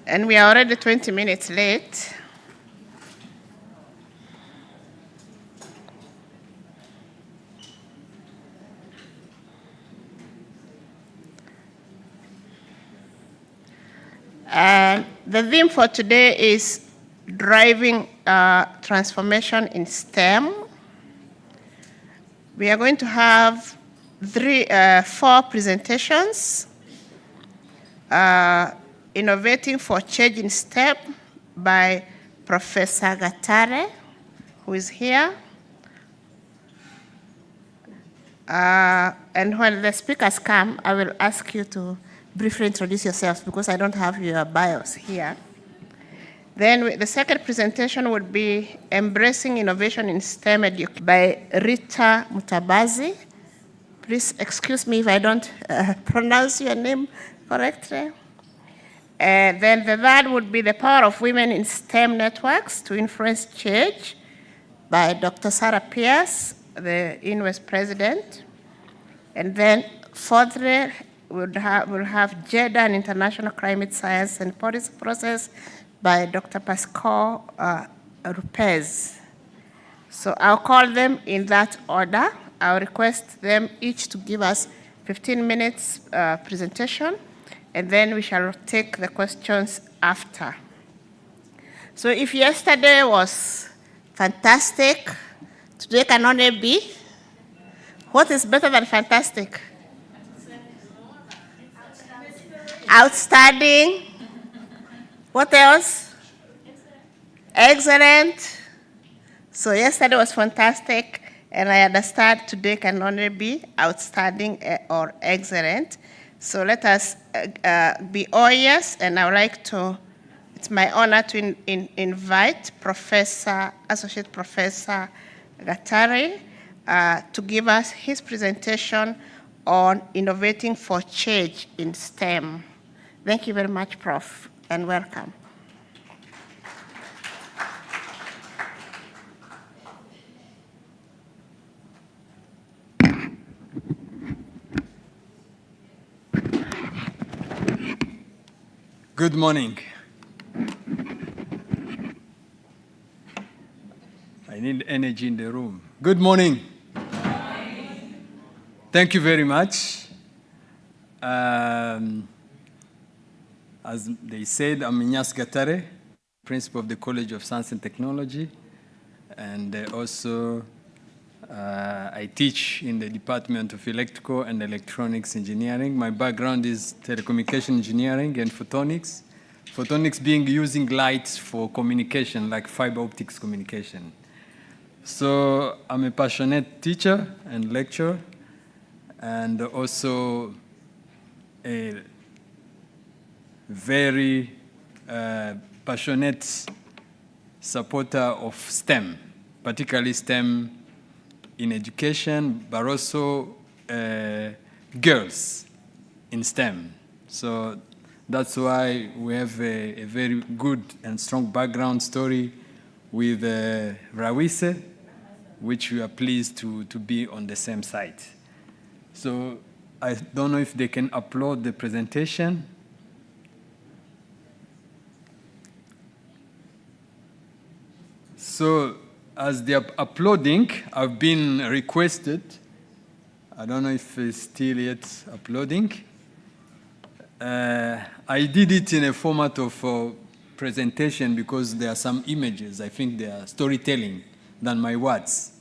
And we are already 20 minutes late. And the theme for today is driving transformation in STEM. We are going to have four presentations. Innovating for Change in STEM by Professor Gatare, who is here. And when the speakers come, I will ask you to briefly introduce yourselves because I don't have your bios here. Then the second presentation would be Embracing Innovation in STEM by Rita Mutabazi. Please excuse me if I don't pronounce your name correctly. Then the third would be The Power of Women in STEM Networks to Influence Change by Dr. Sarah Pierce, the ACWES president. And then fourthly, we'll have Gender and International Climate Science and Policy Process by Dr. Pascal Rupez. So I'll call them in that order. I'll request them each to give us 15 minutes presentation, and then we shall take the questions after. So if yesterday was fantastic, today can only be. What is better than fantastic? Outstanding. What else? Excellent. So yesterday was fantastic, and I understand today can only be outstanding or excellent. So let us be all yes, and I would like to, it's my honor to invite Associate Professor Gatare to give us his presentation on innovating for change in STEM. Thank you very much, Prof, and welcome. Good morning. I need energy in the room. Good morning. Good morning. Thank you very much. As they said, I'm Ignace Gatare, principal of the College of Science and Technology, and also I teach in the Department of Electrical and Electronics Engineering. My background is telecommunication engineering and photonics. Photonics being using lights for communication, like fiber optics communication. So I'm a passionate teacher and lecturer, and also a very passionate supporter of STEM, particularly STEM in education, but also girls in STEM. So that's why we have a very good and strong background story with Rawise, which we are pleased to be on the same site. So I don't know if they can upload the presentation. So as they are uploading, I've been requested. I don't know if it's still yet uploading. I did it in a format of presentation because there are some images. I think they are storytelling than my words.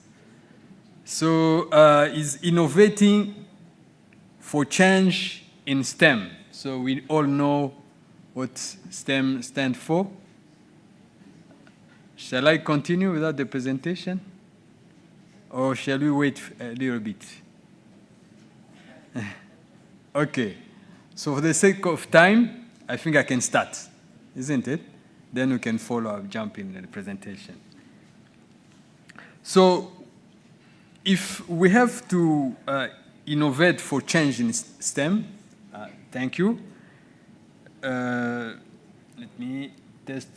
So is innovating for change in STEM. So we all know what STEM stands for. Shall I continue without the presentation? Or shall we wait a little bit? Okay. So for the sake of time, I think I can start, isn't it? Then we can follow up, jump in the presentation. So if we have to innovate for change in STEM, thank you. Let me test.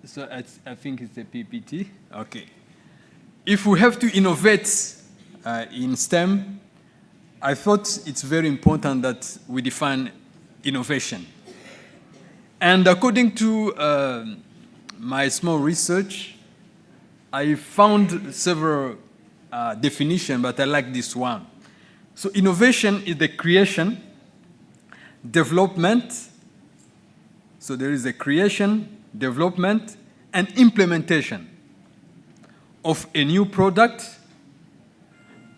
So I think it's the PPT. Okay. If we have to innovate in STEM, I thought it's very important that we define innovation. And according to my small research, I found several definitions, but I like this one. So innovation is the creation, development, so there is a creation, development, and implementation of a new product,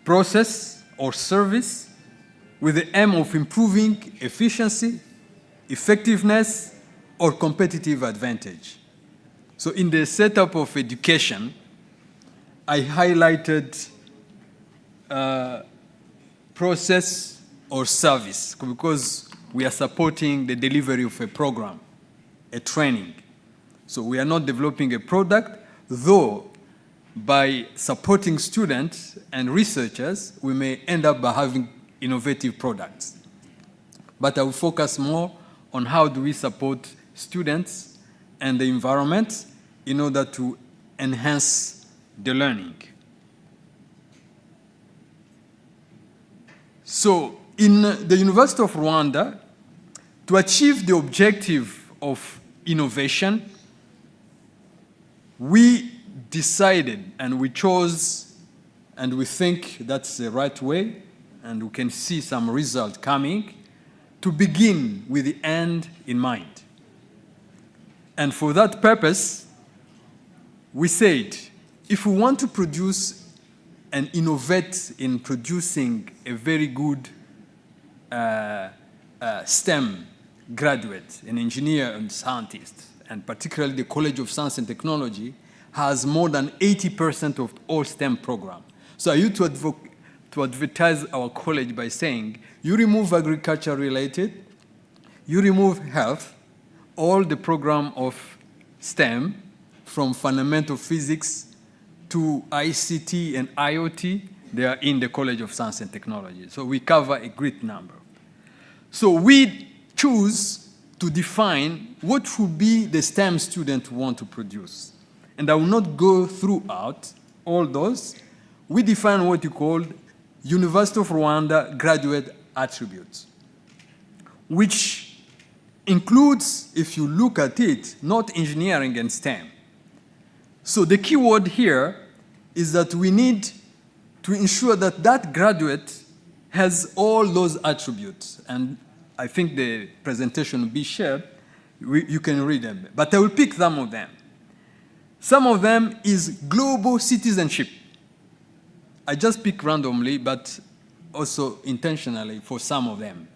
process, or service with the aim of improving efficiency, effectiveness, or competitive advantage. So in the setup of education, I highlighted process or service because we are supporting the delivery of a program, a training. So we are not developing a product, though by supporting students and researchers, we may end up by having innovative products. But I will focus more on how do we support students and the environment in order to enhance the learning. So in the University of Rwanda, to achieve the objective of innovation, we decided and we chose, and we think that's the right way, and we can see some result coming, to begin with the end in mind. And for that purpose, we said, if we want to produce and innovate in producing a very good STEM graduate, an engineer and scientist, and particularly the College of Science and Technology, has more than 80% of all STEM programs. So I used to advertise our college by saying, you remove agriculture related, you remove health, all the program of STEM, from fundamental physics to ICT and IoT, they are in the College of Science and Technology. So we cover a great number. So we choose to define what would be the STEM student we want to produce. And I will not go throughout all those. We define what you call University of Rwanda graduate attributes, which includes, if you look at it, not engineering and STEM. So the key word here is that we need to ensure that that graduate has all those attributes. And I think the presentation will be shared. You can read them. But I will pick some of them. Some of them is global citizenship. I just pick randomly, but also intentionally for some of them.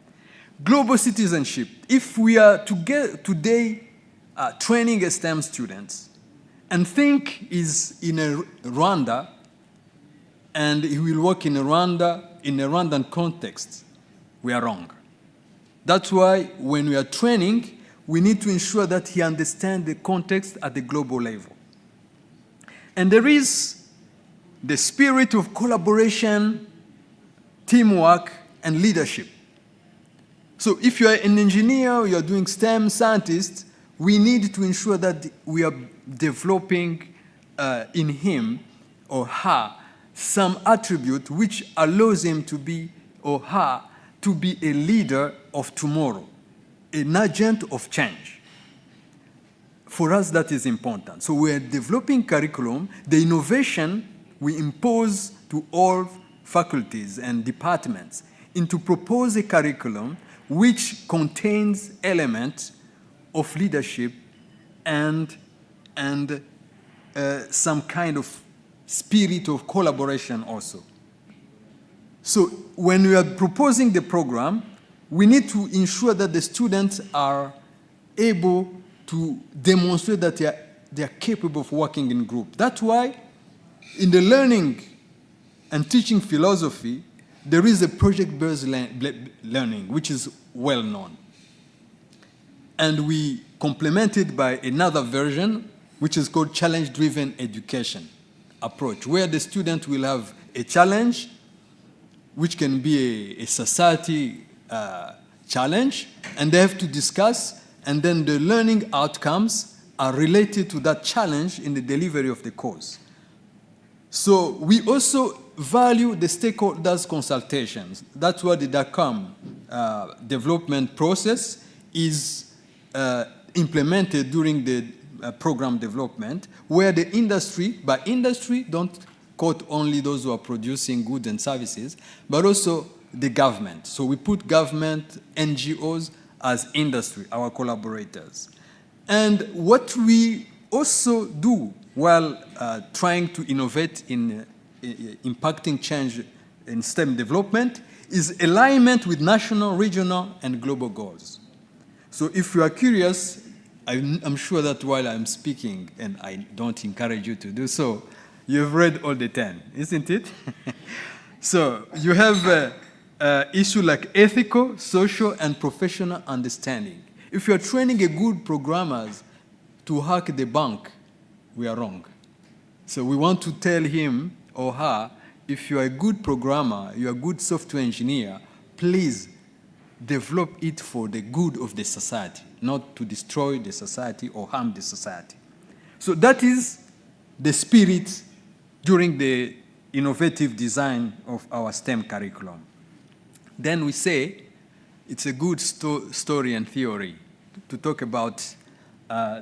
Global citizenship. If we are to get today training a STEM students and think is in a Rwanda and he will work in Rwanda in a Rwandan context, we are wrong. That's why when we are training, we need to ensure that he understands the context at the global level. And there is the spirit of collaboration, teamwork, and leadership. So if you are an engineer, you are doing STEM scientist, we need to ensure that we are developing in him or her some attribute which allows him to be or her to be a leader of tomorrow, an agent of change. For us, that is important. So we are developing curriculum. The innovation we impose to all faculties and departments into propose a curriculum which contains elements of leadership and some kind of spirit of collaboration also. So when we are proposing the program, we need to ensure that the students are able to demonstrate that they are capable of working in group. That's why in the learning and teaching philosophy, there is a project-based learning, which is well known. And we complement it by another version, which is called challenge-driven education approach, where the student will have a challenge, which can be a society challenge, and they have to discuss, and then the learning outcomes are related to that challenge in the delivery of the course. So we also value the stakeholders' consultations. That's what the DACOM development process is implemented during the program development, where the industry, by industry, don't quote only those who are producing goods and services, but also the government. So we put government, NGOs as industry, our collaborators. And what we also do while trying to innovate in impacting change in STEM development is alignment with national, regional, and global goals. So if you are curious, I'm sure that while I'm speaking, and I don't encourage you to do so, you've read all the 10, isn't it? So you have issues like ethical, social, and professional understanding. If you're training a good programmers to hack the bank, we are wrong. So we want to tell him or her, if you are a good programmer, you are a good software engineer, please develop it for the good of the society, not to destroy the society or harm the society. So that is the spirit during the innovative design of our STEM curriculum. Then we say it's a good story and theory to talk about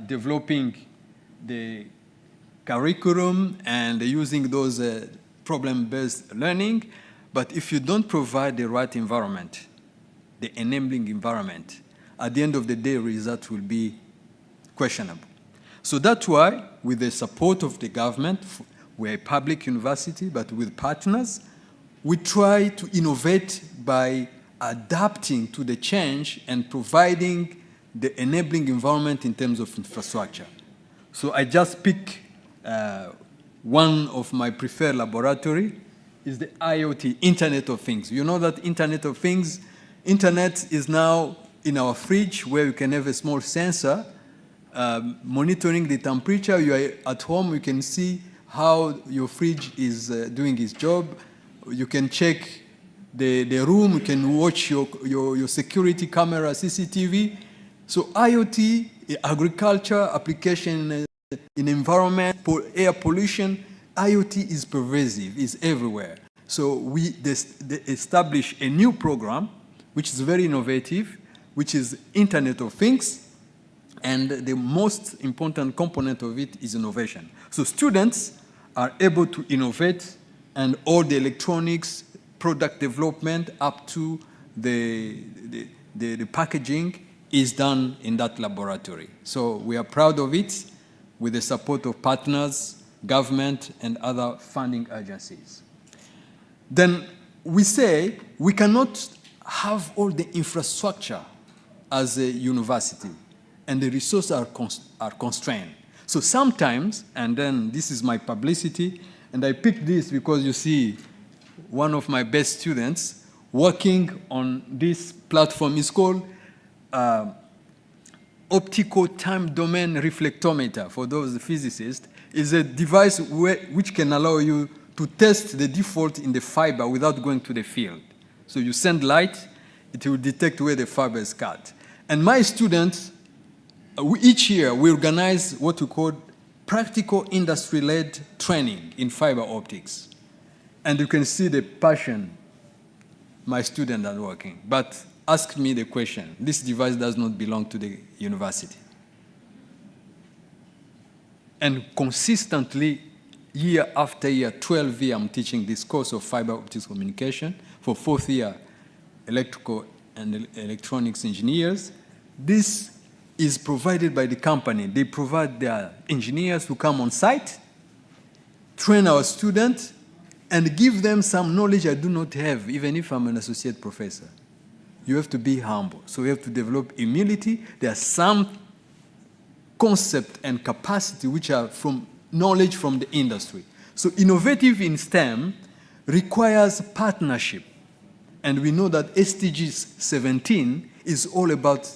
developing the curriculum and using those problem-based learning, but if you don't provide the right environment, the enabling environment, at the end of the day, results will be questionable. So that's why, with the support of the government, we're a public university, but with partners, we try to innovate by adapting to the change and providing the enabling environment in terms of infrastructure. So I just pick one of my preferred laboratory is the IoT, Internet of Things. You know that Internet of Things, Internet is now in our fridge where you can have a small sensor monitoring the temperature. You are at home, you can see how your fridge is doing its job. You can check the room, you can watch your security camera, CCTV. So IoT, agriculture, application in environment, air pollution, IoT is pervasive, is everywhere. So we establish a new program, which is very innovative, which is Internet of Things, and the most important component of it is innovation. So students are able to innovate, and all the electronics, product development, up to the packaging is done in that laboratory. So we are proud of it with the support of partners, government, and other funding agencies. Then we say we cannot have all the infrastructure as a university, and the resources are constrained. So sometimes, and then this is my publicity, and I picked this because you see one of my best students working on this platform. Is called optical time domain reflectometer. For those physicists, is a device which can allow you to test the default in the fiber without going to the field. So you send light, it will detect where the fiber is cut. And my students, each year, we organize what we call practical industry-led training in fiber optics. And you can see the passion my students are working. But ask me the question, this device does not belong to the university. And consistently, year after year, 12 years, I'm teaching this course of fiber optics communication for 4th year electrical and electronics engineers. This is provided by the company. They provide their engineers who come on site, train our students, and give them some knowledge I do not have, even if I'm an associate professor. You have to be humble. So you have to develop humility. There are some concept and capacity which are from knowledge from the industry. So innovative in STEM requires partnership. And we know that SDG 17 is all about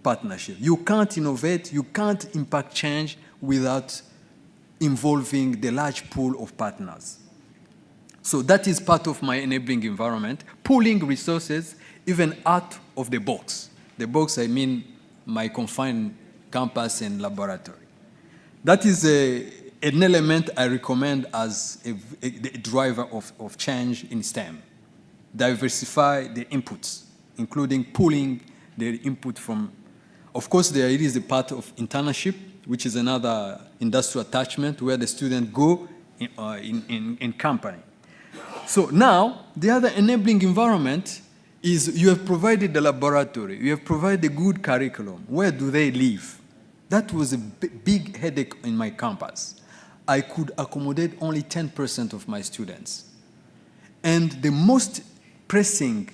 partnership. You can't innovate, you can't impact change without involving the large pool of partners. So that is part of my enabling environment, pooling resources even out of the box. The box, I mean my confined campus and laboratory. That is an element I recommend as a driver of change in STEM. Diversify the inputs, including pulling the input from, of course, there is a part of internship, which is another industrial attachment where the students go in company. So now, the other enabling environment is you have provided the laboratory, you have provided a good curriculum. Where do they live? That was a big headache in my campus. I could accommodate only 10% of my students. And the most pressing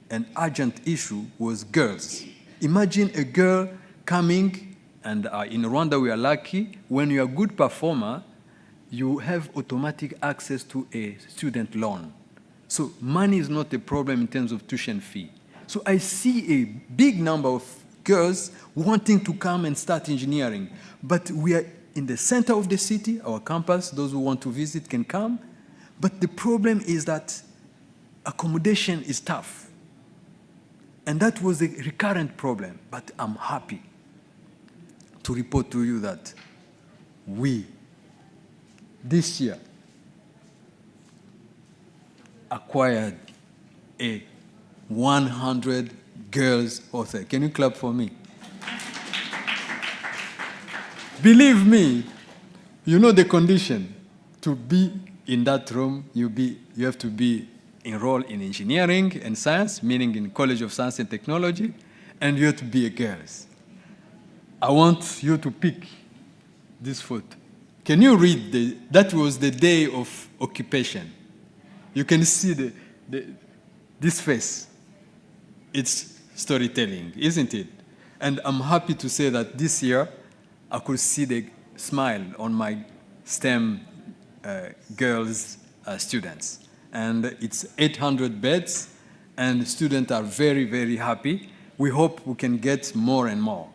and urgent issue was girls. Imagine a girl coming, and in Rwanda we are lucky, when you're a good performer, you have automatic access to a student loan. So money is not a problem in terms of tuition fee. So I see a big number of girls wanting to come and start engineering, but we are in the center of the city, our campus, those who want to visit can come, but the problem is that accommodation is tough. And that was a recurrent problem, but I'm happy to report to you that we, this year, acquired a 100 girls hostel. Can you clap for me? Believe me, you know the condition. To be in that room, you have to be enrolled in engineering and science, meaning in College of Science and Technology, and you have to be a girl. I want you to pick this photo. Can you read that was the day of occupation. You can see this face. It's storytelling, isn't it? And I'm happy to say that this year, I could see the smile on my STEM girls students. And it's 800 beds, and students are very, very happy. We hope we can get more and more.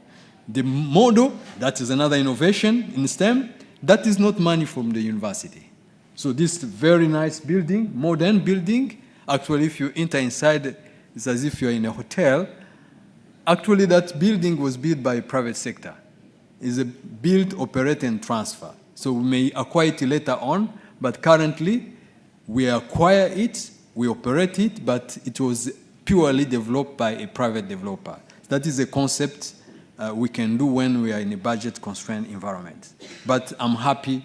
The model, that is another innovation in STEM, that is not money from the university. So this very nice building, modern building, actually if you enter inside, it's as if you're in a hotel. Actually that building was built by a private sector. It's a build, operate, and transfer. So we may acquire it later on, but currently we acquire it, we operate it, but it was purely developed by a private developer. That is a concept we can do when we are in a budget-constrained environment. But I'm happy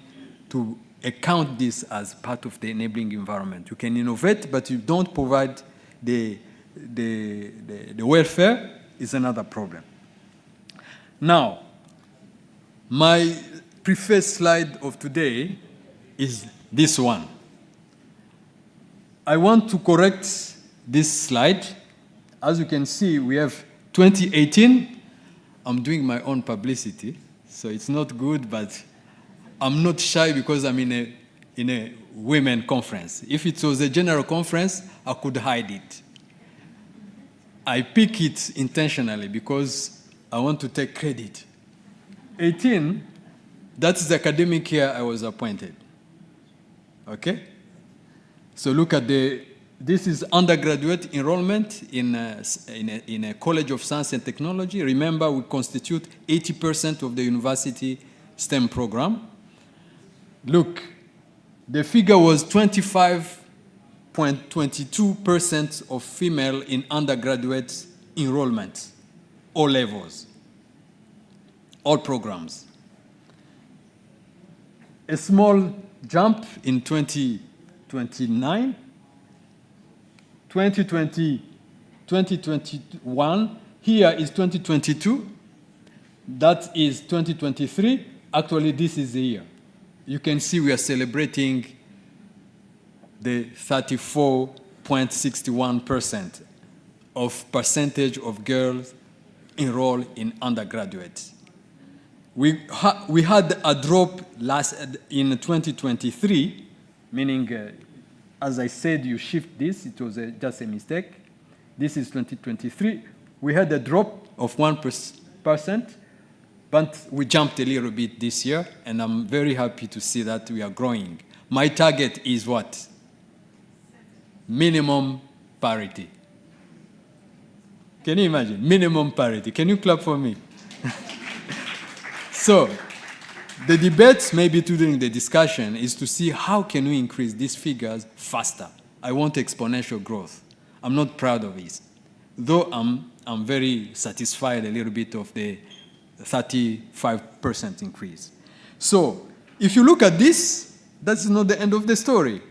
to account this as part of the enabling environment. You can innovate, but you don't provide the welfare is another problem. Now, my preferred slide of today is this one. I want to correct this slide. As you can see, we have 2018. I'm doing my own publicity, so it's not good, but I'm not shy because I'm in a women conference. If it was a general conference, I could hide it. I pick it intentionally because I want to take credit. 18, that's the academic year I was appointed. Okay? So look at this is undergraduate enrollment in a College of Science and Technology. Remember, we constitute 80% of the university STEM program. Look, the figure was 25.22% of female in undergraduate enrollment, all levels, all programs. A small jump in 2021, here is 2022, that is 2023. Actually, this is the year. You can see we are celebrating the 34.61% of percentage of girls enrolled in undergraduate. We had a drop in 2023, meaning, as I said, you shift this, it was just a mistake. This is 2023. We had a drop of 1%, but we jumped a little bit this year, and I'm very happy to see that we are growing. My target is what? Minimum parity. Can you imagine? Minimum parity. Can you clap for me? So, the debate, maybe during the discussion, is to see how can we increase these figures faster. I want exponential growth. I'm not proud of this, though I'm very satisfied a little bit of the 35% increase. So if you look at this, that's not the end of the story.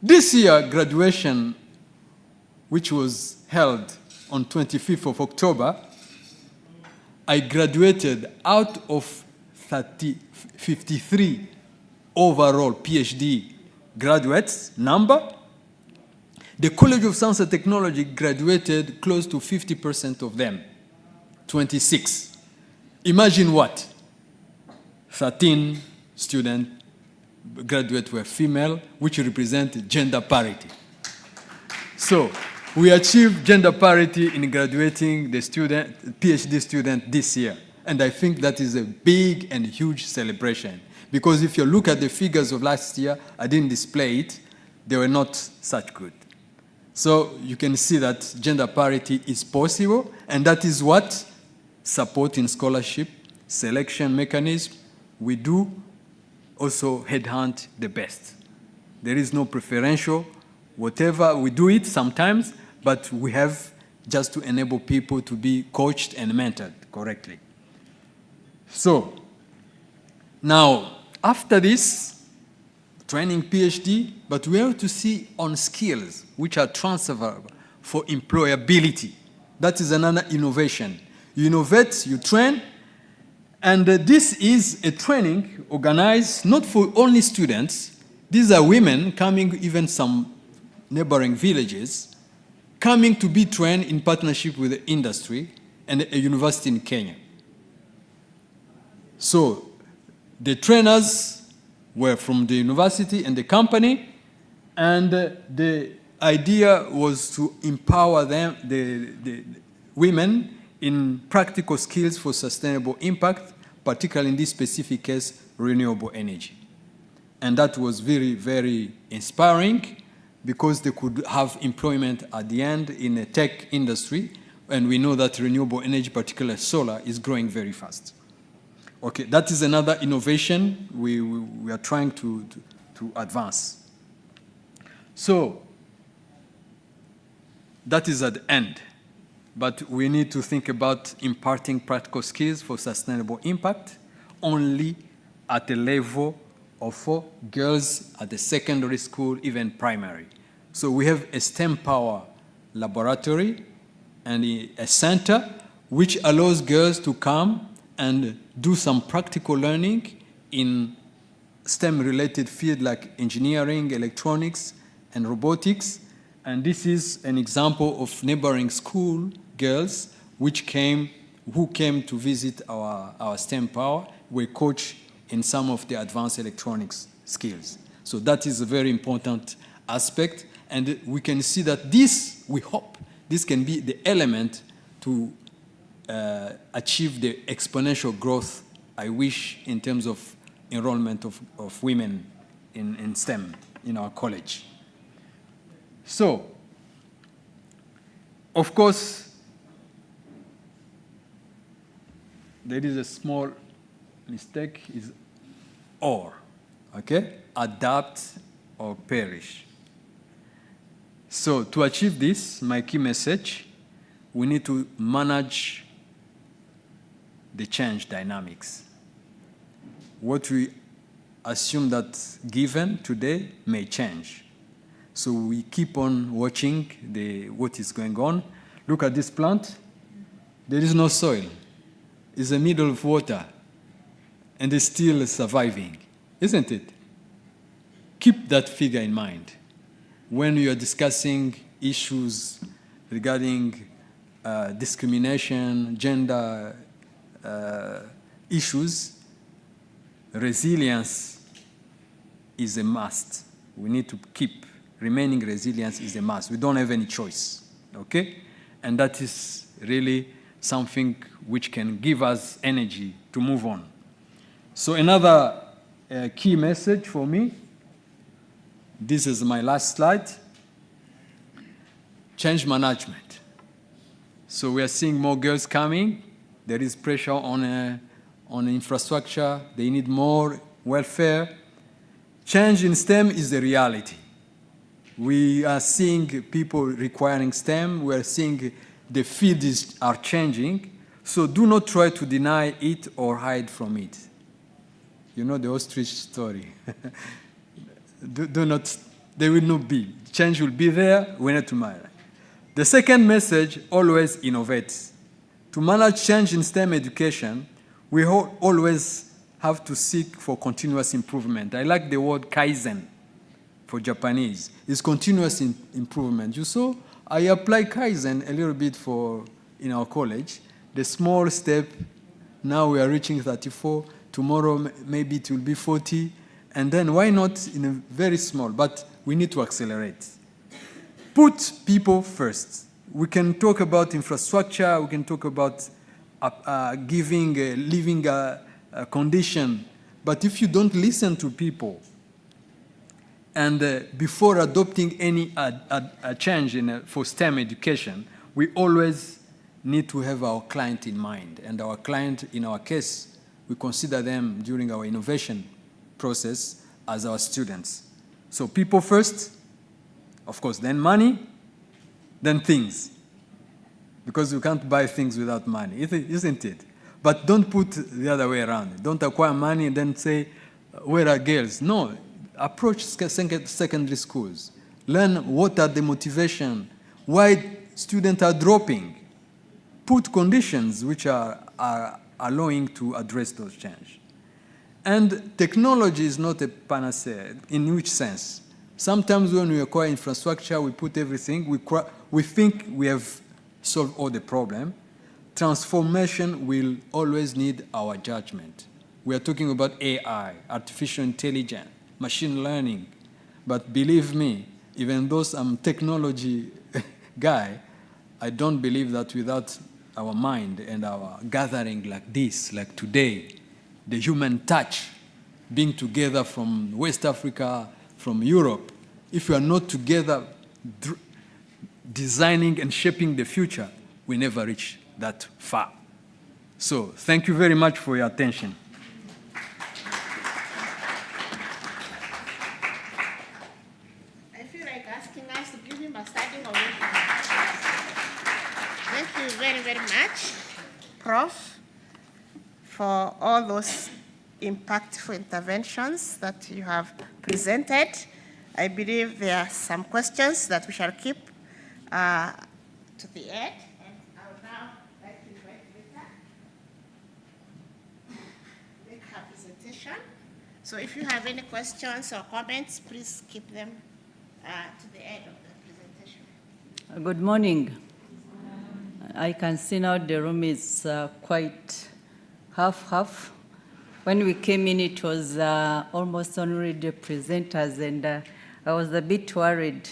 This year, graduation, which was held on 25th of October, I graduated out of 53 overall PhD graduates number. The College of Science and Technology graduated close to 50% of them, 26. Imagine what? 13 students graduates were female, which represent gender parity. So we achieved gender parity in graduating the PhD student this year. And I think that is a big and huge celebration. Because if you look at the figures of last year, I didn't display it, they were not such good. So you can see that gender parity is possible, and that is what supporting scholarship, selection mechanism, we do also headhunt the best. There is no preferential, whatever, we do it sometimes, but we have just to enable people to be coached and mentored correctly. So, now, after this, training PhD, but we have to see on skills which are transferable for employability. That is another innovation. You innovate, you train, and this is a training organized not for only students. These are women coming, even some neighboring villages, coming to be trained in partnership with the industry and a university in Kenya. So the trainers were from the university and the company, and the idea was to empower them, the women, in practical skills for sustainable impact, particularly in this specific case, renewable energy. And that was very, very inspiring because they could have employment at the end in a tech industry, and we know that renewable energy, particularly solar, is growing very fast. Okay, that is another innovation we are trying to advance. So, that is at the end. But we need to think about imparting practical skills for sustainable impact only at the level of for girls at the secondary school, even primary. So we have a STEM Power laboratory and a center which allows girls to come and do some practical learning in STEM-related fields like engineering, electronics, and robotics. And this is an example of neighboring school girls who came to visit our STEM Power. We coach in some of the advanced electronics skills. So that is a very important aspect. And we can see that this, we hope, this can be the element to achieve the exponential growth I wish in terms of enrollment of women in STEM in our college. So, of course, there is a small mistake, is or, okay? Adapt or perish. So to achieve this, my key message, we need to manage the change dynamics. What we assume that given today may change. So we keep on watching what is going on. Look at this plant. There is no soil. It's in the middle of water. And it's still surviving, isn't it? Keep that figure in mind. When you are discussing issues regarding discrimination, gender issues, resilience is a must. We need to keep remaining resilience is a must. We don't have any choice, okay? And that is really something which can give us energy to move on. So another key message for me, this is my last slide, change management. So we are seeing more girls coming. There is pressure on on infrastructure, they need more welfare. Change in STEM is a reality. We are seeing people requiring STEM. We are seeing the fields are changing. So do not try to deny it or hide from it. You know the ostrich story. There will not be. Change will be there, we need to manage. The second message, always innovate. To manage change in STEM education, we always have to seek for continuous improvement. I like the word kaizen for Japanese. It's continuous improvement. You saw, I apply kaizen a little bit in our college. The small step, now we are reaching 34. Tomorrow, maybe it will be 40. And then why not in a very small, but we need to accelerate. Put people first. We can talk about infrastructure, we can talk about giving a living condition, but if you don't listen to people, and before adopting any change for STEM education, we always need to have our client in mind. And our client, in our case, we consider them during our innovation process as our students. So people first, of course, then money, then things. Because you can't buy things without money, isn't it? But don't put the other way around. Don't acquire money and then say, where are girls? No, approach secondary schools. Learn what are the motivation, why students are dropping. Put conditions which are allowing to address those change. And technology is not a panacea. In which sense? Sometimes when we acquire infrastructure, we put everything, we think we have solved all the problem. Transformation will always need our judgment. We are talking about AI, artificial intelligence, machine learning. But believe me, even though I'm a technology guy, I don't believe that without our mind and our gathering like this, like today, the human touch, being together from West Africa, from Europe, if we are not together designing and shaping the future, we never reach that far. So thank you very much for your attention. I feel like asking us to give him a standing ovation. Thank you very, very much, Prof, for all those impactful interventions that you have presented. I believe there are some questions that we shall keep to the end. And I would now like to invite Rita to make her presentation. So if you have any questions or comments, please keep them to the end of the presentation. Good morning. I can see now the room is quite half-half. When we came in, it was almost only the presenters, and I was a bit worried.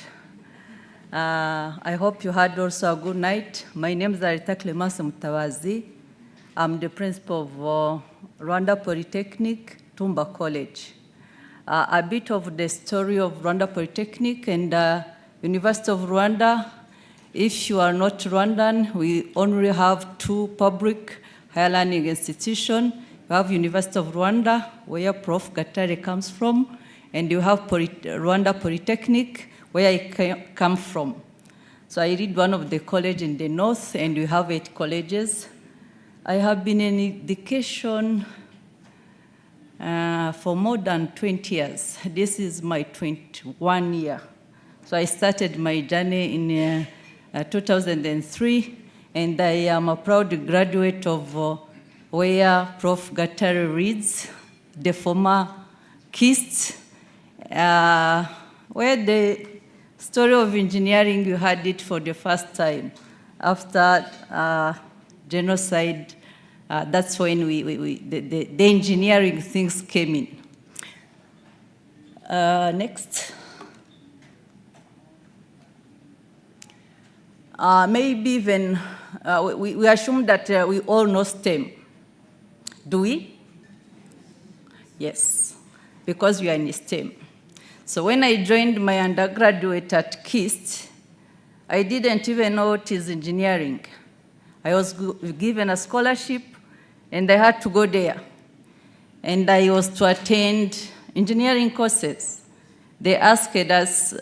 I hope you had also a good night. My name is Rethinking. I'm the principal of Rwanda Polytechnic, Tumba College. A bit of the story of Rwanda Polytechnic and University of Rwanda. If you are not Rwandan, we only have two public higher learning institutions. You have University of Rwanda, where Prof. Gatare comes from, and you have Rwanda Polytechnic, where I come from. So I read one of the colleges in the north, and we have 8 colleges. I have been in education for more than 20 years. This is my 21 year. So I started my journey in 2003, and I am a proud graduate of where Prof. Gatare reads, the former KIST, where the story of engineering, you had it for the first time. After genocide, that's when the engineering things came in. Next. Maybe even, we assume that we all know STEM. Do we? Yes, because we are in STEM. So when I joined my undergraduate at KIST, I didn't even know what is engineering. I was given a scholarship, and I had to go there. And I was to attend engineering courses. They asked us,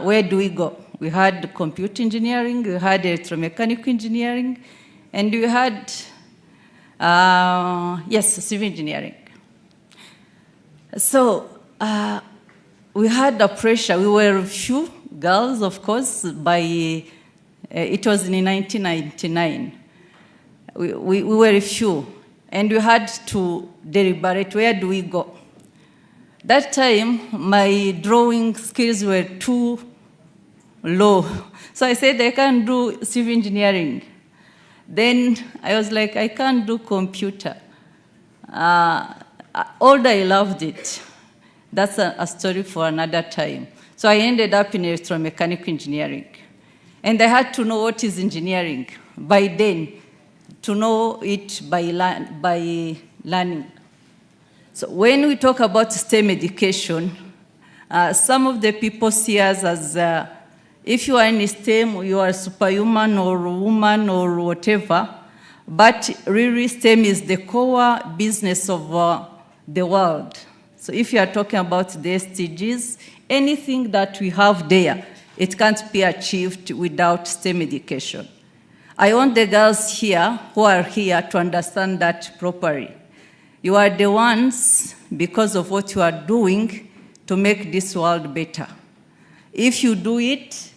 where do we go? We had computer engineering, we had electromechanical engineering, and we had, civil engineering. So we had the pressure. We were few girls, of course, it was in 1999. We were few, and we had to deliberate, where do we go? That time, my drawing skills were too low. So I said, I can't do civil engineering. Then I was like, I can't do computer. Although I loved it. That's a story for another time. So I ended up in electromechanical engineering. And I had to know what is engineering by then, to know it by learning. So when we talk about STEM education, some of the people see us as, if you are in STEM, you are superhuman or woman or whatever, but really STEM is the core business of the world. So if you are talking about the SDGs, anything that we have there, it can't be achieved without STEM education. I want the girls here, who are here, to understand that properly. You are the ones, because of what you are doing, to make this world better. If you do it,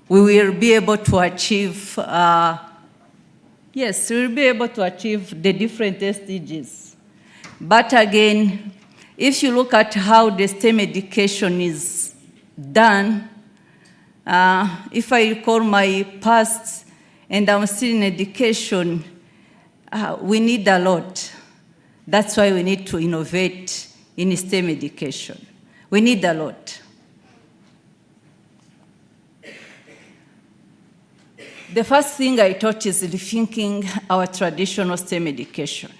we will be able to achieve, we will be able to achieve the different SDGs. But again, if you look at how the STEM education is done, if I recall my past and I'm still in education, we need a lot. That's why we need to innovate in STEM education. We need a lot. The first thing I taught is rethinking our traditional STEM education.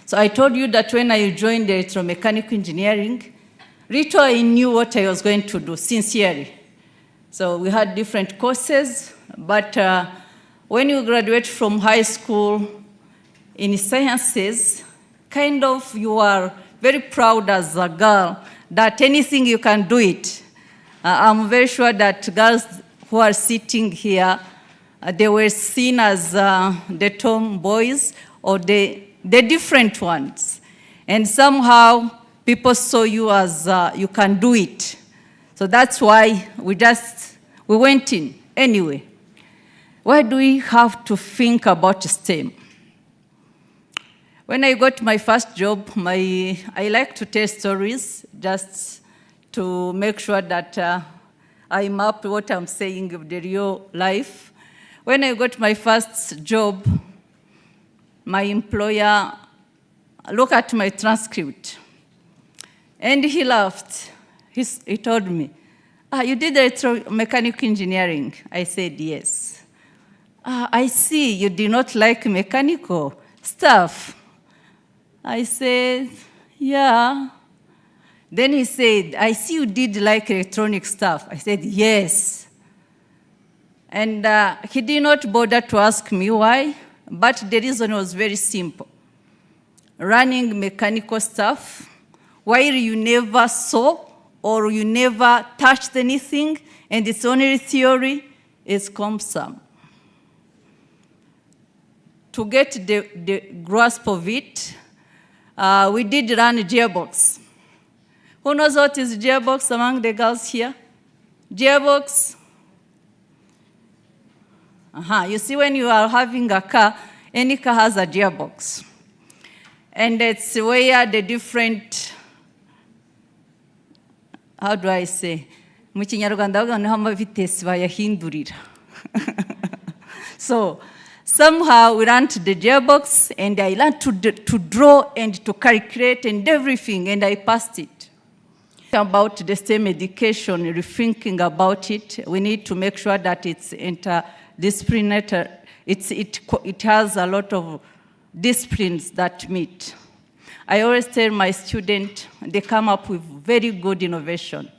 So I told you that when I joined electromechanical engineering, little I knew what I was going to do, sincerely. So we had different courses, but when you graduate from high school in sciences, kind of you are very proud as a girl that anything you can do it. I'm very sure that girls who are sitting here, they were seen as the tomboys or the different ones. And somehow people saw you as you can do it. So that's why we went in. Anyway, why do we have to think about STEM? When I got my first job, I like to tell stories just to make sure that I map what I'm saying of the real life. When I got my first job, my employer looked at my transcript, and he laughed. He told me, you did electromechanical engineering? I said, yes. I see you do not like mechanical stuff. I said, yeah. Then he said, I see you did like electronic stuff. I said, yes. And he did not bother to ask me why, but the reason was very simple. Running mechanical stuff, while you never saw or you never touched anything, and it's only theory, is cumbersome. To get the grasp of it, we did run a gearbox. Who knows what is gearbox among the girls here? Gearbox? You see, when you are having a car, any car has a gearbox. And it's where the different, how do I say? Mu Kinyarwanda bavuga ngo amavitesi bayahindurira. So somehow we learned the gearbox, and I learned to draw and to calculate and everything, and I passed it. About the STEM education, rethinking about it, we need to make sure that it's interdisciplinary. It has a lot of disciplines that meet. I always tell my students, they come up with very good innovation.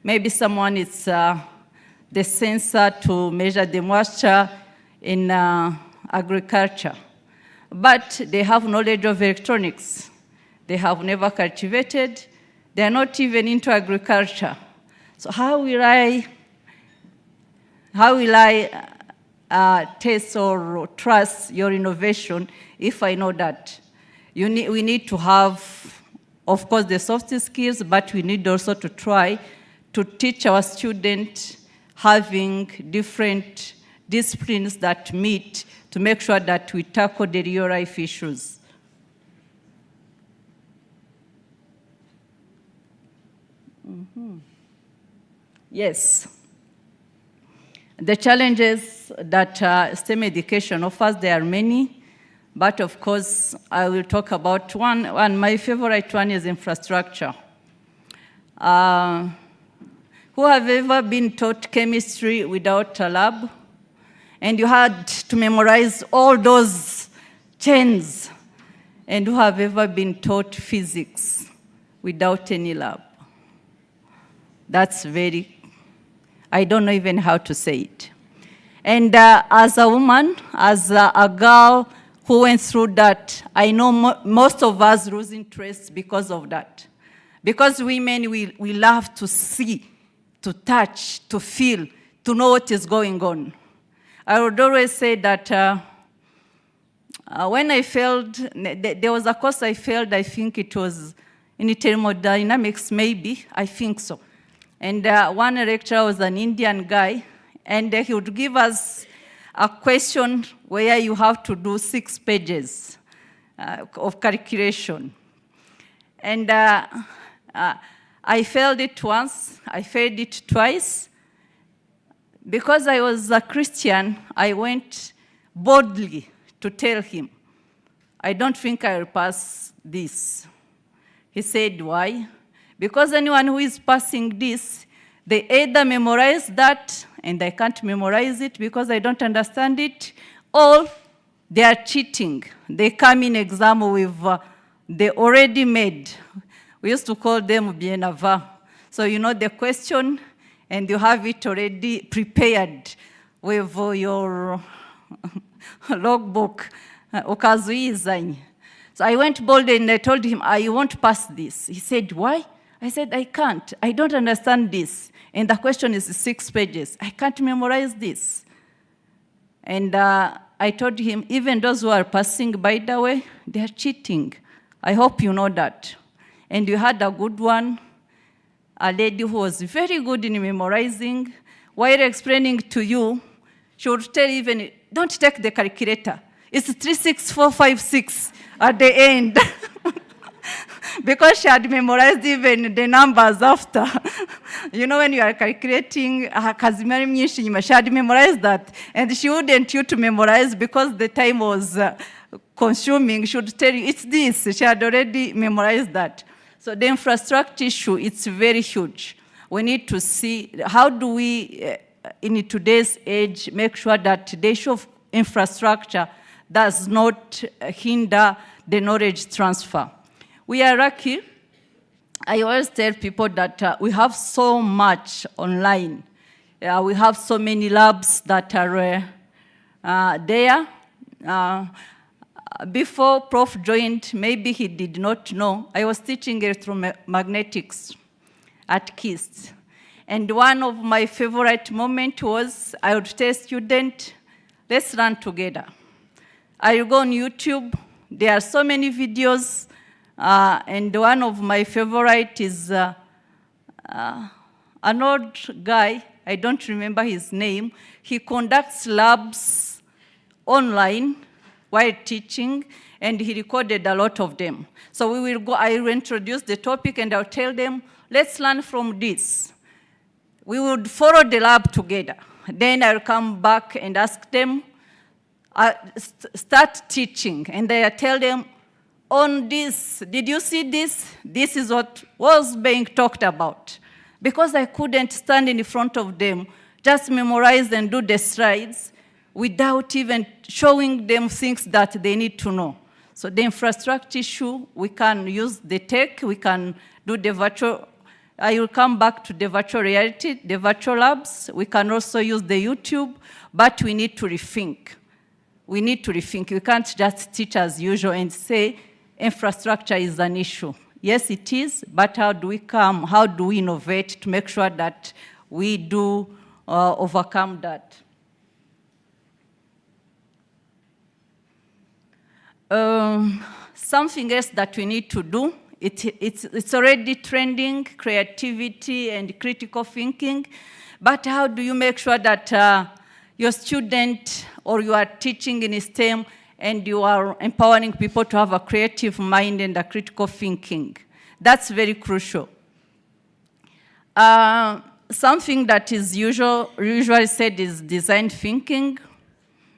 Maybe someone is the sensor to measure the moisture in agriculture. but they have knowledge of electronics. They have never cultivated. They are not even into agriculture. So how will I test or trust your innovation if I know that? We need to have, of course, the soft skills, but we need also to try to teach our students having different disciplines that meet to make sure that we tackle the real life issues. Yes. The challenges that STEM education offers, there are many, but of course, I will talk about one. My favorite one is infrastructure. Who have ever been taught chemistry without a lab? And you had to memorize all those chains. And who have ever been taught physics without any lab? That's I don't know even how to say it. And as a woman, as a girl who went through that, I know most of us lose interest because of that. Because women, we love to see, to touch, to feel, to know what is going on. I would always say that when I failed, there was a course I failed, I think it was in thermodynamics, maybe, I think so. And one lecturer was an Indian guy, and he would give us a question where you have to do 6 pages of calculation. And I failed it once, I failed it twice. Because I was a Christian, I went boldly to tell him, I don't think I will pass this. He said, why? Because anyone who is passing this, they either memorize that, and I can't memorize it because I don't understand it, or they are cheating. They come in exam with they already made. We used to call them bien avant. So you know the question, and you have it already prepared with your logbook. So I went bold and I told him, I won't pass this. He said, why? I said, I can't. I don't understand this. And the question is 6 pages. I can't memorize this. And I told him, even those who are passing, by the way, they are cheating. I hope you know that. And you had a good one, a lady who was very good in memorizing. While explaining to you, she would tell even, don't take the calculator. It's 36456 at the end. Because she had memorized even the numbers after. You know, when you are calculating, she had memorized that. And she wouldn't you to memorize because the time was consuming. She would tell you, it's this. She had already memorized that. So the infrastructure issue, it's very huge. We need to see how do we, in today's age, make sure that the issue of infrastructure does not hinder the knowledge transfer. We are lucky. I always tell people that we have so much online. We have so many labs that are there. Before Prof joined, maybe he did not know, I was teaching electromagnetics at KIST. And one of my favorite moments was I would tell students, let's learn together. I will go on YouTube. There are so many videos. And one of my favorite is an old guy, I don't remember his name. He conducts labs online while teaching, and he recorded a lot of them. So we will go, I will introduce the topic, and I'll tell them, let's learn from this. We would follow the lab together. Then I'll come back and ask them, start teaching, and I tell them, on this, did you see this? This is what was being talked about. Because I couldn't stand in front of them, just memorize and do the slides without even showing them things that they need to know. So the infrastructure issue, we can use the tech, we can do the virtual, I will come back to the virtual reality, the virtual labs. We can also use the YouTube, but we need to rethink. we need to rethink. We can't just teach as usual and say infrastructure is an issue. Yes, it is, but how do we innovate to make sure that we do overcome that? Something else that we need to do, it's already trending, creativity and critical thinking, but how do you make sure that your student or you are teaching in STEM and you are empowering people to have a creative mind and a critical thinking? That's very crucial. Something that is usually said is design thinking,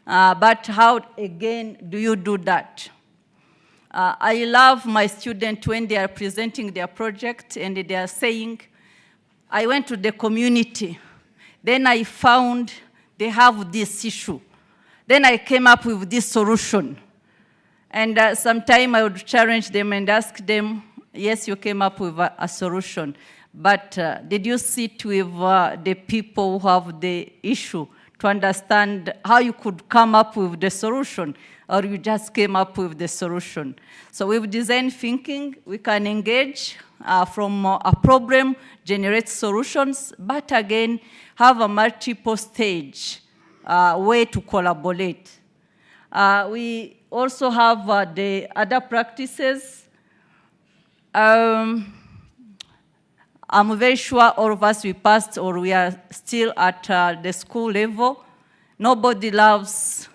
but how, again, do you do that? I love my students when they are presenting their project and they are saying, I went to the community, then I found they have this issue. Then I came up with this solution. And sometimes I would challenge them and ask them, yes, you came up with a solution, but did you sit with the people who have the issue to understand how you could come up with the solution, or you just came up with the solution? So with design thinking, we can engage from a problem, generate solutions, but again, have a multiple stage way to collaborate. We also have the other practices. I'm very sure all of us, we passed or we are still at the school level. Nobody likes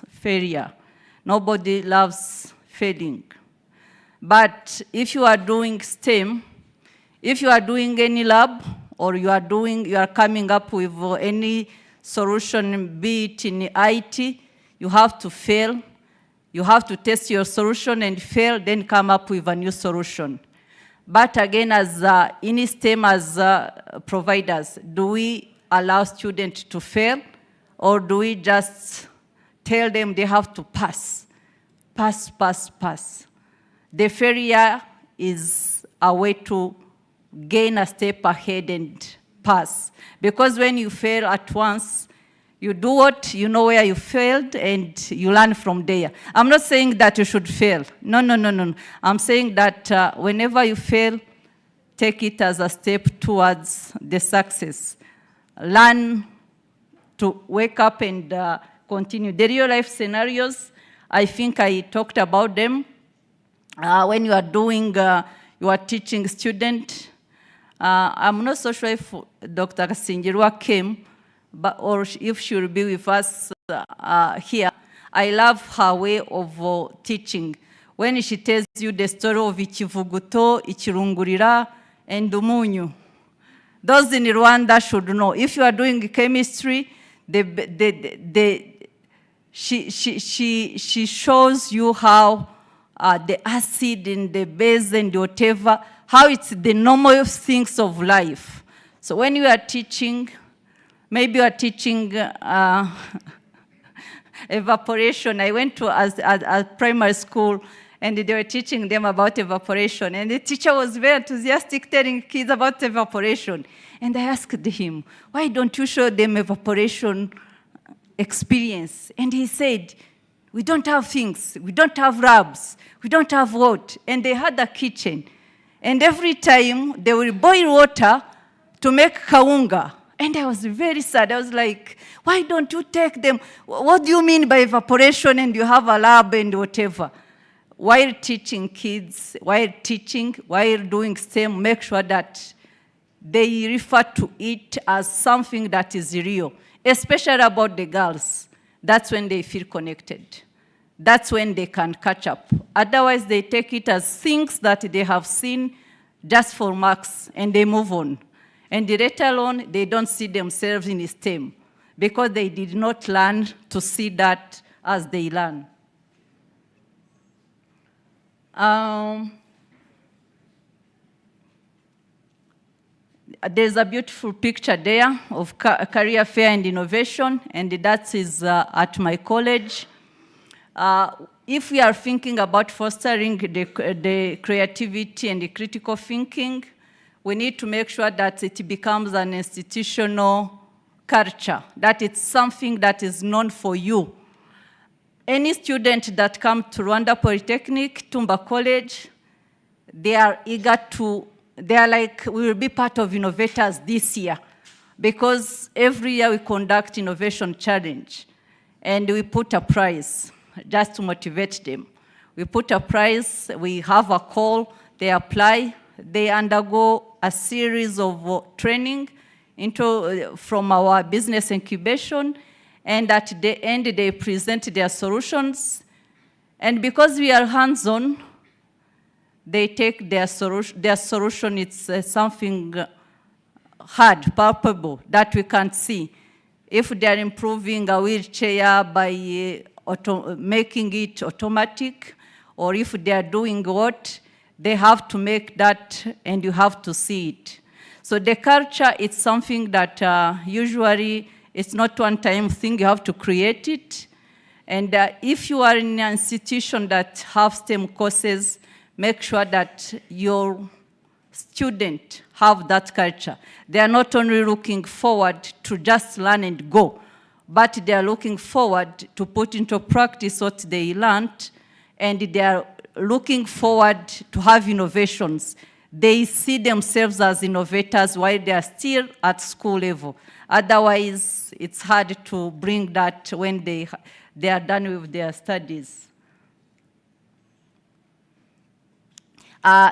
failure. Nobody loves failing. But if you are doing STEM, if you are doing any lab, or you are coming up with any solution, be it in IT, you have to fail. You have to test your solution and fail, then come up with a new solution. But again, as in STEM, as providers, do we allow students to fail, or do we just tell them they have to pass? Pass, pass, pass. The failure is a way to gain a step ahead and pass. Because when you fail at once, you do what? You know where you failed and you learn from there. I'm not saying that you should fail. No, no, no, no. I'm saying that whenever you fail, take it as a step towards the success. Learn to wake up and continue. The real life scenarios, I think I talked about them. When you are doing, you are teaching student. I'm not so sure if Dr. Kasinjirwa came, but or if she will be with us here. I love her way of teaching. When she tells you the story of Ichivuguto, Ichirungurira, and Umunyu. Those in Rwanda should know. If you are doing chemistry, she shows you how the acid and the base and whatever, how it's the normal things of life. So when you are teaching, maybe you are teaching evaporation. I went to a primary school, and they were teaching them about evaporation. And the teacher was very enthusiastic telling kids about evaporation. And I asked him, why don't you show them evaporation experience? And he said, we don't have things. We don't have labs. We don't have what? And they had a kitchen. And every time they will boil water to make kaunga. And I was very sad. I was like, why don't you take them? What do you mean by evaporation and you have a lab and whatever? While teaching kids, while doing STEM, make sure that they refer to it as something that is real, especially about the girls. That's when they feel connected. That's when they can catch up. Otherwise, they take it as things that they have seen just for marks, and they move on. And later on, they don't see themselves in STEM because they did not learn to see that as they learn. There's a beautiful picture there of career fair and innovation, and that is at my college. If we are thinking about fostering the creativity and the critical thinking, we need to make sure that it becomes an institutional culture, that it's something that is known for you any student that come to Rwanda Polytechnic, Tumba College, they are eager to, they are like, we will be part of Innovators this year, because every year we conduct Innovation Challenge, and we put a prize just to motivate them. We put a prize, we have a call, they apply, they undergo a series of training from our business incubation, and at the end they present their solutions. And because we are hands-on, they take their solution, it's something hard, palpable, that we can't see. If they are improving a wheelchair by making it automatic, or if they are doing what, they have to make that and you have to see it. So the culture is something that usually it's not one-time thing, you have to create it. And if you are in an institution that have STEM courses, make sure that your students have that culture. They are not only looking forward to just learn and go, but they are looking forward to put into practice what they learned, and they are looking forward to have innovations. They see themselves as innovators while they are still at school level. Otherwise, it's hard to bring that when they are done with their studies.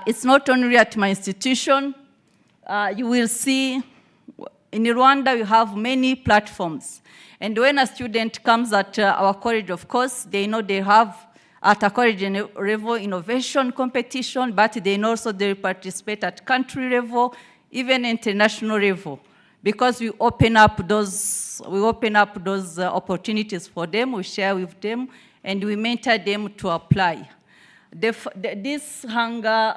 It's not only at my institution. You will see in Rwanda we have many platforms. And when a student comes at our college, of course, they know they have at a college level innovation competition, but they know also they participate at country level, even international level, because we open up those opportunities for them, we share with them, and we mentor them to apply. This hunger,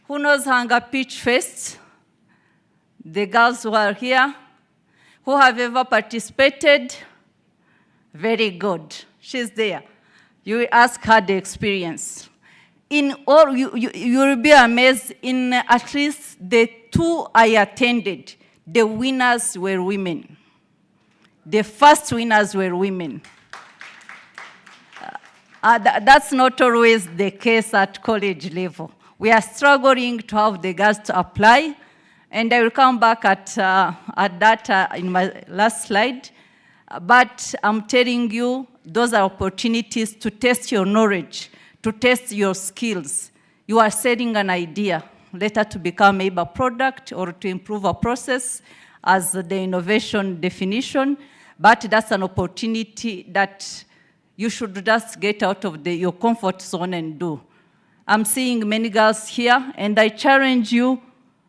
who knows Hunger Pitch Fest? The girls who are here, who have ever participated? Very good, she's there. You will ask her the experience. You will be amazed, in at least the 2 I attended, the winners were women. The first winners were women. That's not always the case at college level. We are struggling to have the girls to apply, and I will come back at that in my last slide. But I'm telling you, those are opportunities to test your knowledge, to test your skills. You are setting an idea, later to become maybe a product or to improve a process as the innovation definition, but that's an opportunity that you should just get out of your comfort zone and do. I'm seeing many girls here, and I challenge you,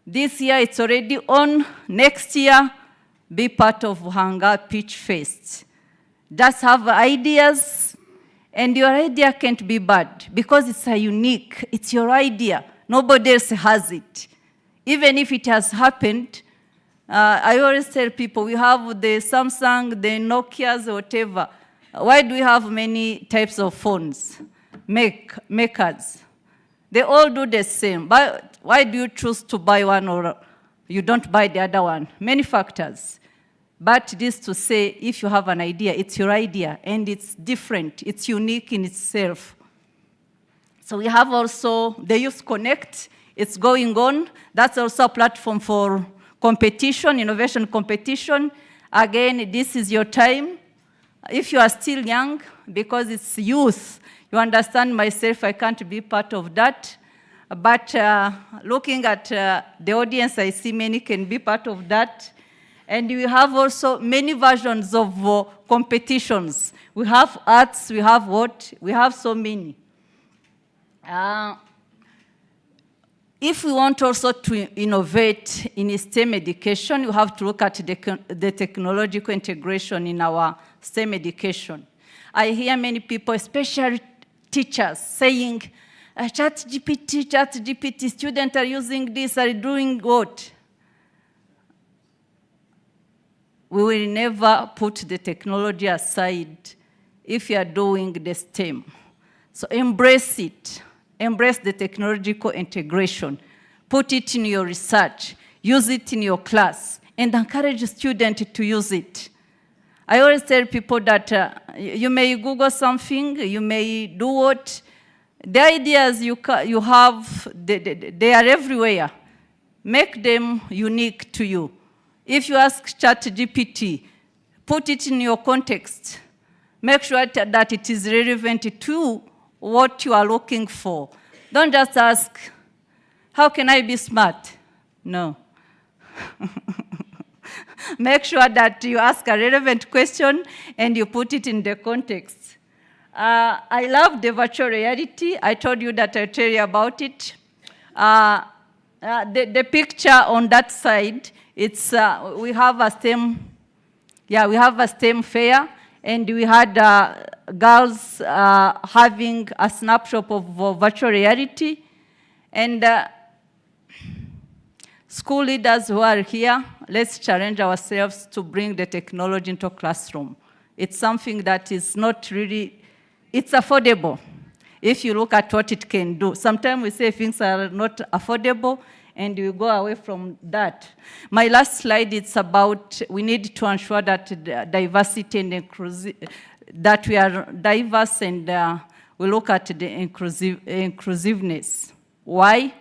this year it's already on, next year, be part of Hunger Pitch Fest. Just have ideas, and your idea can't be bad, because it's it's your idea. Nobody else has it. Even if it has happened, I always tell people, we have the Samsung, the Nokias, whatever. Why do we have many types of phones, makers? They all do the same. But why do you choose to buy one or you don't buy the other one? Many factors. But this to say, if you have an idea, it's your idea, and it's different. It's unique in itself. So we have also the Youth Connect. It's going on. That's also a platform for competition, innovation competition. Again, this is your time. If you are still young, because it's youth, you understand myself, I can't be part of that. But looking at the audience, I see many can be part of that. And we have also many versions of competitions. We have arts, we have what? We have so many. If we want also to innovate in STEM education, you have to look at the technological integration in our STEM education. I hear many people, especially teachers, saying, ChatGPT, students are using this, are doing what? We will never put the technology aside if you are doing the STEM. So embrace it. Embrace the technological integration. Put it in your research. Use it in your class. And encourage students to use it. I always tell people that You may Google something, you may do what. The ideas you have, they are everywhere. Make them unique to you. If you ask ChatGPT, put it in your context. Make sure that it is relevant to what you are looking for. Don't just ask, how can I be smart? No. Make sure that you ask a relevant question and you put it in the context. I love the virtual reality. I told you that I'll tell you about it. The picture on that side, it's, we have a STEM, we have a STEM fair, and we had girls having a snapshot of virtual reality. And school leaders who are here, let's challenge ourselves to bring the technology into classroom. It's something that is not really, it's affordable. If you look at what it can do. Sometimes we say things are not affordable, and we go away from that. My last slide is about, we need to ensure that diversity and that we are diverse, and we look at the inclusiveness. Why?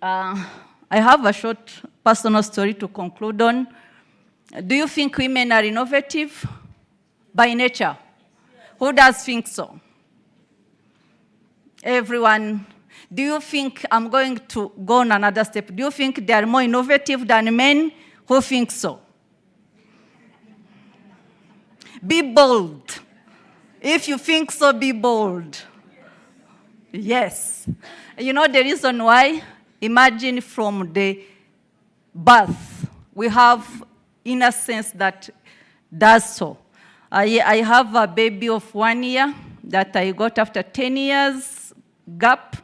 I have a short personal story to conclude on. Do you think women are innovative by nature? Who does think so? Everyone. Do you think, I'm going to go on another step, do you think they are more innovative than men? Who think so? Be bold. If you think so, be bold. Yes. You know the reason why? Imagine from the birth, we have innocence that does so. I have a baby of 1 year that I got after 10 years gap,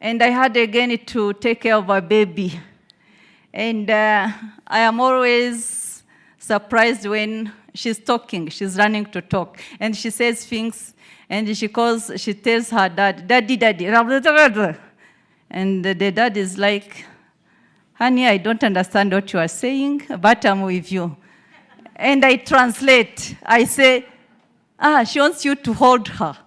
and I had again to take care of a baby. And I am always surprised when she's talking, she's running to talk, and she says things, and she tells her dad, "Daddy, daddy," and the dad is like, "Honey, I don't understand what you are saying, but I'm with you." And I translate. I say, she wants you to hold her.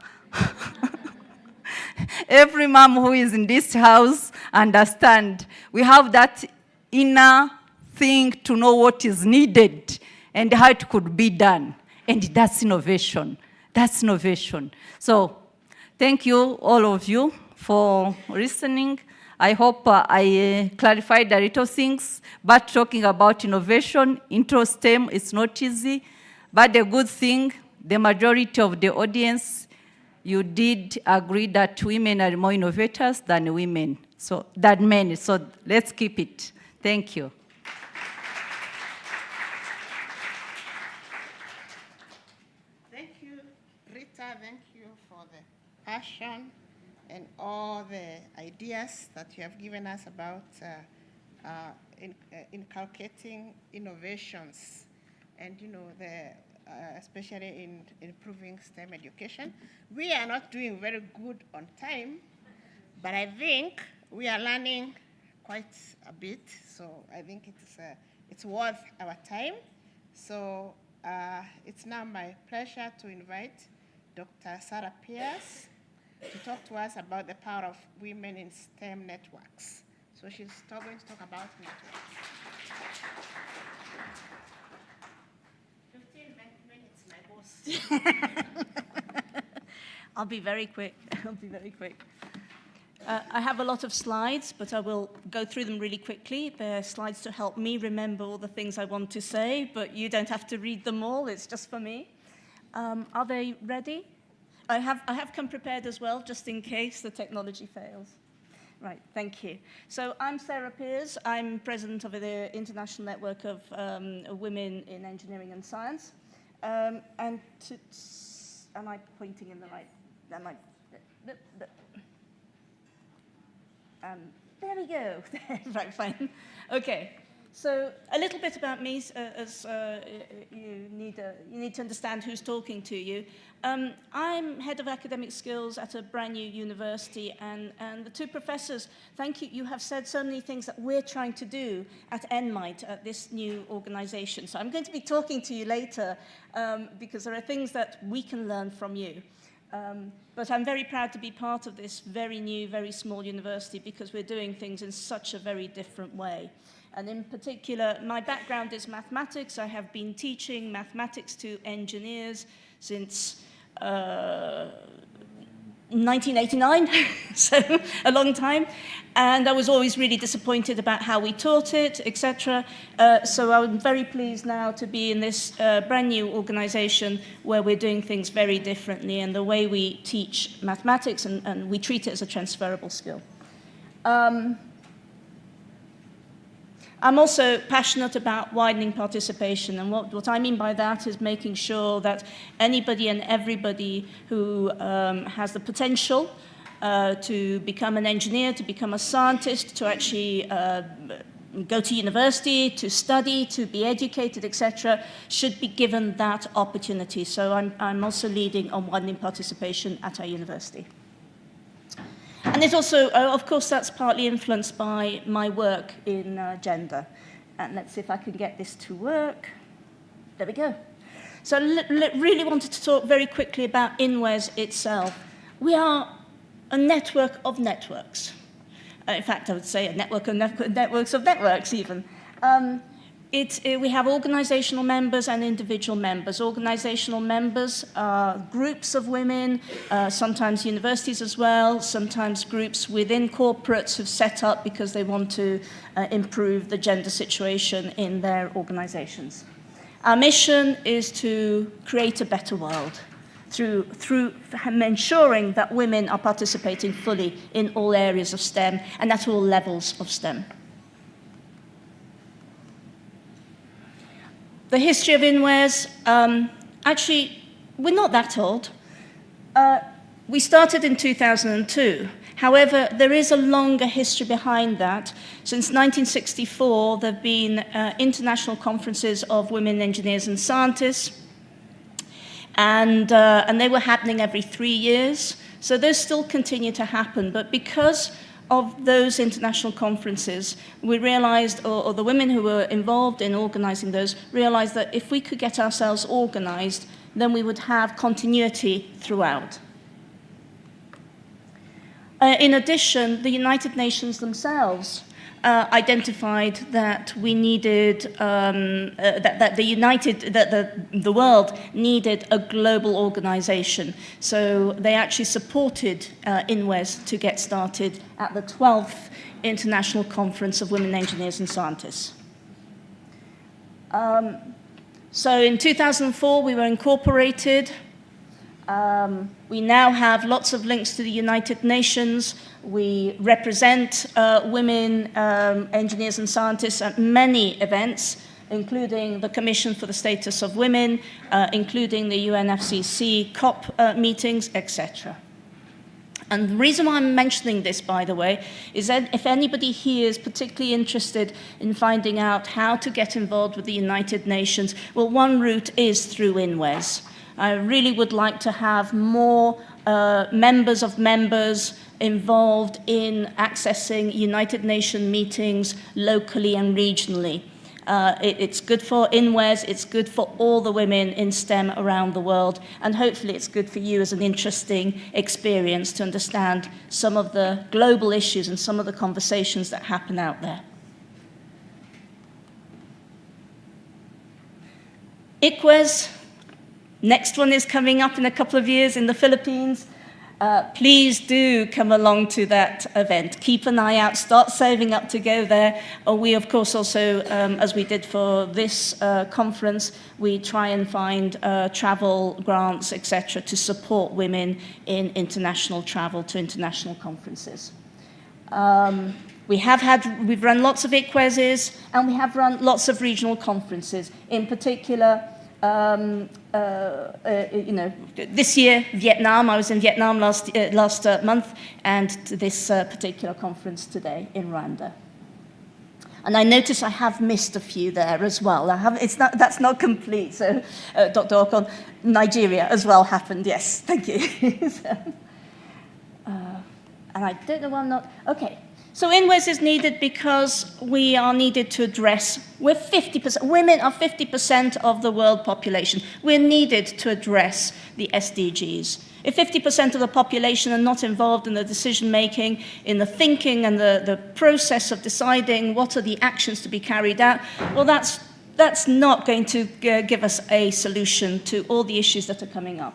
Every mom who is in this house understand. We have that inner thing to know what is needed and how it could be done. And that's innovation. That's innovation. So thank you, all of you, for listening. I hope I clarified a little things, but talking about innovation, into STEM, it's not easy. But the good thing, the majority of the audience, you did agree that women are more innovators than men. So let's keep it. Thank you. Thank you, Rita. Thank you for the passion and all the ideas that you have given us about inculcating innovations and, especially in improving STEM education. We are not doing very good on time, but I think we are learning quite a bit, so I think it's worth our time. So it's now my pleasure to invite Dr. Sarah Pierce to talk to us about the power of women in STEM networks. So she's going to talk about networks. 15 minutes, my boss. I'll be very quick. I have a lot of slides, but I will go through them really quickly. They're slides to help me remember all the things I want to say, but you don't have to read them all. It's just for me. Are they ready? I have come prepared as well, just in case the technology fails. Right, thank you. So I'm Sarah Pierce. I'm president of the International Network of Women in Engineering and Science. Am I pointing in the right? There we go. Right, fine. Okay. So a little bit about me, as you need to understand who's talking to you. I'm head of academic skills at a brand new university, and the two professors, thank you, you have said so many things that we're trying to do at NMIT, at this new organization. So I'm going to be talking to you later because there are things that we can learn from you. But I'm very proud to be part of this very new, very small university because we're doing things in such a very different way. And in particular, my background is mathematics. I have been teaching mathematics to engineers since 1989, so a long time. And I was always really disappointed about how we taught it, etc. So I'm very pleased now to be in this brand new organization where we're doing things very differently, and the way we teach mathematics, and we treat it as a transferable skill. I'm also passionate about widening participation, and what I mean by that is making sure that anybody and everybody who has the potential to become an engineer, to become a scientist, to actually go to university, to study, to be educated, etc., should be given that opportunity. So I'm also leading on widening participation at our university. And it also, of course, that's partly influenced by my work in gender. And let's see if I can get this to work. There we go. So I really wanted to talk very quickly about INWES itself. We are a network of networks. In fact, I would say a network of networks of networks, even. We have organizational members and individual members. Organizational members are groups of women, sometimes universities as well, sometimes groups within corporates who've set up because they want to improve the gender situation in their organizations. Our mission is to create a better world through ensuring that women are participating fully in all areas of STEM and at all levels of STEM. The history of INWES, actually, we're not that old. We started in 2002. However, there is a longer history behind that. Since 1964, there have been international conferences of women engineers and scientists, and they were happening every 3 years. So those still continue to happen, but because of those international conferences, we realized, or the women who were involved in organizing those, realized that if we could get ourselves organized, then we would have continuity throughout. In addition, the United Nations themselves identified that we needed, that the world needed a global organization. So they actually supported INWES to get started at the 12th International Conference of Women Engineers and Scientists. So in 2004, we were incorporated. We now have lots of links to the United Nations. We represent women engineers and scientists at many events, including the Commission for the Status of Women, including the UNFCCC COP meetings, etc. And the reason why I'm mentioning this, by the way, is that if anybody here is particularly interested in finding out how to get involved with the United Nations, well, one route is through INWES. I really would like to have more members of members involved in accessing United Nations meetings locally and regionally. It's good for INWES, it's good for all the women in STEM around the world, and hopefully it's good for you as an interesting experience to understand some of the global issues and some of the conversations that happen out there. ACWES. Next one is coming up in a couple of years in the Philippines. Please do come along to that event. Keep an eye out, start saving up to go there. We, of course, also, as we did for this conference, we try and find travel grants, etc., to support women in international travel to international conferences. We've run lots of ACWESs, and we have run lots of regional conferences. In particular, this year, Vietnam. I was in Vietnam last month, and to this particular conference today in Rwanda. And I notice I have missed a few there as well. That's not complete. So, Dr. Okon, Nigeria as well happened. Yes, thank you. And I don't know why I'm not. Okay. So INWES is needed because we are needed to address, we're 50%, women are 50% of the world population. We're needed to address the SDGs. If 50% of the population are not involved in the decision-making, in the thinking and the process of deciding what are the actions to be carried out, well, that's not going to give us a solution to all the issues that are coming up.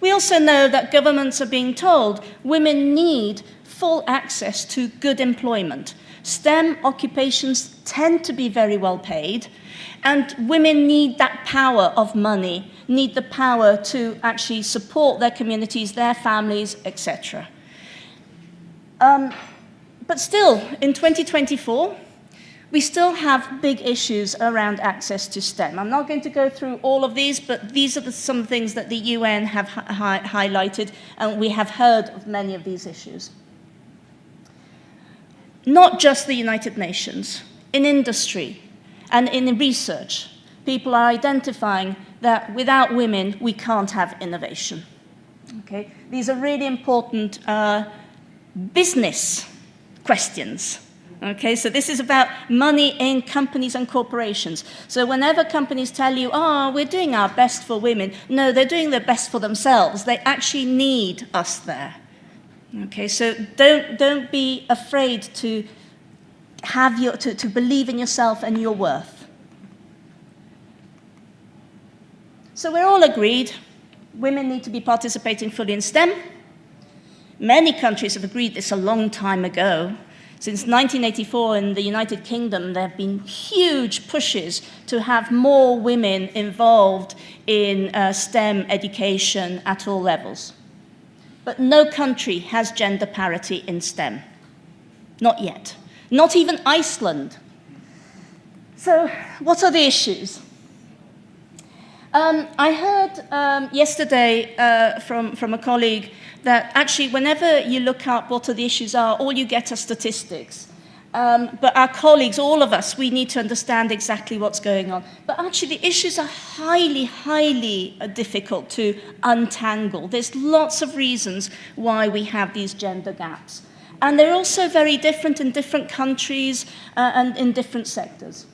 We also know that governments are being told women need full access to good employment. STEM occupations tend to be very well paid, and women need that power of money, need the power to actually support their communities, their families, etc. But still, in 2024, we still have big issues around access to STEM. I'm not going to go through all of these, but these are some things that the UN have highlighted, and we have heard of many of these issues. Not just the United Nations. In industry and in research, people are identifying that without women, we can't have innovation. Okay? These are really important business questions. Okay, so this is about money in companies and corporations. So whenever companies tell you, oh, we're doing our best for women, no, they're doing their best for themselves. They actually need us there. Okay, so don't be afraid to to believe in yourself and your worth. So we're all agreed, women need to be participating fully in STEM. Many countries have agreed this a long time ago. Since 1984 in the United Kingdom, there have been huge pushes to have more women involved in STEM education at all levels. But no country has gender parity in STEM. Not yet. Not even Iceland. So what are the issues? I heard yesterday from a colleague that actually whenever you look up what the issues are, all you get are statistics. But our colleagues, all of us, we need to understand exactly what's going on. But actually the issues are highly, highly difficult to untangle. There's lots of reasons why we have these gender gaps. And they're also very different in different countries and in different sectors.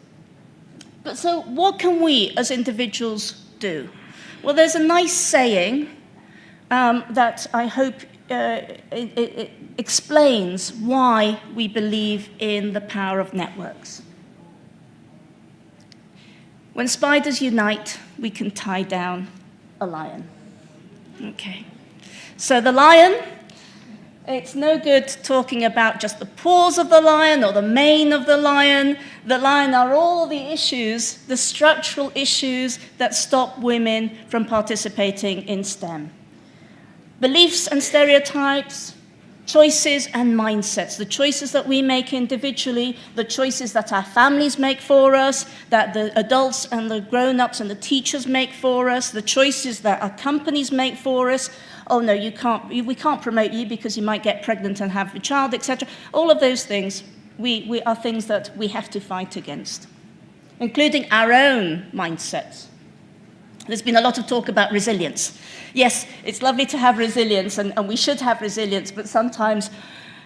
But so what can we as individuals do? Well, there's a nice saying that I hope it explains why we believe in the power of networks. When spiders unite, we can tie down a lion. Okay. So the lion, it's no good talking about just the paws of the lion or the mane of the lion. The lion are all the issues, the structural issues that stop women from participating in STEM. Beliefs and stereotypes, choices and mindsets, the choices that we make individually, the choices that our families make for us, that the adults and the grown-ups and the teachers make for us, the choices that our companies make for us. Oh no, we can't promote you because you might get pregnant and have a child, etc. All of those things we are things that we have to fight against, including our own mindsets. There's been a lot of talk about resilience. Yes, it's lovely to have resilience, and we should have resilience, but sometimes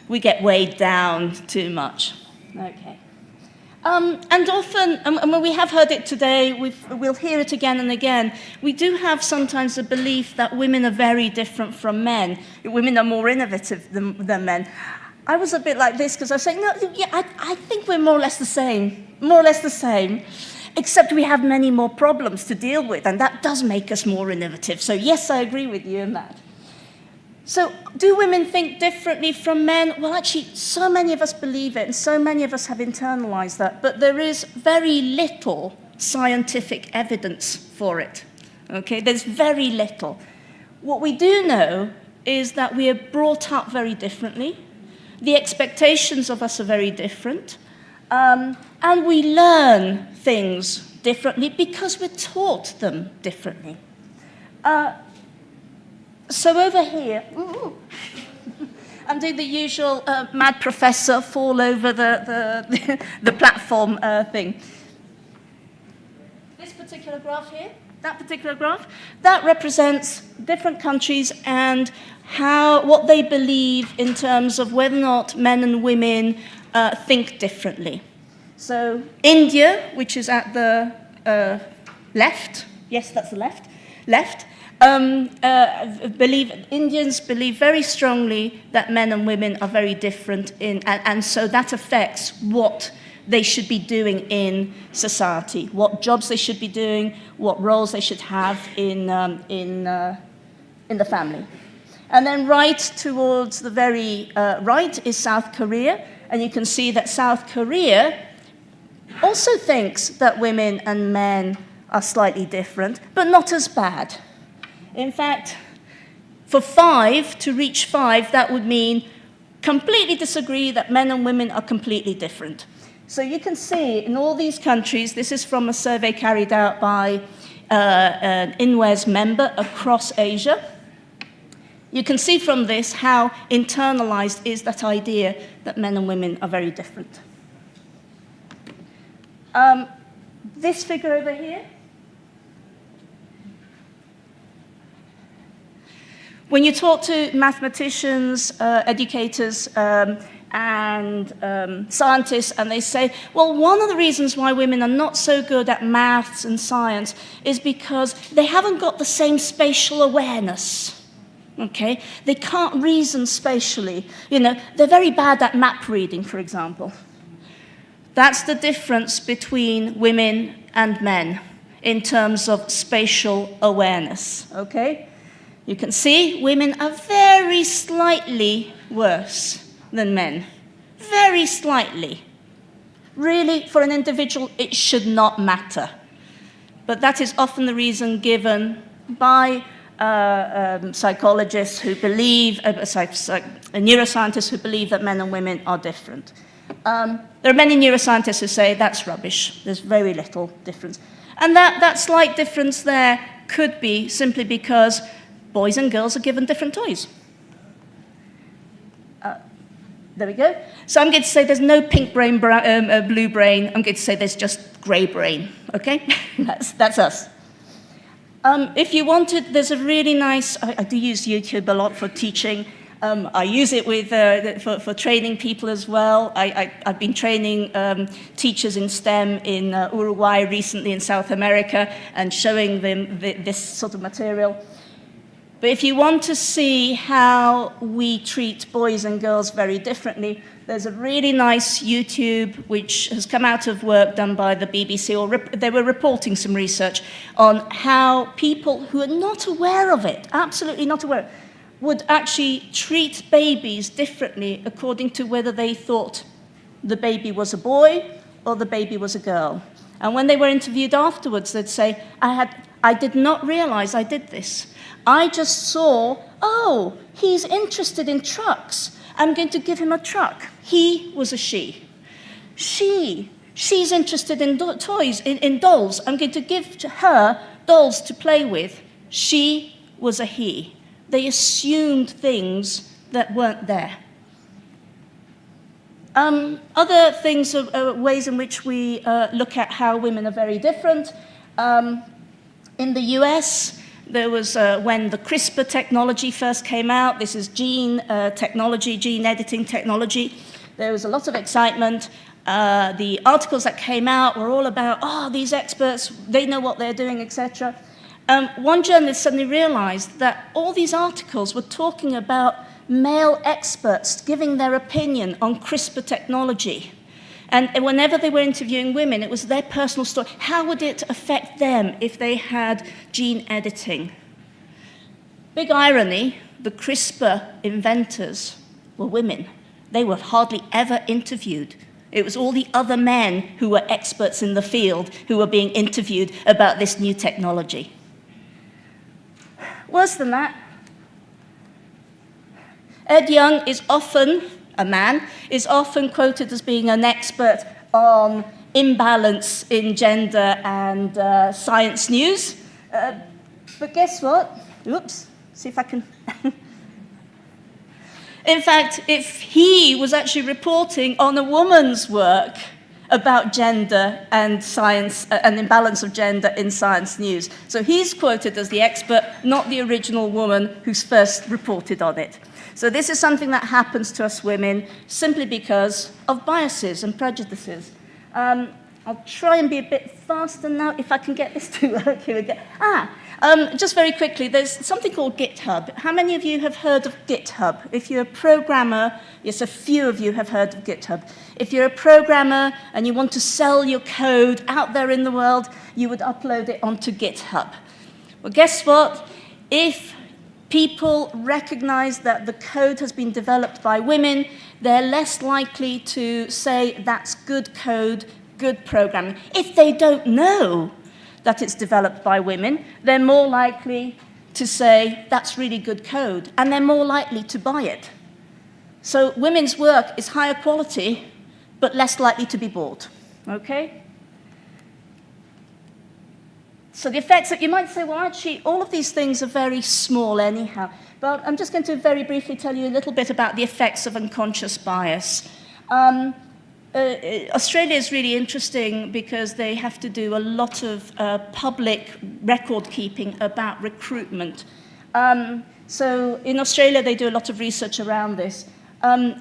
we get weighed down too much. Okay. And often, and we have heard it today, we'll hear it again and again, we do have sometimes a belief that women are very different from men. Women are more innovative than men. I was a bit like this because I was saying, no, yeah, I think we're more or less the same, except we have many more problems to deal with, and that does make us more innovative. So yes, I agree with you in that. So do women think differently from men? Well, actually, so many of us believe it, and so many of us have internalized that, but there is very little scientific evidence for it. Okay, there's very little. What we do know is that we are brought up very differently. The expectations of us are very different. And we learn things differently because we're taught them differently. So over here, I'm doing the usual mad professor fall over the platform thing. This particular graph here, that particular graph, that represents different countries and what they believe in terms of whether or not men and women think differently. So India, which is at the left, yes, that's the left, Indians believe very strongly that men and women are very different, and so that affects what they should be doing in society, what jobs they should be doing, what roles they should have in the family. And then right towards the very right is South Korea, and you can see that South Korea also thinks that women and men are slightly different, but not as bad. In fact, for 5, to reach 5, that would mean completely disagree that men and women are completely different. So you can see in all these countries, this is from a survey carried out by an ACWES member across Asia. You can see from this how internalized is that idea that men and women are very different. This figure over here, when you talk to mathematicians, educators, and scientists, and they say, well, one of the reasons why women are not so good at maths and science is because they haven't got the same spatial awareness. Okay? They can't reason spatially. You know, they're very bad at map reading, for example. That's the difference between women and men in terms of spatial awareness. Okay? You can see women are very slightly worse than men. Very slightly. Really, for an individual, it should not matter. But that is often the reason given by psychologists who believe, neuroscientists who believe that men and women are different. There are many neuroscientists who say that's rubbish. There's very little difference. And that slight difference there could be simply because boys and girls are given different toys. There we go. So I'm going to say there's no pink brain, blue brain. I'm going to say there's just grey brain. Okay? That's us. If you wanted, there's a really nice, I do use YouTube a lot for teaching. I use it for training people as well. I've been training teachers in STEM in Uruguay recently, in South America, and showing them this sort of material. But if you want to see how we treat boys and girls very differently, there's a really nice YouTube which has come out of work done by the BBC, or they were reporting some research on how people who are not aware of it, absolutely not aware, would actually treat babies differently according to whether they thought the baby was a boy or the baby was a girl. And when they were interviewed afterwards, they'd say, I did not realize I did this. I just saw, oh, he's interested in trucks. I'm going to give him a truck. He was a she. She's interested in toys, in dolls. I'm going to give her dolls to play with. She was a he. They assumed things that weren't there. Other things are ways in which we look at how women are very different. In the US, there was when the CRISPR technology first came out. This is gene technology, gene editing technology. There was a lot of excitement. The articles that came out were all about, oh, these experts, they know what they're doing, etc. One journalist suddenly realized that all these articles were talking about male experts giving their opinion on CRISPR technology. And whenever they were interviewing women, it was their personal story. How would it affect them if they had gene editing? Big irony, the CRISPR inventors were women. They were hardly ever interviewed. It was all the other men who were experts in the field who were being interviewed about this new technology. Worse than that, Ed Young is often, a man, is often quoted as being an expert on imbalance in gender and science news. But guess what? Oops, see if I can. In fact, if he was actually reporting on a woman's work about gender and science, an imbalance of gender in science news. So he's quoted as the expert, not the original woman who's first reported on it. So this is something that happens to us women simply because of biases and prejudices. I'll try and be a bit faster now, if I can get this to work. Here we go. Just very quickly, there's something called GitHub. How many of you have heard of GitHub? If you're a programmer, yes, a few of you have heard of GitHub. If you're a programmer and you want to sell your code out there in the world, you would upload it onto GitHub. Well, guess what? If people recognize that the code has been developed by women, they're less likely to say that's good code, good programming. If they don't know that it's developed by women, they're more likely to say that's really good code, and they're more likely to buy it. So women's work is higher quality, but less likely to be bought, okay? So the effects that you might say, well, actually, all of these things are very small anyhow. But I'm just going to very briefly tell you a little bit about the effects of unconscious bias. Australia is really interesting because they have to do a lot of public record keeping about recruitment. So in Australia, they do a lot of research around this.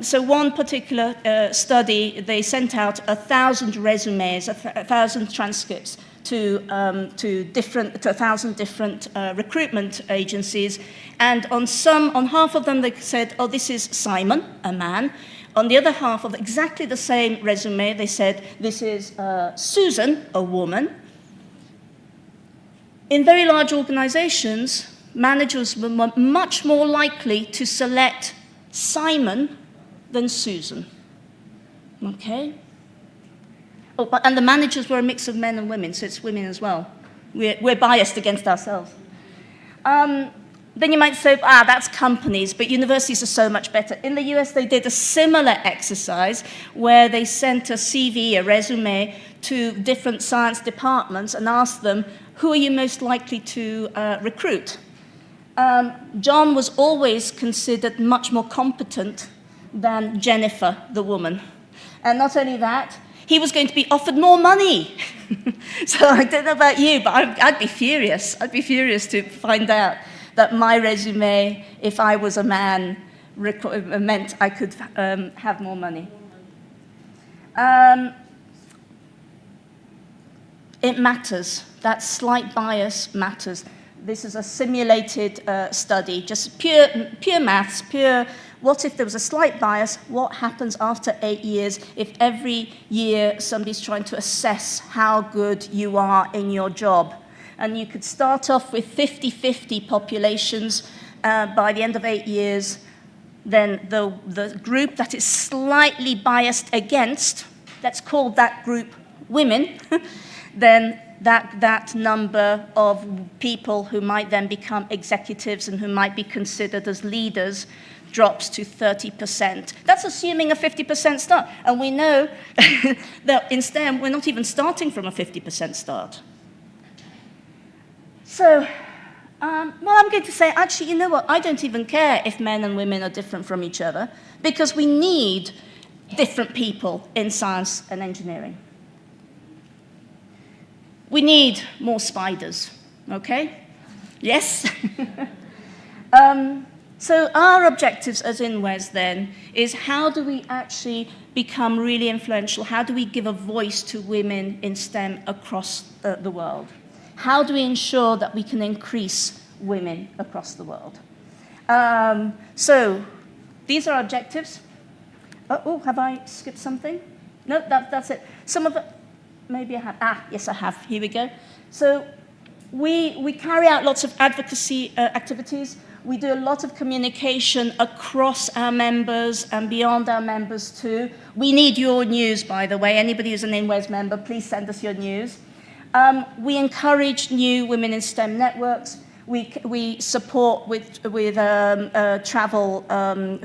So one particular study, they sent out 1,000 resumes, 1,000 transcripts to 1,000 different recruitment agencies. And on half of them, they said, oh, this is Simon, a man. On the other half of exactly the same resume, they said, this is Susan, a woman. In very large organizations, managers were much more likely to select Simon than Susan. Okay? Oh, and the managers were a mix of men and women, so it's women as well. We're biased against ourselves. Then you might say, that's companies, but universities are so much better. In the US, they did a similar exercise where they sent a CV, a resume, to different science departments and asked them, who are you most likely to recruit? John was always considered much more competent than Jennifer, the woman. And not only that, he was going to be offered more money. So I don't know about you, but I'd be furious. I'd be furious to find out that my resume, if I was a man, meant I could have more money. It matters. That slight bias matters. This is a simulated study, just pure maths, pure what if there was a slight bias, what happens after 8 years if every year somebody's trying to assess how good you are in your job. And you could start off with 50-50 populations. By the end of 8 years, then the group that is slightly biased against, let's call that group women, then that number of people who might then become executives and who might be considered as leaders drops to 30%. That's assuming a 50% start. And we know that in STEM, we're not even starting from a 50% start. So, well, I'm going to say, actually, you know what? I don't even care if men and women are different from each other, because we need different people in science and engineering. We need more spiders, okay? Yes? So our objectives as INWES then is how do we actually become really influential? How do we give a voice to women in STEM across the world? How do we ensure that we can increase women across the world? So these are our objectives. Oh, have I skipped something? No, that's it. Some of it, maybe I have. Yes, I have. Here we go. So we carry out lots of advocacy activities. We do a lot of communication across our members and beyond our members too. We need your news, by the way. Anybody who's an INWES member, please send us your news. We encourage new women in STEM networks. We support with travel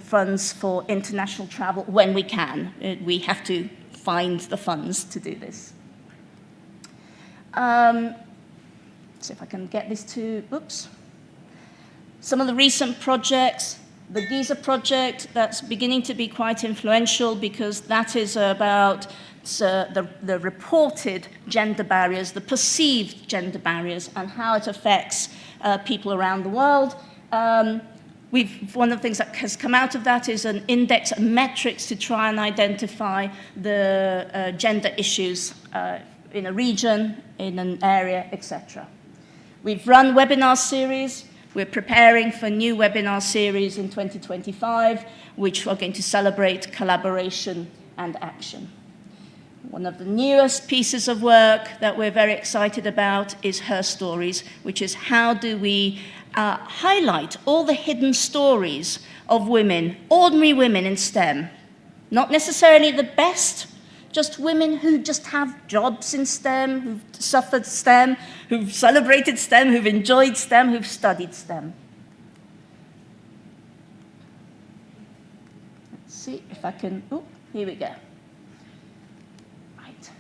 funds for international travel when we can. We have to find the funds to do this. So if I can get this to, oops. Some of the recent projects, The Giza project, that's beginning to be quite influential because that is about the reported gender barriers, the perceived gender barriers, and how it affects people around the world. One of the things that has come out of that is an index of metrics to try and identify the gender issues in a region, in an area, etc. We've run webinar series. We're preparing for a new webinar series in 2025, which are going to celebrate collaboration and action. One of the newest pieces of work that we're very excited about is Her Stories, which is how do we highlight all the hidden stories of women, ordinary women in STEM. Not necessarily the best, just women who just have jobs in STEM, who've suffered STEM, who've celebrated STEM, who've enjoyed STEM, who've studied STEM. Let's see if I can, oh, here we go. Right.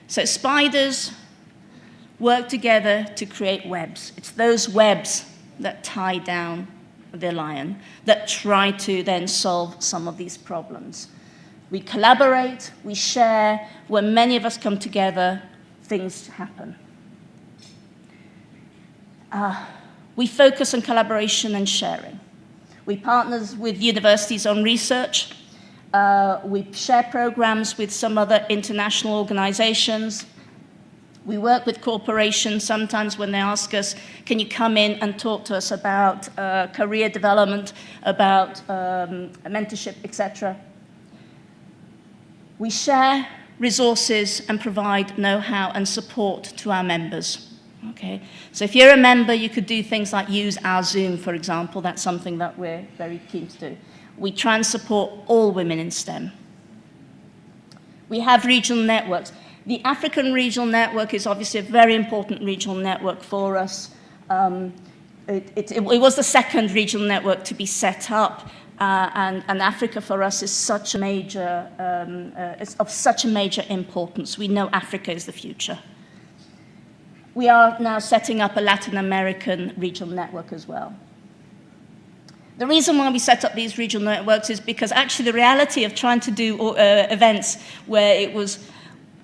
So spiders work together to create webs. It's those webs that tie down the lion, that try to then solve some of these problems. We collaborate, we share. When many of us come together, things happen. We focus on collaboration and sharing. We partner with universities on research. We share programs with some other international organizations. We work with corporations sometimes when they ask us, can you come in and talk to us about career development, about mentorship, etc. We share resources and provide know-how and support to our members. Okay? So if you're a member, you could do things like use our Zoom, for example. That's something that we're very keen to do. We try and support all women in STEM. We have regional networks. The African Regional Network is obviously a very important regional network for us. It was the second regional network to be set up, and Africa for us is such a major, it's of such a major importance. We know Africa is the future. We are now setting up a Latin American regional network as well. The reason why we set up these regional networks is because actually the reality of trying to do events where it was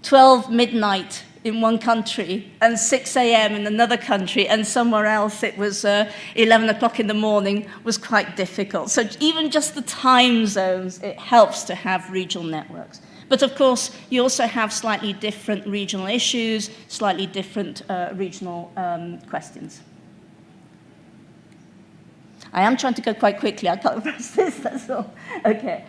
12 midnight in one country and 6 a.m. in another country, and somewhere else it was 11 o'clock in the morning, was quite difficult. So even just the time zones, it helps to have regional networks. But of course, you also have slightly different regional issues, slightly different regional questions. I am trying to go quite quickly. I can't press this, that's all. Okay.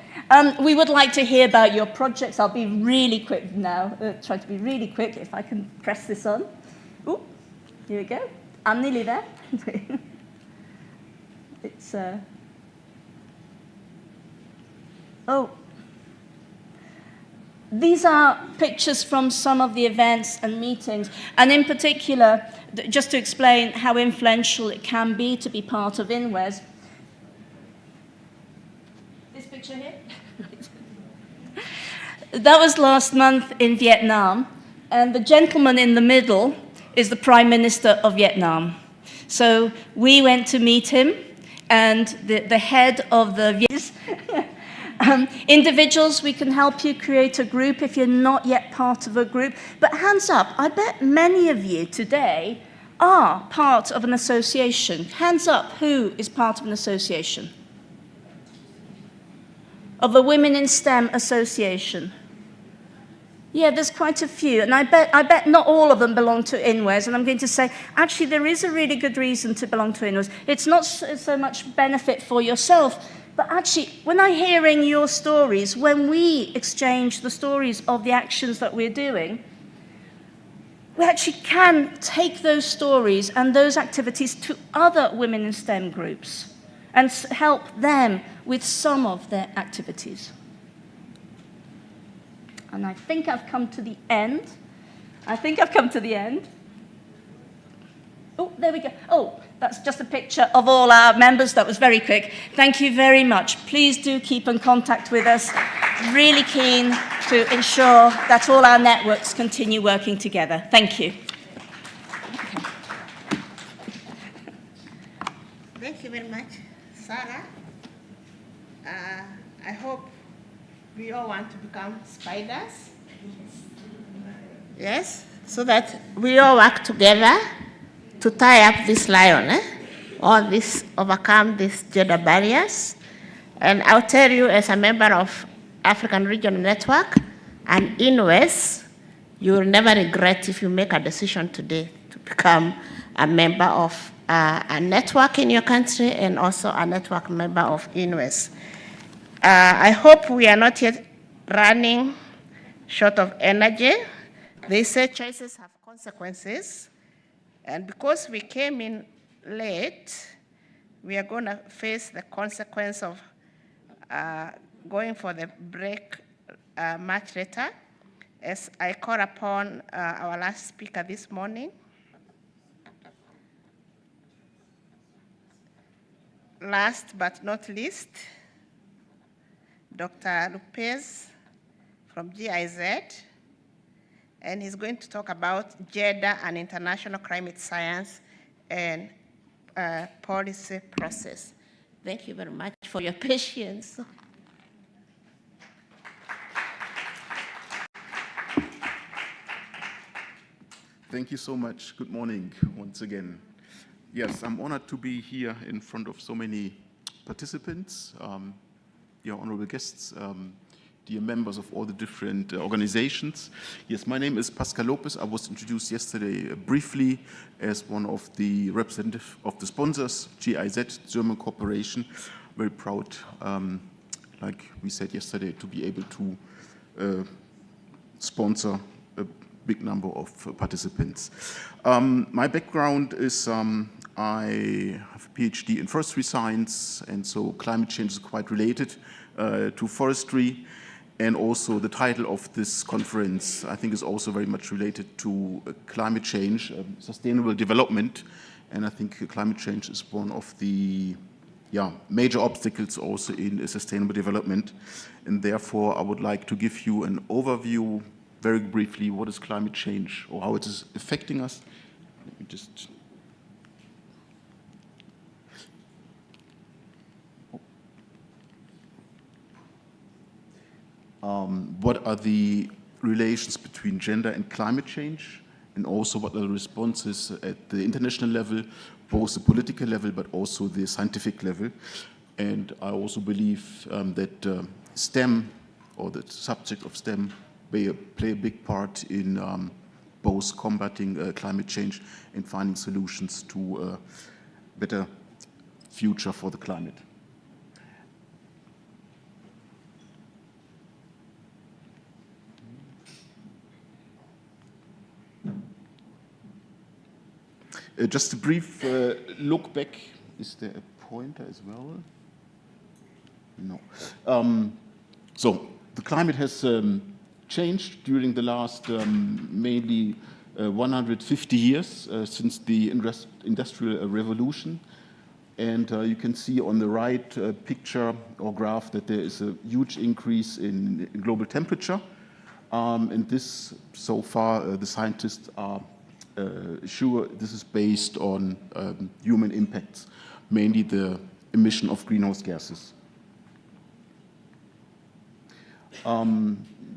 We would like to hear about your projects. I'll be really quick now. Try to be really quick if I can press this on. Ooh, here we go. I'm nearly there. It's, oh. These are pictures from some of the events and meetings, and in particular, just to explain how influential it can be to be part of INWES. This picture here? That was last month in Vietnam, and the gentleman in the middle is the Prime Minister of Vietnam. So we went to meet him, and the head of the individuals, we can help you create a group if you're not yet part of a group. But hands up, I bet many of you today are part of an association. Hands up, who is part of an association? Of the Women in STEM Association. Yeah, there's quite a few, and I bet not all of them belong to INWES, and I'm going to say, actually, there is a really good reason to belong to INWES. It's not so much benefit for yourself, but actually, when I'm hearing your stories, when we exchange the stories of the actions that we're doing, we actually can take those stories and those activities to other women in STEM groups and help them with some of their activities. And I think I've come to the end. Oh, there we go. Oh, that's just a picture of all our members. That was very quick. Thank you very much. Please do keep in contact with us. Really keen to ensure that all our networks continue working together. Thank you. Thank you very much, Sarah. I hope we all want to become spiders. Yes, so that we all work together to tie up this lion, all this, overcome these gender barriers. And I'll tell you, as a member of African Regional Network and ACWES, you will never regret if you make a decision today to become a member of a network in your country and also a network member of ACWES. I hope we are not yet running short of energy. They say choices have consequences, and because we came in late, we are going to face the consequence of going for the break much later, as I call upon our last speaker this morning. Last but not least, Dr. Lopez from GIZ, and he's going to talk about gender and international climate science and policy process. Thank you very much for your patience. Thank you so much. Good morning once again. Yes, I'm honored to be here in front of so many participants, your honorable guests, dear members of all the different organizations. Yes, my name is Pascal Lopez. I was introduced yesterday briefly as one of the representatives of the sponsors, GIZ, German Corporation. Very proud, like we said yesterday, to be able to sponsor a big number of participants. My background is I have a PhD in forestry science, and so climate change is quite related to forestry. And also the title of this conference, I think, is also very much related to climate change, sustainable development. And I think climate change is one of the major obstacles also in sustainable development. And therefore, I would like to give you an overview very briefly, what is climate change or how it is affecting us. Let me just... What are the relations between gender and climate change, and also what are the responses at the international level, both the political level but also the scientific level. And I also believe that STEM, or the subject of STEM, play a big part in both combating climate change and finding solutions to a better future for the climate. Just a brief look back. Is there a pointer as well? No. So the climate has changed during the last mainly 150 years since the Industrial Revolution. And you can see on the right picture or graph that there is a huge increase in global temperature. And this, so far, the scientists are sure this is based on human impacts, mainly the emission of greenhouse gases.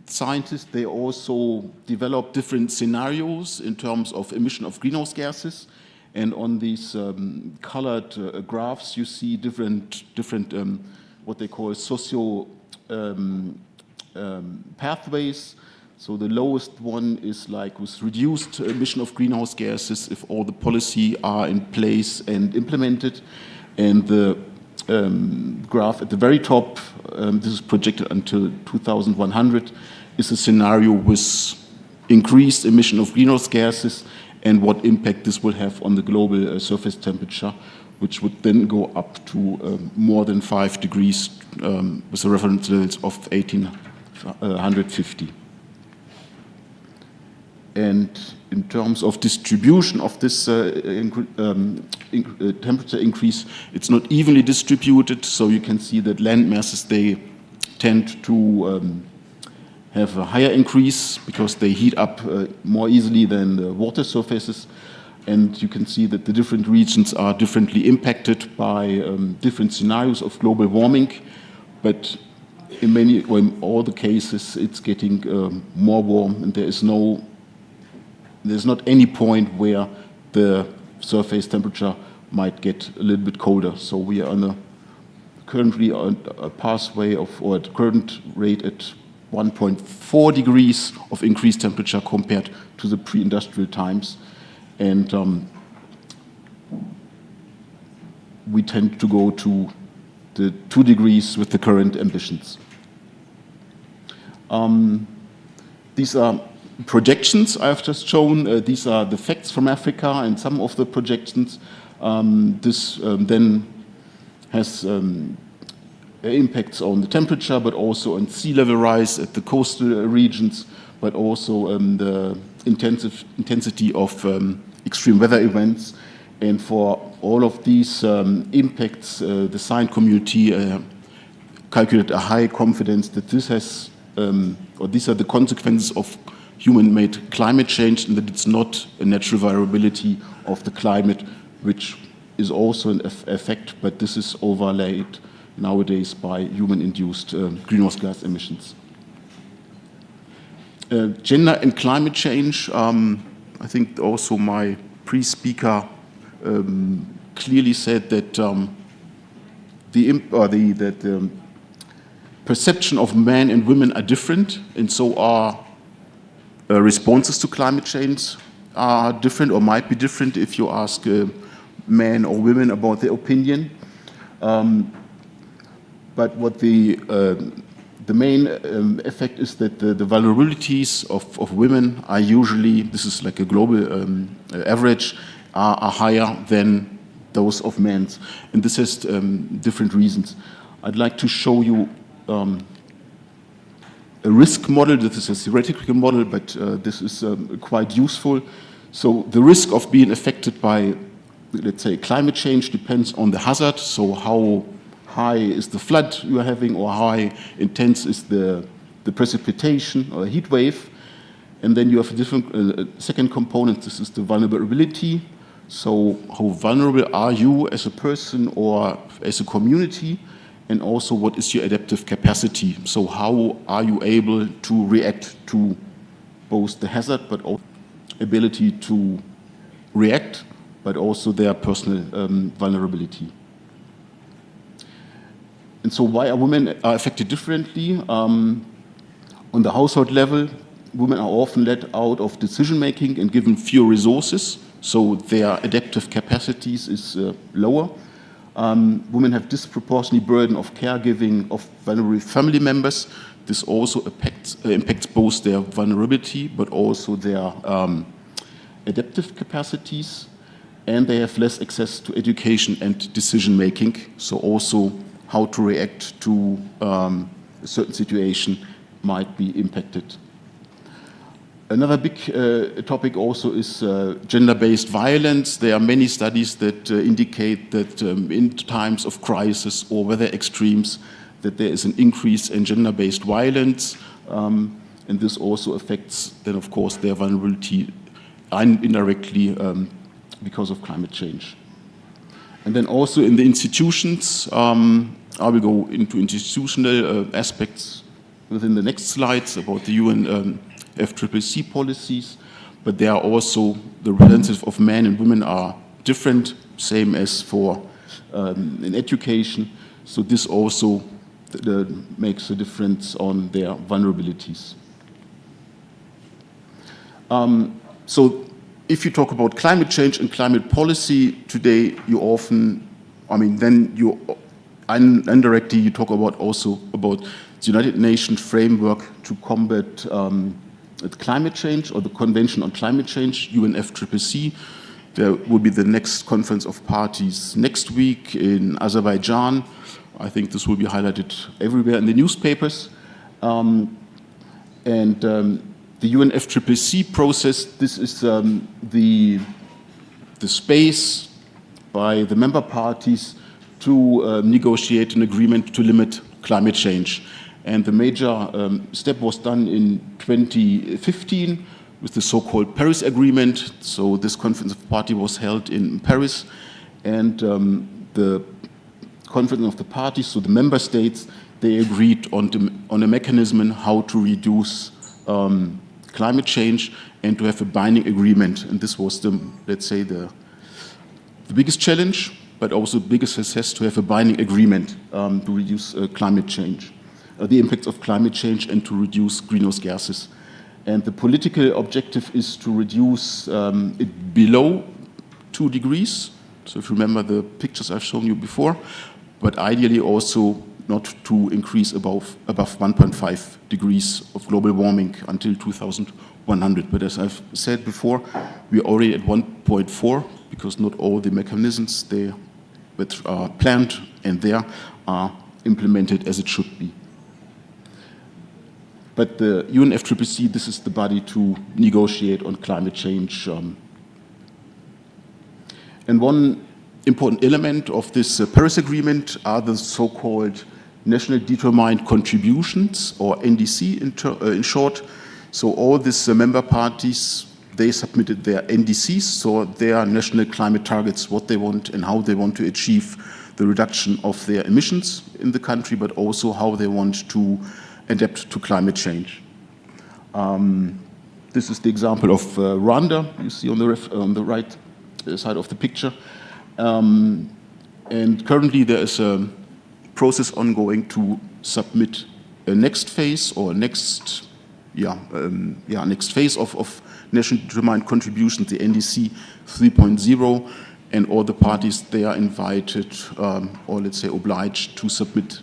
Scientists, they also develop different scenarios in terms of emission of greenhouse gases. And on these colored graphs, you see different what they call socio pathways. So the lowest one is like with reduced emission of greenhouse gases if all the policy are in place and implemented. And the graph at the very top, this is projected until 2100, is a scenario with increased emission of greenhouse gases and what impact this will have on the global surface temperature, which would then go up to more than 5 degrees with a reference levels of 1850. And in terms of distribution of this temperature increase, it's not evenly distributed. So you can see that land masses, they tend to have a higher increase because they heat up more easily than the water surfaces. And you can see that the different regions are differently impacted by different scenarios of global warming. but in all the cases, it's getting more warm, and there's not any point where the surface temperature might get a little bit colder. So we are currently on a pathway or at current rate at 1.4 degrees of increased temperature compared to the pre-industrial times. And we tend to go to the 2 degrees with the current ambitions. These are projections I've just shown. These are the facts from Africa and some of the projections. This then has impacts on the temperature, but also on sea level rise at the coastal regions, but also the intensity of extreme weather events. And for all of these impacts, the science community calculated a high confidence that this has, or these are the consequences of human-made climate change, and that it's not a natural variability of the climate, which is also an effect, but this is overlaid nowadays by human-induced greenhouse gas emissions. Gender and climate change, I think also my pre-speaker clearly said that the perception of men and women are different, and so are responses to climate change are different, or might be different if you ask men or women about their opinion. But what the main effect is that the vulnerabilities of women are usually, this is like a global average, are higher than those of men. And this has different reasons. I'd like to show you a risk model. This is a theoretical model, but this is quite useful. So the risk of being affected by, let's say, climate change depends on the hazard. So how high is the flood you are having, or how intense is the precipitation or heat wave. And then you have a different second component. This is the vulnerability. So how vulnerable are you as a person or as a community? And also, what is your adaptive capacity? So how are you able to react to both the hazard, but also ability to react, but also their personal vulnerability? And so why are women affected differently? On the household level, women are often let out of decision-making and given fewer resources, so their adaptive capacities is lower. Women have disproportionately burden of caregiving of vulnerable family members. This also impacts both their vulnerability, but also their adaptive capacities, and they have less access to education and decision-making, so also how to react to a certain situation might be impacted. Another big topic also is gender-based violence. There are many studies that indicate that in times of crisis or weather extremes, that there is an increase in gender-based violence, and this also affects then, of course, their vulnerability indirectly because of climate change. And then also in the institutions, I will go into institutional aspects within the next slides about the UN FCCC policies, but there are also the representatives of men and women are different, same as for in education. So this also makes a difference on their vulnerabilities. So if you talk about climate change and climate policy today, you often, then you indirectly you talk about also about the United Nations framework to combat climate change, or the Convention on Climate Change, UNFCCC. There will be the next conference of parties next week in Azerbaijan. I think this will be highlighted everywhere in the newspapers. The UNFCCC process, this is the space by the member parties to negotiate an agreement to limit climate change. And the major step was done in 2015 with the so-called Paris Agreement. So this conference of parties was held in Paris, and the conference of the parties, so the member states, they agreed on a mechanism on how to reduce climate change and to have a binding agreement. And this was let's say, the biggest challenge, but also the biggest success, to have a binding agreement to reduce climate change, the impacts of climate change, and to reduce greenhouse gases. And the political objective is to reduce it below 2 degrees. So if you remember the pictures I've shown you before, but ideally also not to increase above 1.5 degrees of global warming until 2100. But as I've said before, we're already at 1.4, because not all the mechanisms that are planned and there are implemented as it should be. But the UNFCCC, this is the body to negotiate on climate change. And one important element of this Paris Agreement are the so-called National Determined Contributions, or NDC in short. So all these member parties, they submitted their NDCs, so their national climate targets, what they want and how they want to achieve the reduction of their emissions in the country, but also how they want to adapt to climate change. This is the example of Rwanda, you see on the right side of the picture. And currently there is a process ongoing to submit a next phase, or next phase of national determined contributions, the NDC 3.0, and all the parties, they are invited, or let's say obliged, to submit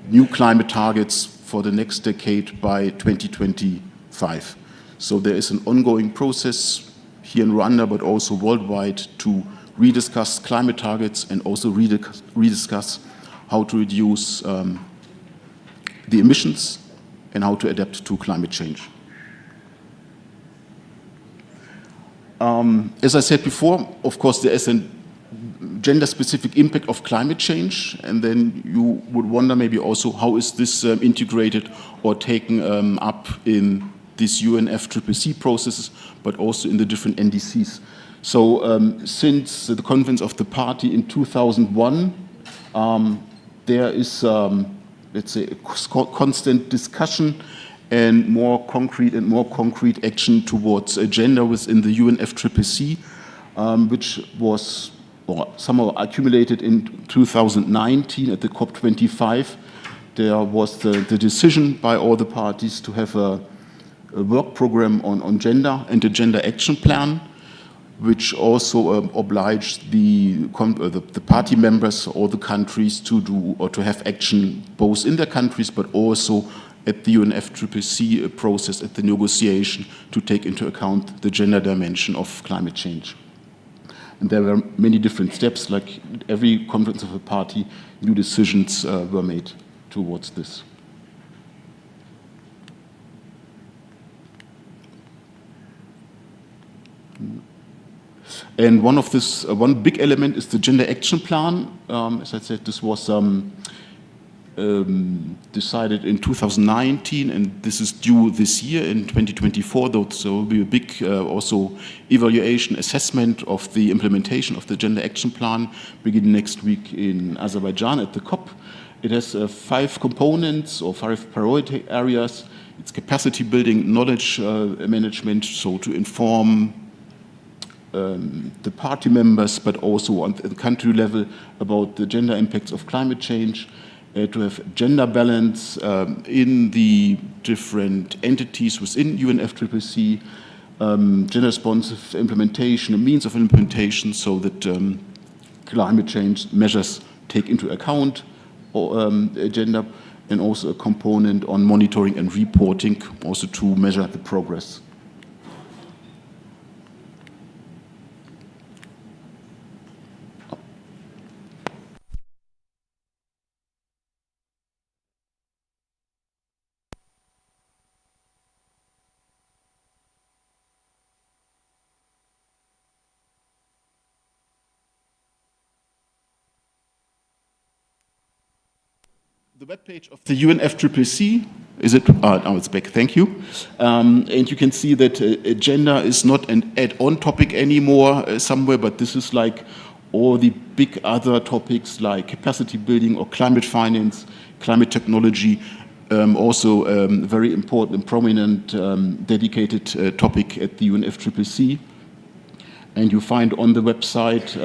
new climate targets for the next decade by 2025. So there is an ongoing process here in Rwanda, but also worldwide, to rediscuss climate targets and also rediscuss how to reduce the emissions and how to adapt to climate change. As I said before, of course, there is a gender-specific impact of climate change, and then you would wonder maybe also how is this integrated or taken up in these UNFCCC processes, but also in the different NDCs. So since the Conference of the Party in 2001, there is, let's say, a constant discussion and more concrete action towards gender within the UNFCCC, which was somehow accumulated in 2019 at the COP25. There was the decision by all the parties to have a work program on gender and a gender action plan, which also obliged the party members, all the countries, to do or to have action both in their countries, but also at the UNFCCC process, at the negotiation, to take into account the gender dimension of climate change. And there were many different steps, like every conference of a party, new decisions were made towards this. And one big element is the gender action plan. As I said, this was decided in 2019, and this is due this year in 2024. Though, so there will be a big also evaluation assessment of the implementation of the gender action plan beginning next week in Azerbaijan at the COP. It has 5 components or 5 priority areas. It's capacity building, knowledge management, so to inform the party members, but also on the country level about the gender impacts of climate change, to have gender balance in the different entities within UNFCCC, gender responsive implementation, a means of implementation, so that climate change measures take into account gender, and also a component on monitoring and reporting, also to measure the progress. The webpage of the UNFCCC, is it? Now it's back, thank you. And you can see that gender is not an add-on topic anymore somewhere, but this is like or the big other topics like capacity building or climate finance, climate technology, also very important and prominent dedicated topic at the UNFCCC. And you find on the website,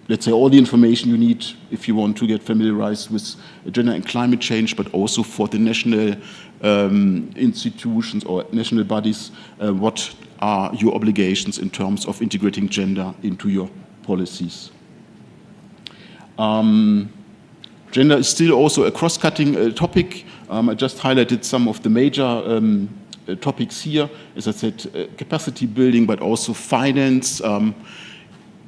let's say, all the information you need if you want to get familiarized with gender and climate change, but also for the national institutions or national bodies, what are your obligations in terms of integrating gender into your policies. Gender is still also a cross-cutting topic. I just highlighted some of the major topics here. As I said, capacity building, but also finance.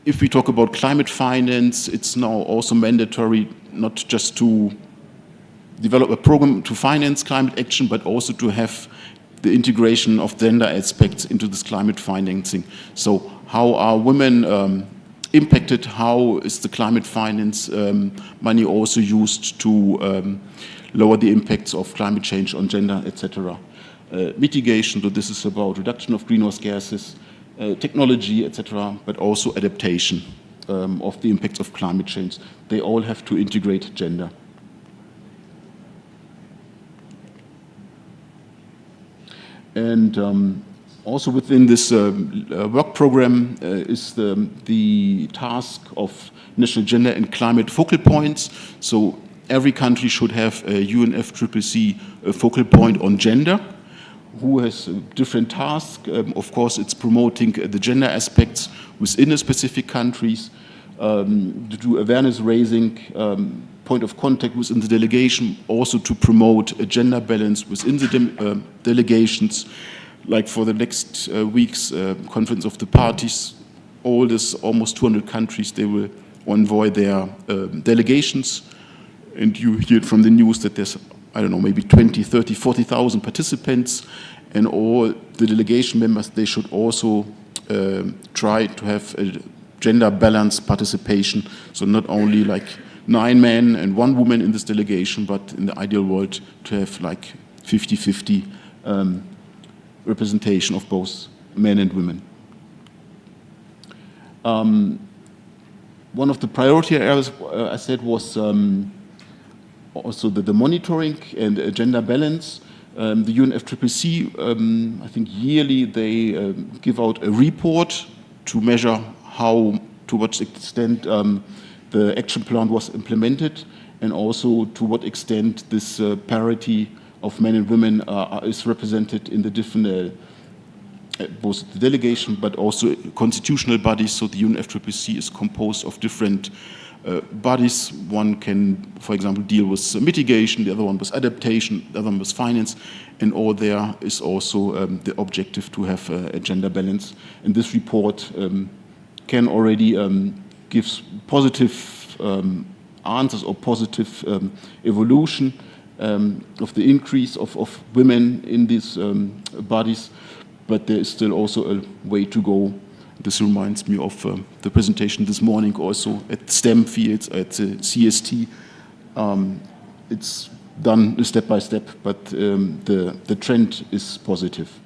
If we talk about climate finance, it's now also mandatory not just to develop a program to finance climate action, but also to have the integration of gender aspects into this climate financing. So how are women impacted? How is the climate finance money also used to lower the impacts of climate change on gender, etc.? Mitigation, so this is about reduction of greenhouse gases, technology, etc., but also adaptation of the impacts of climate change. They all have to integrate gender. And also within this work program is the task of national gender and climate focal points. So every country should have a UNFCCC focal point on gender, who has different tasks. Of course, it's promoting the gender aspects within the specific countries, to do awareness raising, point of contact within the delegation, also to promote a gender balance within the delegations. Like for the next week's Conference of the Parties, all this almost 200 countries, they will envoy their delegations. And you hear it from the news that there's, I don't know, maybe 20, 30, 40,000 participants, and all the delegation members, they should also try to have a gender balanced participation. So not only like 9 men and 1 woman in this delegation, but in the ideal world to have like 50-50 representation of both men and women. One of the priority areas, I said, was also the monitoring and gender balance. The UNFCCC, I think yearly they give out a report to measure how, to what extent the action plan was implemented, and also to what extent this parity of men and women is represented in the different, both the delegation, but also constitutional bodies. So the UNFCCC is composed of different bodies. One can, for example, deal with mitigation, the other one with adaptation, the other one with finance, and all there is also the objective to have a gender balance. And this report can already give positive answers or positive evolution of the increase of women in these bodies, but there is still also a way to go. This reminds me of the presentation this morning also at STEM fields, at CST. It's done step by step, but the trend is positive.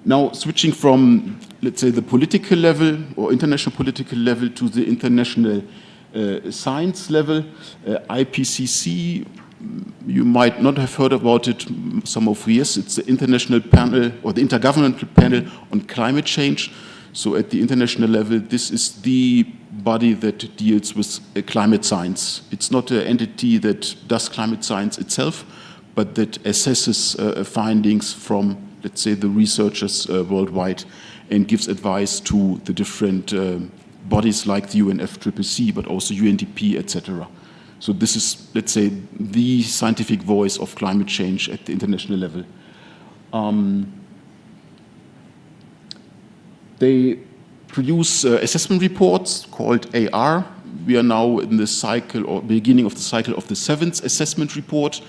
Now, switching from, let's say, the political level or international political level to the international science level, IPCC, you might not have heard about it, some of you, yes, it's the international panel or the intergovernmental panel on climate change. So at the international level, this is the body that deals with climate science. It's not an entity that does climate science itself, but that assesses findings from, let's say, the researchers worldwide and gives advice to the different bodies like the UNFCCC, but also UNDP, etc. So this is, let's say, the scientific voice of climate change at the international level. They produce assessment reports called AR. We are now in the cycle or beginning of the cycle of the 7th assessment report.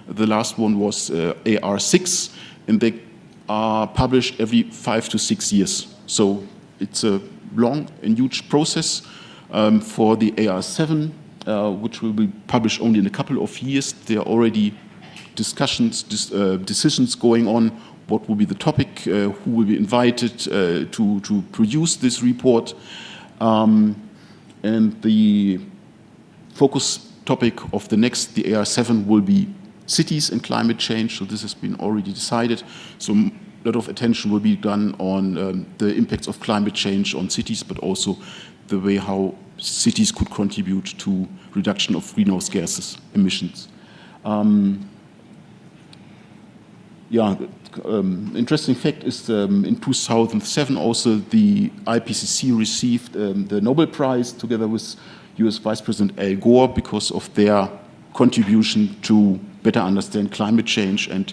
The last one was AR6, and they are published every 5 to 6 years. So it's a long and huge process. For the AR7, which will be published only in a couple of years, there are already discussions, decisions going on what will be the topic, who will be invited to produce this report. And the focus topic of the AR7 will be cities and climate change. So this has been already decided. So a lot of attention will be done on the impacts of climate change on cities, but also the way how cities could contribute to reduction of greenhouse gases emissions. Interesting fact is in 2007 also the IPCC received the Nobel Prize together with US Vice President Al Gore because of their contribution to better understand climate change and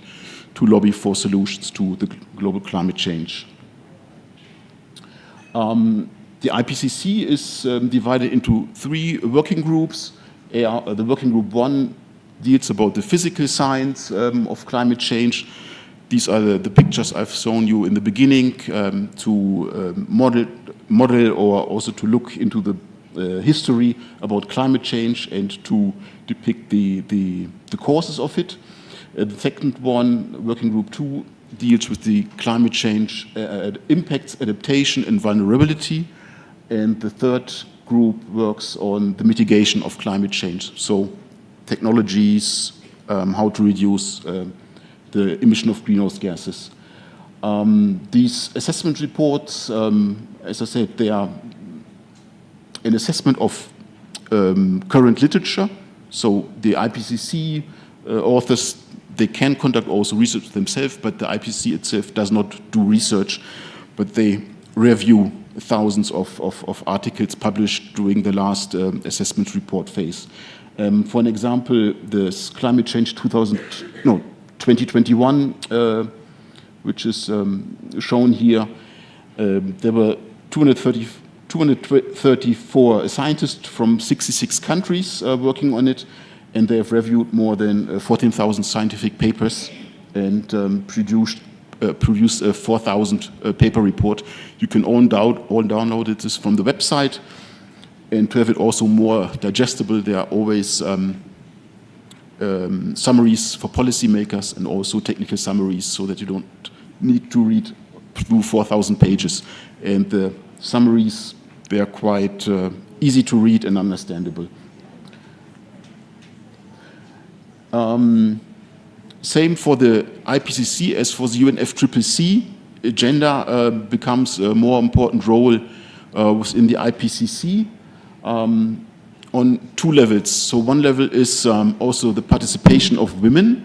to lobby for solutions to the global climate change. The IPCC is divided into 3 working groups. The working group 1 deals about the physical science of climate change. These are the pictures I've shown you in the beginning to model or also to look into the history about climate change and to depict the causes of it. The second one, working group 2, deals with the climate change impacts, adaptation and vulnerability. And the third group works on the mitigation of climate change. So technologies, how to reduce the emission of greenhouse gases. These assessment reports, as I said, they are an assessment of current literature. So the IPCC authors, they can conduct also research themselves, but the IPCC itself does not do research, but they review thousands of articles published during the last assessment report phase. For an example, this climate change 2021, which is shown here, there were 234 scientists from 66 countries working on it, and they have reviewed more than 14,000 scientific papers and produced a 4,000 paper report. You can all download it from the website, and to have it also more digestible, there are always summaries for policymakers and also technical summaries so that you don't need to read through 4,000 pages. And the summaries, they are quite easy to read and understandable. Same for the IPCC as for the UNFCCC. Gender becomes a more important role within the IPCC on 2 levels. So one level is also the participation of women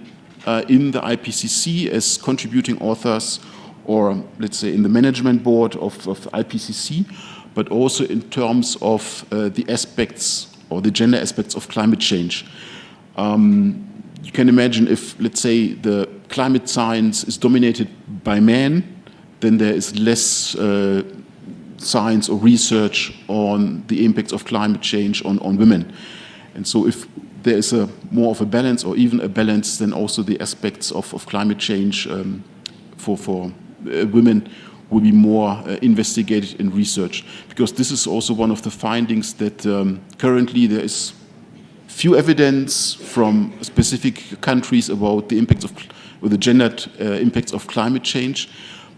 in the IPCC as contributing authors, or let's say in the management board of IPCC, but also in terms of the aspects or the gender aspects of climate change. You can imagine if, let's say, the climate science is dominated by men, then there is less science or research on the impacts of climate change on women. And so if there is more of a balance or even a balance, then also the aspects of climate change for women will be more investigated in research. Because this is also one of the findings that currently there is few evidence from specific countries about the impacts of, or the gendered impacts of climate change.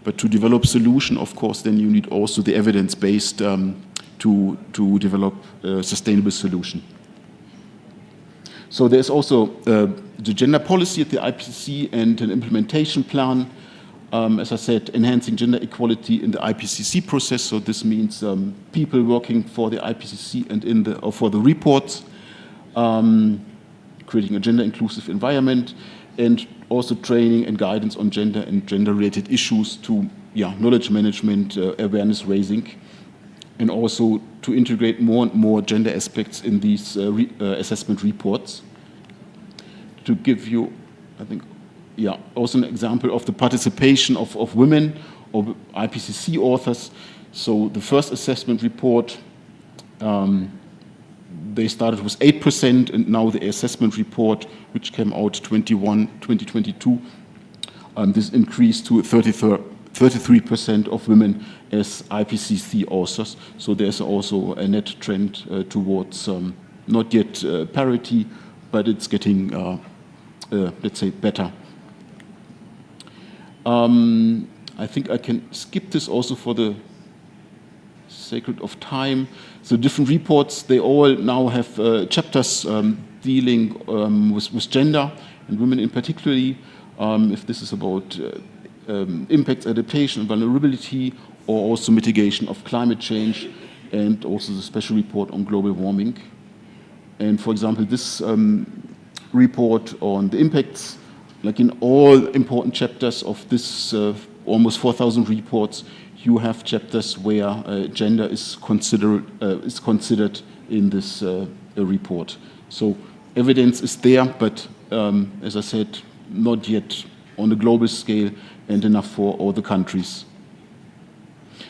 But to develop solution, of course, then you need also the evidence-based to develop a sustainable solution. So there's also the gender policy at the IPCC and an implementation plan. As I said, enhancing gender equality in the IPCC process. So this means people working for the IPCC and for the reports. Creating a gender-inclusive environment, and also training and guidance on gender and gender-related issues to knowledge management, awareness raising, and also to integrate more and more gender aspects in these assessment reports. To give you, I think, also an example of the participation of women or IPCC authors. So the first assessment report, they started with 8%, and now the assessment report, which came out 2022, this increased to 33% of women as IPCC authors. So there's also a net trend towards not yet parity, but it's getting, let's say, better. I think I can skip this also for the sake of time. So different reports, they all now have chapters dealing with gender and women in particularly, if this is about impacts, adaptation, vulnerability, or also mitigation of climate change, and also the special report on global warming. And for example, this report on the impacts, like in all important chapters of this almost 4,000 reports, you have chapters where gender is considered in this report. So evidence is there, but as I said, not yet on a global scale and enough for all the countries.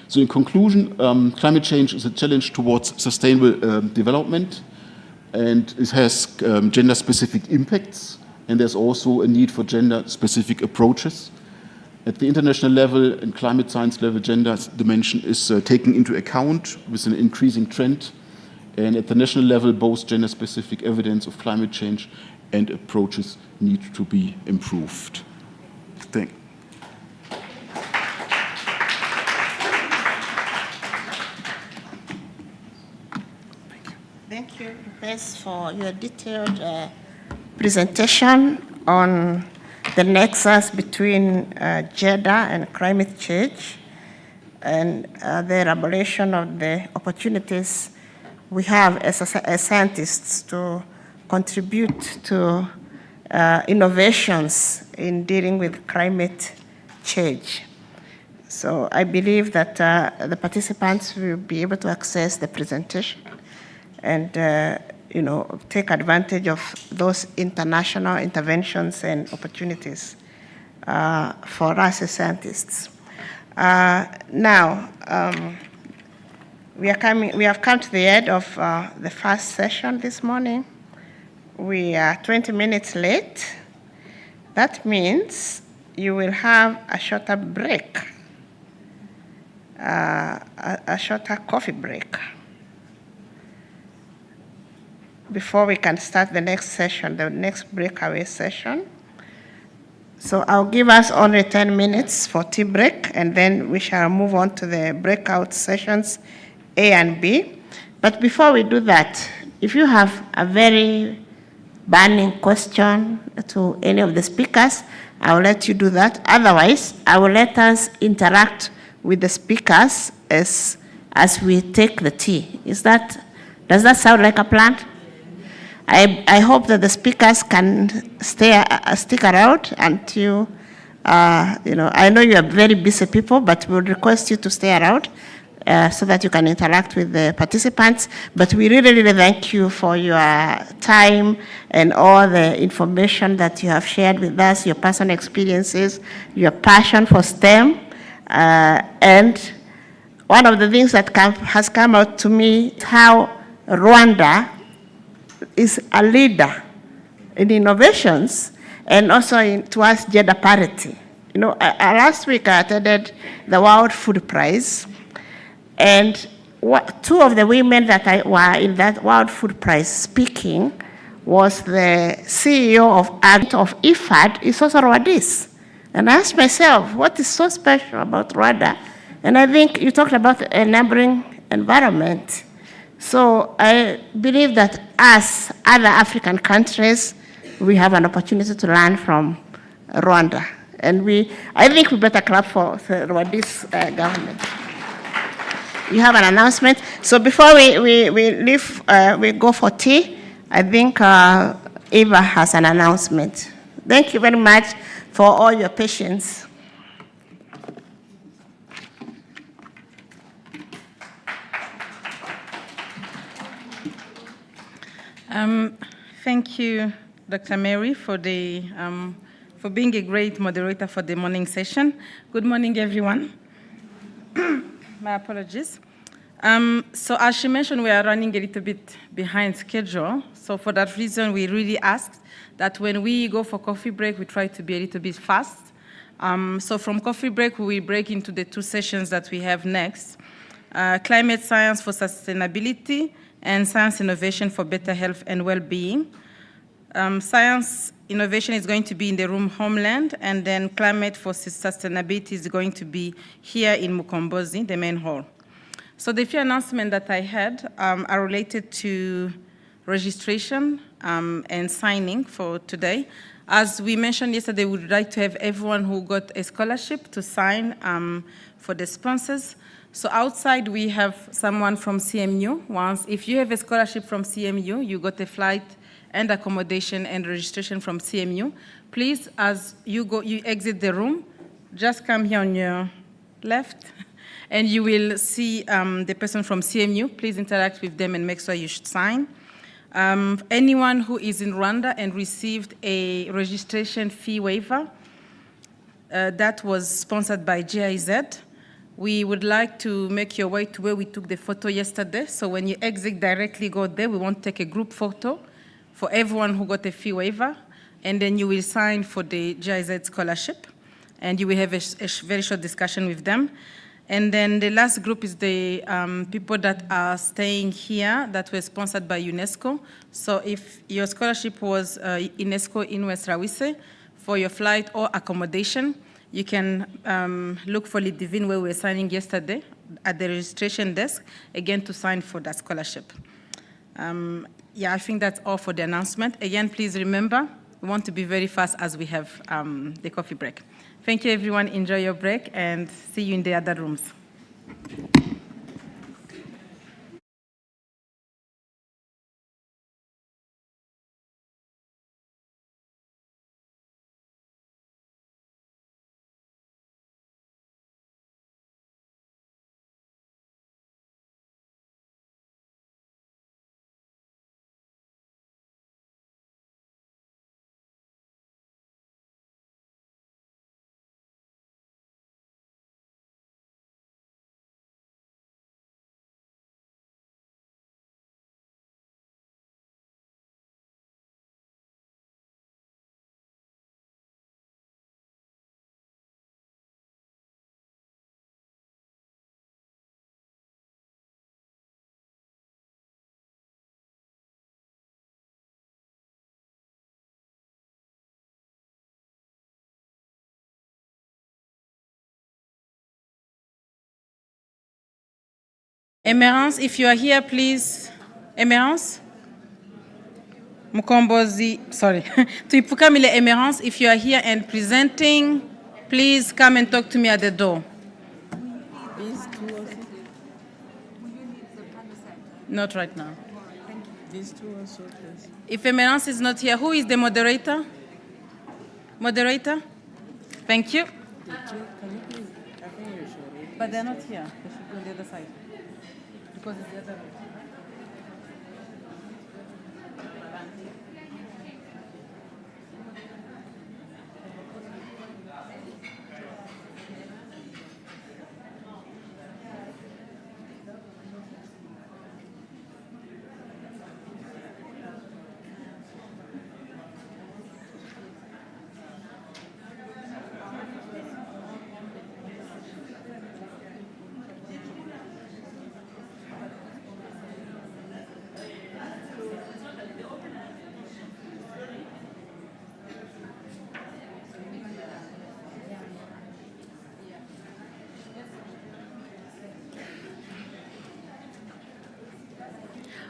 So in conclusion, climate change is a challenge towards sustainable development, and it has gender-specific impacts, and there's also a need for gender-specific approaches. At the international level and climate science level, gender dimension is taken into account with an increasing trend. And at the national level, both gender-specific evidence of climate change and approaches need to be improved. Thank you. Thank you, Lopez, for your detailed presentation on the nexus between gender and climate change and the elaboration of the opportunities we have as scientists to contribute to innovations in dealing with climate change. So I believe that the participants will be able to access the presentation and take advantage of those international interventions and opportunities for us as scientists. Now, we have come to the end of the first session this morning. We are 20 minutes late. That means you will have a shorter break, a shorter coffee break, before we can start the next session, the next breakaway session. So I'll give us only 10 minutes for tea break, and then we shall move on to the breakout sessions A and B. But before we do that, if you have a very burning question to any of the speakers, I will let you do that. Otherwise, I will let us interact with the speakers as we take the tea. Does that sound like a plan? I hope that the speakers can stick around until, I know you are very busy people, but we'll request you to stay around so that you can interact with the participants. But we really, really thank you for your time and all the information that you have shared with us, your personal experiences, your passion for STEM. And one of the things that has come out to me is how Rwanda is a leader in innovations and also towards gender parity. Last week I attended the World Food Prize, and two of the women that were in that World Food Prize speaking was the CEO of IFAD, is also Rwandese. And I asked myself, what is so special about Rwanda? And I think you talked about a neighboring environment. So I believe that as other African countries, we have an opportunity to learn from Rwanda. And I think we better clap for the Rwandese government. You have an announcement. So before we leave, we go for tea, I think Eva has an announcement. Thank you very much for all your patience. Thank you, Dr. Mary, for being a great moderator for the morning session. Good morning, everyone. My apologies. So as she mentioned, we are running a little bit behind schedule. So for that reason, we really asked that when we go for coffee break, we try to be a little bit fast. So from coffee break, we will break into the two sessions that we have next. Climate science for sustainability and science innovation for better health and well-being. Science innovation is going to be in the room Homeland, and then climate for sustainability is going to be here in Mukombozi, the main hall. So the few announcements that I had are related to registration and signing for today. As we mentioned yesterday, we would like to have everyone who got a scholarship to sign for the sponsors. So outside we have someone from CMU. If you have a scholarship from CMU, you got a flight and accommodation and registration from CMU. Please, as you exit the room, just come here on your left, and you will see the person from CMU. Please interact with them and make sure you should sign. Anyone who is in Rwanda and received a registration fee waiver, that was sponsored by GIZ. We would like to make your way to where we took the photo yesterday. So when you exit, directly go there. We want to take a group photo for everyone who got a fee waiver, and then you will sign for the GIZ scholarship, and you will have a very short discussion with them. And then the last group is the people that are staying here that were sponsored by UNESCO. So if your scholarship was UNESCO in West Rawise, for your flight or accommodation, you can look for Lidivine where we were signing yesterday at the registration desk, again to sign for that scholarship. Yeah, I think that's all for the announcement. Again, please remember, we want to be very fast as we have the coffee break. Thank you, everyone. Enjoy your break, and see you in the other rooms. Emerance, if you are here, please. Emerance? Mukombozi, sorry. Tuipukamile Emerance, if you are here and presenting, please come and talk to me at the door. Not right now. These two also, please. If Emerance is not here, who is the moderator? Moderator? Thank you. Can you please? I think you should. But they're not here. They should be on the other side. Because it's the other way.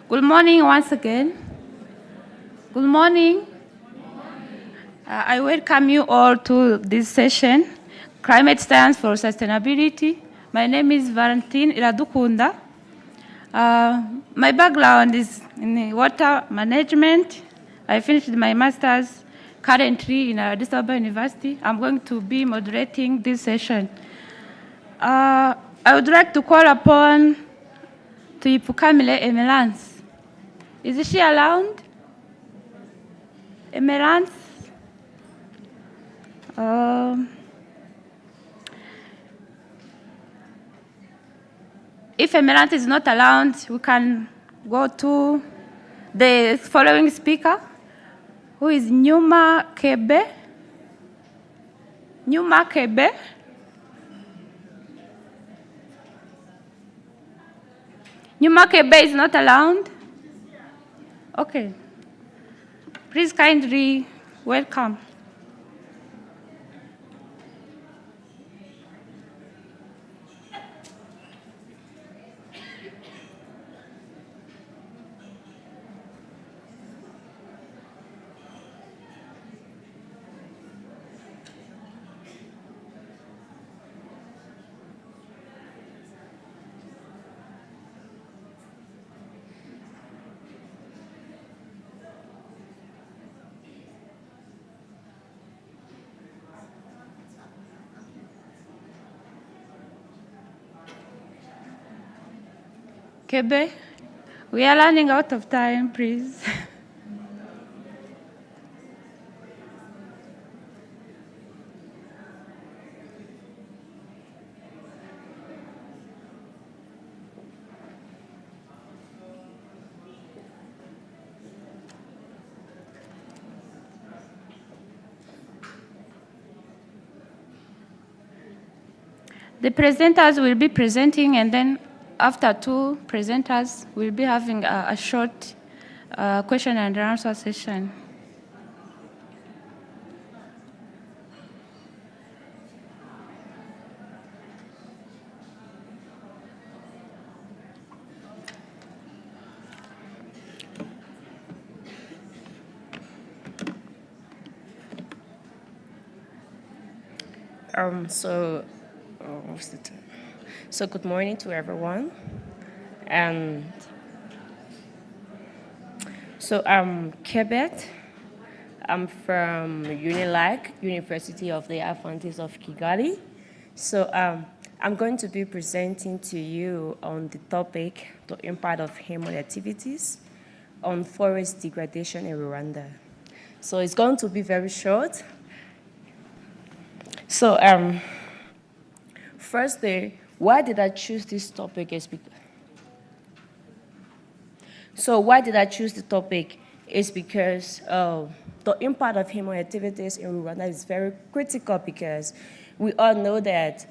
Good morning once again. Good morning. I welcome you all to this session, Climate Science for Sustainability. My name is Valentine Iradukunda. My background is in water management. I finished my master's currently in Addis Ababa University. I'm going to be moderating this session. I would like to call upon Tuipukamile Emerance. Is she around? Emerance? If Emerance is not around, we can go to the following speaker, who is Nyuma Kebe. Nyuma Kebe. Nyuma Kebe is not around. Okay. Please kindly welcome. Kebe, we are running out of time, please. The presenters will be presenting, and then after two presenters, we'll be having a short question and answer session. What's the time? So good morning to everyone. And so I'm Kebet. I'm from UNILAG, University of the Adventist of Kigali. So I'm going to be presenting to you on the topic, the impact of human activities on forest degradation in Rwanda. So it's going to be very short. So firstly, why did I choose this topic? Why did I choose the topic? Is because the impact of human activities in Rwanda is very critical, because we all know that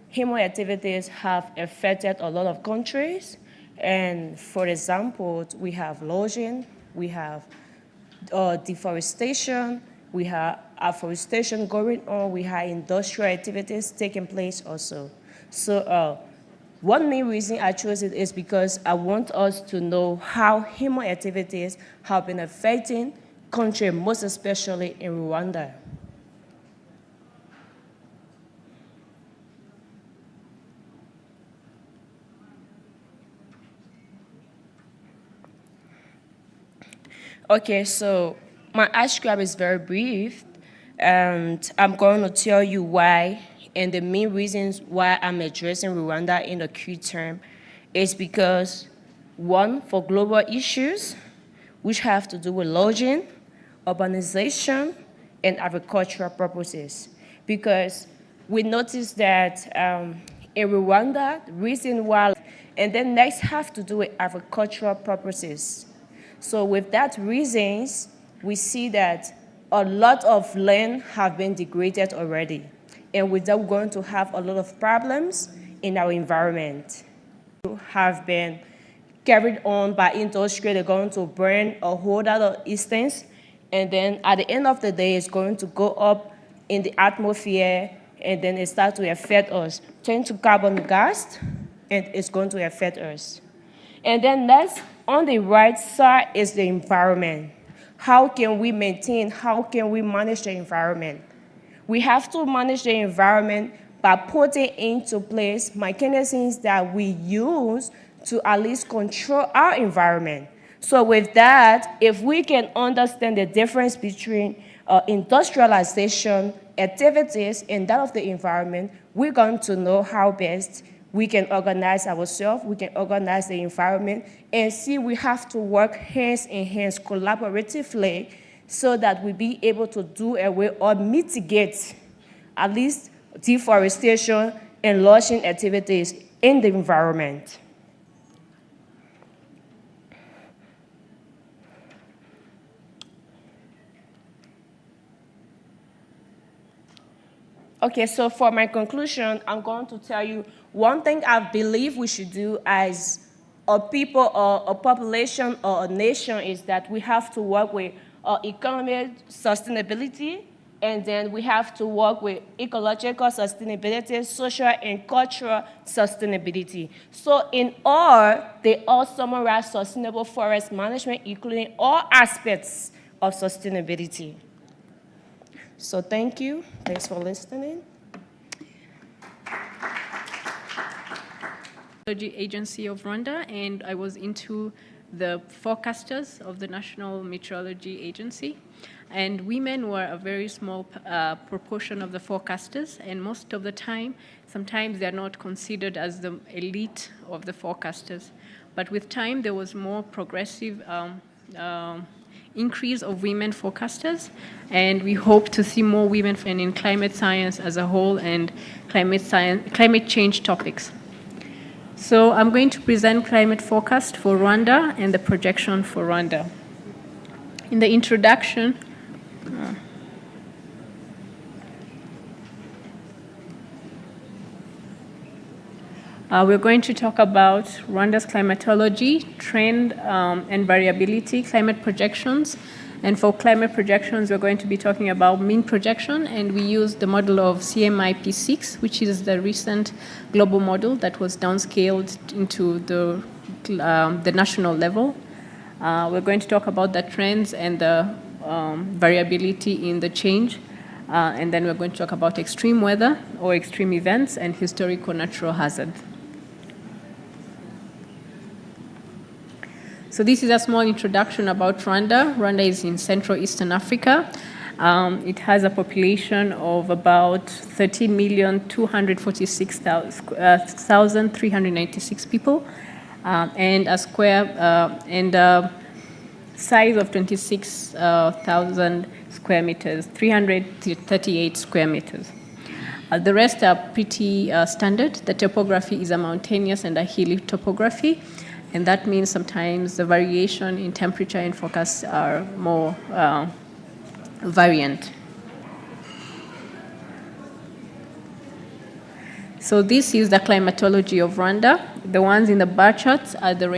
human activities have affected a lot of countries. And for example, we have lodging, we have deforestation, we have afforestation going on, we have industrial activities taking place also. So one main reason I chose it is because I want us to know how human activities have been affecting country, most especially in Rwanda. Okay, so my script is very brief, and I'm going to tell you why, and the main reasons why I'm addressing Rwanda in the Q term is because, one, for global issues, which have to do with lodging, urbanization, and agricultural purposes. Because we noticed that in Rwanda, the reason why, and then next have to do with agricultural purposes. So with that reasons, we see that a lot of land have been degraded already. And with that, we're going to have a lot of problems in our environment. Have been carried on by industry. They're going to burn a whole lot of instance. And then at the end of the day, it's going to go up in the atmosphere, and then it starts to affect us, turn to carbon gas, and it's going to affect us. And then next, on the right side is the environment. How can we maintain, how can we manage the environment? We have to manage the environment by putting into place mechanisms that we use to at least control our environment. So with that, if we can understand the difference between industrialization activities and that of the environment, we're going to know how best we can organize ourselves, we can organize the environment, and see we have to work hands in hands collaboratively so that we be able to do away or mitigate at least deforestation and lodging activities in the environment. Okay, so for my conclusion, I'm going to tell you one thing I believe we should do as a people or a population or a nation is that we have to work with economic sustainability, and then we have to work with ecological sustainability, social and cultural sustainability. So in all, they all summarize sustainable forest management, including all aspects of sustainability. So thank you. Thanks for listening. Agency of Rwanda, and I was into the forecasters of the National Meteorology Agency. And women were a very small proportion of the forecasters, and most of the time, sometimes they're not considered as the elite of the forecasters. But with time, there was more progressive increase of women forecasters, and we hope to see more women in climate science as a whole and climate change topics. So I'm going to present climate forecast for Rwanda and the projection for Rwanda. In the introduction, we're going to talk about Rwanda's climatology, trend and variability, climate projections. And for climate projections, we're going to be talking about mean projection, and we use the model of CMIP6, which is the recent global model that was downscaled into the national level. We're going to talk about the trends and the variability in the change. And then we're going to talk about extreme weather or extreme events and historical natural hazards. So this is a small introduction about Rwanda. Rwanda is in Central Eastern Africa. It has a population of about 13,246,396 people, and a size of 26,000 square meters, 338 square meters. The rest are pretty standard. The topography is a mountainous and a hilly topography. And that means sometimes the variation in temperature and forecasts are more variant. So this is the climatology of Rwanda. The ones in the bar charts are the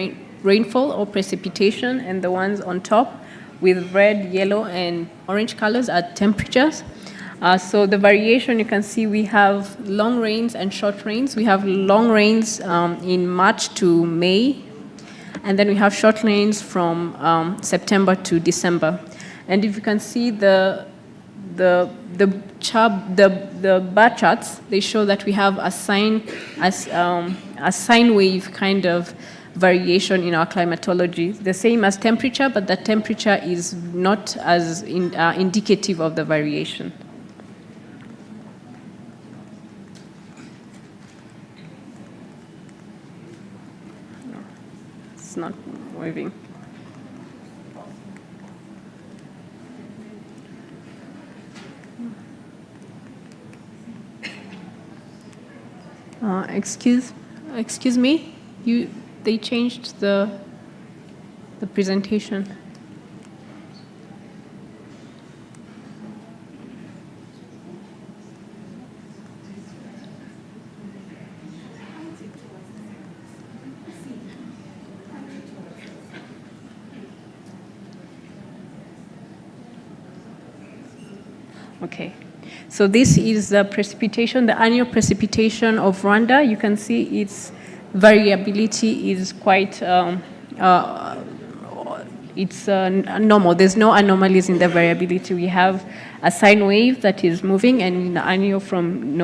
rainfall or precipitation, and the ones on top with red, yellow, and orange colors are temperatures. So the variation, you can see we have long rains and short rains. We have long rains in March to May, and then we have short rains from September to December. And if you can see the bar charts, they show that we have a sine wave kind of variation in our climatology, the same as temperature, but the temperature is not as indicative of the variation. Not moving. Excuse me. They changed the presentation. Okay, so this is the precipitation, the annual precipitation of Rwanda. You can see its variability is quite, it's normal. There's no anomalies in the variability. We have a sine wave that is moving, and in the annual from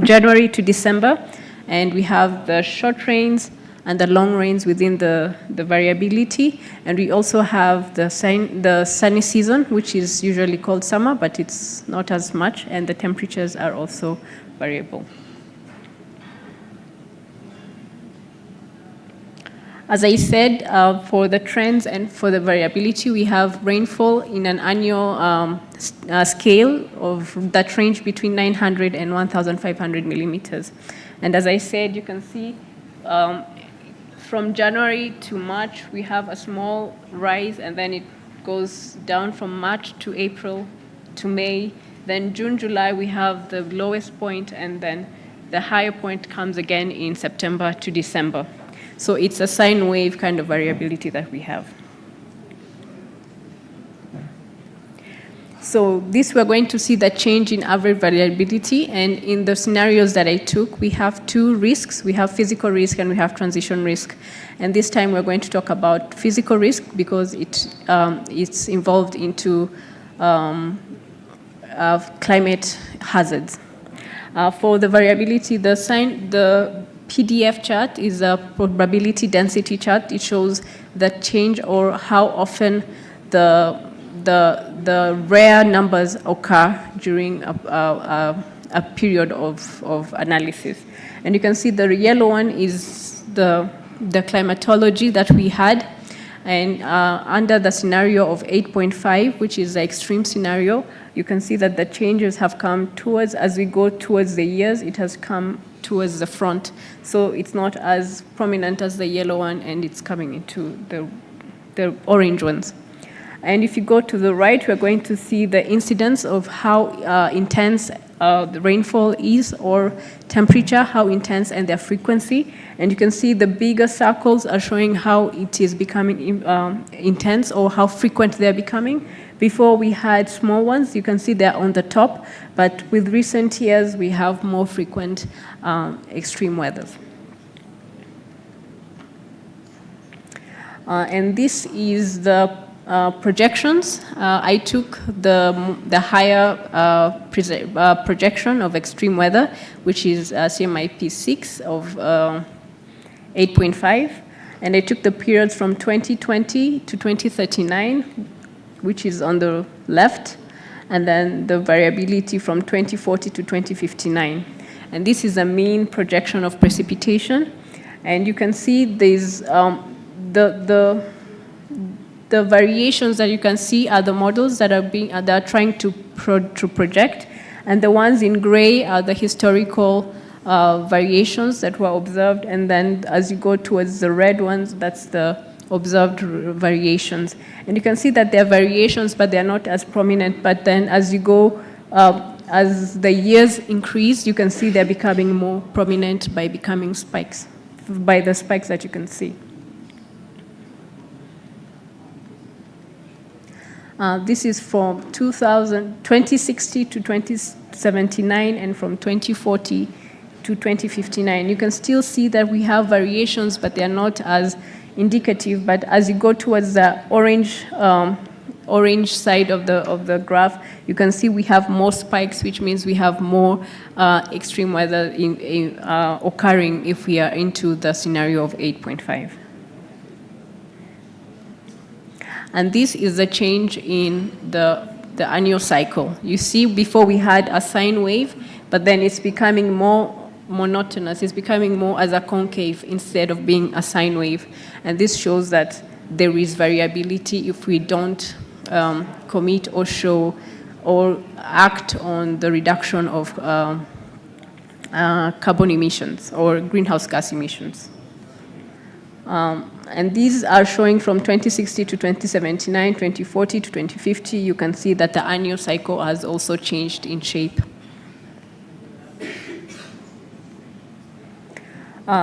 January to December, and we have the short rains and the long rains within the variability. And we also have the sunny season, which is usually called summer, but it's not as much, and the temperatures are also variable. As I said, for the trends and for the variability, we have rainfall in an annual scale of that range between 900 and 1,500 millimeters. And as I said, you can see from January to March, we have a small rise, and then it goes down from March to April to May. Then June, July, we have the lowest point, and then the higher point comes again in September to December. So it's a sine wave kind of variability that we have. So this, we're going to see the change in average variability, and in the scenarios that I took, we have two risks. We have physical risk and we have transition risk. And this time we're going to talk about physical risk because it's involved into climate hazards. For the variability, the PDF chart is a probability density chart. It shows the change or how often the rare numbers occur during a period of analysis. And you can see the yellow one is the climatology that we had. And under the scenario of 8.5, which is the extreme scenario, you can see that the changes have come towards, as we go towards the years, it has come towards the front. So it's not as prominent as the yellow one, and it's coming into the orange ones. And if you go to the right, we're going to see the incidence of how intense the rainfall is, or temperature, how intense, and their frequency. And you can see the bigger circles are showing how it is becoming intense or how frequent they're becoming. Before we had small ones, you can see they're on the top, but with recent years, we have more frequent extreme weathers. And this is the projections. I took the higher projection of extreme weather, which is CMIP 6 of 8.5, and I took the periods from 2020 to 2039, which is on the left, and then the variability from 2040 to 2059. And this is a mean projection of precipitation, and you can see there's the variations that you can see are the models that are trying to project, and the ones in gray are the historical variations that were observed, and then as you go towards the red ones, that's the observed variations. And you can see that there are variations, but they're not as prominent, but then as you go, as the years increase, you can see they're becoming more prominent by becoming spikes, by the spikes that you can see. This is from 2060 to 2079 and from 2040 to 2059. You can still see that we have variations, but they're not as indicative. But as you go towards the orange side of the graph, you can see we have more spikes, which means we have more extreme weather occurring if we are into the scenario of 8.5. And this is the change in the annual cycle. You see, before we had a sine wave, but then it's becoming more monotonous. It's becoming more as a concave instead of being a sine wave. And this shows that there is variability if we don't commit or show or act on the reduction of carbon emissions or greenhouse gas emissions. And these are showing from 2060 to 2079, 2040 to 2050. You can see that the annual cycle has also changed in shape.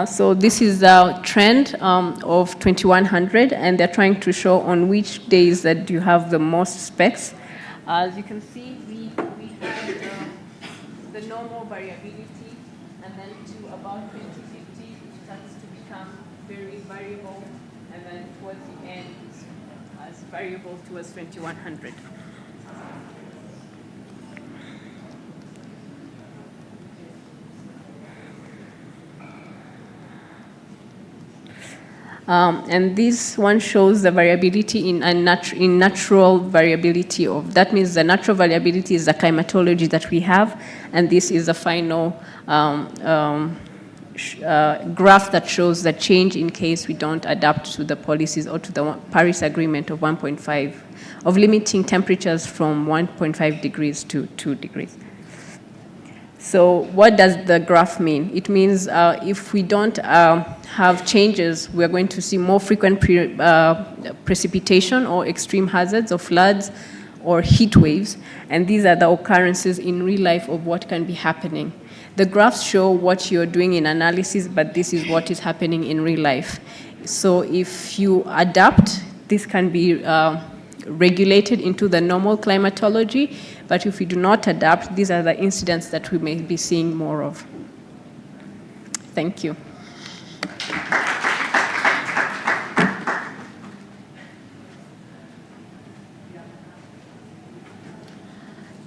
So this is the trend of 2100, and they're trying to show on which days that you have the most specks. As you can see, we have the normal variability, and then to about 2050, it starts to become very variable, and then towards the end, as variable towards 2100. And this one shows the variability in natural variability of, that means the natural variability is the climatology that we have, and this is the final graph that shows the change in case we don't adapt to the policies or to the Paris Agreement of 1.5, of limiting temperatures from 1.5 degrees to 2 degrees. So what does the graph mean? It means if we don't have changes, we're going to see more frequent precipitation or extreme hazards or floods or heat waves, and these are the occurrences in real life of what can be happening. The graphs show what you're doing in analysis, but this is what is happening in real life. So if you adapt, this can be regulated into the normal climatology, but if we do not adapt, these are the incidents that we may be seeing more of. Thank you.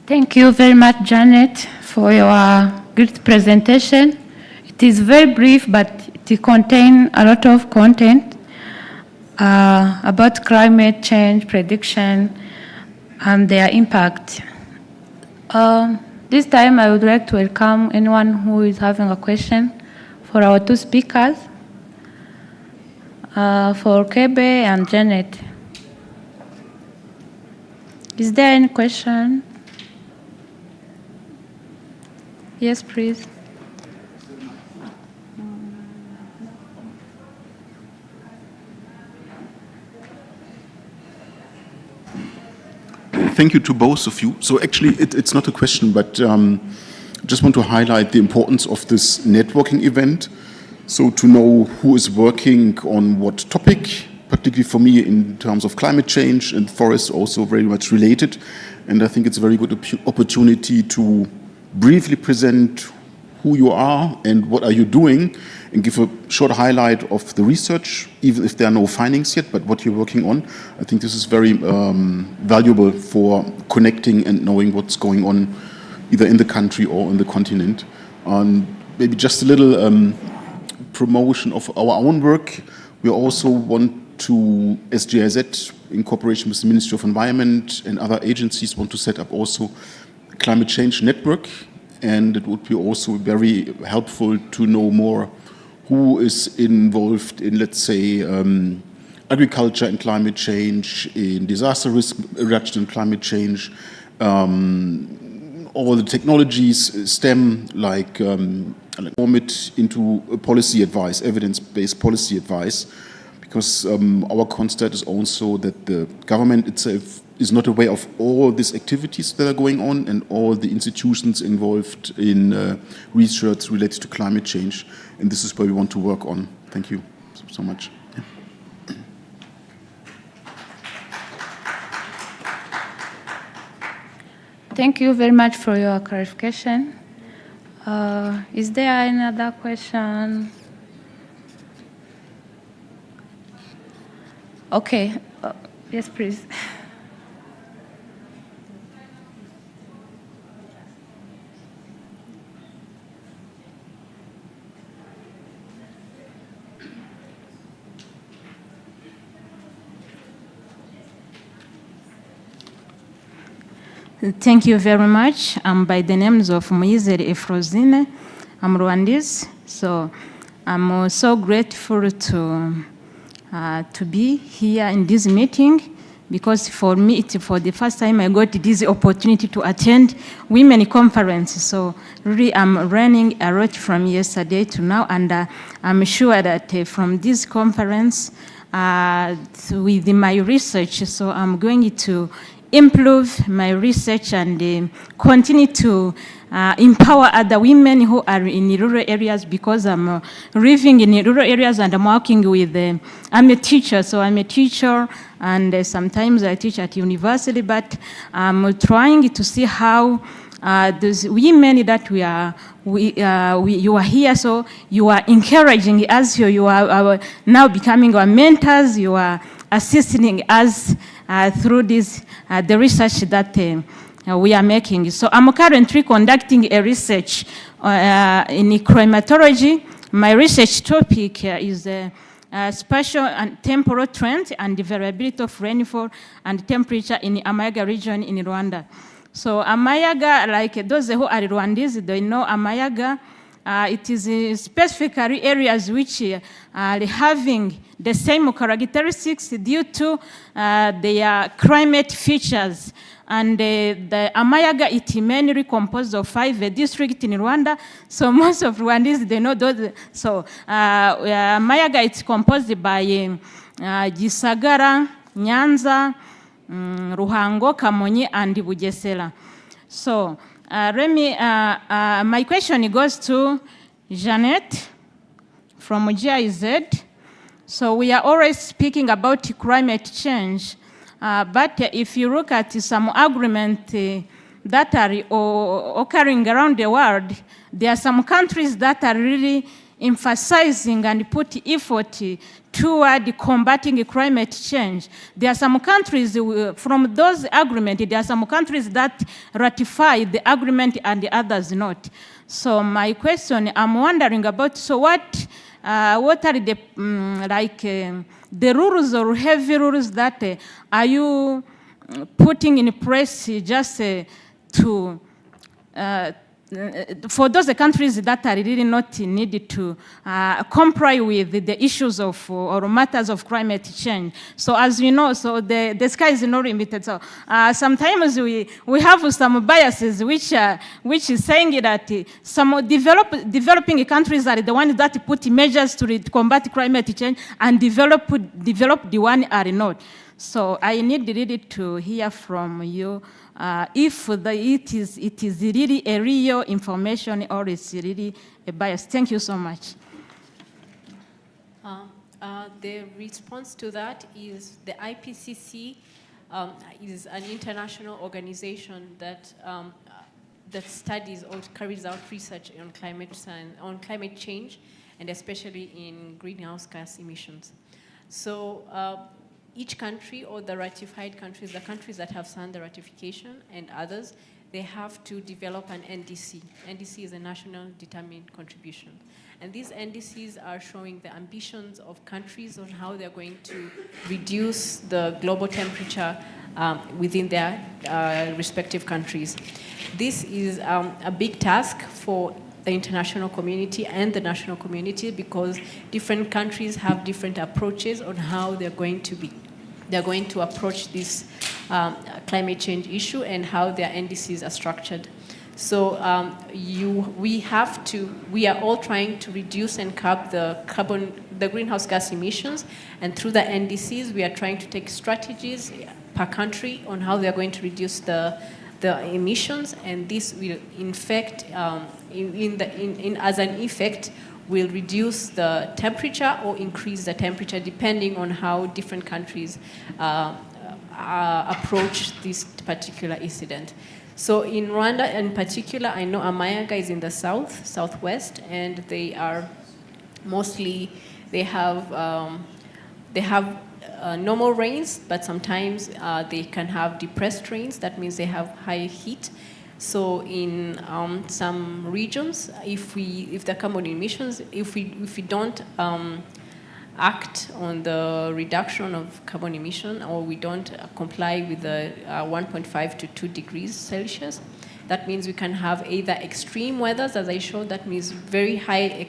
Thank you very much, Janet, for your good presentation. It is very brief, but it contains a lot of content about climate change prediction and their impact. This time, I would like to welcome anyone who is having a question for our two speakers, for Kebe and Janet. Is there any question? Yes, please. Thank you to both of you. So actually, it's not a question, but I just want to highlight the importance of this networking event. So to know who is working on what topic, particularly for me in terms of climate change and forests, also very much related. And I think it's a very good opportunity to briefly present who you are and what are you doing, and give a short highlight of the research, even if there are no findings yet, but what you're working on. I think this is very valuable for connecting and knowing what's going on either in the country or in the continent. Maybe just a little promotion of our own work. We also want to, as GIZ, in cooperation with the Ministry of Environment and other agencies, want to set up also a climate change network. And it would be also very helpful to know more who is involved in, let's say, agriculture and climate change, in disaster risk reduction and climate change, all the technologies, STEM, like form it into a policy advice, evidence-based policy advice, because our constat is also that the government itself is not aware of all these activities that are going on and all the institutions involved in research related to climate change. And this is where we want to work on. Thank you so much. Yeah. Thank you very much for your clarification. Is there another question? Okay. Yes, please. Thank you very much. I'm by the names of Moizere Efrosine. I'm Rwandese, so I'm so grateful to be here in this meeting, because for me, it's for the first time I got this opportunity to attend women conference. So really, I'm learning a lot from yesterday to now, and I'm sure that from this conference, with my research, so I'm going to improve my research and continue to empower other women who are in rural areas, because I'm living in rural areas and I'm working with, I'm a teacher, so I'm a teacher, and sometimes I teach at university, but I'm trying to see how those women that you are here, so you are encouraging us, you are now becoming our mentors, you are assisting us through this, the research that we are making. So I'm currently conducting a research in climatology. My research topic is spatial and temporal trends and the variability of rainfall and temperature in the Amayaga region in Rwanda. So Amayaga, like those who are Rwandese, they know Amayaga. It is specifically areas which are having the same characteristics due to their climate features. And the Amayaga, it mainly composed of 5 districts in Rwanda. So most of Rwandese, they know those. So Amayaga, it's composed by Gisagara, Nyanza, Ruhango, Kamonyi, and Bugesera. So my question goes to Janet from GIZ. So we are always speaking about climate change. But if you look at some agreements that are occurring around the world, there are some countries that are really emphasizing and put effort toward combating climate change. There are some countries, from those agreements, there are some countries that ratify the agreement and the others not. So my question, I'm wondering about, so what are the, the rules or heavy rules that are you putting in place just to, for those countries that are really not needed to comply with the issues of or matters of climate change. So as you know, so the sky is not limited. So sometimes we have some biases which is saying that some developing countries are the ones that put measures to combat climate change, and developed the one are not. So I need really to hear from you if it is really a real information or it's really a bias. Thank you so much. The response to that is the IPCC is an international organization that that studies or carries out research on climate change, and especially in greenhouse gas emissions. So each country, or the ratified countries, the countries that have signed the ratification and others, they have to develop an NDC. NDC is a national determined contribution. And these NDCs are showing the ambitions of countries on how they're going to reduce the global temperature within their respective countries. This is a big task for the international community and the national community, because different countries have different approaches on how they're going to approach this climate change issue and how their NDCs are structured. So we are all trying to reduce and curb the greenhouse gas emissions, and through the NDCs, we are trying to take strategies per country on how they are going to reduce the emissions, and this will in fact, as an effect, will reduce the temperature or increase the temperature depending on how different countries approach this particular incident. So in Rwanda in particular, I know Amayaga is in the southwest, and they are mostly, they have normal rains, but sometimes they can have depressed rains. That means they have high heat. So in some regions, if the carbon emissions, if we don't act on the reduction of carbon emission, or we don't comply with the 1.5 to 2 degrees Celsius, that means we can have either extreme weathers, as I showed, that means very high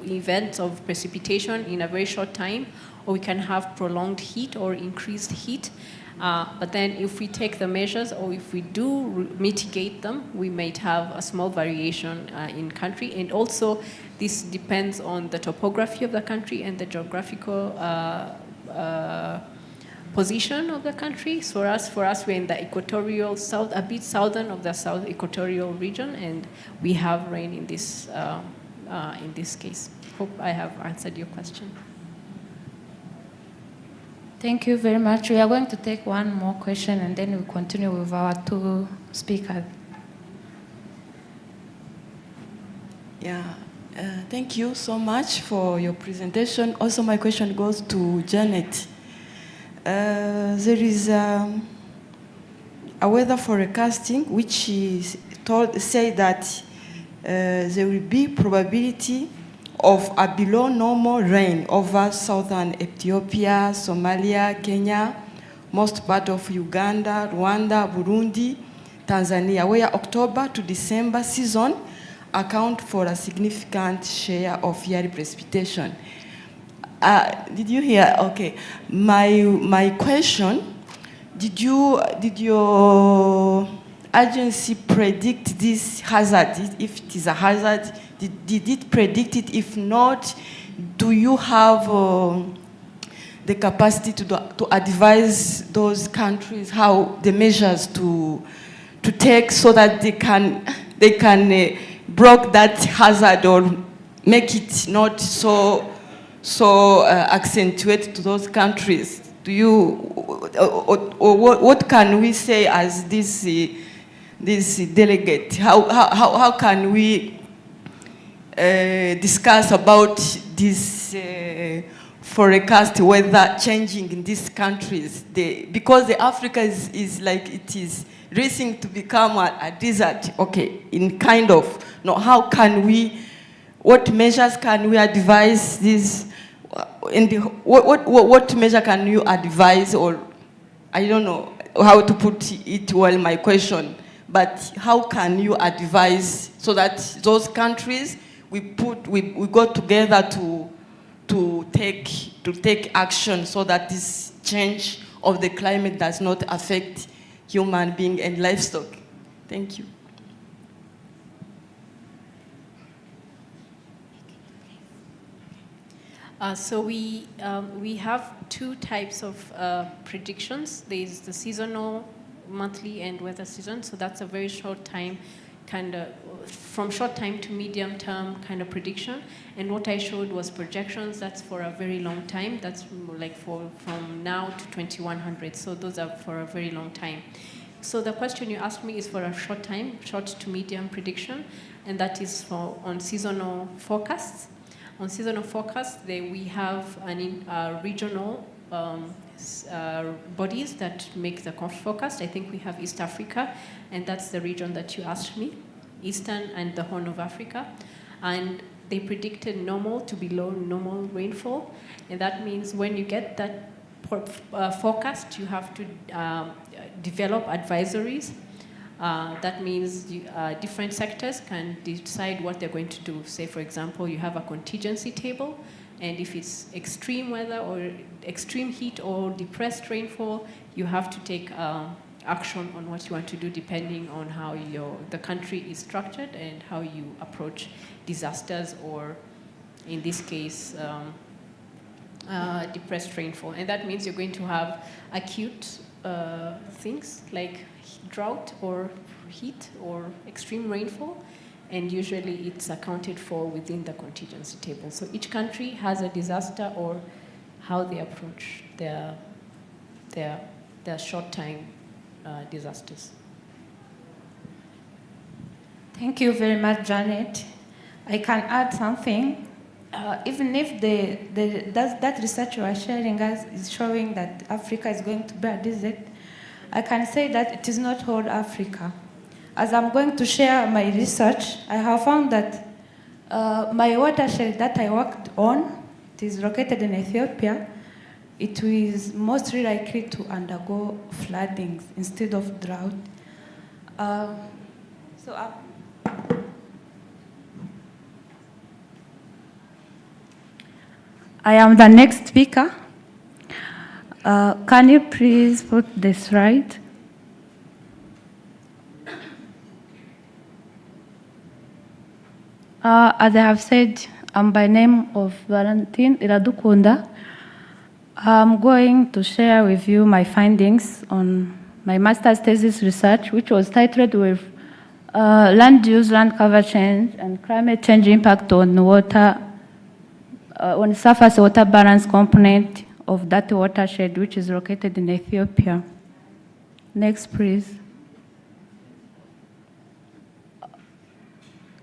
events of precipitation in a very short time, or we can have prolonged heat or increased heat. But then if we take the measures, or if we do mitigate them, we might have a small variation in country. And also, this depends on the topography of the country and the geographical position of the country. So for us, we're in the equatorial south, a bit southern of the south equatorial region, and we have rain in this case. Hope I have answered your question. Thank you very much. We are going to take one more question, and then we'll continue with our two speakers. Yeah, thank you so much for your presentation. Also, my question goes to Janet. There is a weather forecasting which is say that there will be probability of a below normal rain over southern Ethiopia, Somalia, Kenya, most part of Uganda, Rwanda, Burundi, Tanzania, where October to December season account for a significant share of yearly precipitation. Did you hear? Okay. My question, did your agency predict this hazard? If it is a hazard, did it predict it? If not, do you have the capacity to advise those countries how the measures to take so that they can block that hazard or make it not so accentuate to those countries? do you, or what can we say as this delegate? How can we discuss about this forecast weather changing in these countries? Because Africa is like, it is racing to become a desert, okay, in kind of, no, how can we, what measures can we advise this, what measure can you advise, or I don't know how to put it well, my question, but how can you advise so that those countries, we go together to take action so that this change of the climate does not affect human being and livestock? Thank you. So we have two types of predictions. There's the seasonal, monthly, and weather season. So that's a very short time, kind of from short time to medium term kind of prediction. And what I showed was projections. That's for a very long time. That's like from now to 2100. So those are for a very long time. So the question you asked me is for a short time, short to medium prediction, and that is on seasonal forecasts. On seasonal forecasts, we have regional bodies that make the forecast. I think we have East Africa, and that's the region that you asked me, Eastern and the Horn of Africa. And they predicted normal to below normal rainfall. And that means when you get that forecast, you have to develop advisories. That means different sectors can decide what they're going to do. Say, for example, you have a contingency table, and if it's extreme weather or extreme heat or depressed rainfall, you have to take action on what you want to do depending on how the country is structured and how you approach disasters, or in this case, depressed rainfall. And that means you're going to have acute things like drought or heat or extreme rainfall, and usually it's accounted for within the contingency table. So each country has a disaster or how they approach their short-time disasters. Thank you very much, Janet. I can add something. Even if that research you are sharing us is showing that Africa is going to be a desert, I can say that it is not whole Africa. As I'm going to share my research, I have found that my watershed that I worked on, it is located in Ethiopia, it is mostly likely to undergo floodings instead of drought. I am the next speaker. Can you please put the slide? As I have said, I'm by name of Valentine Iradukunda. I'm going to share with you my findings on my master's thesis research, which was titled with Land Use, Land Cover Change, and Climate Change Impact on Water, on Surface Water Balance Component of that watershed, which is located in Ethiopia. Next, please.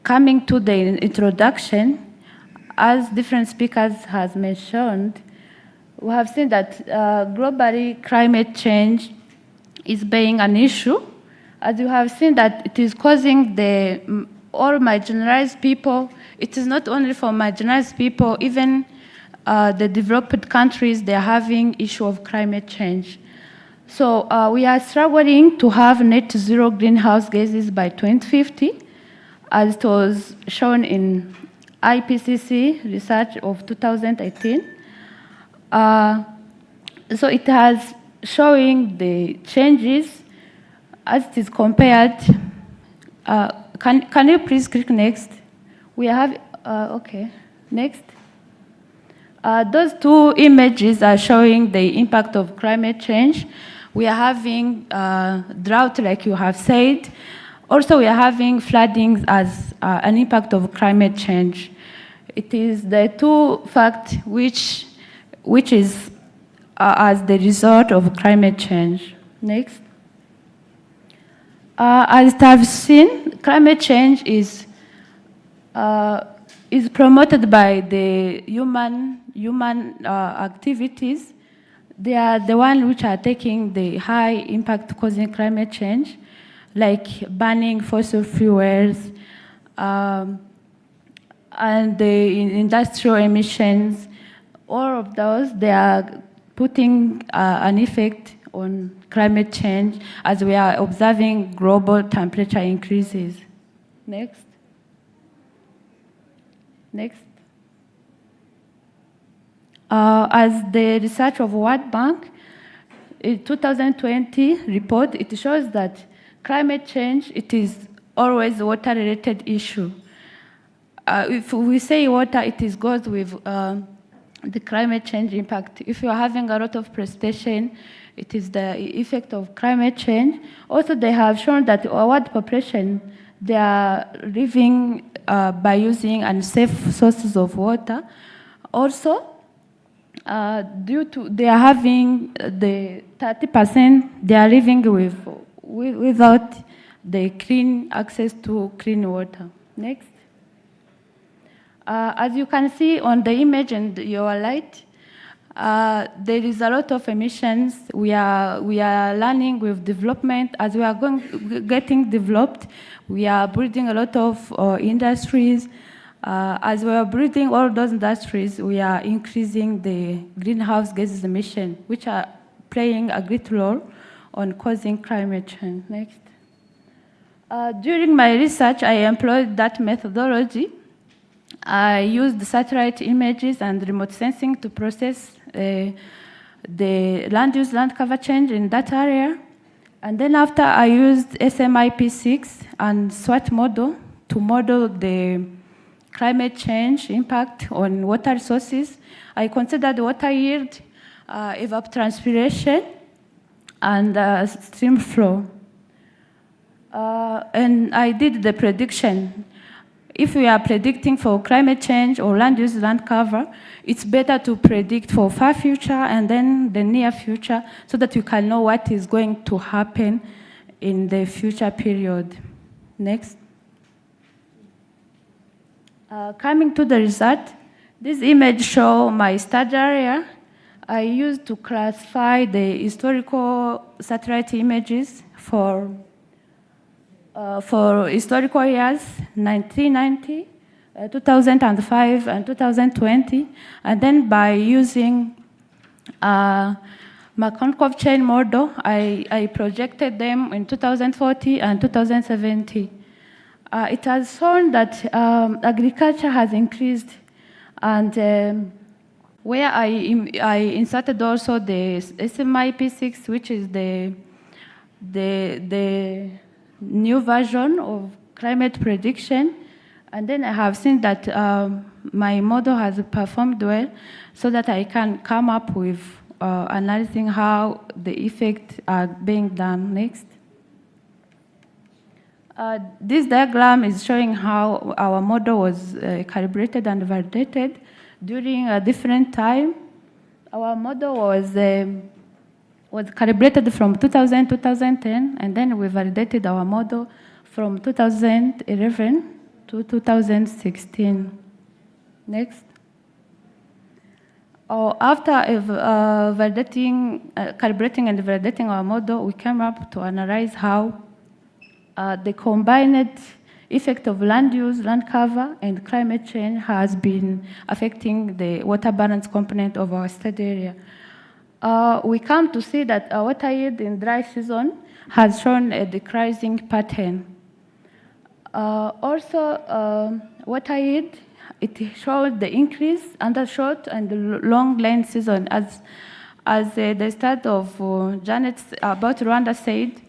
Coming to the introduction, as different speakers has mentioned, we have seen that globally climate change is being an issue. As you have seen that it is causing all marginalized people. It is not only for marginalized people, even the developed countries, they are having issue of climate change. So we are struggling to have net zero greenhouse gases by 2050, as it was shown in IPCC research of 2018. So it has showing the changes as it is compared. Can you please click next? We have, okay, next. Those two images are showing the impact of climate change. We are having drought, like you have said. Also, we are having flooding as an impact of climate change. It is the two facts which is as the result of climate change. Next. As I've seen, climate change is promoted by the human activities. They are the ones which are taking the high impact causing climate change, like burning fossil fuels, and the industrial emissions. All of those, they are putting an effect on climate change as we are observing global temperature increases. Next. Next. As the research of World Bank, in 2020 report, it shows that climate change, it is always a water-related issue. If we say water, it goes with the climate change impact. If you are having a lot of precipitation, it is the effect of climate change. Also, they have shown that our world population, they are living by using unsafe sources of water. Also, due to they are having the 30%, they are living without the clean access to clean water. Next. As you can see on the image and your light, there is a lot of emissions. We are learning with development. As we are getting developed, we are building a lot of industries. As we are building all those industries, we are increasing the greenhouse gases emission, which are playing a great role on causing climate change. Next. During my research, I employed that methodology. I used satellite images and remote sensing to process the land use, land cover change in that area. And then after I used SMIP6 and SWOT model to model the climate change impact on water resources. I considered water yield, evapotranspiration, and stream flow. And I did the prediction. If we are predicting for climate change or land use, land cover, it's better to predict for far future and then the near future so that you can know what is going to happen in the future period. Next. Coming to the result, this image shows my study area. I used to classify the historical satellite images for historical years, 1990, 2005, and 2020, and then by using Markov chain model, I projected them in 2040 and 2070. It has shown that agriculture has increased, and where I inserted also the SMIP6, which is the new version of climate prediction, and then I have seen that my model has performed well, so that I can come up with analyzing how the effects are being done. Next. This diagram is showing how our model was calibrated and validated during a different time. Our model was calibrated from 2000 to 2010, and then we validated our model from 2011 to 2016. Next. After calibrating and validating our model, we came up to analyze how the combined effect of land use, land cover, and climate change has been affecting the water balance component of our study area. We come to see that our water yield in dry season has shown a decreasing pattern. Also, water yield, it showed the increase under short and long rain season. As the start of Janet about Rwanda said,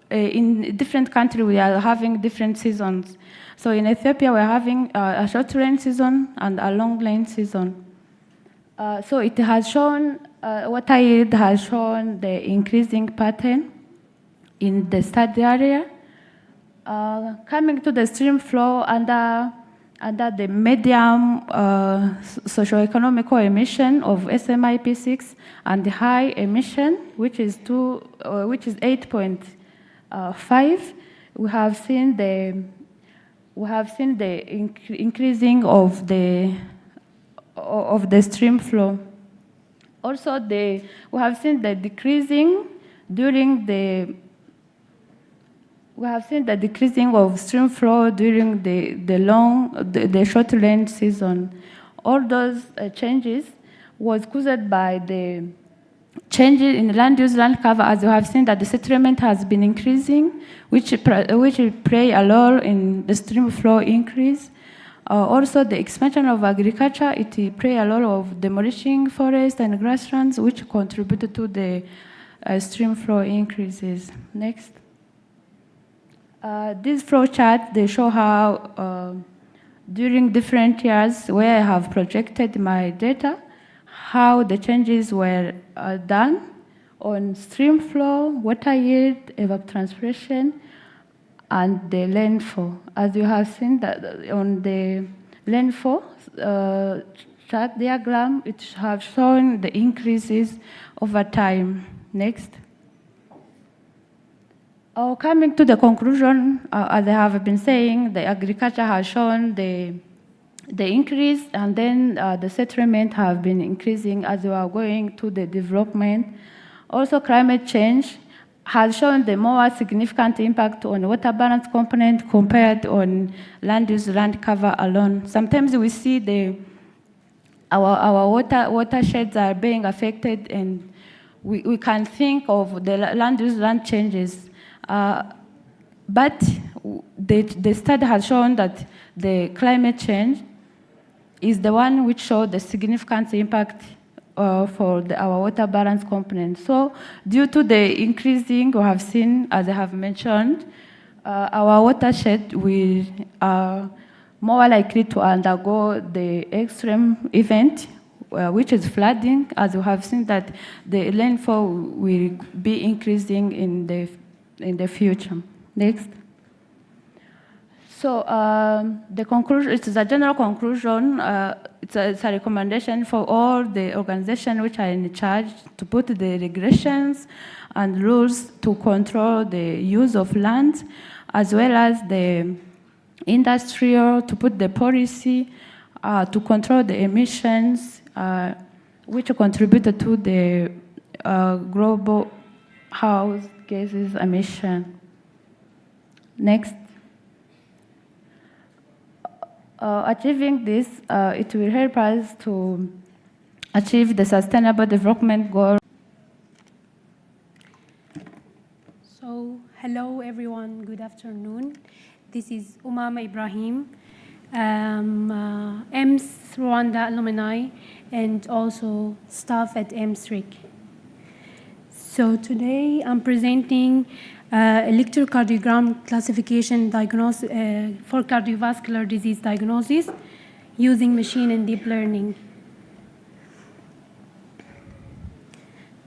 in different countries we are having different seasons. So in Ethiopia we're having a short rain season and a long rain season. So it has shown, water yield has shown the increasing pattern in the study area. Coming to the stream flow under under the medium socioeconomical emission of SMIP6 and the high emission, which is 8.5, we have seen the increasing of the stream flow. Also, we have seen the decreasing of stream flow during the short rain season. All those changes was caused by the changes in land use, land cover, as you have seen that the settlement has been increasing, which play a role in the stream flow increase. Also, the expansion of agriculture, it play a role of demolishing forests and grasslands, which contributed to the stream flow increases. Next. This flow chart, they show how during different years where I have projected my data, how the changes were done on stream flow, water yield, evapotranspiration, and the landfall. As you have seen that on the landfall chart diagram, it has shown the increases over time. Next. Coming to the conclusion, as I have been saying, the agriculture has shown the increase, and then the settlement have been increasing as we are going to the development. Also, climate change has shown the more significant impact on water balance component compared on land use, land cover alone. Sometimes we see our watersheds are being affected, and we can think of the land use, land changes. But the study has shown that the climate change is the one which showed the significant impact for our water balance component. So due to the increasing we have seen, as I have mentioned, our watershed are more likely to undergo the extreme event, which is flooding, as we have seen that the rainfall will be increasing in the future. Next. So the conclusion, it is a general conclusion, it's a recommendation for all the organizations which are in charge to put the regulations and rules to control the use of land, as well as the industrial, to put the policy to control the emissions, which contributed to the global house gases emission. Next. Achieving this, it will help us to achieve the Sustainable Development Goal. So, hello everyone, good afternoon. This is Umama Ibrahim, EMS Rwanda alumni, and also staff at EMS-RIC. So today I'm presenting electrocardiogram classification diagnosis for cardiovascular disease diagnosis using machine and deep learning.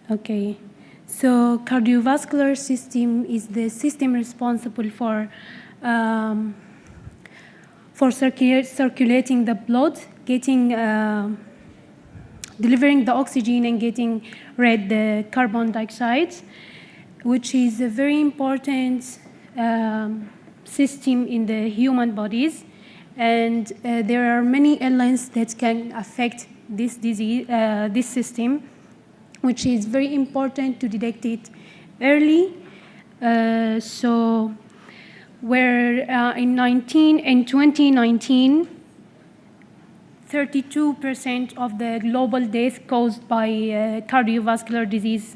Okay, so cardiovascular system is the system responsible for circulating the blood, getting delivering the oxygen and getting rid the carbon dioxide, which is a very important system in the human bodies. And there are many elements that can affect this disease, this system, which is very important to detect it early. So where in 2019, 32% of the global deaths caused by cardiovascular disease.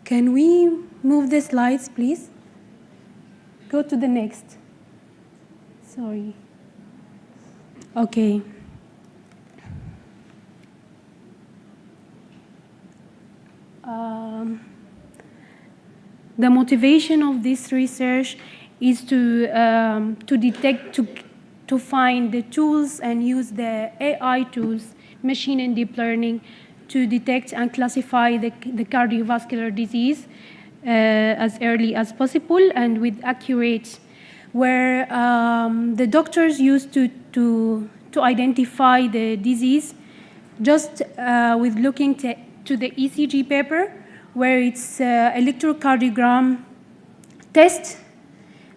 Can we move the slides, please? Go to the next. Sorry. Okay. The motivation of this research is to detect, to find the tools and use the AI tools, machine and deep learning, to detect and classify the cardiovascular disease as early as possible and with accurate where the doctors used to identify the disease just with looking to the ECG paper, where it's electrocardiogram test.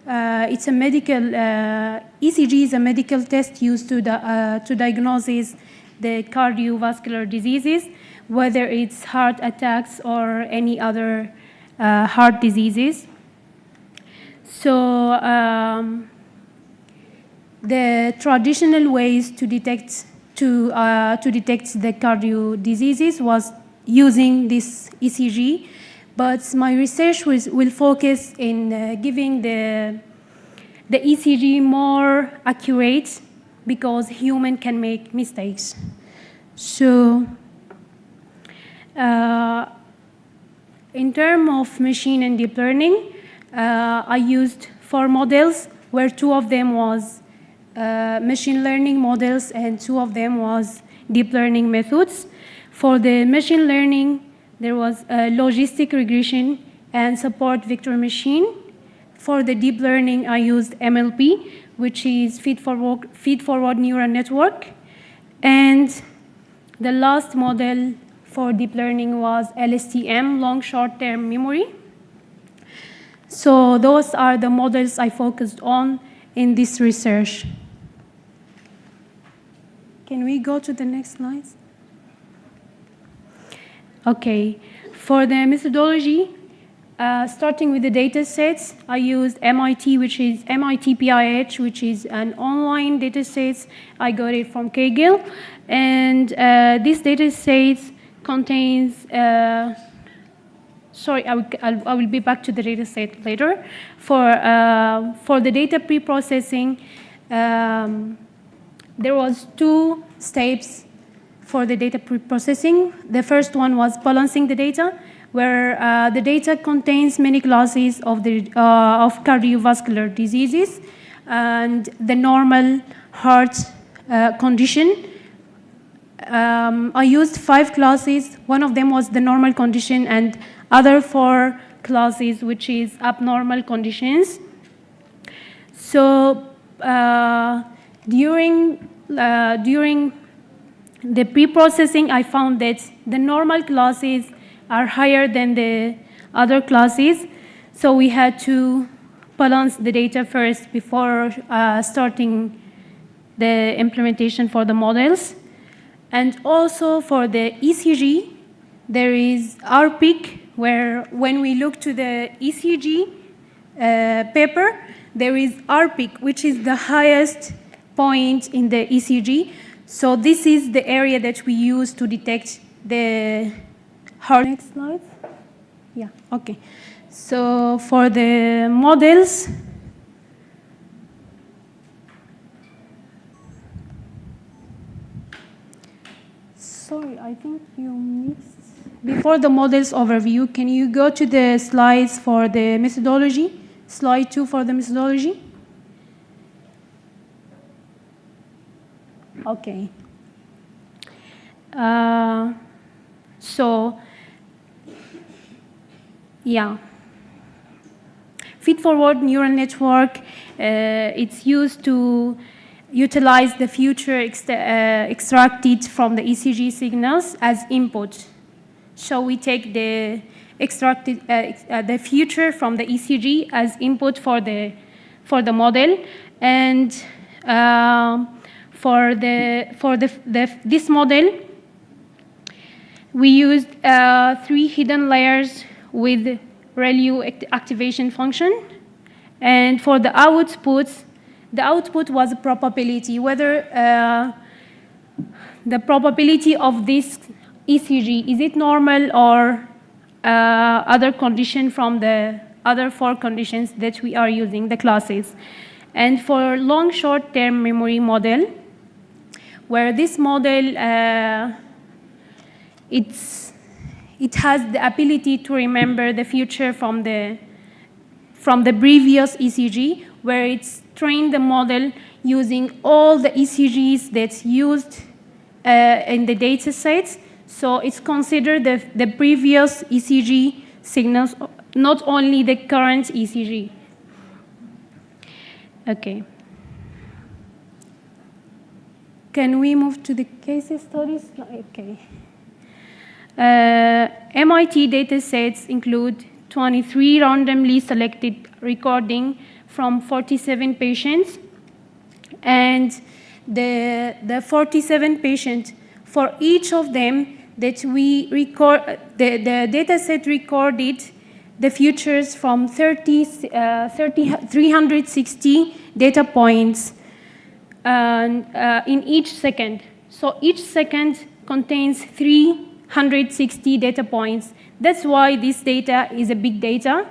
It's a medical, ECG is a medical test used to diagnose the cardiovascular diseases, whether it's heart attacks or any other heart diseases. So the traditional ways to detect the cardio diseases was using this ECG, but my research will focus in giving the ECG more accurate, because human can make mistakes. So in terms of machine and deep learning, I used 4 models, where 2 of them was machine learning models and 2 of them was deep learning methods. For the machine learning, there was a logistic regression and support vector machine. For the deep learning, I used MLP, which is feed-forward neural network. And the last model for deep learning was LSTM, long short-term memory. So those are the models I focused on in this research. Can we go to the next slide? Okay, for the methodology, starting with the data sets, I used MIT, which is MIT PIH, which is an online data set. I got it from Kigali. And this data set contains, sorry, I will be back to the data set later. For the data pre-processing, there was 2 steps for the data pre-processing. The first one was balancing the data, where the data contains many classes of cardiovascular diseases and the normal heart condition. I used 5 classes. One of them was the normal condition, and other 4 classes, which is abnormal conditions. So during the pre-processing, I found that the normal classes are higher than the other classes. So we had to balance the data first before starting the implementation for the models. And also for the ECG, there is RPIC, where when we look to the ECG paper, there is RPIC, which is the highest point in the ECG. So this is the area that we use to detect the heart. Next slide. Yeah, okay. So for the models, sorry, I think you missed. Before the models overview, can you go to the slides for the methodology? Slide 2 for the methodology. Okay. So, yeah. Feed-forward neural network, it's used to utilize the future extracted from the ECG signals as input. So we take the extracted the future from the ECG as input for the model, and for this model, we used 3 hidden layers with ReLU activation function. And for the output was a probability, whether the probability of this ECG, is it normal or other condition from the other 4 conditions that we are using, the classes. And for long short-term memory model, where this model, it has the ability to remember the future from the previous ECG, where it's trained the model using all the ECGs that's used in the data sets. So it's considered the previous ECG signals, not only the current ECG. Okay. Can we move to the case studies? Okay. MIT datasets include 23 randomly selected recording from 47 patients. And the 47 patients, for each of them that we record, the dataset recorded the features from 360 data points in each second. So each second contains 360 data points. That's why this data is a big data,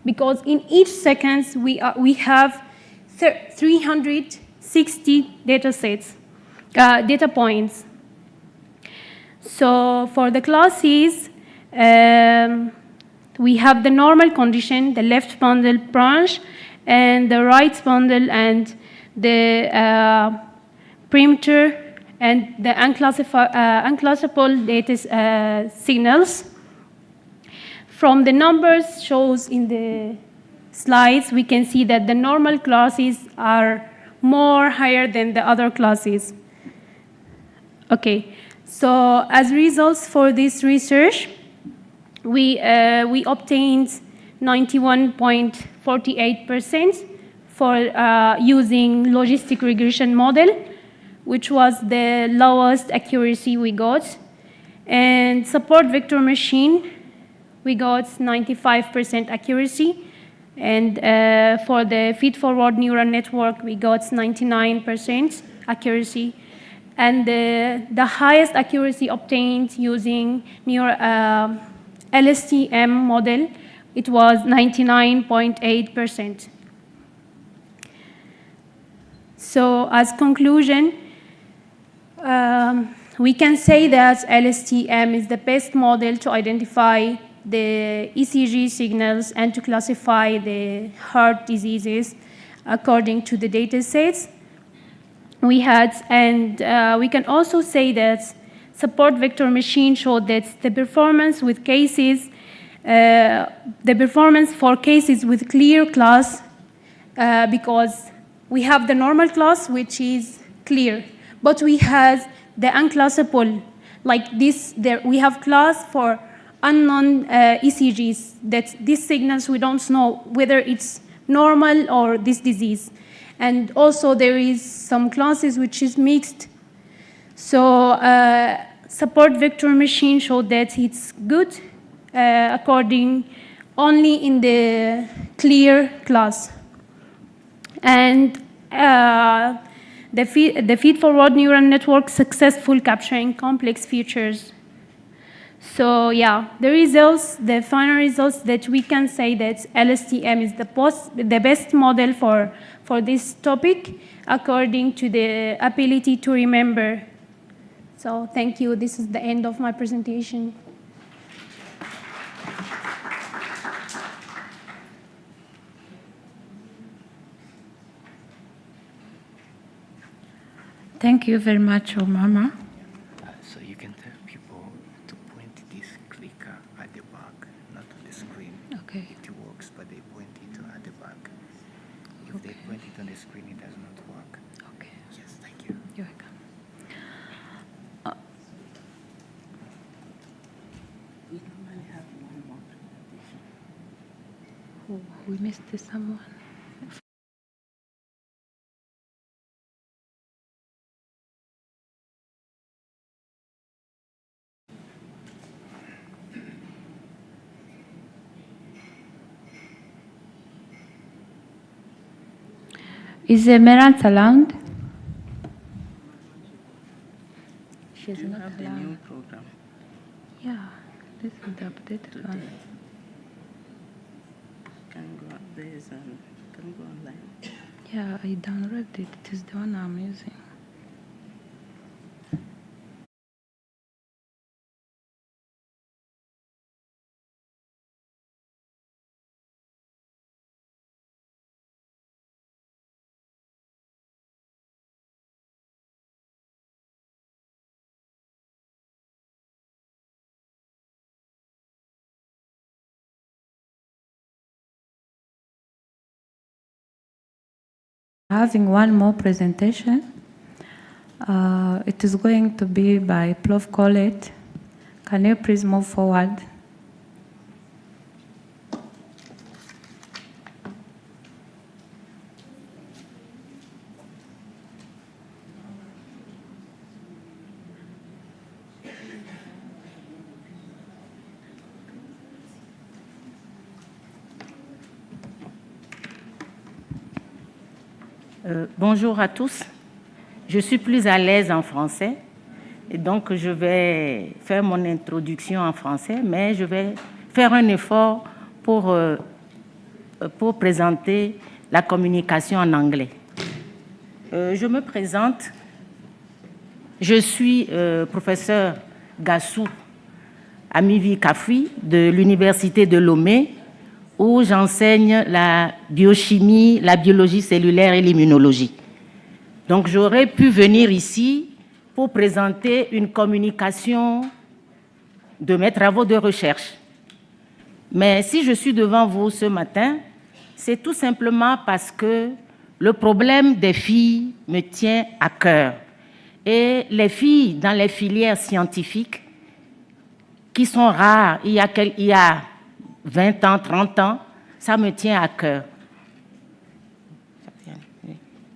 because in each second we have 360 data points. So for the classes, we have the normal condition, the left bundle branch, and the right bundle, and the perimeter, and the unclassifiable data signals. From the numbers shows in the slides, we can see that the normal classes are more higher than the other classes. Okay, so as results for this research, we obtained 91.48% for using logistic regression model, which was the lowest accuracy we got. And support vector machine, we got 95% accuracy. And for the feed-forward neural network, we got 99% accuracy. And the highest accuracy obtained using LSTM model, it was 99.8%. So as conclusion, we can say that LSTM is the best model to identify the ECG signals and to classify the heart diseases according to the data sets we had. And we can also say that support vector machine showed that the performance with cases, the performance for cases with clear class, because we have the normal class, which is clear, but we have the unclassable, like this, we have class for unknown ECGs, that these signals we don't know whether it's normal or this disease. And also there is some classes which is mixed. So support vector machine showed that it's good according only in the clear class. And the feed-forward neural network successful capturing complex features. So yeah, the results, the final results that we can say that LSTM is the best model for this topic according to the ability to remember. So thank you. This is the end of my presentation. Thank you very much, Omama. So you can tell people to point this clicker at the back, not on the screen. Okay. It works, but they point it at the back. If they point it on the screen, it does not work. Okay. Yes, thank you. You're welcome. We normally have one more presentation. We missed someone. Is Merant around? She's Do you not have the around. new program? Yeah, this is the updated one. Can go can go online. Yeah, I downloaded it. It is the one I'm using. Having one more presentation. It is going to be by Prof. Colette. Can you please move forward? Bonjour à tous. Je suis plus à l'aise en français et donc je vais faire mon introduction en français, mais je vais faire un effort pour présenter la communication en anglais. Je me présente. Je suis professeur Gassou Amivi Kafui de l'Université de Lomé, où j'enseigne la biochimie, la biologie cellulaire et l'immunologie. Donc j'aurais pu venir ici pour présenter une communication de mes travaux de recherche. Mais si je suis devant vous ce matin, c'est tout simplement parce que le problème des filles me tient à cœur. Et les filles dans les filières scientifiques, qui sont rares il y a 20 ans, 30 ans, ça me tient à cœur.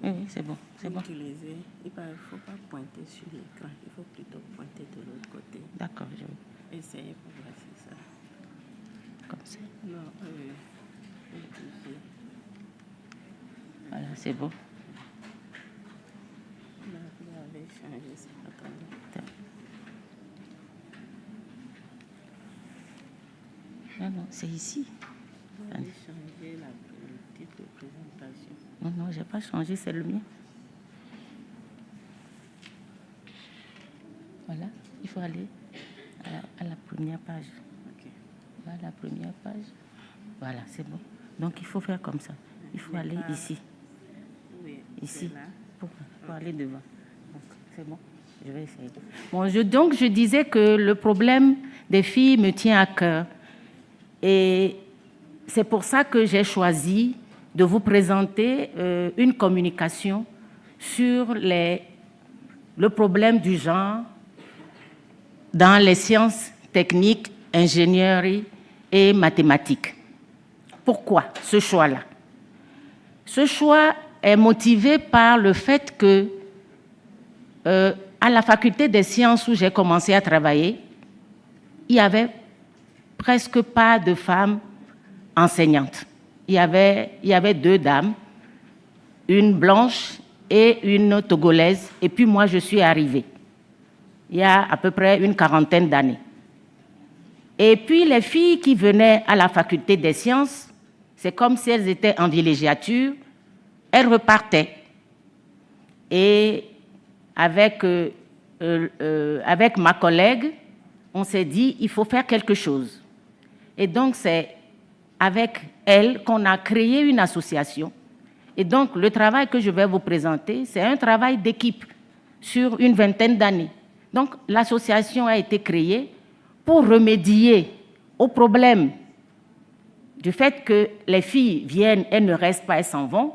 Oui, c'est bon. C'est bon. Il ne faut pas pointer sur l'écran, il faut plutôt pointer de l'autre côté. D'accord, je vais essayer pour voir si ça. Comme ça. Non, voilà, c'est bon. Vous avez changé ça. Non, c'est ici. Vous avez changé le titre de présentation. Non, je n'ai pas changé, c'est le mien. Voilà, il faut aller à la première page. Okay. Voilà la première page. Voilà, c'est bon. Donc, il faut faire comme ça. Il faut aller ici. Oui, ici, pour aller devant. C'est bon, je vais essayer. Bon, donc, je disais que le problème des filles me tient à cœur. Et c'est pour ça que j'ai choisi de vous présenter une communication sur le problème du genre dans les sciences techniques, ingénierie et mathématiques. Pourquoi ce choix-là? Ce choix est motivé par le fait que à la faculté des sciences où j'ai commencé à travailler, il y avait presque pas de femmes enseignantes. Il y avait 2 dames, une blanche et une togolaise, et puis moi je suis arrivée il y a à peu près une 40aine d'années. Et puis les filles qui venaient à la faculté des sciences, c'est comme si elles étaient en villégiature, elles repartaient. Et avec ma collègue, on s'est dit, il faut faire quelque chose. Et donc, c'est avec elle qu'on a créé une association. Et donc, le travail que je vais vous présenter, c'est un travail d'équipe sur une 20aine d'années. Donc, l'association a été créée pour remédier au problème du fait que les filles viennent, elles ne restent pas, elles s'en vont,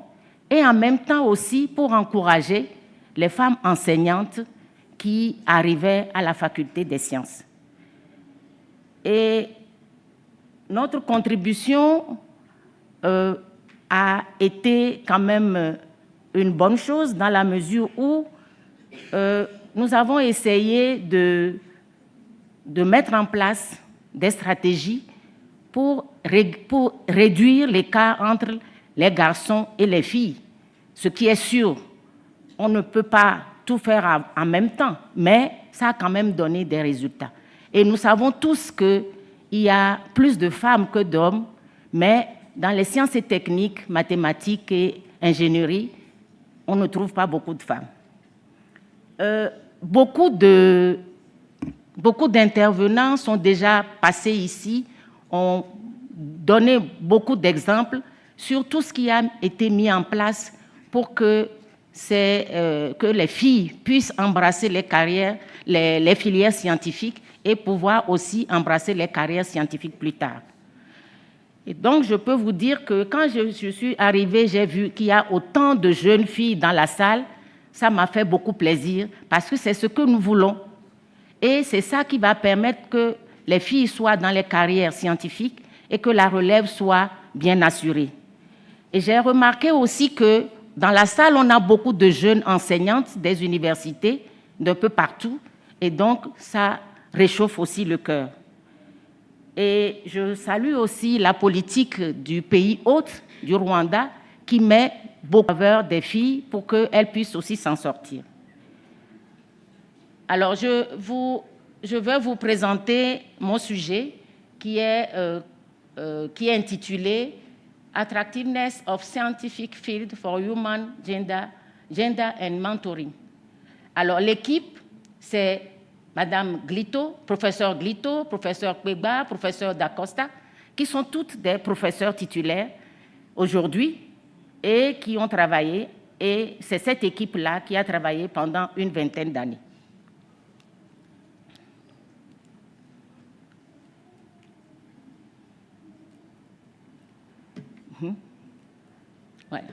et en même temps aussi pour encourager les femmes enseignantes qui arrivaient à la faculté des sciences. Et notre contribution a été quand même une bonne chose dans la mesure où nous avons essayé de mettre en place des stratégies pour réduire l'écart entre les garçons et les filles. Ce qui est sûr, on ne peut pas tout faire en même temps, mais ça a quand même donné des résultats. Et nous savons tous qu'il y a plus de femmes que d'hommes, mais dans les sciences et techniques, mathématiques et ingénierie, on ne trouve pas beaucoup de femmes. Beaucoup d'intervenants sont déjà passés ici, ont donné beaucoup d'exemples sur tout ce qui a été mis en place pour que les filles puissent embrasser les carrières, les filières scientifiques et pouvoir aussi embrasser les carrières scientifiques plus tard. Et donc, je peux vous dire que quand je suis arrivée, j'ai vu qu'il y a autant de jeunes filles dans la salle. Ça m'a fait beaucoup plaisir parce que c'est ce que nous voulons. Et c'est ça qui va permettre que les filles soient dans les carrières scientifiques et que la relève soit bien assurée. Et j'ai remarqué aussi que dans la salle, on a beaucoup de jeunes enseignantes des universités d'un peu partout. Et donc, ça réchauffe aussi le cœur. Et je salue aussi la politique du pays hôte, du Rwanda, qui met beaucoup en faveur des filles pour qu'elles puissent aussi s'en sortir. Alors, je vais vous présenter mon sujet qui est intitulé « Attractiveness of Scientific Field for Human Gender and Mentoring ». Alors, l'équipe, c'est Madame Glito, professeur Kwegba, professeur Dacosta, qui sont toutes des professeurs titulaires aujourd'hui et qui ont travaillé. Et c'est cette équipe-là qui a travaillé pendant une vingtaine d'années. Voilà.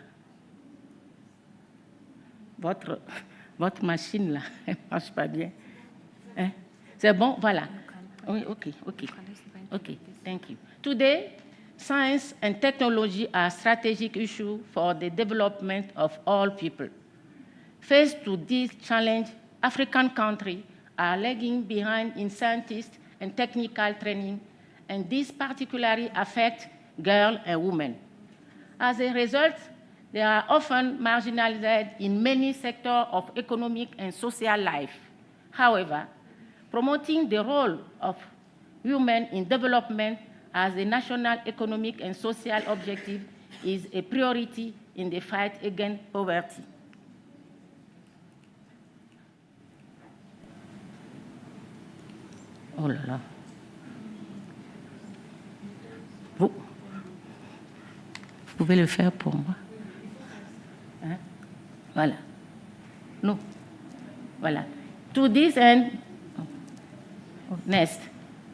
Votre machine, là, elle ne marche pas bien. Hein? C'est bon? Voilà. Oui, OK. Thank you. Today, science and technology are strategic issues for the development of all people. Faced to this challenge, African countries are lagging behind in scientists and technical training, and this particularly affects girls and women. As a result, they are often marginalized in many sectors of economic and social life. However, promoting the role of women in development as a national economic and social objective is a priority in the fight against poverty. Oh là là. Vous pouvez le faire pour moi. Hein? Voilà. Non. Voilà. To this end, next.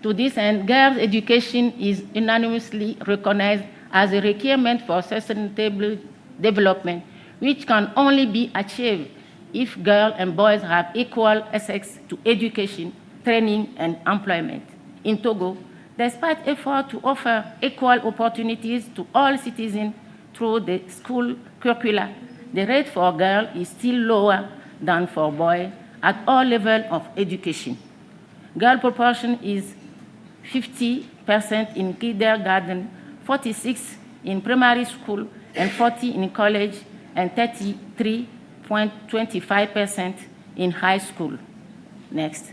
To this end, girls' education is unanimously recognized as a requirement for sustainable development, which can only be achieved if girls and boys have equal access to education, training, and employment. In Togo, despite efforts to offer equal opportunities to all citizens through the school curricula, the rate for girls is still lower than for boys at all levels of education. Girl proportion is 50% in kindergarten, 46% in primary school, and 40% in college, and 33.25% in high school. Next.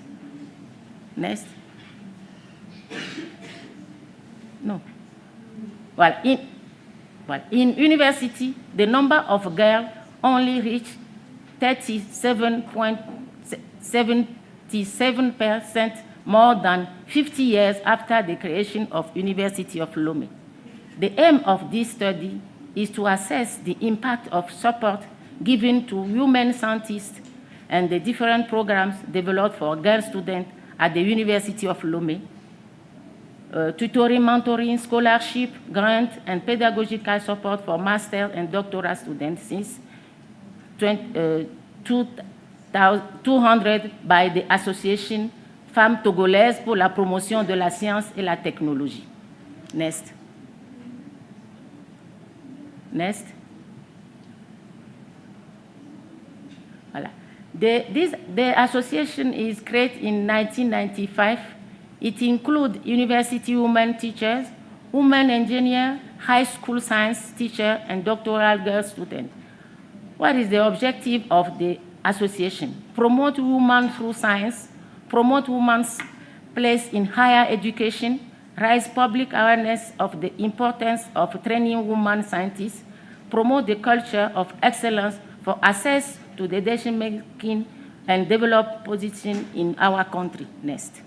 No. Well, in university, the number of girls only reached 37% more than 50 years after the creation of University of Lomé. The aim of this study is to assess the impact of support given to women scientists and the different programs developed for girl students at the University of Lomé, tutoring, mentoring, scholarship, grant, and pedagogical support for master and doctoral students since 200 by the Association Femmes Togolaises pour la promotion de la science et la technologie. Next. Voilà. The association is created in 1995. It includes university women teachers, women engineers, high school science teachers, and doctoral girl students. What is the objective of the association? Promote women through science, promote women's place in higher education, raise public awareness of the importance of training women scientists, promote the culture of excellence for access to the decision-making and develop position in our country. Next.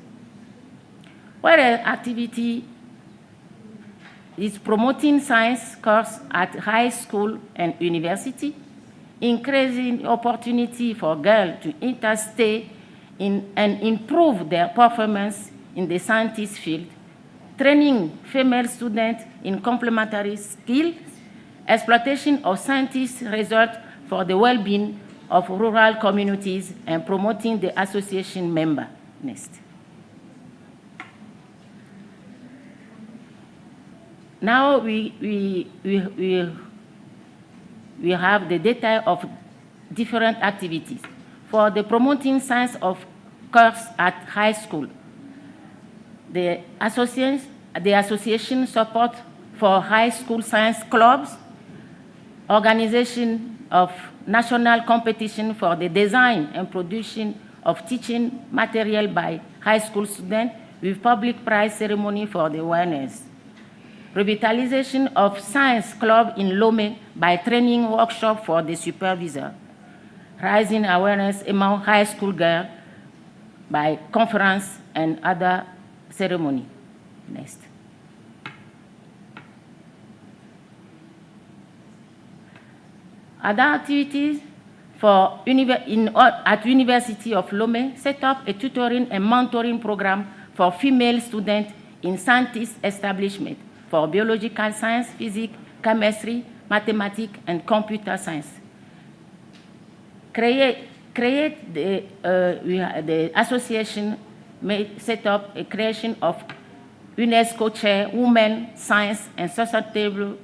Where activity is promoting science courses at high school and university, increasing opportunity for girls to interstate in and improve their performance in the scientist field, training female students in complementary skills, exploitation of scientists' results for the well-being of rural communities, and promoting the association member. Next. Now we have the data of different activities. For the promoting science of course at high school, the association support for high school science clubs, organization of national competition for the design and production of teaching material by high school students with public prize ceremony for the winners. Revitalization of science club in Lomé by training workshop for the supervisor. Raising awareness among high school girls by conference and other ceremony. Next. Other activities for at University of Lomé set up a tutoring and mentoring program for female students in scientist establishment for biological science, physics, chemistry, mathematics, and computer science. The association set up a creation of UNESCO Chair Women, Science, and Sustainable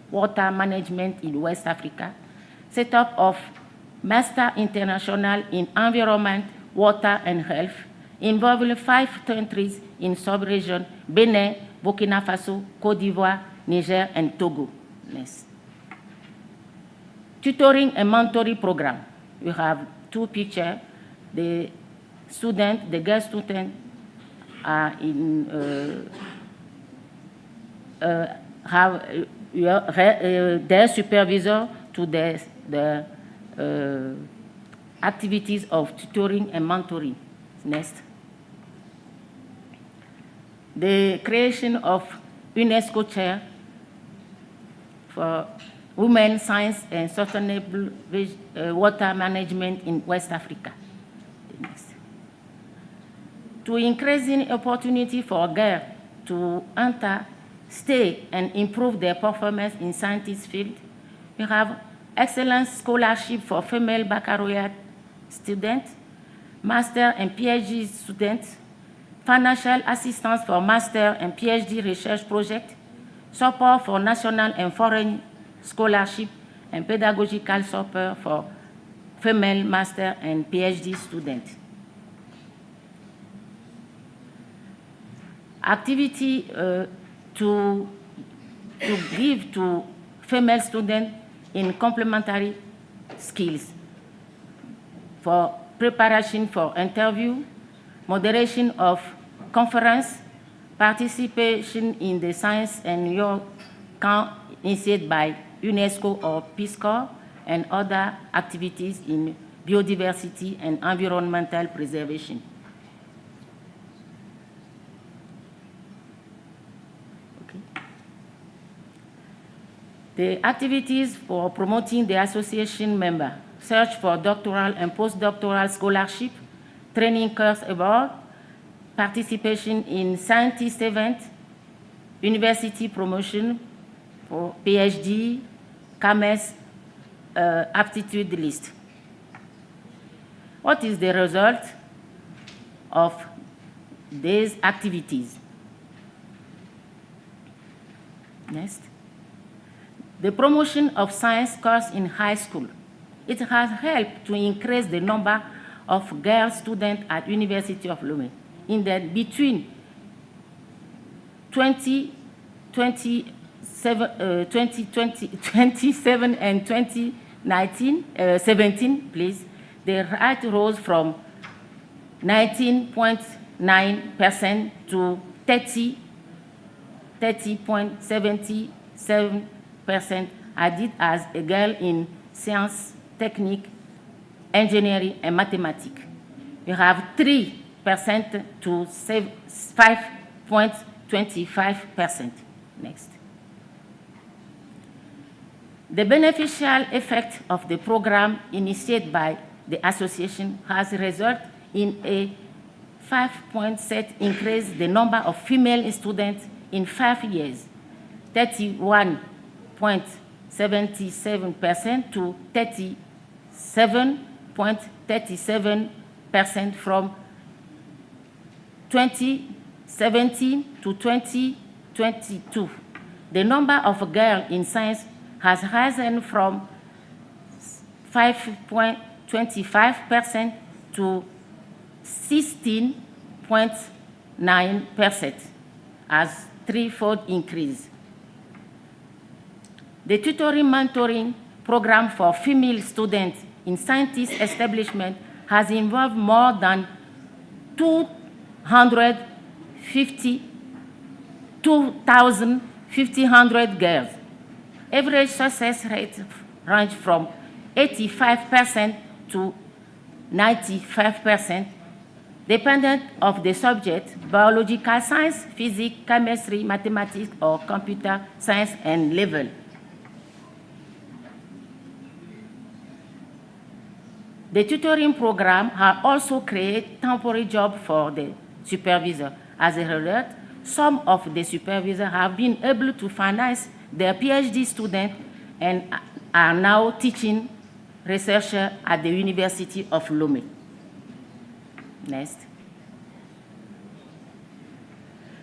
Water Management in West Africa, set up of Master International in Environment, Water, and Health, involving 5 countries in sub-region, Benin, Burkina Faso, Côte d'Ivoire, Niger, and Togo. Next. Tutoring and mentoring program. We have 2 pictures. The student, the girl student, are in have their supervisor to the activities of tutoring and mentoring. Next. The creation of UNESCO Chair for Women, Science, and Sustainable Water Management in West Africa. Next. To increasing opportunity for girls to enter, stay, and improve their performance in scientist field, we have excellence scholarship for female baccalaureate students, master and PhD students, financial assistance for master and PhD research projects, support for national and foreign scholarship, and pedagogical support for female master and PhD students. Activity to give to female students in complementary skills for preparation for interview, moderation of conference, participation in the science and your camp initiated by UNESCO or Peace Corps, and other activities in biodiversity and environmental preservation. The activities for promoting the association member: search for doctoral and postdoctoral scholarship, training course abroad, participation in scientist events, university promotion for PhD, CAMES, aptitude list. What is the result of these activities? Next. The promotion of science course in high school. It has helped to increase the number of girl students at University of Lomé. In that between 2027 and 2017, please, the rate rose from 19.9% to 30.77% added as a girl in science, technique, engineering, and mathematics. We have 3% to 5.25%. Next. The beneficial effect of the program initiated by the association has resulted in a 5.7 increase the number of female students in 5 years, 31.77% to 37.37% from 2017 to 2022. The number of girls in science has risen from 5.25% to 16.9%, as threefold increase. The tutoring mentoring program for female students in scientist establishment has involved more than 2,500 girls. Average success rate range from 85% to 95%, dependent of the subject, biological science, physics, chemistry, mathematics, or computer science and level. The tutoring program has also created temporary jobs for the supervisor. As a result, some of the supervisors have been able to finance their PhD students and are now teaching researchers at the University of Lomé. Next.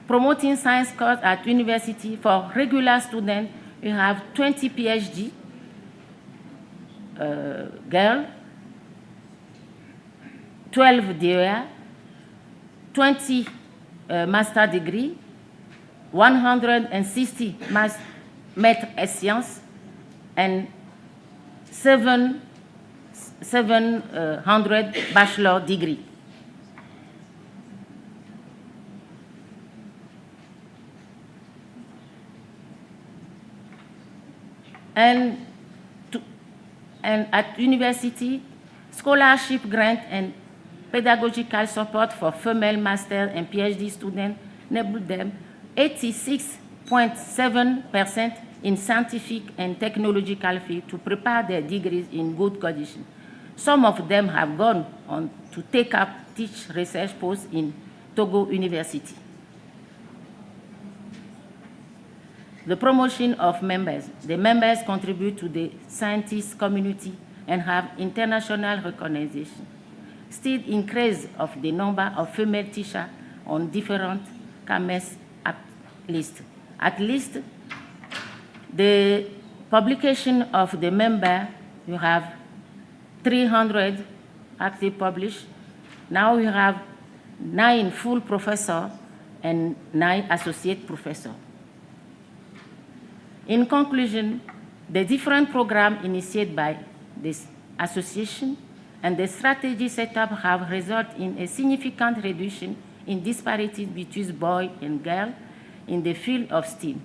Promoting science courses at university for regular students, we have 20 PhD girls, 12 DEA, 20 master degree, 160 maîtres et sciences, and 700 bachelor degree. And at university, scholarship grant and pedagogical support for female master and PhD students enabled them 86.7% in scientific and technological field to prepare their degrees in good condition. Some of them have gone on to take up teach research posts in Togo University. The promotion of members. The members contribute to the scientist community and have international recognition. Still increase of the number of female teachers on different CAMES list. At least the publication of the member, you have 300 active published. Now we have 9 full professors and 9 associate professors. In conclusion, the different programs initiated by this association and the strategy set up have resulted in a significant reduction in disparities between boys and girls in the field of STEM.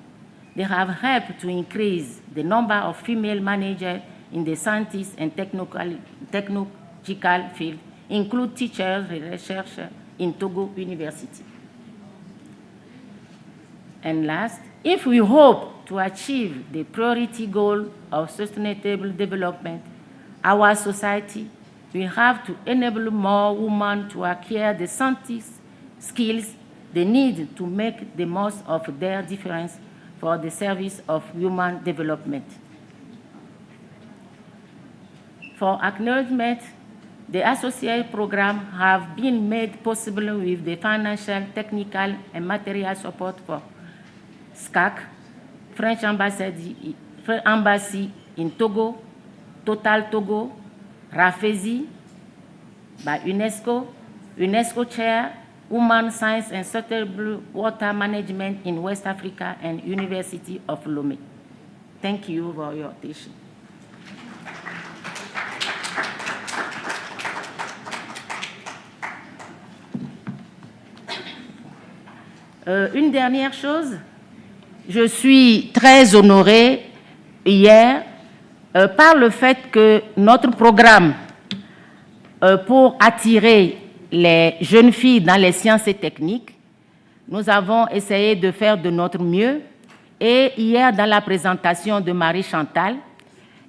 They have helped to increase the number of female managers in the scientific and technological field, include teachers and researchers in Togo University. And last, if we hope to achieve the priority goal of sustainable development, our society will have to enable more women to acquire the scientific skills they need to make the most of their difference for the service of human development. For acknowledgement, the associate programs have been made possible with the financial, technical, and material support for SCAC, French Embassy in Togo, Total Togo, RAFESI, by UNESCO, UNESCO Chair, Women Science and Sustainable Water Management in West Africa, and University of Lomé. Thank you for your attention. Une dernière chose, je suis très honorée hier par le fait que notre programme pour attirer les jeunes filles dans les sciences et techniques, nous avons essayé de faire de notre mieux. Et hier, dans la présentation de Marie-Chantal,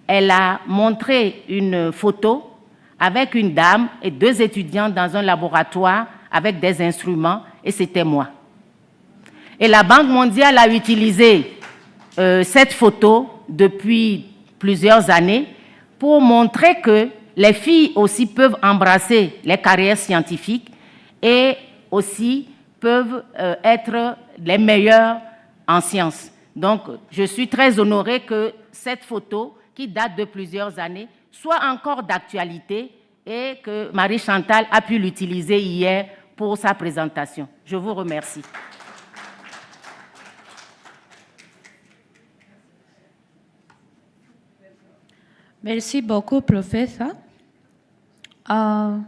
elle a montré une photo avec une dame et 2 étudiants dans un laboratoire avec des instruments, et c'était moi. Et la Banque mondiale a utilisé cette photo depuis plusieurs années pour montrer que les filles aussi peuvent embrasser les carrières scientifiques et aussi peuvent être les meilleures en sciences. Donc, je suis très honorée que cette photo, qui date de plusieurs années, soit encore d'actualité et que Marie-Chantal a pu l'utiliser hier pour sa présentation. Je vous remercie. Merci beaucoup, Professor. I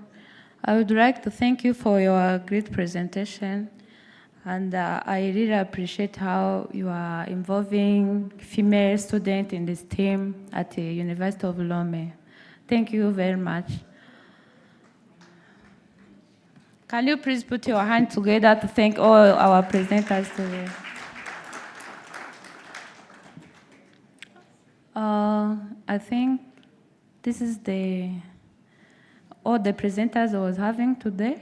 would like to thank you for your great presentation. And I really appreciate how you are involving female students in this team at the University of Lome. Thank you very much. Can you please put your hand together to thank all our presenters today? I think this is all the presenters I was having today.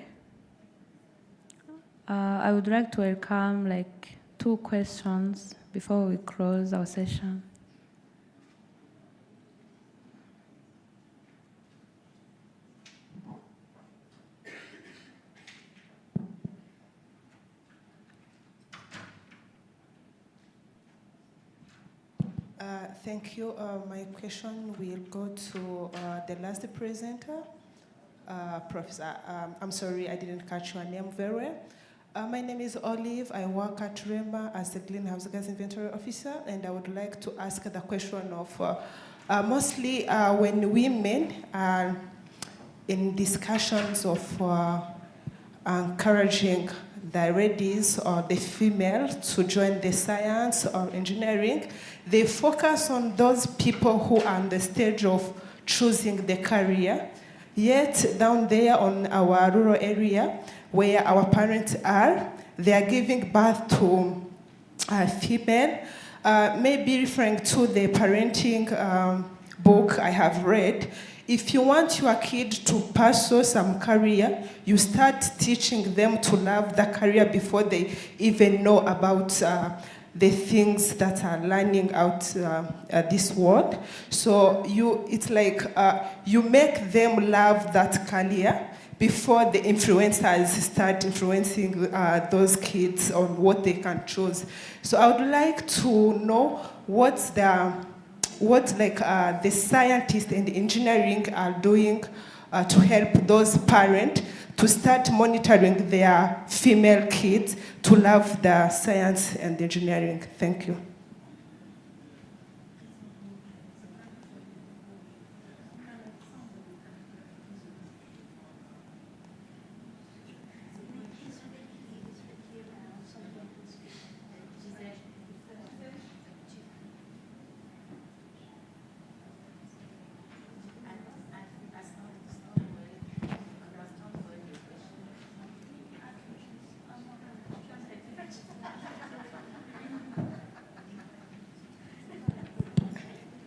I would like to welcome 2 questions before we close our session. Thank you. My question will go to the last presenter, Professor. I'm sorry, I didn't catch your name very well. My name is Olive. I work at REMA as the Greenhouse Gas Inventory Officer, and I would like to ask the question of mostly when women are in discussions of encouraging the ladies or the female to join the science or engineering, they focus on those people who are on the stage of choosing the career. Yet down there on our rural area where our parents are, they are giving birth to a female, maybe referring to the parenting book I have read. If you want your kid to pursue some career, you start teaching them to love the career before they even know about the things that are learning out this world. So it's like you make them love that career before the influencers start influencing those kids on what they can choose. So I would like to know what the scientists and the engineering are doing to help those parents to start monitoring their female kids to love the science and engineering. Thank you.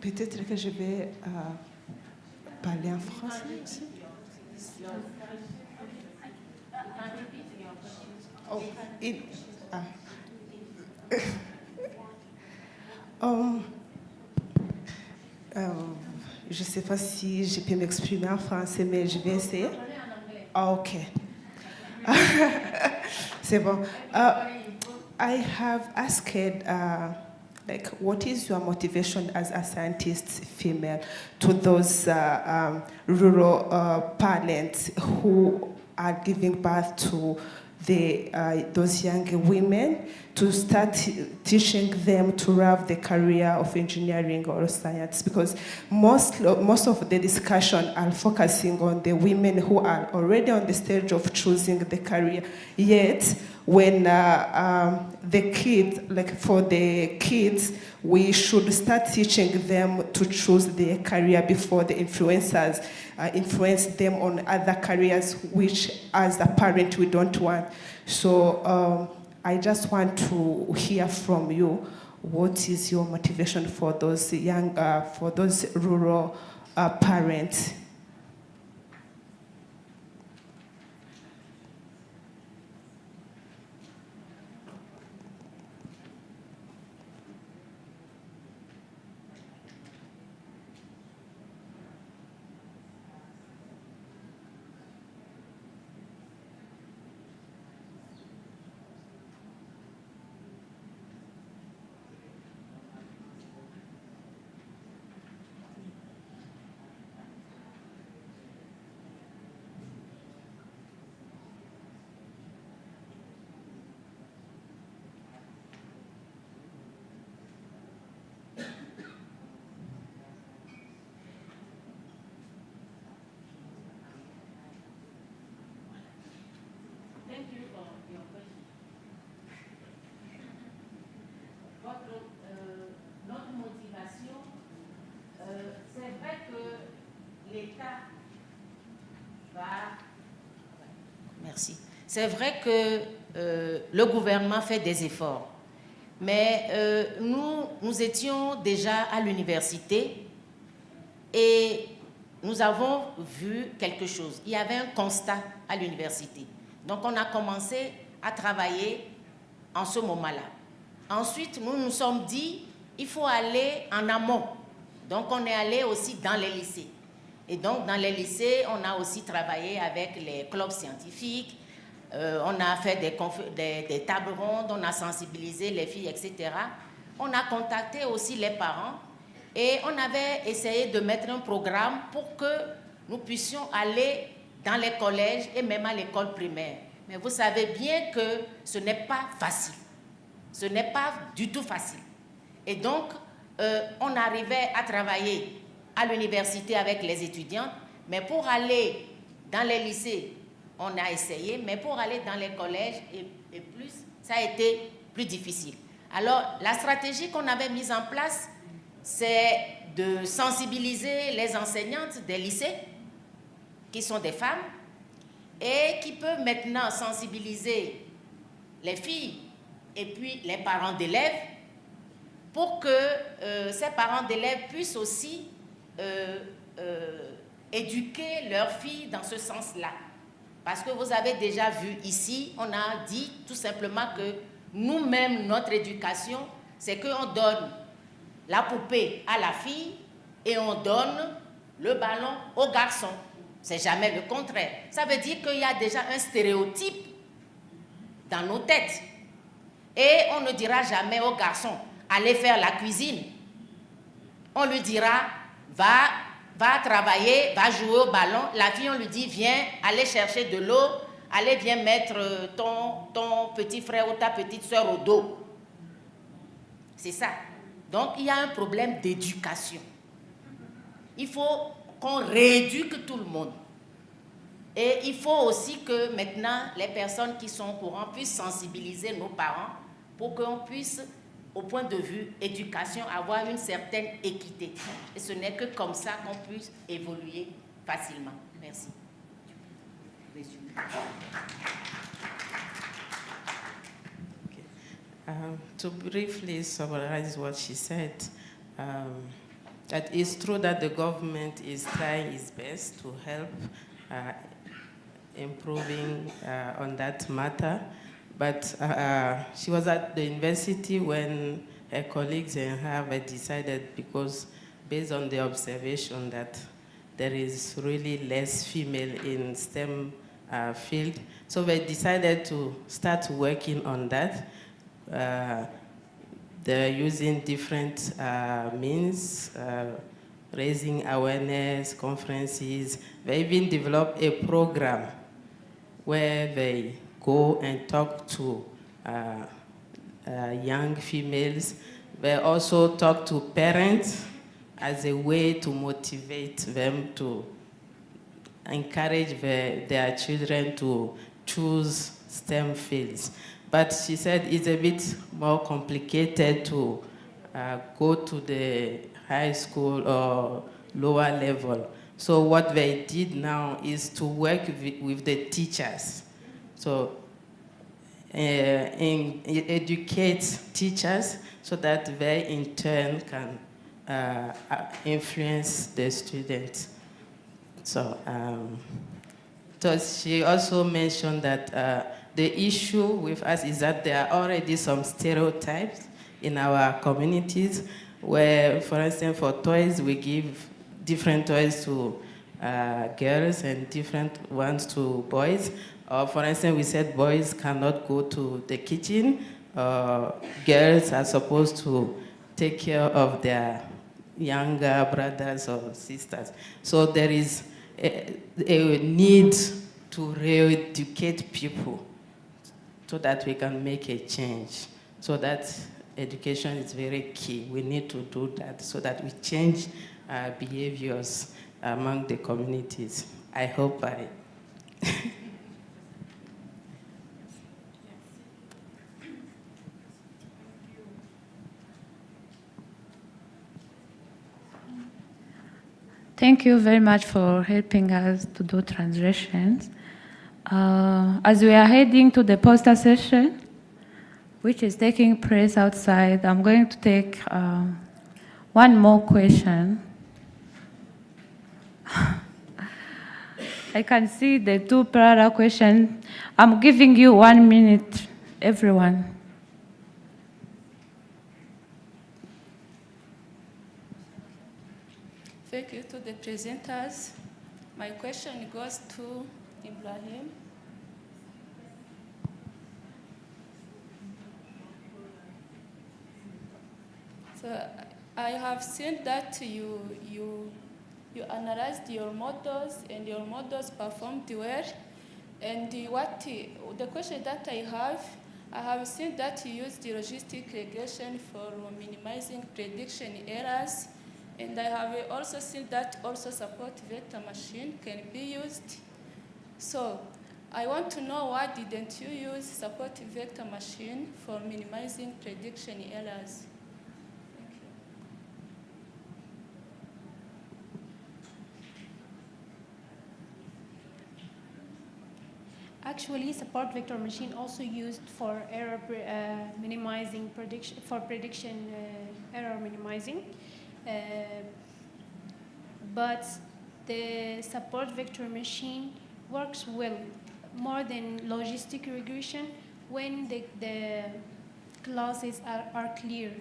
Peut-être que je vais parler en français aussi. Oh, je ne sais pas si je peux m'exprimer en français, mais je vais essayer. Oh, OK. C'est bon. I have asked what is your motivation as a scientist female to those rural parents who are giving birth to those young women to start teaching them to love the career of engineering or science? Because most of the discussion are focusing on the women who are already on the stage of choosing the career. Yet, when the kids, for the kids, we should start teaching them to choose their career before the influencers influence them on other careers, which as a parent we don't want. So I just want to hear from you, what is your motivation for those young, for those rural parents? notre motivation, c'est vrai que l'État va... Merci. C'est vrai que le gouvernement fait des efforts, mais nous étions déjà à l'université et nous avons vu quelque chose. Il y avait un constat à l'université. Donc, on a commencé à travailler en ce moment-là. Ensuite, nous nous sommes dit, il faut aller en amont. Donc, on est allé aussi dans les lycées. Et donc, dans les lycées, on a aussi travaillé avec les clubs scientifiques. On a fait des tables rondes, on a sensibilisé les filles, etc. On a contacté aussi les parents et on avait essayé de mettre un programme pour que nous puissions aller dans les collèges et même à l'école primaire. Mais vous savez bien que ce n'est pas facile. Ce n'est pas du tout facile. Et donc, on arrivait à travailler à l'université avec les étudiants, mais pour aller dans les lycées, on a essayé, mais pour aller dans les collèges et plus, ça a été plus difficile. Alors, la stratégie qu'on avait mise en place, c'est de sensibiliser les enseignantes des lycées, qui sont des femmes, et qui peuvent maintenant sensibiliser les filles et puis les parents d'élèves pour que ces parents d'élèves puissent aussi éduquer leurs filles dans ce sens-là. Parce que vous avez déjà vu ici, on a dit tout simplement que nous-mêmes, notre éducation, c'est qu'on donne la poupée à la fille et on donne le ballon au garçon. C'est jamais le contraire. Ça veut dire qu'il y a déjà un stéréotype dans nos têtes. Et on ne dira jamais au garçon, allez faire la cuisine. On lui dira, va travailler, va jouer au ballon. La fille, on lui dit, viens, allez chercher de l'eau, allez, viens mettre ton petit frère ou ta petite soeur au dos. C'est ça. Donc, il y a un problème d'éducation. Il faut qu'on rééduque tout le monde. Et il faut aussi que maintenant, les personnes qui sont au courant puissent sensibiliser nos parents pour qu'on puisse, au point de vue éducation, avoir une certaine équité. Et ce n'est que comme ça qu'on puisse évoluer facilement. Merci. To briefly summarize what she said, that it's true that the government is trying its best to help improving on that matter, but she was at the university when her colleagues and her had decided, because based on the observation that there is really less female in STEM field, so they decided to start working on that. They're using different means, raising awareness, conferences. They even developed a program where they go and talk to young females. They also talk to parents as a way to motivate them to encourage their children to choose STEM fields. But she said it's a bit more complicated to go to the high school or lower level. So what they did now is to work with the teachers. So educate teachers so that they in turn can influence the students. So she also mentioned that the issue with us is that there are already some stereotypes in our communities where, for instance, for toys, we give different toys to girls and different ones to boys. Or, for instance, we said boys cannot go to the kitchen. Girls are supposed to take care of their younger brothers or sisters. So there is a need to re-educate people so that we can make a change. So that education is very key. We need to do that so that we change behaviors among the communities. I hope I... Thank you very much for helping us to do translations. As we are heading to the poster session, which is taking place outside, I'm going to take one more question. I can see the two parallel questions. I'm giving you 1 minute, everyone. Thank you to the presenters. My question goes to Ibrahim. So I have seen that you analyzed your models and your models performed well. And the question that I have seen that you used the logistic regression for minimizing prediction errors. And I have also seen that also support vector machine can be used. So I want to know why didn't you use support vector machine for minimizing prediction errors? Actually, support vector machine also used for error minimizing prediction error minimizing. But the support vector machine works well more than logistic regression when the classes are clear.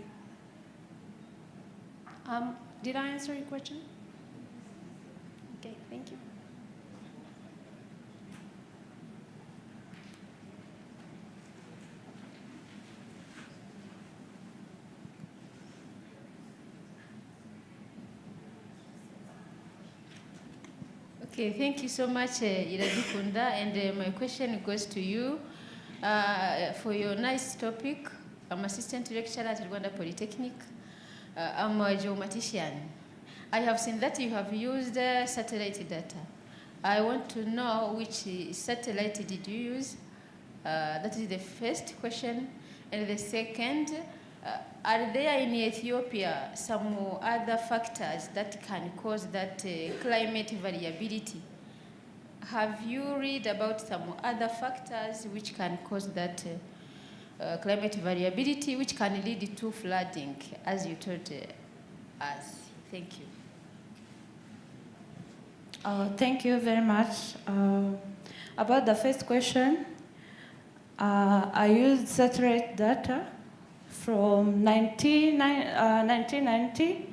Did I answer your question? Okay, thank you. Okay, thank you so much, Iradikunda, and my question goes to you for your nice topic. I'm assistant lecturer at Rwanda Polytechnic. I'm a geomatician. I have seen that you have used satellite data. I want to know which satellite did you use? That is the first question. And the second, are there in Ethiopia some other factors that can cause that climate variability? Have you read about some other factors which can cause that climate variability, which can lead to flooding, as you told us? Thank you. Thank you very much. About the first question, I used satellite data from 1990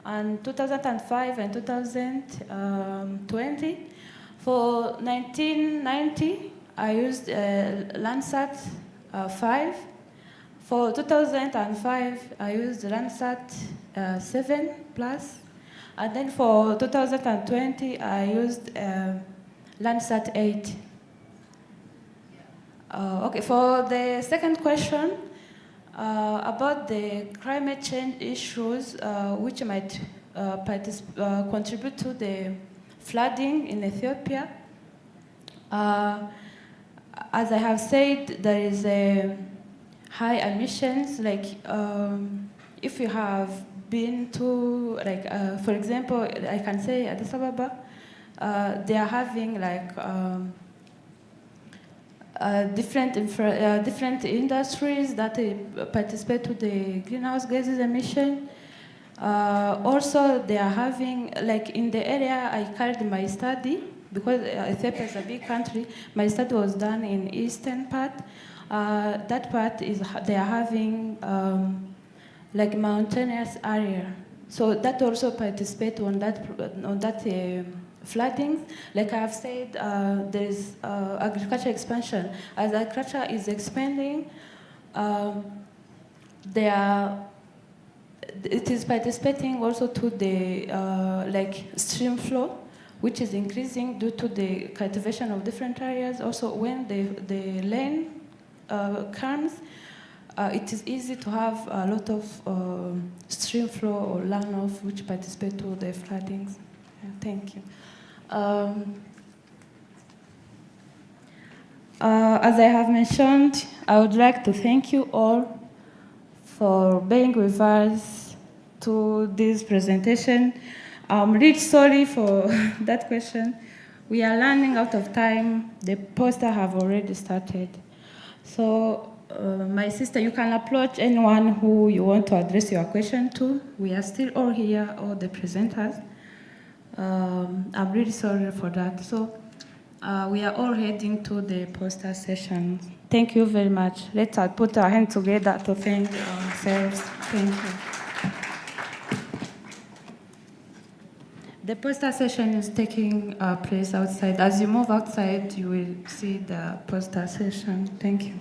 and 2005 and 2020. For 1990, I used Landsat 5. For 2005, I used Landsat 7 Plus. And then for 2020, I used Landsat 8. Okay, for the second question, about the climate change issues which might contribute to the flooding in Ethiopia. As I have said, there is a high emissions, like if you have been to, like, for example, I can say Addis Ababa, they are having like different industries that participate to the greenhouse gases emission. Also, they are having, like in the area I carried my study, because Ethiopia is a big country, my study was done in eastern part. That part is, they are having like mountainous area. So that also participate on that flooding. Like I have said, there is agriculture expansion. As agriculture is expanding, it is participating also to the like stream flow, which is increasing due to the cultivation of different areas. Also, when the rain comes, it is easy to have a lot of stream flow or runoff, which participate to the floodings. Yeah, thank you. As I have mentioned, I would like to thank you all for being with us to this presentation. I'm really sorry for that question. We are running out of time. The poster have already started. So, my sister, you can approach anyone who you want to address your question to. We are still all here, all the presenters. I'm really sorry for that. So, we are all heading to the poster session. Thank you very much. Let's put our hands together to thank ourselves. Thank you. The poster session is taking place outside. As you move outside, you will see the poster session. Thank you.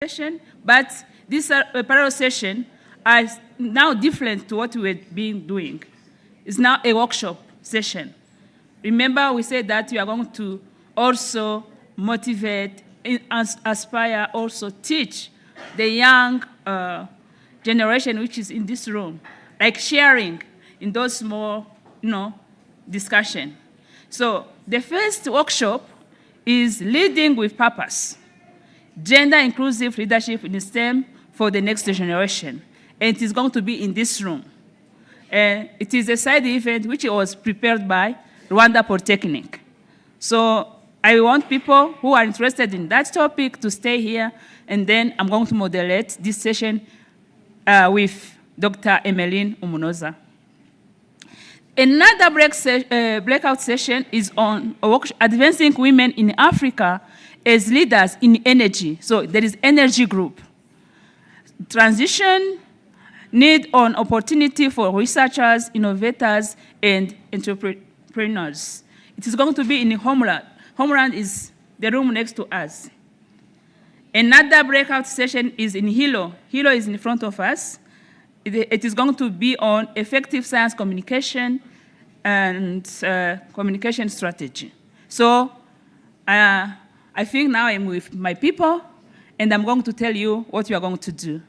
Session, but this parallel session is now different to what we had been doing. It's now a workshop session. Remember, we said that we are going to also motivate, aspire, also teach the young generation which is in this room, like sharing in those small, discussion. So the first workshop is Leading with Purpose. Gender inclusive leadership in STEM for the next generation. And it is going to be in this room. It is a side event which was prepared by Rwanda Polytechnic. So I want people who are interested in that topic to stay here, and then I'm going to moderate this session with Dr. Emeline Umunoza. Another breakout session is on advancing women in Africa as leaders in energy. So there is energy group. Transition, need on opportunity for researchers, innovators, and entrepreneurs. It is going to be in Homeland. Homeland is the room next to us. Another breakout session is in Hilo. Hilo is in front of us. It is going to be on effective science communication and communication strategy. So I think now I'm with my people, and I'm going to tell you what we are going to do.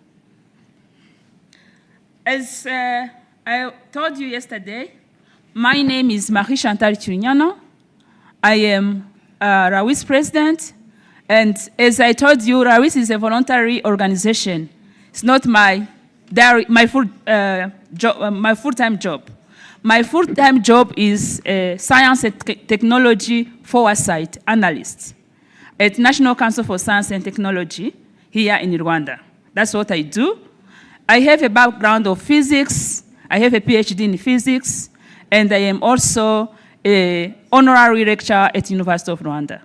As I told you yesterday, my name is Marie-Chantal Chiunyano. I am RAWIS president, and as I told you, RAWIS is a voluntary organization. It's not my full-time job. My full-time job is a science and technology foresight analyst at National Council for Science and Technology here in Rwanda. That's what I do. I have a background of physics. I have a PhD in physics, and I am also an honorary lecturer at University of Rwanda.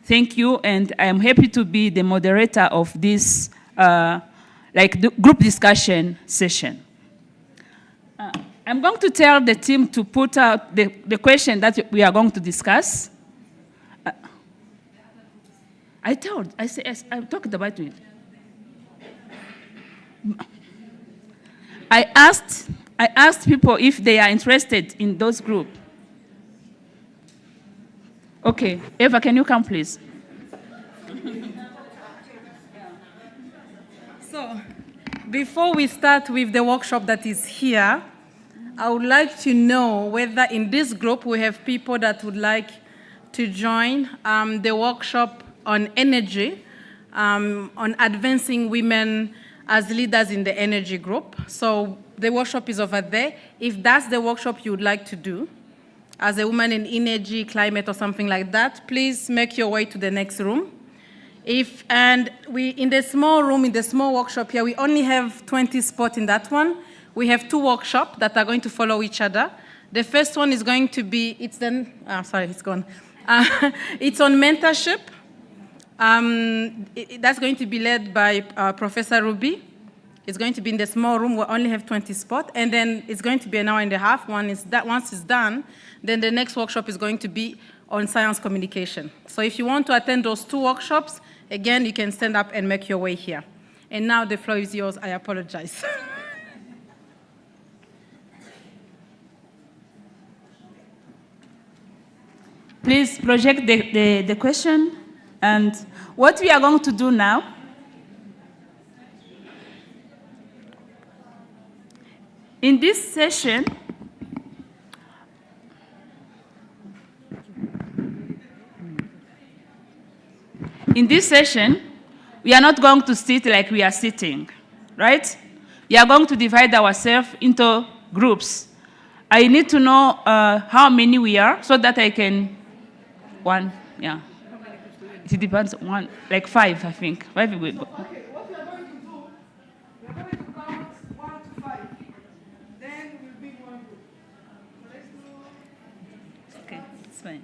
Thank you, and I am happy to be the moderator of this the group discussion session. I'm going to tell the team to put out the question that we are going to discuss. I talked about it. I asked people if they are interested in those groups. Okay, Eva, can you come, please? So, before we start with the workshop that is here, I would like to know whether in this group we have people that would like to join the workshop on energy, on advancing women as leaders in the energy group. So the workshop is over there. If that's the workshop you would like to do, as a woman in energy, climate, or something like that, please make your way to the next room. In the small room, in the small workshop here, we only have 20 spots in that one. We have 2 workshops that are going to follow each other. The first one is going to be, it's on mentorship. That's going to be led by Professor Ruby. It's going to be in the small room. We only have 20 spots. And then it's going to be an hour and a half. Once it's done, then the next workshop is going to be on science communication. So if you want to attend those 2 workshops, again, you can stand up and make your way here. And now the floor is yours. I apologize. Please project the question. And what we are going to do now, in this session, we are not going to sit like we are sitting, right? We are going to divide ourselves into groups. I need to know how many we are so that I can, it depends, 5, I think. 5 we go. Okay, what we are going to do, we are going to count 1 to 5. Then we'll be one group. So let's do... Okay, it's fine.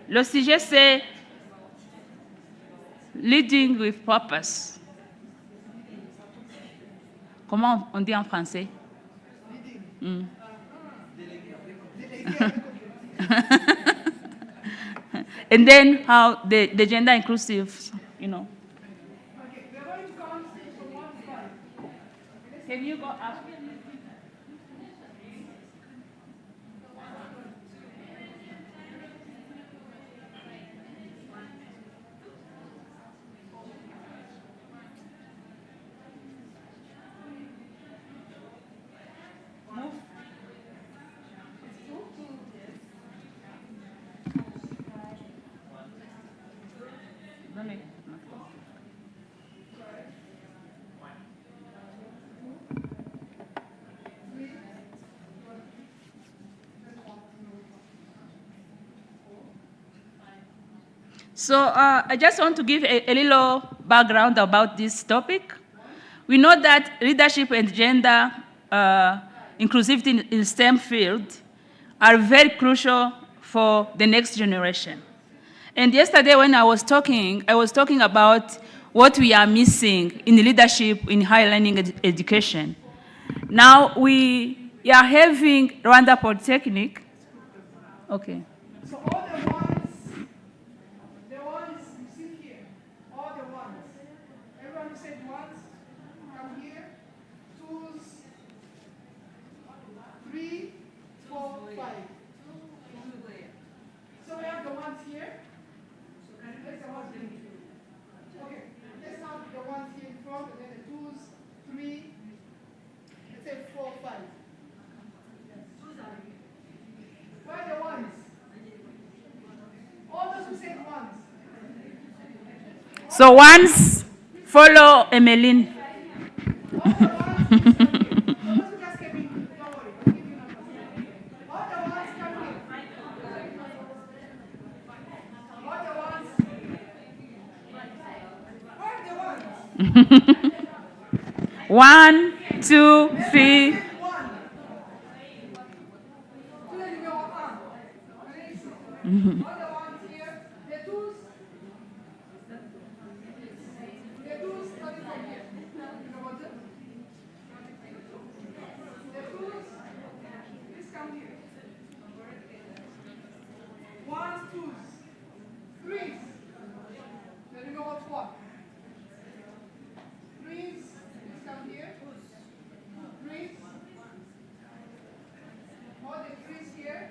Le sujet, c'est Leading with Purpose. Comment on dit en français? And then how the gender inclusive, Okay, we are going to count from 1 to 5. Can you go up? So I just want to give a little background about this topic. We know that leadership and gender inclusivity in STEM field are very crucial for the next generation. And yesterday when I was talking about what we are missing in leadership in higher learning education. Now we are having Rwanda Polytechnic. Okay. So all the ones you see here, all the ones. Everyone who said ones, come here. Twos, 3, 4, 5. So we have the ones here. Let's the ones here. Okay, let's have the ones here in front, and then the twos, 3, let's say 4, 5. Where are the ones? All those who said ones. So ones, follow Emeline. One, two, three. Ones, twos, threes. Let me know what's what. Threes, please come here. Threes. All the threes here.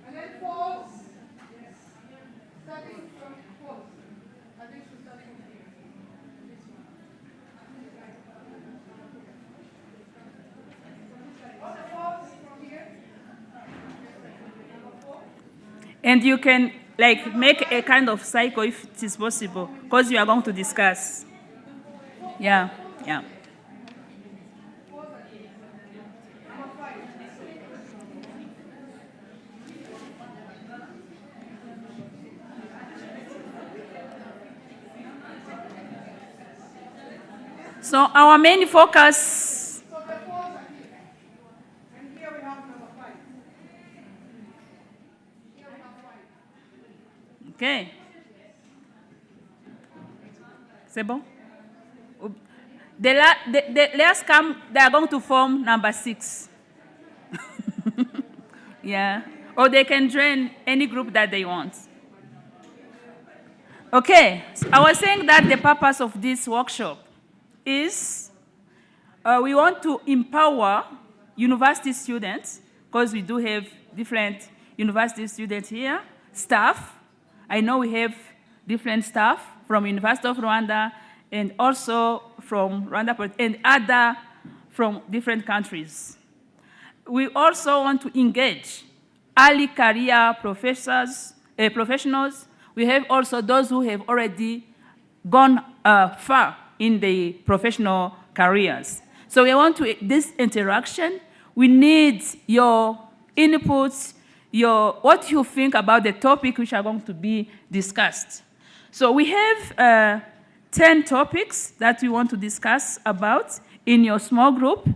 And then fours. Yes. Starting from fours. I think we're starting from here. This one. All the fours from here. Number 4. And you can like make a kind of cycle if it is possible, because you are going to discuss. Yeah, yeah. So our main focus. Okay. C'est bon? The last come, they are going to form number 6. Yeah. Or they can join any group that they want. Okay. So I was saying that the purpose of this workshop is we want to empower university students, because we do have different university students here, staff. I know we have different staff from University of Rwanda and also from Rwanda and other from different countries. We also want to engage early career professionals. We have also those who have already gone far in the professional careers. So we want to, this interaction, we need your inputs, what you think about the topic which are going to be discussed. So we have 10 topics that we want to discuss about in your small group.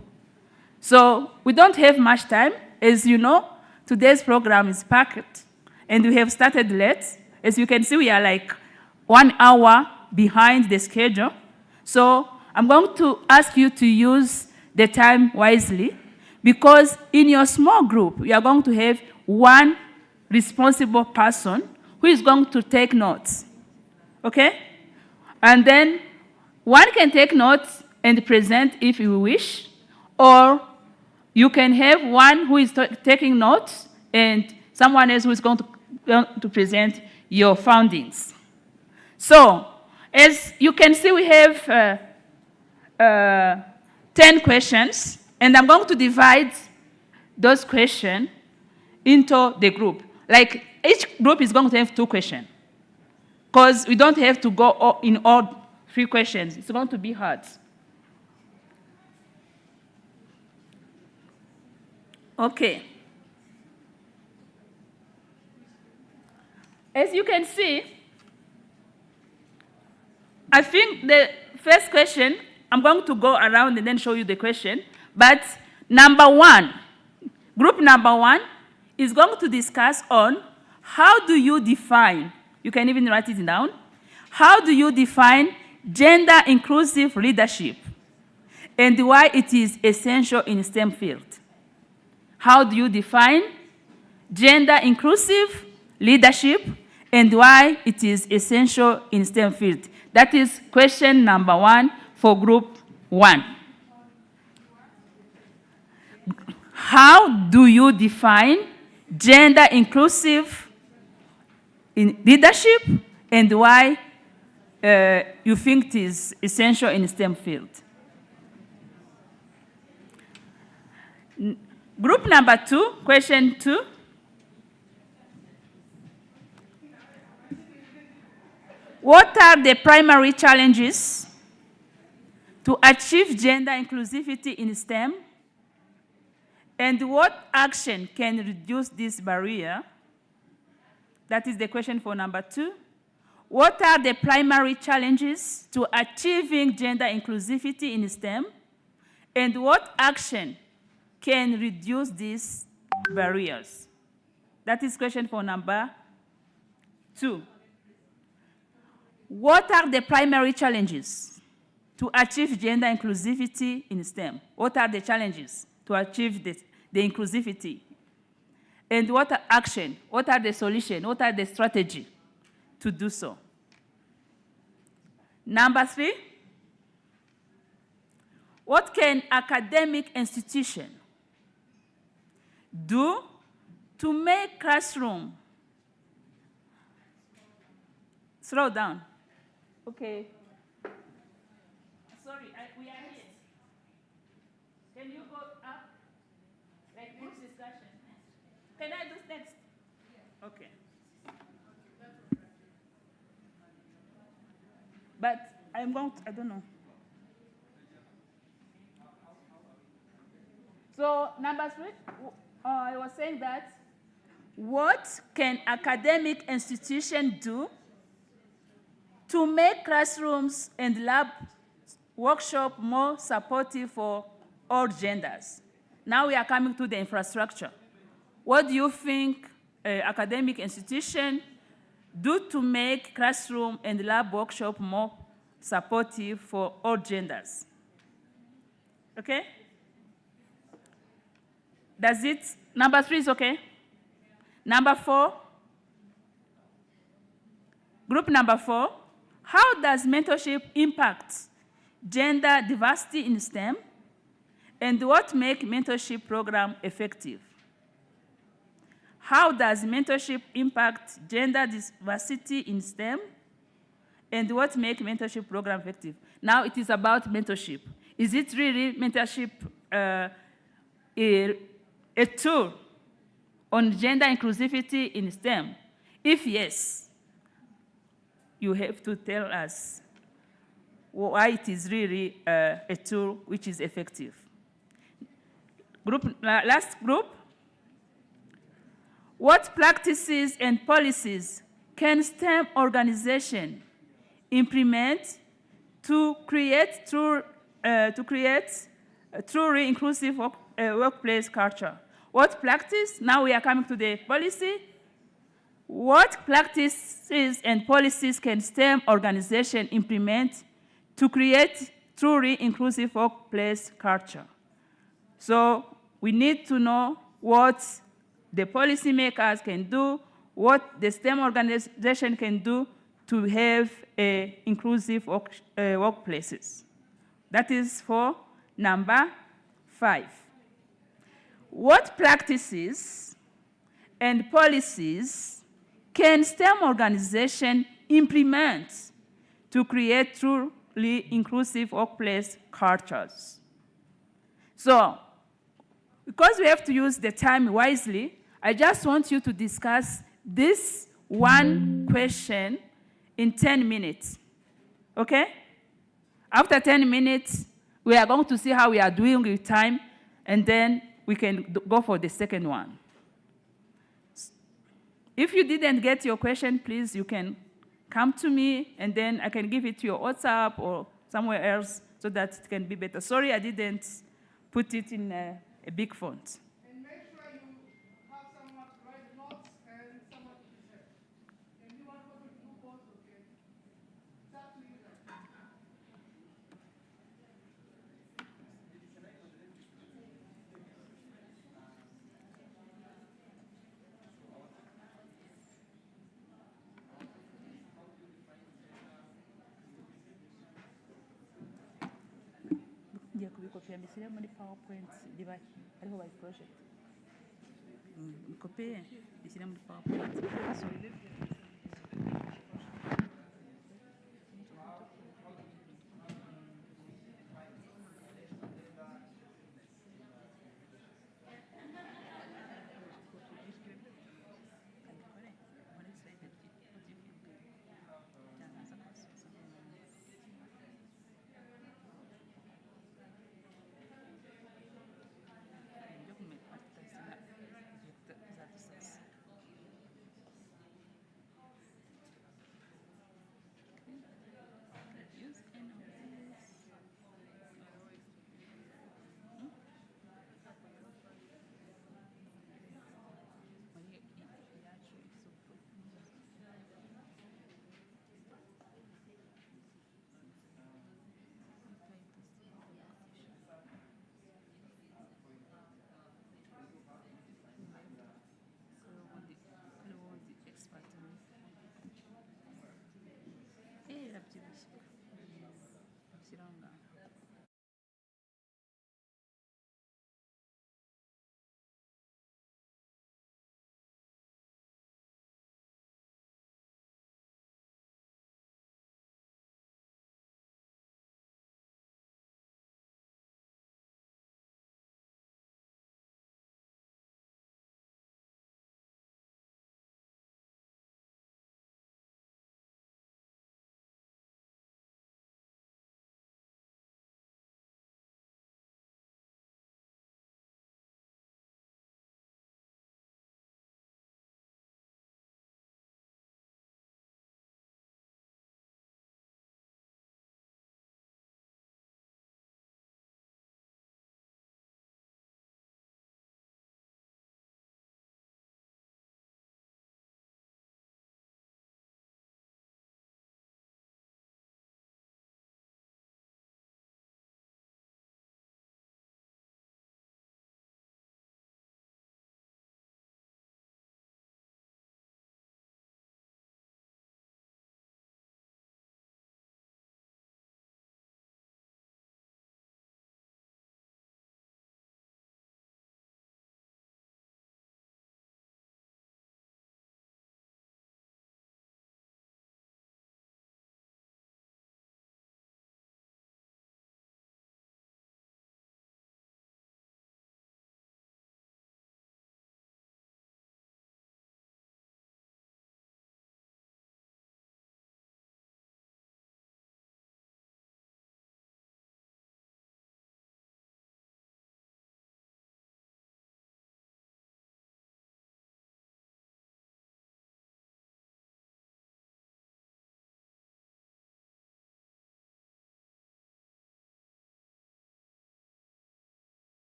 So we don't have much time. As you know, today's program is packed, and we have started late. As you can see, we are like 1 hour behind the schedule. So I'm going to ask you to use the time wisely, because in your small group, you are going to have one responsible person who is going to take notes, okay? And then one can take notes and present if you wish, or you can have one who is taking notes and someone else who is going to present your findings. So, as you can see, we have 10 questions, and I'm going to divide those questions into the group. Like, each group is going to have 2 questions, because we don't have to go in all 3 questions. It's going to be hard. Okay. As you can see, I think the first question, I'm going to go around and then show you the question, but group number one is going to discuss on how do you define, you can even write it down, how do you define gender inclusive leadership and why it is essential in STEM field. How do you define gender inclusive leadership and why it is essential in STEM field? That is question number 1 for group 1. How do you define gender inclusive in leadership and why you think it is essential in STEM field? Group number 2, question 2. What are the primary challenges to achieve gender inclusivity in STEM? And what action can reduce this barrier? That is the question for number 2. What are the primary challenges to achieving gender inclusivity in STEM? And what action can reduce these barriers? That is question for number 2. What are the primary challenges to achieve gender inclusivity in STEM? What are the challenges to achieve the inclusivity? And what are action? What are the solutions? What are the strategies to do so? Number 3, what can academic institution do to make classroom? Slow down. Okay. Sorry, we are here. Can you go up? Like group discussion. Can I do next? Okay. But I'm going to, I don't know. So number 3, I was saying that what can academic institutions do to make classrooms and lab workshop more supportive for all genders? Now we are coming to the infrastructure. What do you think academic institutions do to make classroom and lab workshop more supportive for all genders? Okay? Does it, number 3 is okay? Number 4, group number 4, how does mentorship impact gender diversity in STEM? And what makes mentorship program effective? How does mentorship impact gender diversity in STEM? And what makes mentorship program effective? Now it is about mentorship. Is it really mentorship a tool on gender inclusivity in STEM? If yes, you have to tell us why it is really a tool which is effective. Last group, what practices and policies can STEM organization implement to create a truly inclusive workplace culture? What practice? Now we are coming to the policy. What practices and policies can STEM organization implement to create truly inclusive workplace culture? So we need to know what the policymakers can do, what the STEM organization can do to have inclusive workplaces. That is for number 5. What practices and policies can STEM organization implement to create truly inclusive workplace cultures? So, because we have to use the time wisely, I just want you to discuss this one question in 10 minutes, okay? After 10 minutes, we are going to see how we are doing with time, and then we can go for the second one. If you didn't get your question, please, you can come to me, and then I can give it to your WhatsApp or somewhere else so that it can be better. Sorry, I didn't put it in a big font. And make sure you have someone to write notes and someone to share. And you want to do both, okay? It's up to you guys. kugira mbishyire muri powerpoint riba ariho bayi project mukopeye bishyire muri powerpoint.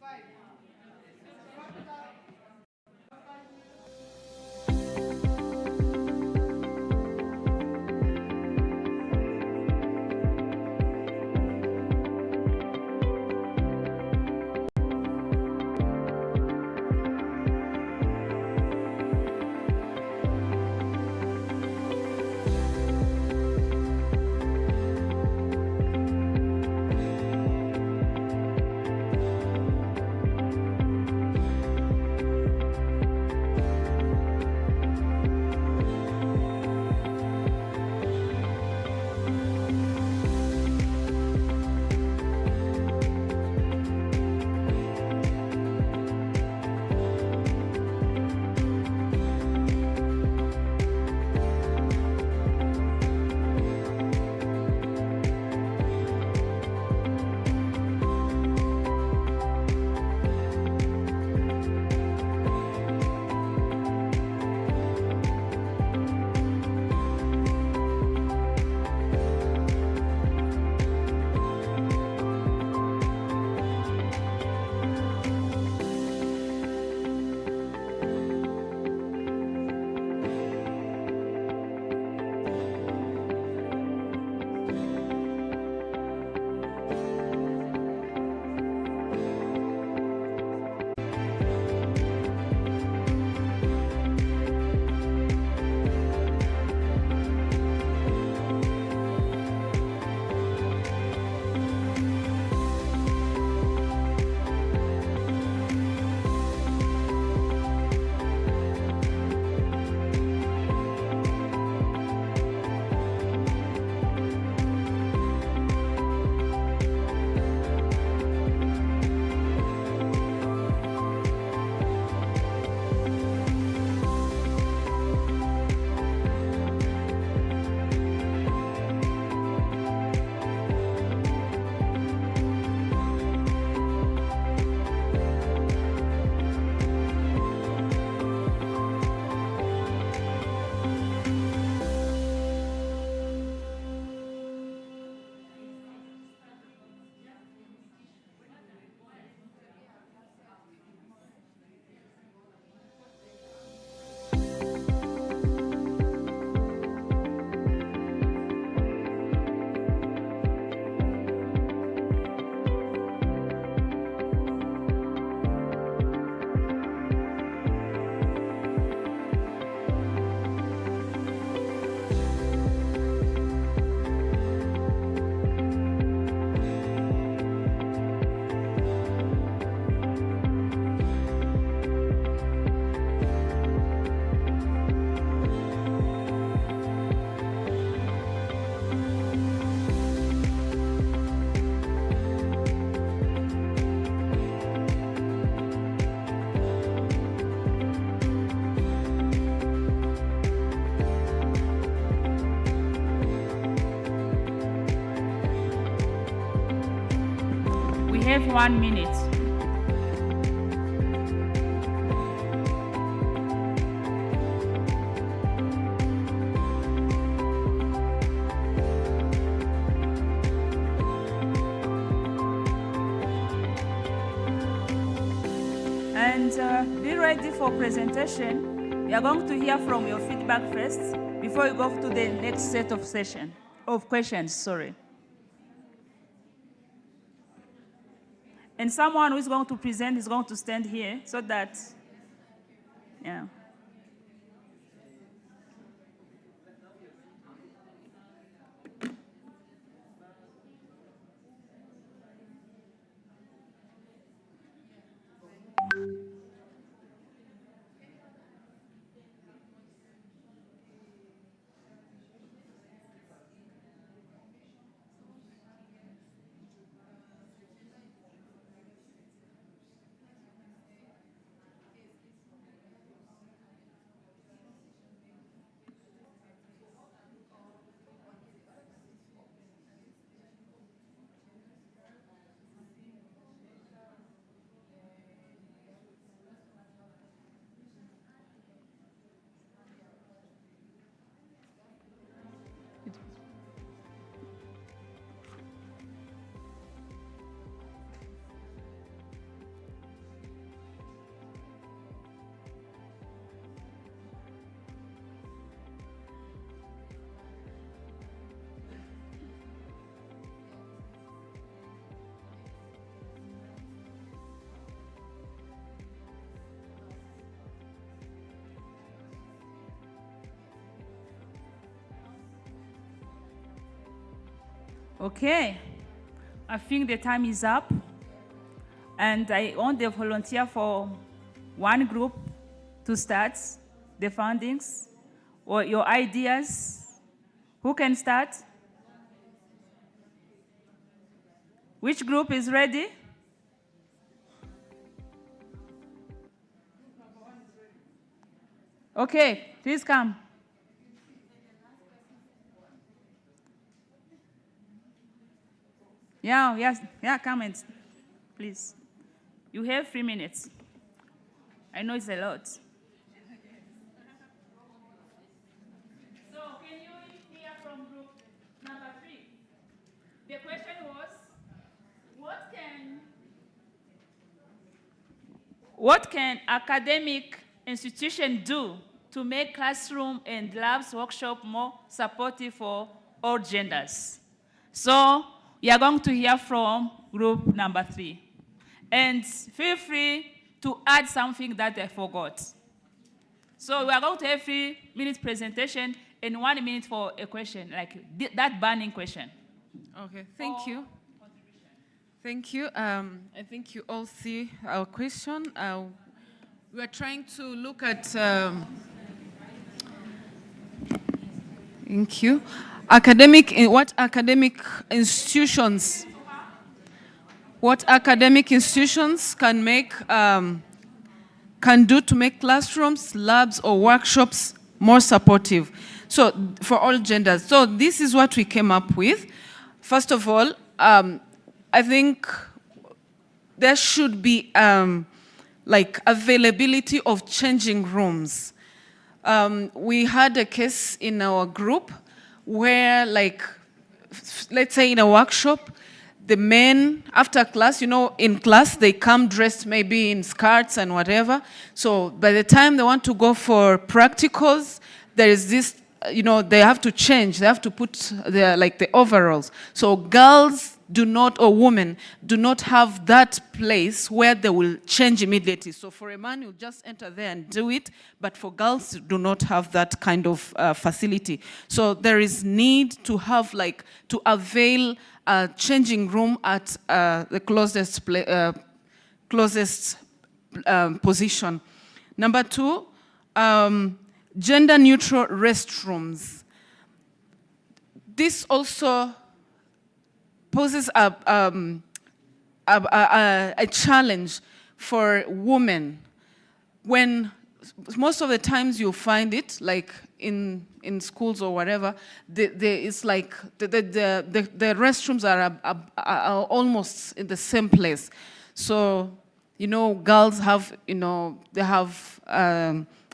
5. Wrap it up. have 1 minute. And be ready for presentation. We are going to hear from your feedback first before we go to the next set of questions, sorry. And someone who is going to present is going to stand here so that, yeah. Okay, I think the time is up, and I want the volunteer for one group to start the findings or your ideas. Who can start? Which group is ready? Okay, please come. Yeah, come and please. You have 3 minutes. I know it's a lot. So, can you hear from group number 3? The question was, what can academic institutions do to make classroom and labs workshop more supportive for all genders? So, we are going to hear from group number 3. And feel free to add something that I forgot. So we are going to have 3-minute presentation and 1 minute for a question, like that burning question. Okay, thank you. Thank you. I think you all see our question. We are trying to look at, thank you, what academic institutions can do to make classrooms, labs, or workshops more supportive. So for all genders. So this is what we came up with. First of all, I think there should be like availability of changing rooms. We had a case in our group where, like, let's say in a workshop, the men, after class, in class, they come dressed maybe in skirts and whatever. So by the time they want to go for practicals, there is this, they have to change. They have to put the overalls. So girls do not, or women, do not have that place where they will change immediately. So for a man, you just enter there and do it, but for girls, do not have that kind of facility. So there is need to have, to avail a changing room at the closest position. Number 2, gender-neutral restrooms. This also poses a challenge for women. When most of the times you find it, like in schools or whatever, it's like the restrooms are almost in the same place. So, girls have, they have,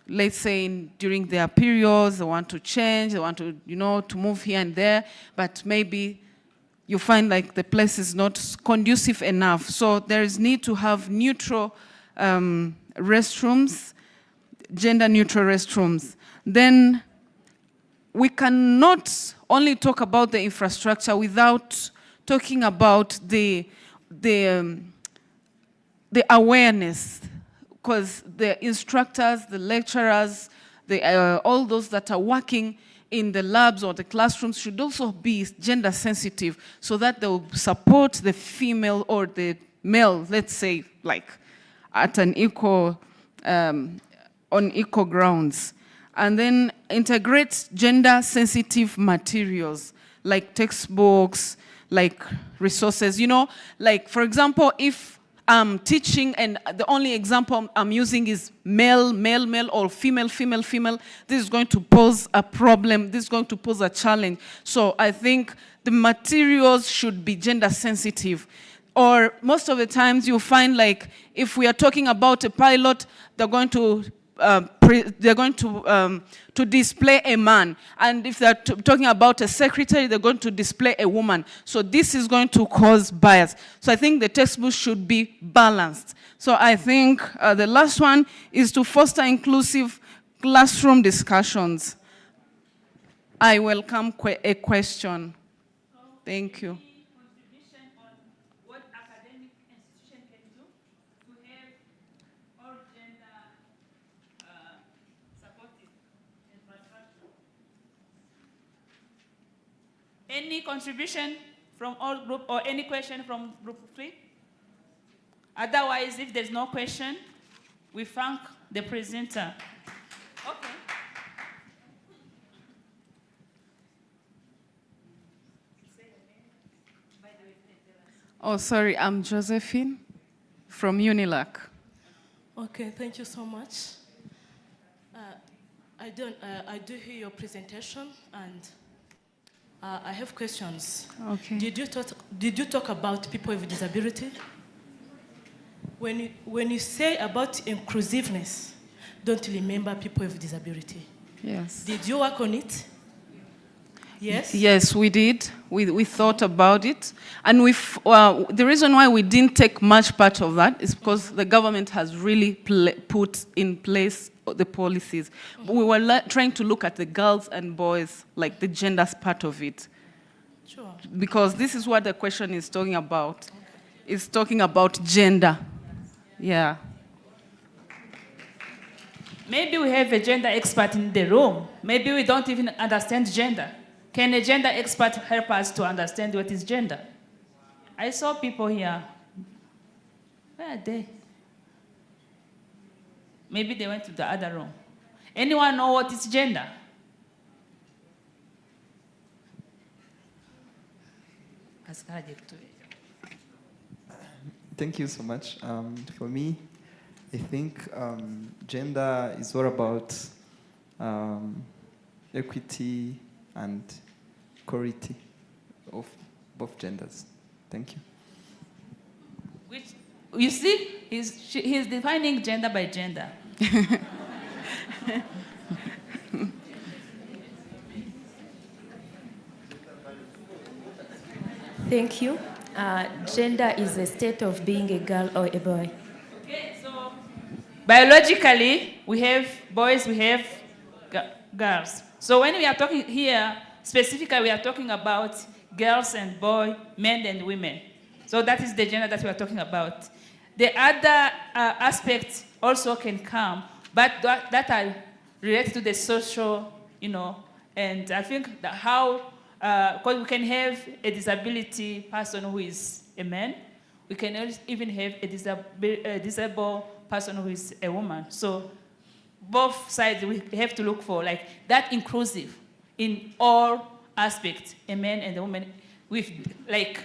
let's say during their periods, they want to change, they want to, to move here and there, but maybe you find like the place is not conducive enough. So there is need to have neutral restrooms, gender-neutral restrooms. Then we cannot only talk about the infrastructure without talking about the awareness, because the instructors, the lecturers, all those that are working in the labs or the classrooms should also be gender sensitive, so that they will support the female or the male, let's say, like at an equal, on equal grounds. And then integrate gender sensitive materials like textbooks, like resources, like for example, if I'm teaching and the only example I'm using is male, male, male, or female, female, female, this is going to pose a problem, this is going to pose a challenge. So I think the materials should be gender sensitive. Or most of the times you find, like, if we are talking about a pilot, they're going to display a man, and if they're talking about a secretary, they're going to display a woman. So this is going to cause bias. So I think the textbook should be balanced. So I think the last one is to foster inclusive classroom discussions. I welcome a question. Thank you. Any contribution from all group, or any question from group 3? Otherwise, if there's no question, we thank the presenter. Okay. Oh, sorry, I'm Josephine from Unilac. Okay, thank you so much. I do hear your presentation, and I have questions. Okay. Did you talk about people with disability? When you say about inclusiveness, don't you remember people with disability? Yes. Did you work on it? Yes? Yes, we did. We thought about it. And the reason why we didn't take much part of that is because the government has really put in place the policies. But we were trying to look at the girls and boys, like the gender's part of it. Sure. Because this is what the question is talking about. Okay. It's talking about gender. Yeah. Maybe we have a gender expert in the room. Maybe we don't even understand gender. Can a gender expert help us to understand what is gender? I saw people here. Where are they? Maybe they went to the other room. Anyone know what is gender? Thank you so much. For me, I think gender is all about equity and equality of both genders. Thank you. You see, he's defining gender by gender. Thank you. Gender is a state of being a girl or a boy. Okay, so biologically, we have boys, we have girls. So when we are talking here, specifically, we are talking about girls and boys, men and women. So that is the gender that we are talking about. The other aspects also can come, but that are related to the social, and I think that how, because we can have a disability person who is a man, we can even have a disabled person who is a woman. So both sides we have to look for, like, that inclusive in all aspects, a man and a woman, with, like,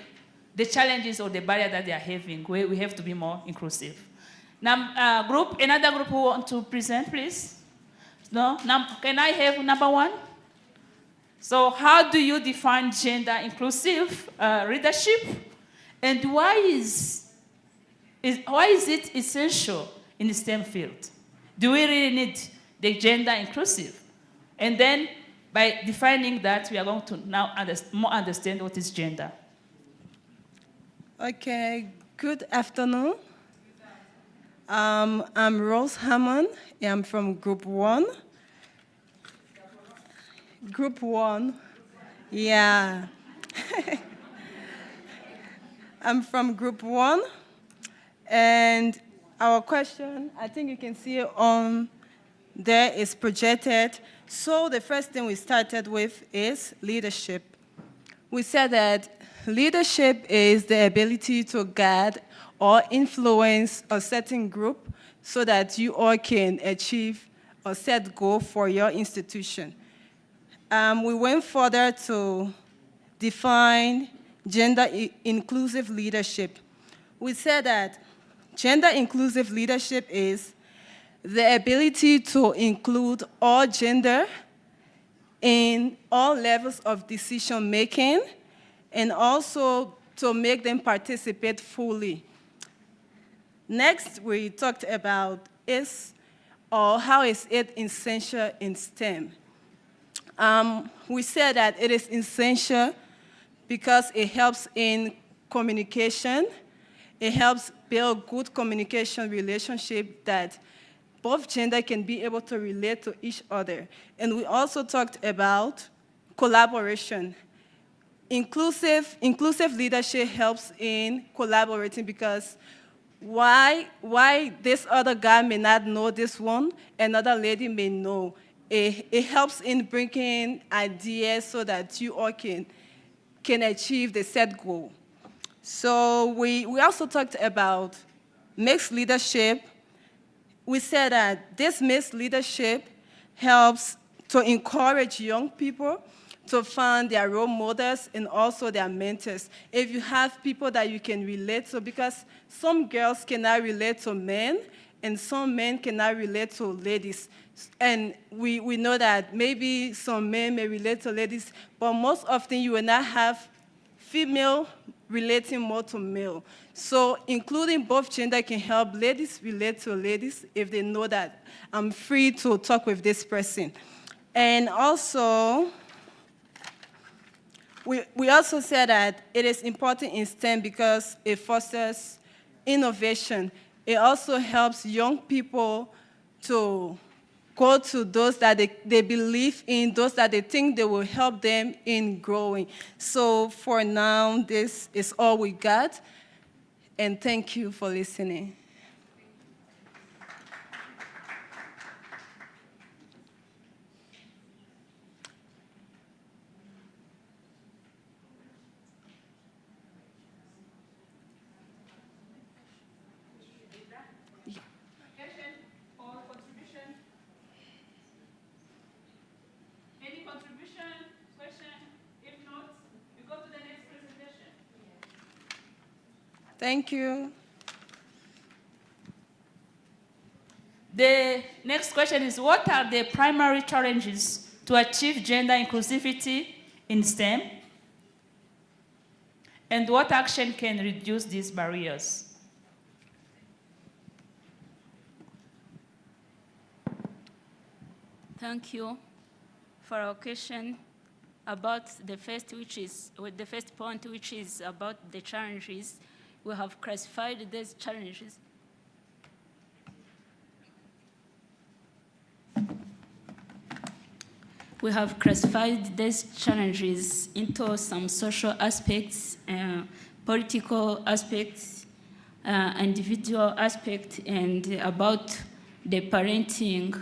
the challenges or the barrier that they are having, we have to be more inclusive. Now, another group who want to present, please? No? Can I have number 1? So how do you define gender inclusive leadership? And why is it essential in the STEM field? Do we really need the gender inclusive? And then by defining that, we are going to now understand what is gender. Okay, good afternoon. I'm Rose Hammond. I'm from Group 1. Group 1, yeah. I'm from Group 1, and our question, I think you can see it on there, is projected. So the first thing we started with is leadership. We said that leadership is the ability to guide or influence a certain group so that you all can achieve a set goal for your institution. We went further to define gender-inclusive leadership. We said that gender-inclusive leadership is the ability to include all gender in all levels of decision-making, and also to make them participate fully. Next, we talked about how is it essential in STEM. We said that it is essential because it helps in communication. It helps build good communication relationship that both gender can be able to relate to each other. And we also talked about collaboration. Inclusive leadership helps in collaborating, because why this other guy may not know this one, another lady may know. It helps in bringing ideas so that you all can can achieve the set goal. So we also talked about mixed leadership. We said that this mixed leadership helps to encourage young people to find their role models and also their mentors. If you have people that you can relate to, because some girls cannot relate to men, and some men cannot relate to ladies. And we know that maybe some men may relate to ladies, but most often you will not have female relating more to male. So including both gender can help ladies relate to ladies if they know that I'm free to talk with this person. And also, we also said that it is important in STEM because it fosters innovation. It also helps young people to go to those that they believe in, those that they think they will help them in growing. So for now, this is all we got. And thank you for listening. Thank you. The next question is, what are the primary challenges to achieve gender inclusivity in STEM? And what action can reduce these barriers? Thank you for our question about the first point, which is about the challenges. We have classified these challenges. We have classified these challenges into some social aspects, political aspects, individual aspects, and about the parenting.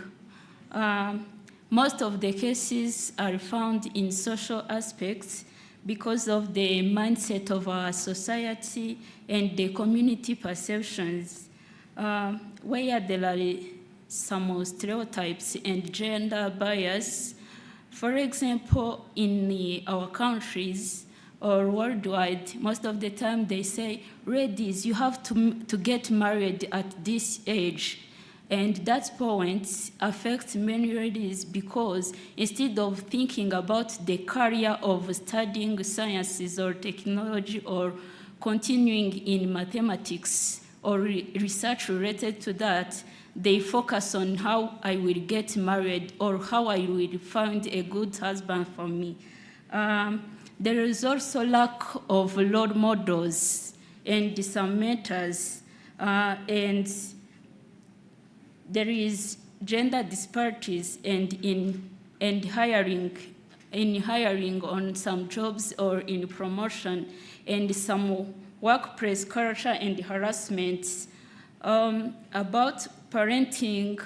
Most of the cases are found in social aspects because of the mindset of our society and the community perceptions, where there are some stereotypes and gender bias. For example, in our countries or worldwide, most of the time they say, ladies, you have to get married at this age. And that point affects many ladies because instead of thinking about the career of studying sciences or technology or continuing in mathematics or research related to that, they focus on how I will get married or how I will find a good husband for me. There is also lack of role models and some mentors, and there is gender disparities in hiring on some jobs or in promotion, and some workplace culture and harassment. About parenting,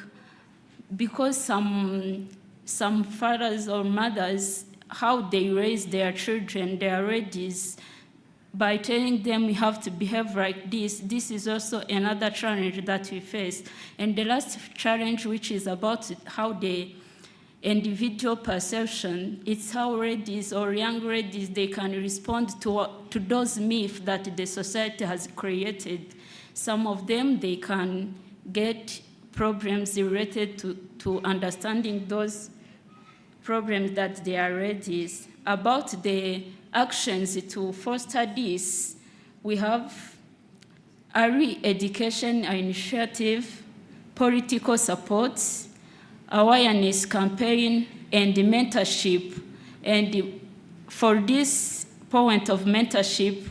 because some fathers or mothers, how they raise their children, they are ladies, by telling them you have to behave like this. This is also another challenge that we face. And the last challenge, which is about how the individual perception, it's how ladies or young ladies, they can respond to those myths that the society has created. Some of them, they can get problems related to understanding those problems that they are ladies. About the actions to foster this, we have early education initiative, political support, awareness campaign, and mentorship. And for this point of mentorship,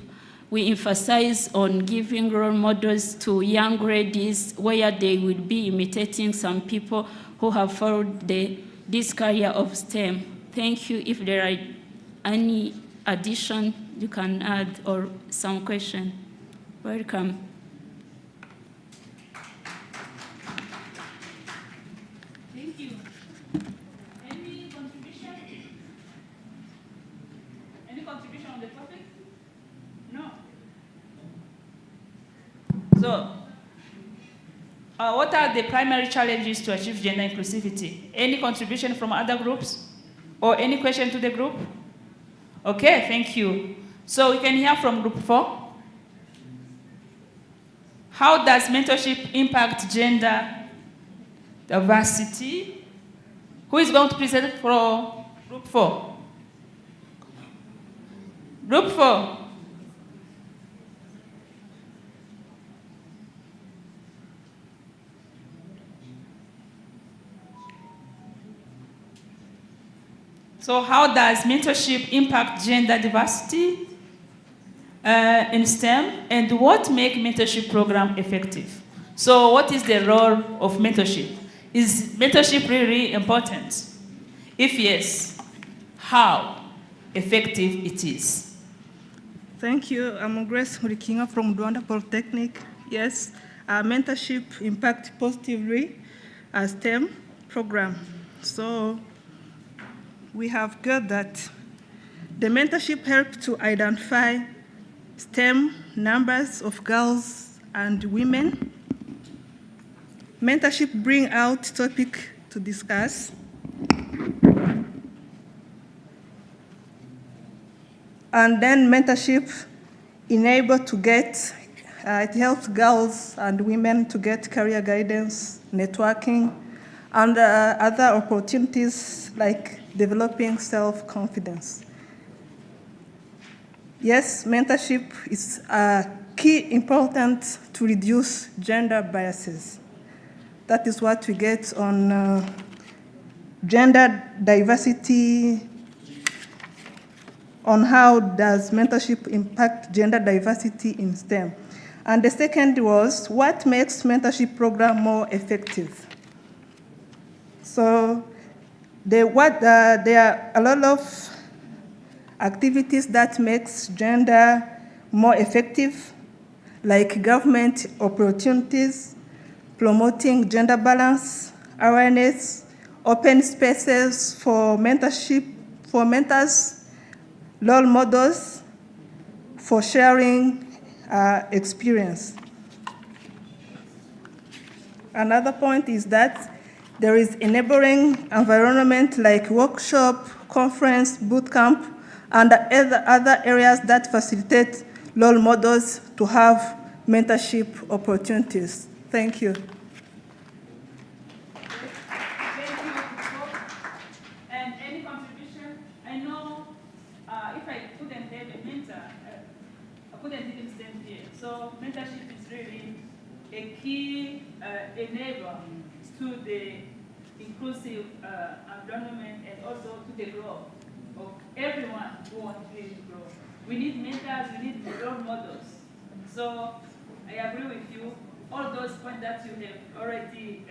we emphasize on giving role models to young ladies where they will be imitating some people who have followed this career of STEM. Thank you. If there are any addition you can add or some question, welcome. Thank you. Any contribution? Any contribution on the So, what are the primary challenges to achieve gender inclusivity? Any contribution from other groups? Or any question to the group? Okay, thank you. So we can hear from group 4. How does mentorship impact gender diversity? Who is going to present for group 4? Group 4. So how does mentorship impact gender diversity in STEM, and what makes mentorship program effective? So what is the role of mentorship? Is mentorship really important? If yes, how effective it is? Thank you. I'm Grace Hurikinga from Rwanda Polytechnic. Yes, mentorship impact positively a STEM program. So we have got that the mentorship helped to identify STEM numbers of girls and women. Mentorship bring out topic to discuss. And then mentorship enable to get, it helps girls and women to get career guidance, networking, and other opportunities like developing self-confidence. Yes, mentorship is key important to reduce gender biases. That is what we get on gender diversity, on how does mentorship impact gender diversity in STEM. And the second was, what makes mentorship program more effective? So there are a lot of activities that makes gender more effective, like government opportunities, promoting gender balance, awareness, open spaces for mentorship, for mentors, role models, for sharing experience. Another point is that there is enabling environment like workshop, conference, boot camp, and other areas that facilitate role models to have mentorship opportunities. Thank you. And any contribution? I know if I couldn't have a mentor, I couldn't even stand here. So mentorship is really a key enabler to the inclusive environment and also to the growth of everyone who wants to grow. We need mentors, we need role models. So I agree with you. All those points that you have already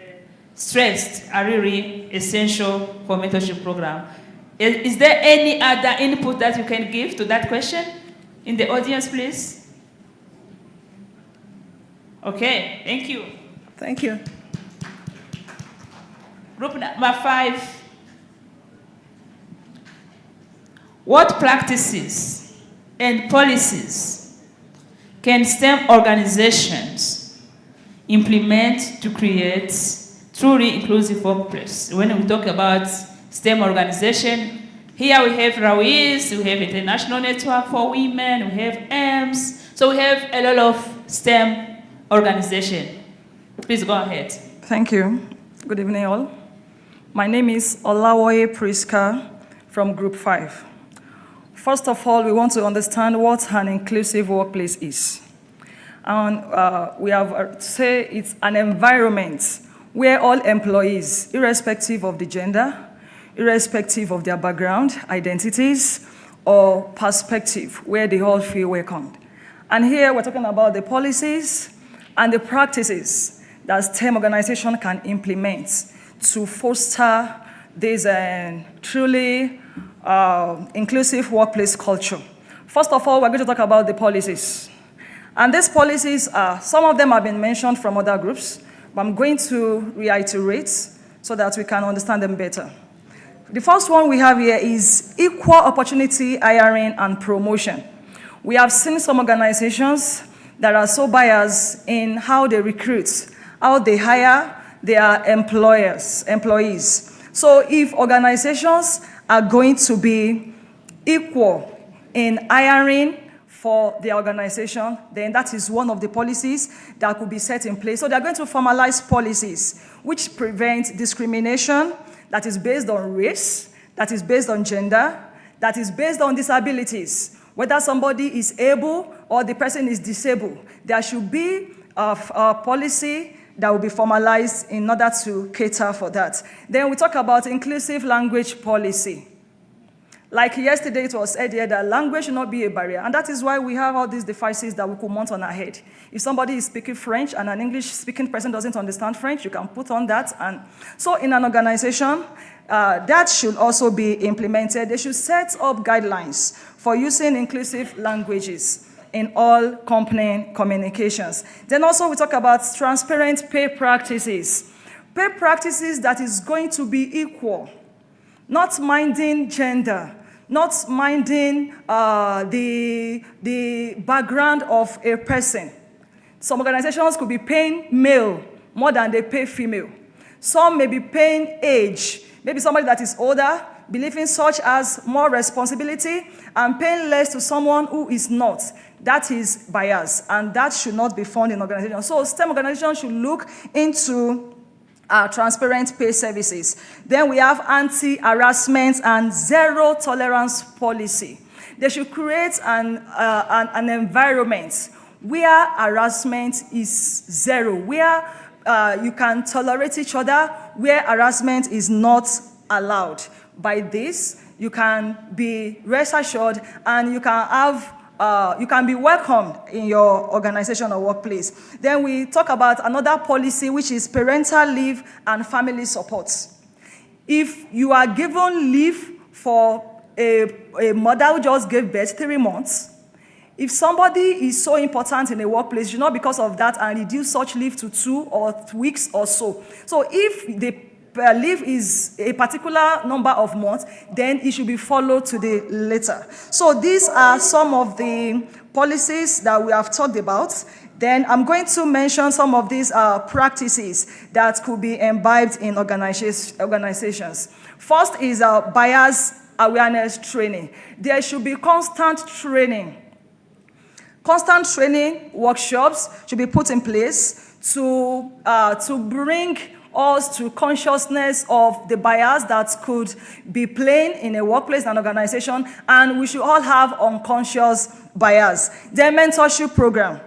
stressed are really essential for mentorship program. Is there any other input that you can give to that question in the audience, please? Okay, thank you. Thank you. Group number 5. What practices and policies can STEM organizations implement to create truly inclusive workplace? When we talk about STEM organization, here we have ACWES, we have International Network for Women, we have AIMS, so we have a lot of STEM organization. Please go ahead. Thank you. Good evening, all. My name is Olawoye Priska from Group 5. First of all, we want to understand what an inclusive workplace is. And we have say it's an environment where all employees, irrespective of the gender, irrespective of their background, identities, or perspective, where they all feel welcomed. And here we're talking about the policies and the practices that STEM organization can implement to foster this truly inclusive workplace culture. First of all, we're going to talk about the policies. And these policies, some of them have been mentioned from other groups, but I'm going to reiterate so that we can understand them better. The first one we have here is equal opportunity hiring and promotion. We have seen some organizations that are so biased in how they recruit, how they hire their employees. So if organizations are going to be equal in hiring for the organization, then that is one of the policies that could be set in place. So they're going to formalize policies which prevent discrimination that is based on race, that is based on gender, that is based on disabilities. Whether somebody is able or the person is disabled, there should be a policy that will be formalized in order to cater for that. Then we talk about inclusive language policy. Like yesterday, it was said here that language should not be a barrier, and that is why we have all these devices that we could mount on our head. If somebody is speaking French and an English-speaking person doesn't understand French, you can put on that. And so in an organization, that should also be implemented. They should set up guidelines for using inclusive languages in all company communications. Then also we talk about transparent pay practices. Pay practices that is going to be equal, not minding gender, not minding the background of a person. Some organizations could be paying male more than they pay female. Some may be paying age. Maybe somebody that is older, believing such as more responsibility, and paying less to someone who is not. That is bias, and that should not be found in organizations. So STEM organizations should look into transparent pay services. Then we have anti-harassment and zero tolerance policy. They should create an environment where harassment is zero, where you can tolerate each other, where harassment is not allowed. By this, you can be rest assured and you can have you can be welcomed in your organization or workplace. Then we talk about another policy, which is parental leave and family support. If you are given leave for a mother who just gave birth 3 months, if somebody is so important in a workplace, you should not because of that and reduce such leave to 2 or 3 weeks or so. So if the leave is a particular number of months, then it should be followed to the letter. So these are some of the policies that we have talked about. Then I'm going to mention some of these practices that could be imbibed in organizations. First is bias awareness training. There should be constant training. Constant training workshops should be put in place to bring us to consciousness of the bias that could be playing in a workplace and organization, and we should all have unconscious bias. The mentorship program.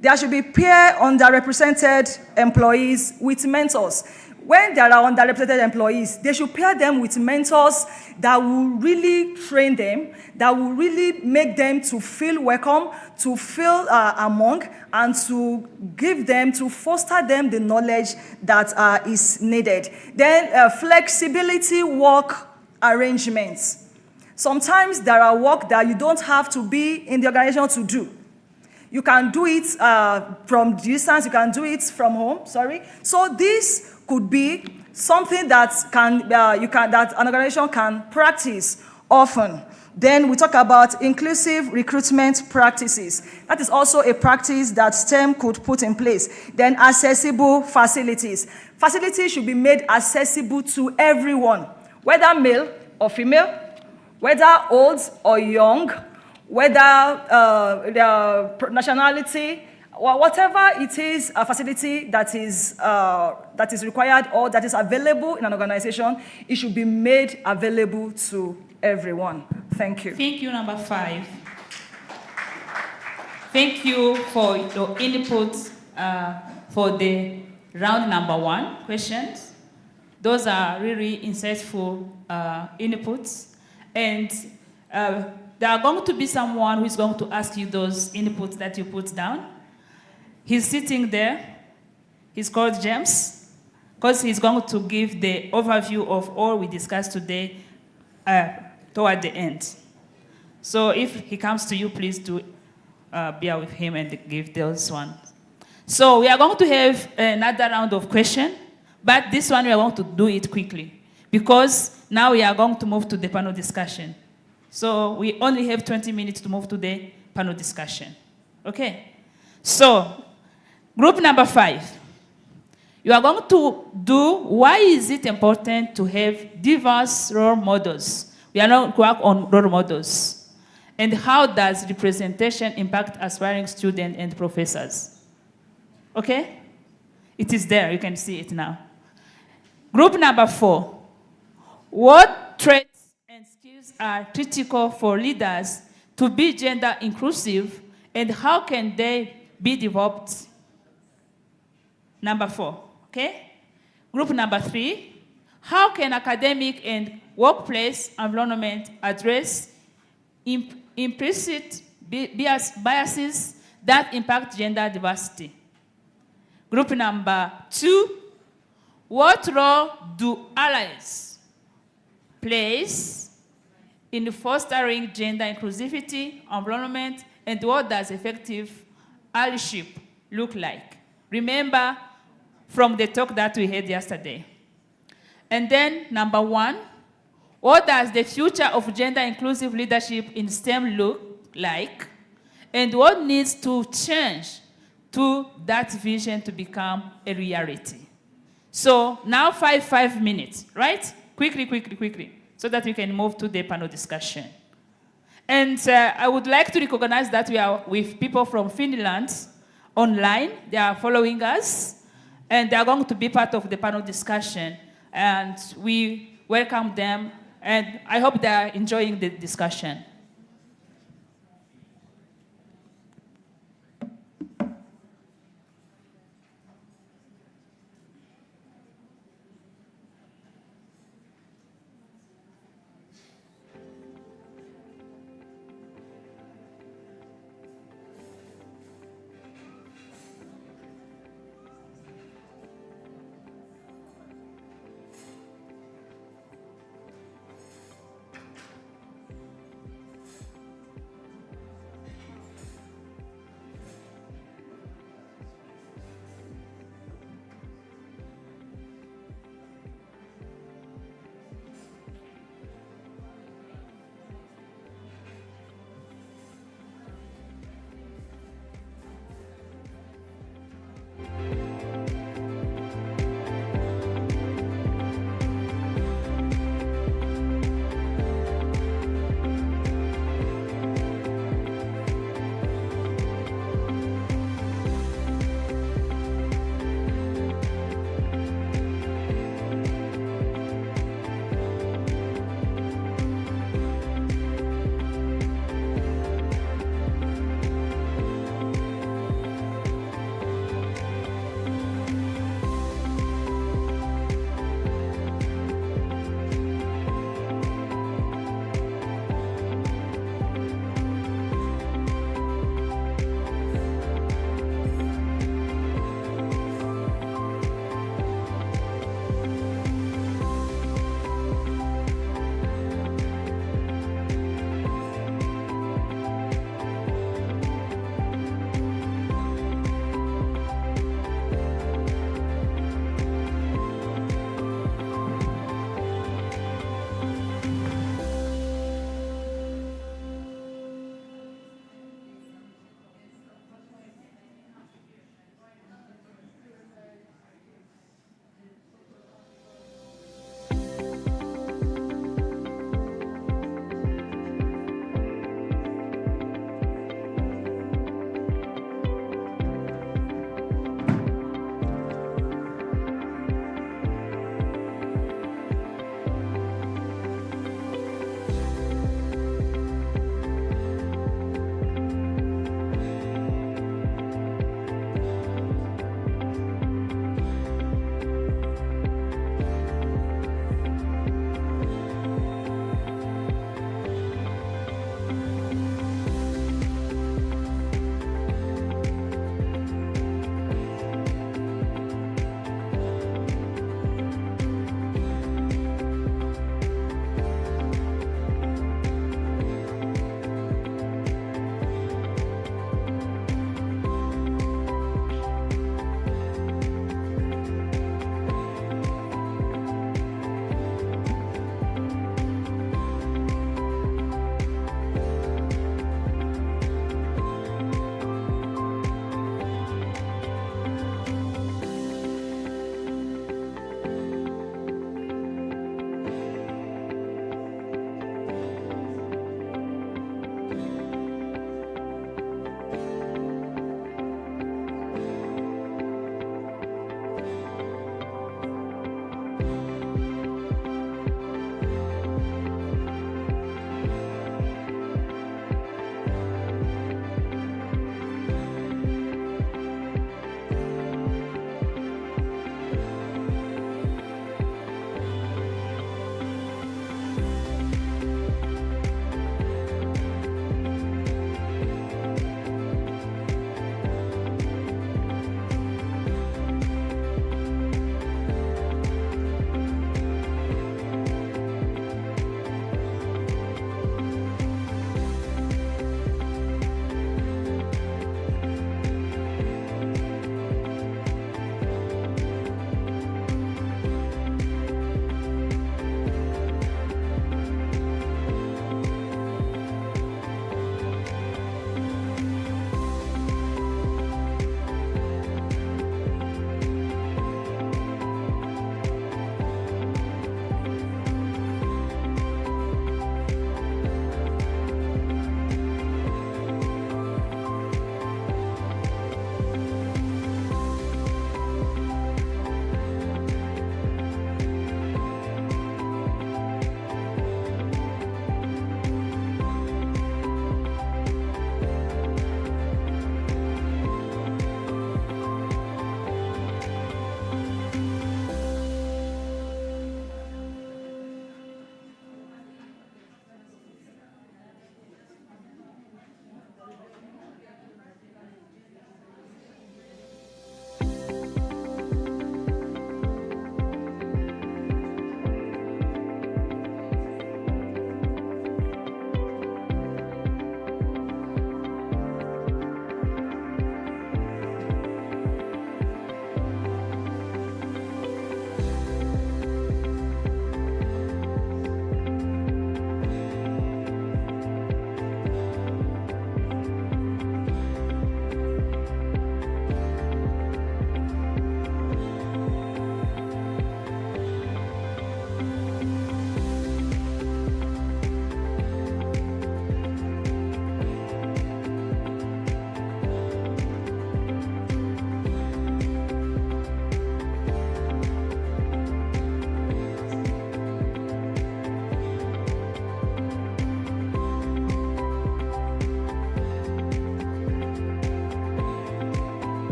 There should be peer underrepresented employees with mentors. When there are underrepresented employees, they should pair them with mentors that will really train them, that will really make them to feel welcome, to feel among, and to give them, to foster them the knowledge that is needed. Then flexibility work arrangements. Sometimes there are work that you don't have to be in the organization to do. You can do it from distance, you can do it from home, So this could be something that that an organization can practice often. Then we talk about inclusive recruitment practices. That is also a practice that STEM could put in place. Then accessible facilities. Facilities should be made accessible to everyone, whether male or female, whether old or young, whether their nationality, or whatever it is, a facility that is required or that is available in an organization, it should be made available to everyone. Thank you. Thank you, number 5. Thank you for your input for the round number 1 questions. Those are really insightful inputs. And there are going to be someone who is going to ask you those inputs that you put down. He's sitting there. He's called James, because he's going to give the overview of all we discussed today toward the end. So if he comes to you, please do bear with him and give those ones. So we are going to have another round of questions, but this one we are going to do it quickly, because now we are going to move to the panel discussion. So we only have 20 minutes to move to the panel discussion. Okay? So, group number 5. You are going to do why is it important to have diverse role models. We are going to work on role models. And how does representation impact aspiring students and professors? Okay? It is there, you can see it now. Group number 4. What traits and skills are critical for leaders to be gender inclusive, and how can they be developed? Number 4, okay? Group number 3, how can academic and workplace environment address implicit biases that impact gender diversity? Group number 2, what role do allies play in fostering gender inclusivity, environment, and what does effective allyship look like? Remember from the talk that we had yesterday. And then number 1, what does the future of gender inclusive leadership in STEM look like? And what needs to change to that vision to become a reality? So now 5 minutes, right? Quickly, so that we can move to the panel discussion. And I would like to recognize that we are with people from Finland online. They are following us, and they are going to be part of the panel discussion. And we welcome them, and I hope they are enjoying the discussion.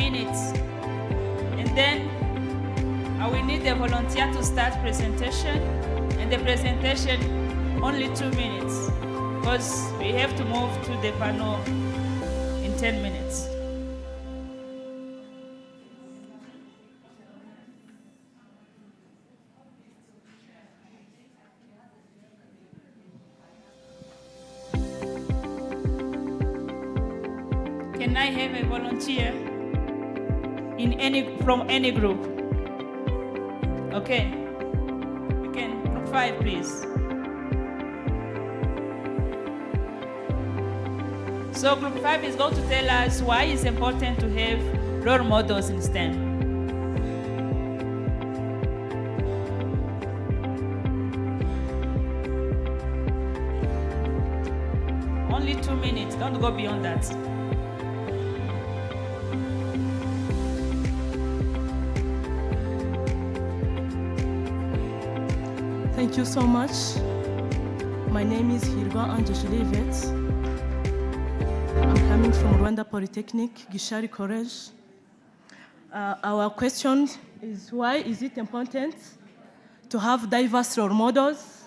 minutes. And then I will need a volunteer to start presentation. And the presentation, only 2 minutes. Because we have to move to the panel in 10 minutes. Can I have a volunteer from any group? Okay. You can, group 5, please. So group 5 is going to tell us why it's important to have role models in STEM. Only 2 minutes, don't go beyond that. Thank you so much. My name is Hirwa Anjeshlevet. I'm coming from Rwanda Polytechnic, Gishari College. Our question is, why is it important to have diverse role models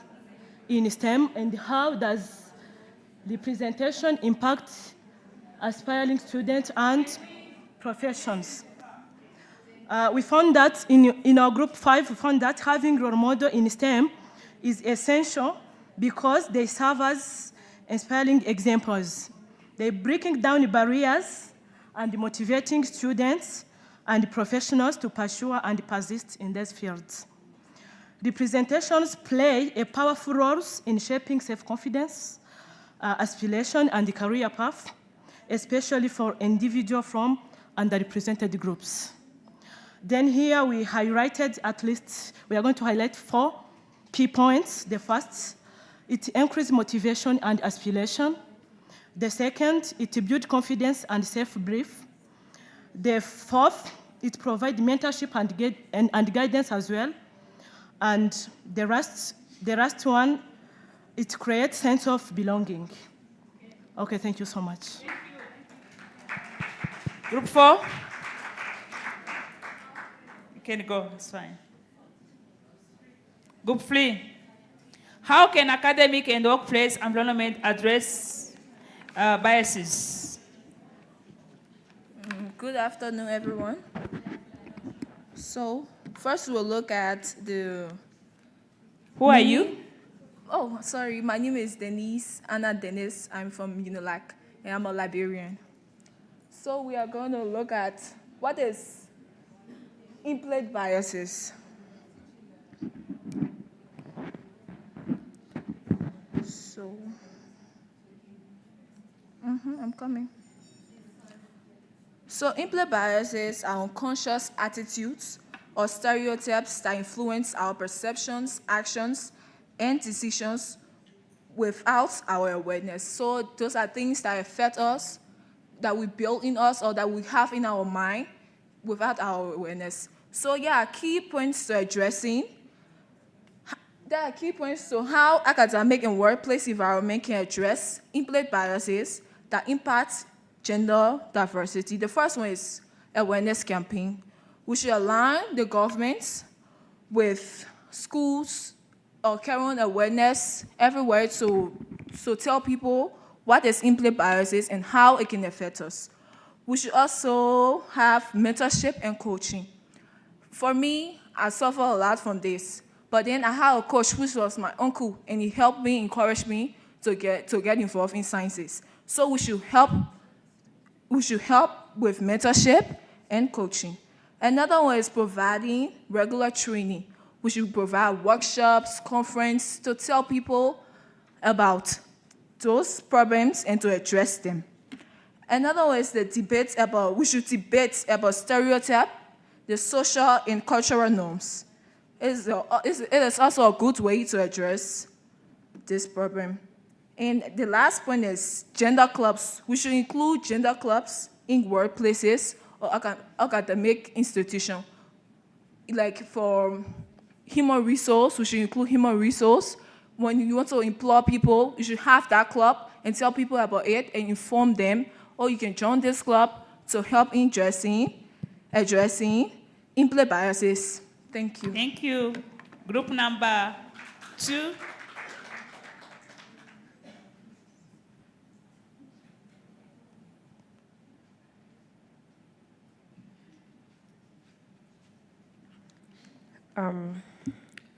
in STEM, and how does the presentation impact aspiring students and professions? We found that in our group 5, we found that having role model in STEM is essential because they serve as inspiring examples. They're breaking down the barriers and motivating students and professionals to pursue and persist in these fields. The presentations play a powerful role in shaping self-confidence, aspiration, and the career path, especially for individuals from underrepresented groups. Then here we highlighted we are going to highlight 4 key points. The first, it increases motivation and aspiration. The second, it builds confidence and self-belief. The fourth, it provides mentorship and guidance as well. And the last one, it creates sense of belonging. Okay, thank you so much. Group 4. You can go, it's fine. Group 3. How can academic and workplace environment address biases? Good afternoon, everyone. So, first we'll look at the... Who are you? Oh, sorry, my name is Anna Denise. I'm from UNILAC, and I'm a librarian. So we are going to look at what is implicit biases. So, I'm coming. So implicit biases are unconscious attitudes or stereotypes that influence our perceptions, actions, and decisions without our awareness. So those are things that affect us, that we build in us, or that we have in our mind without our awareness. So yeah, key points to addressing. There are key points to how academic and workplace environment can address implicit biases that impact gender diversity. The first one is awareness campaign. We should align the government with schools or carrying awareness everywhere to tell people what is implicit biases and how it can affect us. We should also have mentorship and coaching. For me, I suffer a lot from this, but then I had a coach which was my uncle, and he helped me, encouraged me to get involved in sciences. So we should help with mentorship and coaching. Another one is providing regular training. We should provide workshops, conferences to tell people about those problems and to address them. Another one is we should debate about stereotypes, the social and cultural norms. It is also a good way to address this problem. And the last point is gender clubs. We should include gender clubs in workplaces or academic institutions. Like for human resource, we should include human resource. When you want to employ people, you should have that club and tell people about it and inform them, or you can join this club to help in dressing. addressing in-play biases. Thank you. Thank you. Group number 2.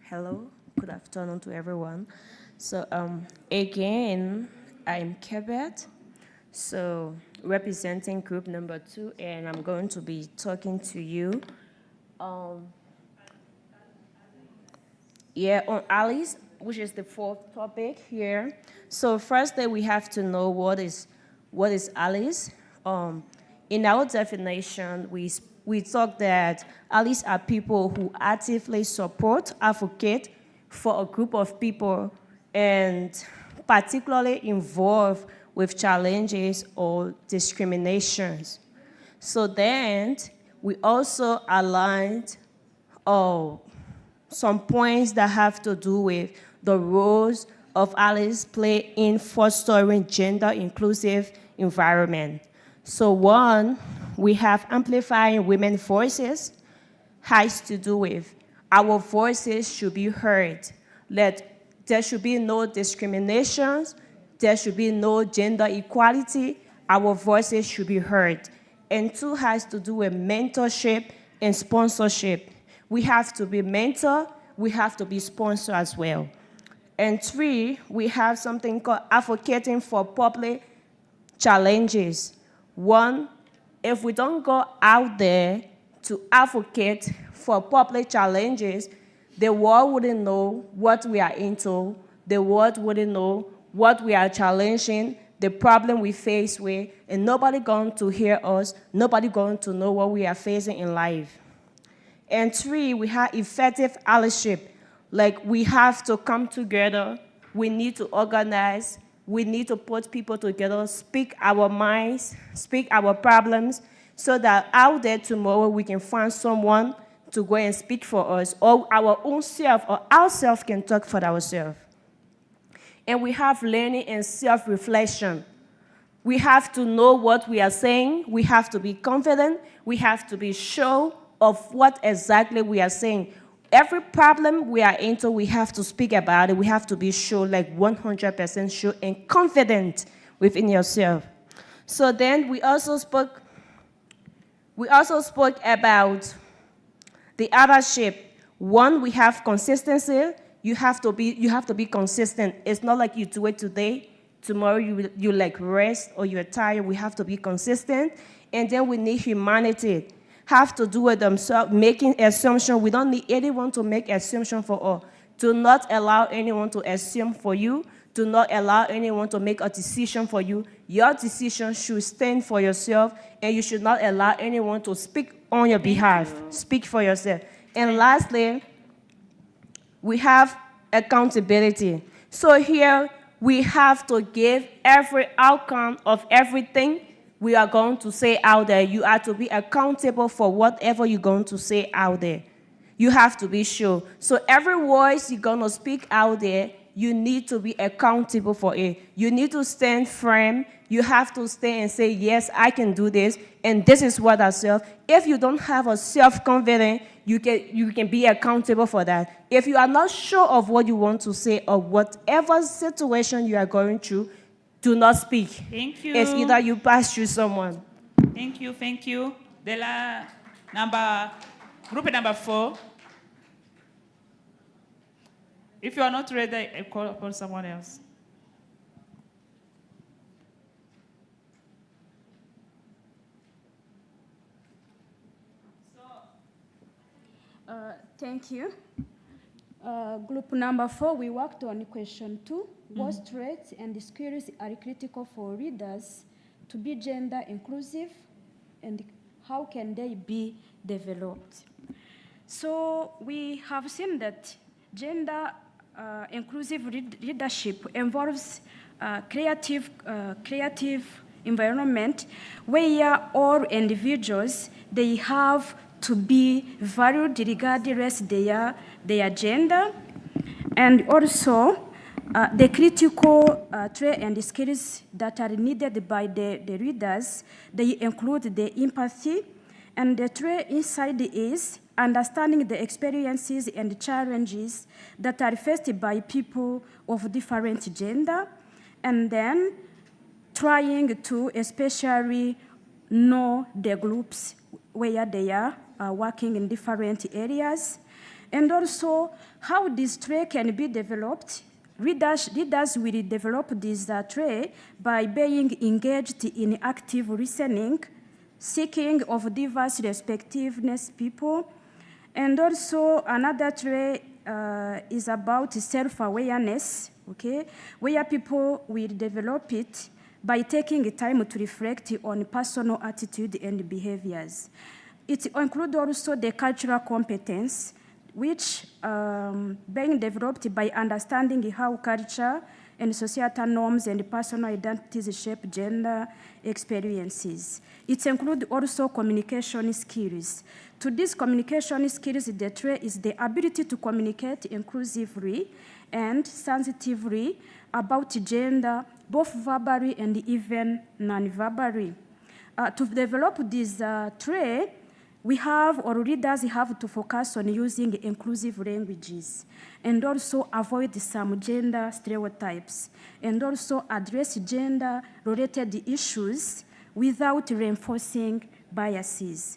Hello, good afternoon to everyone. So again, I'm Kebet, so representing group number 2, and I'm going to be talking to you on ACWES, which is the 4th topic here. So firstly, we have to know what is ACWES. In our definition, we talk that ACWES are people who actively support, advocate for a group of people, and particularly involved with challenges or discriminations. So then we also aligned some points that have to do with the roles of ACWES play in fostering gender-inclusive environment. So 1, we have amplifying women's voices, has to do with our voices should be heard. There should be no discriminations, there should be no gender equality, our voices should be heard. And 2 has to do with mentorship and sponsorship. We have to be mentor, we have to be sponsor as well. And 3, we have something called advocating for public challenges. 1, if we don't go out there to advocate for public challenges, the world wouldn't know what we are into, the world wouldn't know what we are challenging, the problem we face with, and nobody going to hear us, nobody going to know what we are facing in life. And 3, we have effective allyship. Like, we have to come together, we need to organize, we need to put people together, speak our minds, speak our problems, so that out there tomorrow we can find someone to go and speak for us, or our own self or ourselves can talk for ourselves. And we have learning and self-reflection. We have to know what we are saying, we have to be confident, we have to be sure of what exactly we are saying. Every problem we are into, we have to speak about it. We have to be sure, like 100% sure and confident within yourself. So then we also spoke about the othership. 1, we have consistency. You have to be consistent. It's not like you do it today, tomorrow you like rest or you're tired. We have to be consistent. And then we need humanity. Have to do with themselves, making assumptions. We don't need anyone to make assumptions for us. Do not allow anyone to assume for you. Do not allow anyone to make a decision for you. Your decision should stand for yourself, and you should not allow anyone to speak on your behalf. Speak for yourself. And lastly, we have accountability. So here, we have to give every outcome of everything we are going to say out there. You are to be accountable for whatever you're going to say out there. You have to be sure. So every voice you're going to speak out there, you need to be accountable for it. You need to stand firm. You have to stand and say, yes, I can do this, and this is what I self. If you don't have a self-confidence, you can be accountable for that. If you are not sure of what you want to say or whatever situation you are going through, do not speak. Thank you. It's either you pass through someone. Thank you, thank you. Group number 4. If you are not ready, I call upon someone else. Thank you. Group number 4, we worked on question 2. What traits and skills are critical for readers to be gender inclusive, and how can they be developed? So we have seen that gender inclusive leadership involves creative environment where all individuals, they have to be valued regardless their gender, and also the critical traits and skills that are needed by the readers, they include the empathy, And the tray inside is understanding the experiences and challenges that are faced by people of different gender, and then trying to especially know the groups where they are working in different areas, and also how this tray can be developed. Leaders will develop this tray by being engaged in active listening, seeking of diverse respectiveness people, and also another tray is about self-awareness, okay, where people will develop it by taking time to reflect on personal attitude and behaviors. It includes also the cultural competence, which being developed by understanding how culture and societal norms and personal identities shape gender experiences. It includes also communication skills. To these communication skills, the trait is the ability to communicate inclusively and sensitively about gender, both verbally and even non-verbally. To develop this trait, we have, or leaders have to focus on using inclusive languages and also avoid some gender stereotypes and also address gender-related issues without reinforcing biases.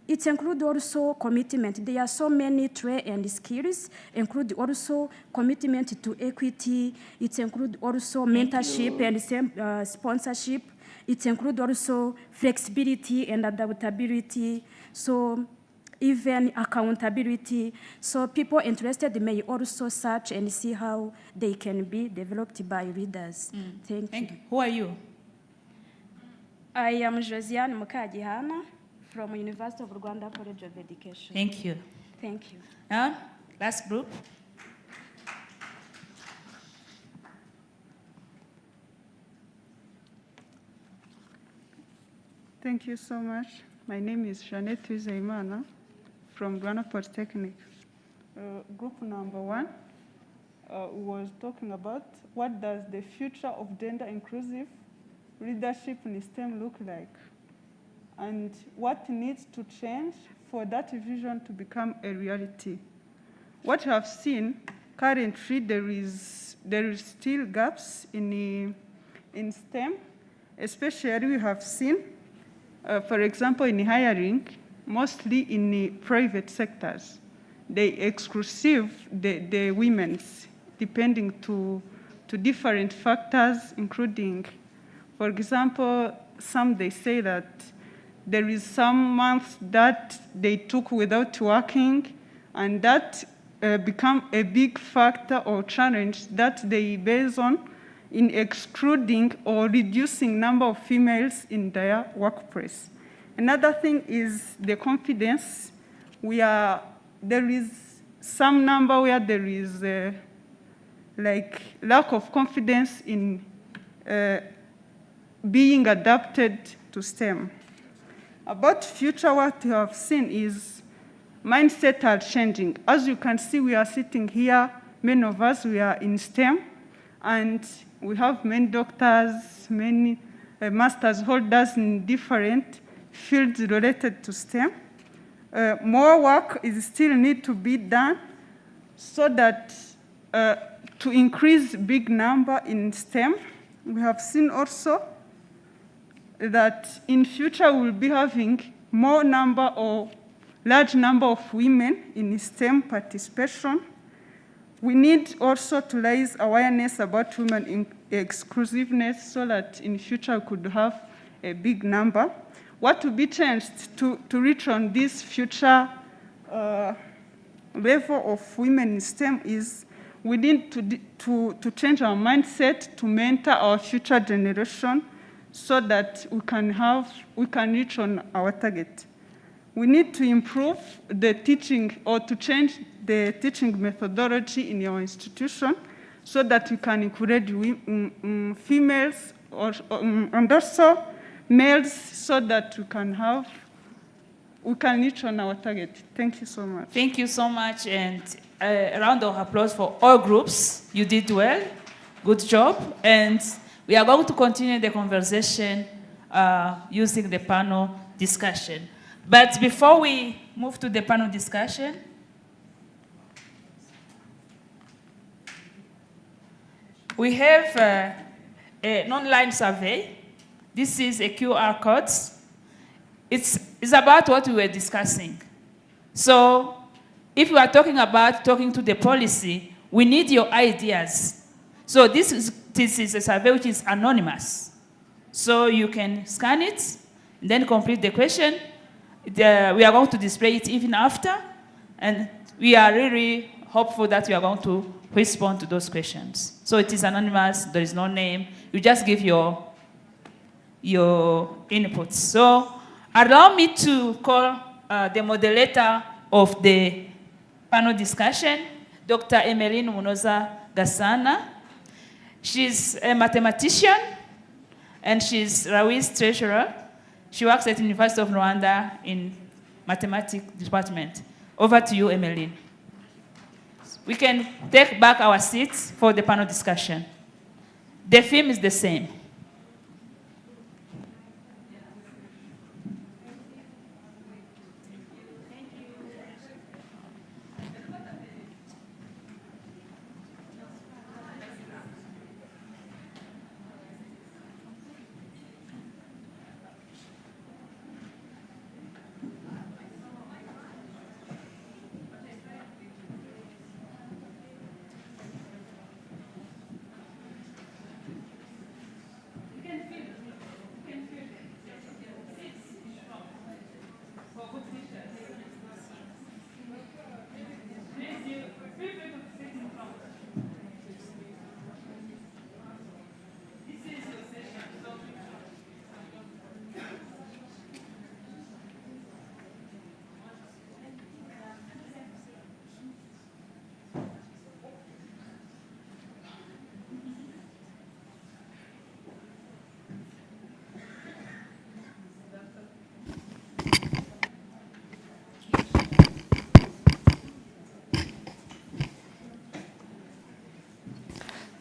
It includes also commitment. There are so many traits and skills, include also commitment to equity. It includes also mentorship and sponsorship. It includes also flexibility and adaptability. So even accountability. So people interested may also search and see how they can be developed by leaders. Thank you. Who are you? I am Josiane Mukagihana from University of Rwanda College of Education. Thank you. Thank you. Last group. Thank you so much. My name is Jeanette Uzeimana from Rwanda Polytechnic. Group number 1 was talking about what does the future of gender inclusive leadership in STEM look like, and what needs to change for that vision to become a reality. What you have seen currently, there is still gaps in STEM, especially we have seen, for example, in hiring, mostly in the private sectors. They exclusive the women's, depending to different factors, including, for example, some they say that there is some months that they took without working, and that become a big factor or challenge that they base on in excluding or reducing number of females in their workplace. Another thing is the confidence. There is some number where there is like lack of confidence in being adapted to STEM. About future, what we have seen is mindset are changing. As you can see, we are sitting here, many of us, we are in STEM, and we have many doctors, many master's holders in different fields related to STEM. More work is still need to be done so that to increase big number in STEM. We have seen also that in future we'll be having more number or large number of women in STEM participation. We need also to raise awareness about women exclusiveness so that in future we could have a big number. What will be changed to reach on this future level of women in STEM is we need to change our mindset to mentor our future generation so that we can reach on our target. We need to improve the teaching or to change the teaching methodology in your institution so that we can encourage females and also males so that we can reach on our target. Thank you so much. Thank you so much, and a round of applause for all groups. You did well. Good job. And we are going to continue the conversation using the panel discussion. But before we move to the panel discussion, we have an online survey. This is a QR code. It's about what we were discussing. So if we are talking about talking to the policy, we need your ideas. So this is a survey which is anonymous. So you can scan it, and then complete the question. We are going to display it even after, and we are really hopeful that we are going to respond to those questions. So it is anonymous, there is no name. You just give your inputs. So allow me to call the moderator of the panel discussion, Dr. Emeline Munoza Gasana. She's a mathematician, and she's Rawi's treasurer. She works at the University of Rwanda in mathematics department. Over to you, Emeline. We can take back our seats for the panel discussion. The theme is the same.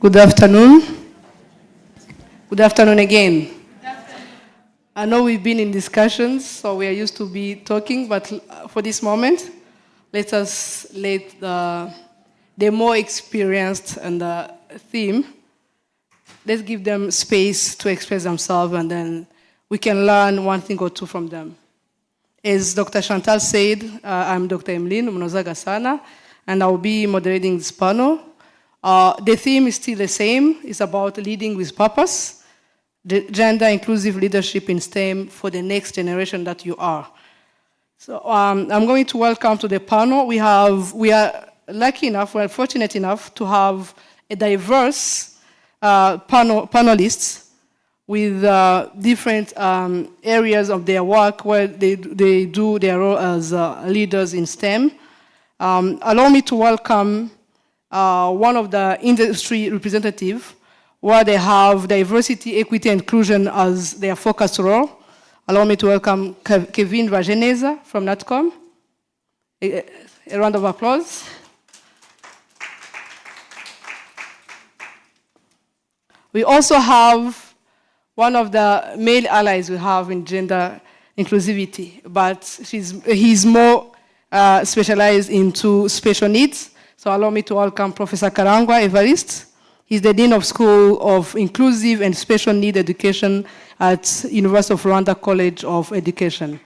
Good afternoon. Good afternoon again. I know we've been in discussions, so we are used to be talking, but for this moment, let us let the more experienced and the theme, let's give them space to express themselves, and then we can learn one thing or two from them. As Dr. Chantal said, I'm Dr. Emeline Munoza Gasana, and I'll be moderating this panel. The theme is still the same. It's about leading with purpose, the gender inclusive leadership in STEM for the next generation that you are. So I'm going to welcome to the panel. We are lucky enough, we're fortunate enough to have a diverse panelists with different areas of their work where they do their role as leaders in STEM. Allow me to welcome one of the industry representatives where they have diversity, equity, and inclusion as their focus role. Allow me to welcome Kevin Vageneza from NATCOM. A round of applause. We also have one of the male allies we have in gender inclusivity, but he's more specialized into special needs. So allow me to welcome Professor Karangwa Evariste. He's the Dean of School of Inclusive and Special Need Education at University of Rwanda College of Education.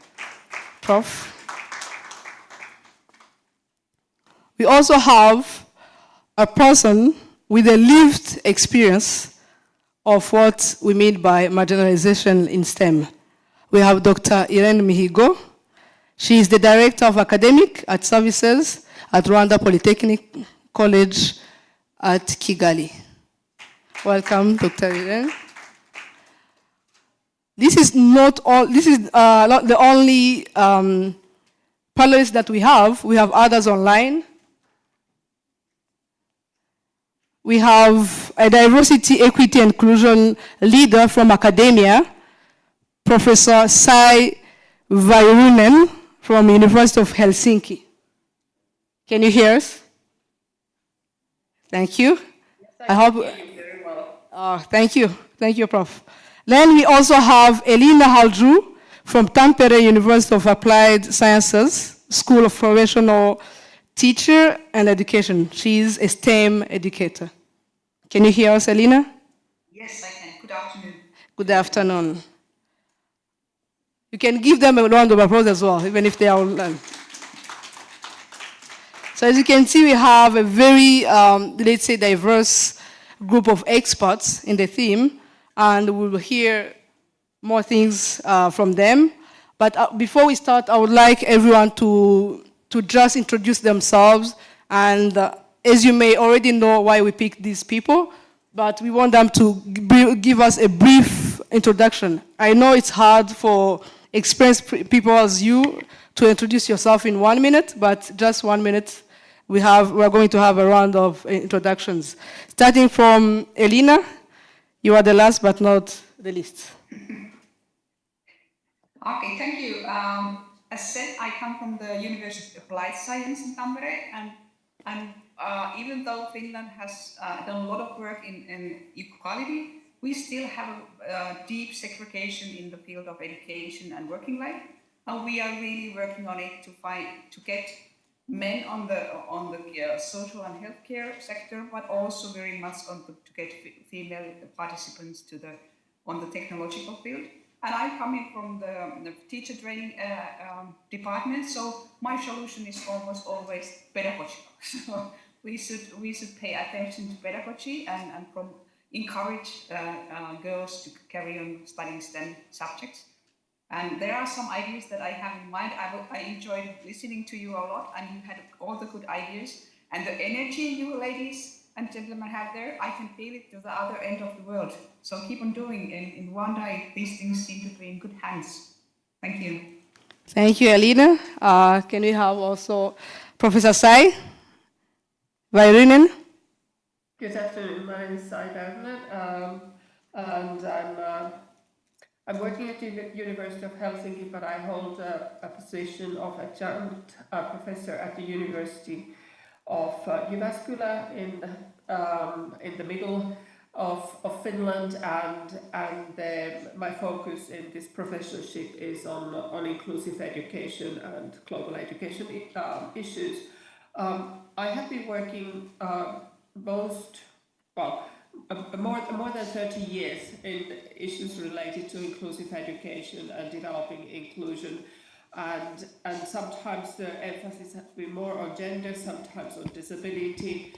Prof. We also have a person with a lived experience of what we mean by marginalization in STEM. We have Dr. Irene Mihigo. She is the Director of Academic at Services at Rwanda Polytechnic College at Kigali. Welcome, Dr. Irene. This is not the only panelists that we have. We have others online. We have a diversity, equity, and inclusion leader from academia, Professor Sai Väyrynen from University of Helsinki. Can you hear us? Thank you. Yes, I hope you very well. Thank you. Thank you, Prof. Then we also have Elina Haldru from Tampere University of Applied Sciences, School of Professional Teacher and Education. She's a STEM educator. Can you hear us, Elena? Yes, I can. Good afternoon. Good afternoon. You can give them a round of applause as well, even if they are online. So as you can see, we have a very, let's say, diverse group of experts in the theme, and we will hear more things from them. But before we start, I would like everyone to just introduce themselves. And as you may already know why we picked these people, but we want them to give us a brief introduction. I know it's hard for experienced people as you to introduce yourself in 1 minute, but just 1 minute. We are going to have a round of introductions. Starting from Elena, you are the last but not the least. Okay, thank you. As said, I come from the University of Applied Science in Tampere, and even though Finland has done a lot of work in equality, we still have a deep segregation in the field of education and working life, and we are really working on it to get men on the social and healthcare sector, but also very much to get female participants on the technological field. And I'm coming from the teacher training department, so my solution is almost always pedagogical. So we should pay attention to pedagogy and encourage girls to carry on studying STEM subjects. And there are some ideas that I have in mind. I enjoyed listening to you a lot, and you had all the good ideas. And the energy you ladies and gentlemen have there, I can feel it to the other end of the world. So keep on doing. In Rwanda, these things seem to be in good hands. Thank you. Thank you, Elena. Can we have also Professor Sai Vairinen? Good afternoon. My name is Sai Vairinen, and I'm working at the University of Helsinki, but I hold a position of adjunct professor at the University of Jyväskylä in the middle of Finland, and my focus in this professorship is on inclusive education and global education issues. I have been working more than 30 years in issues related to inclusive education and developing inclusion, and sometimes the emphasis has been more on gender, sometimes on disability,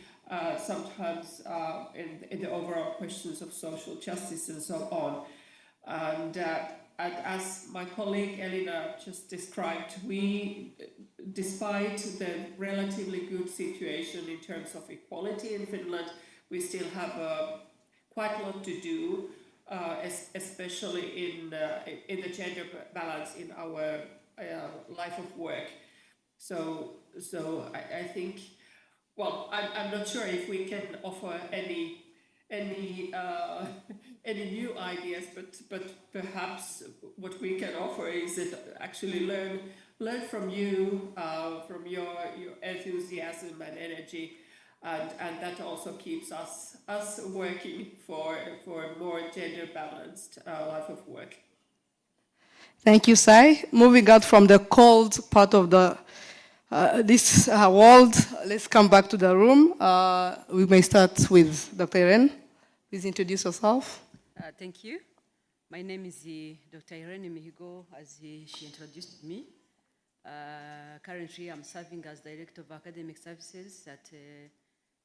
sometimes in the overall questions of social justice and so on. And as my colleague Elena just described, we, despite the relatively good situation in terms of equality in Finland, we still have quite a lot to do, especially in the gender balance in our life of work. So I think, well, I'm not sure if we can offer any new ideas, but perhaps what we can offer is that actually learn from you, from your enthusiasm and energy. And that also keeps us working for a more gender-balanced life of work. Thank you, Sai. Moving out from the cold part of this world, let's come back to the room. We may start with Dr. Irene. Please introduce yourself. Thank you. My name is Dr. Irene Mihigo, as she introduced me. Currently, I'm serving as Director of Academic Services at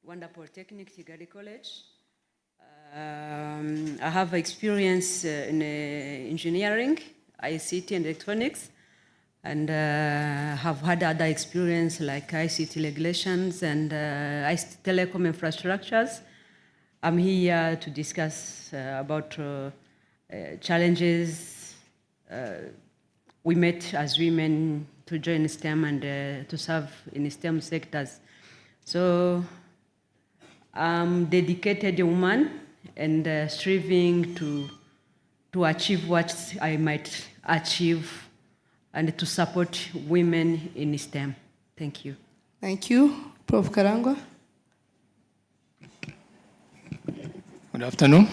Rwanda Polytechnic, Kigali College. I have experience in engineering, ICT and electronics, and have had other experience like ICT regulations and ICT telecom infrastructures. I'm here to discuss about challenges we met as women to join STEM and to serve in STEM sectors. So I'm dedicated woman and striving to achieve what I might achieve and to support women in STEM. Thank you. Thank you. Prof. Karangwa. Good afternoon.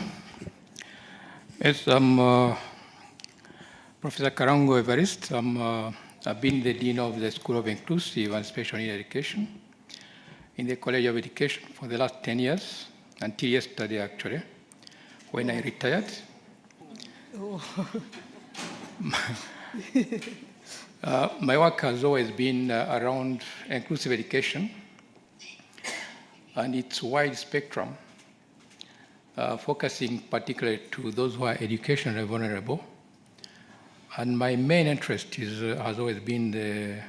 Yes, I'm Professor Karango Evarist. I've been the Dean of the School of Inclusive and Special Needs Education in the College of Education for the last 10 years, until yesterday actually, when I retired. My work has always been around inclusive education and its wide spectrum, focusing particularly to those who are educationally vulnerable. And my main interest has always been the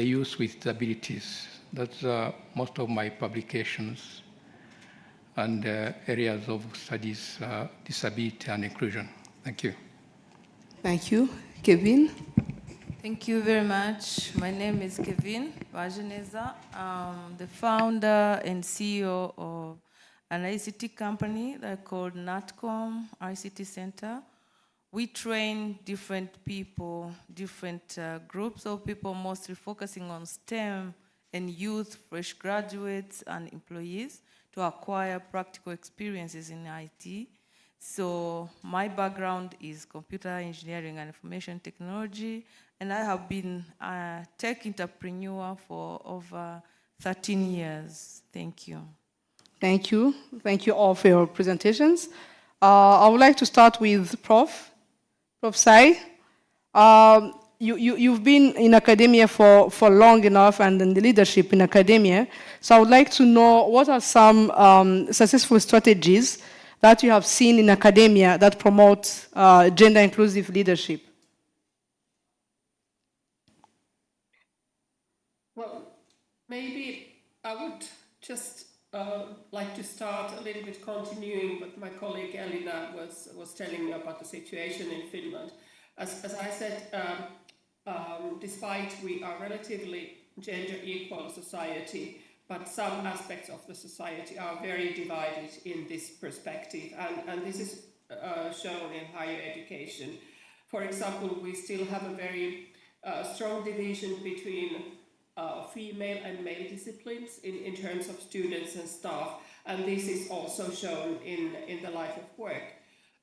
youth with disabilities. That's most of my publications and areas of studies, disability and inclusion. Thank you. Thank you. Kevin? Thank you very much. My name is Kevin Vageneza. I'm the founder and CEO of an ICT company that called NatCom ICT Center. We train different people, different groups of people, mostly focusing on STEM and youth, fresh graduates and employees to acquire practical experiences in IT. So my background is computer engineering and information technology, and I have been a tech entrepreneur for over 13 years. Thank you. Thank you. Thank you all for your presentations. I would like to start with Prof. Sai. You've been in academia for long enough and in the leadership in academia. So I would like to know what are some successful strategies that you have seen in academia that promote gender inclusive leadership? Well, maybe I would just like to start a little bit continuing what my colleague Elina was telling me about the situation in Finland. As I said, despite we are relatively gender equal society, but some aspects of the society are very divided in this perspective, and this is shown in higher education. For example, we still have a very strong division between female and male disciplines in terms of students and staff, and this is also shown in the life of work.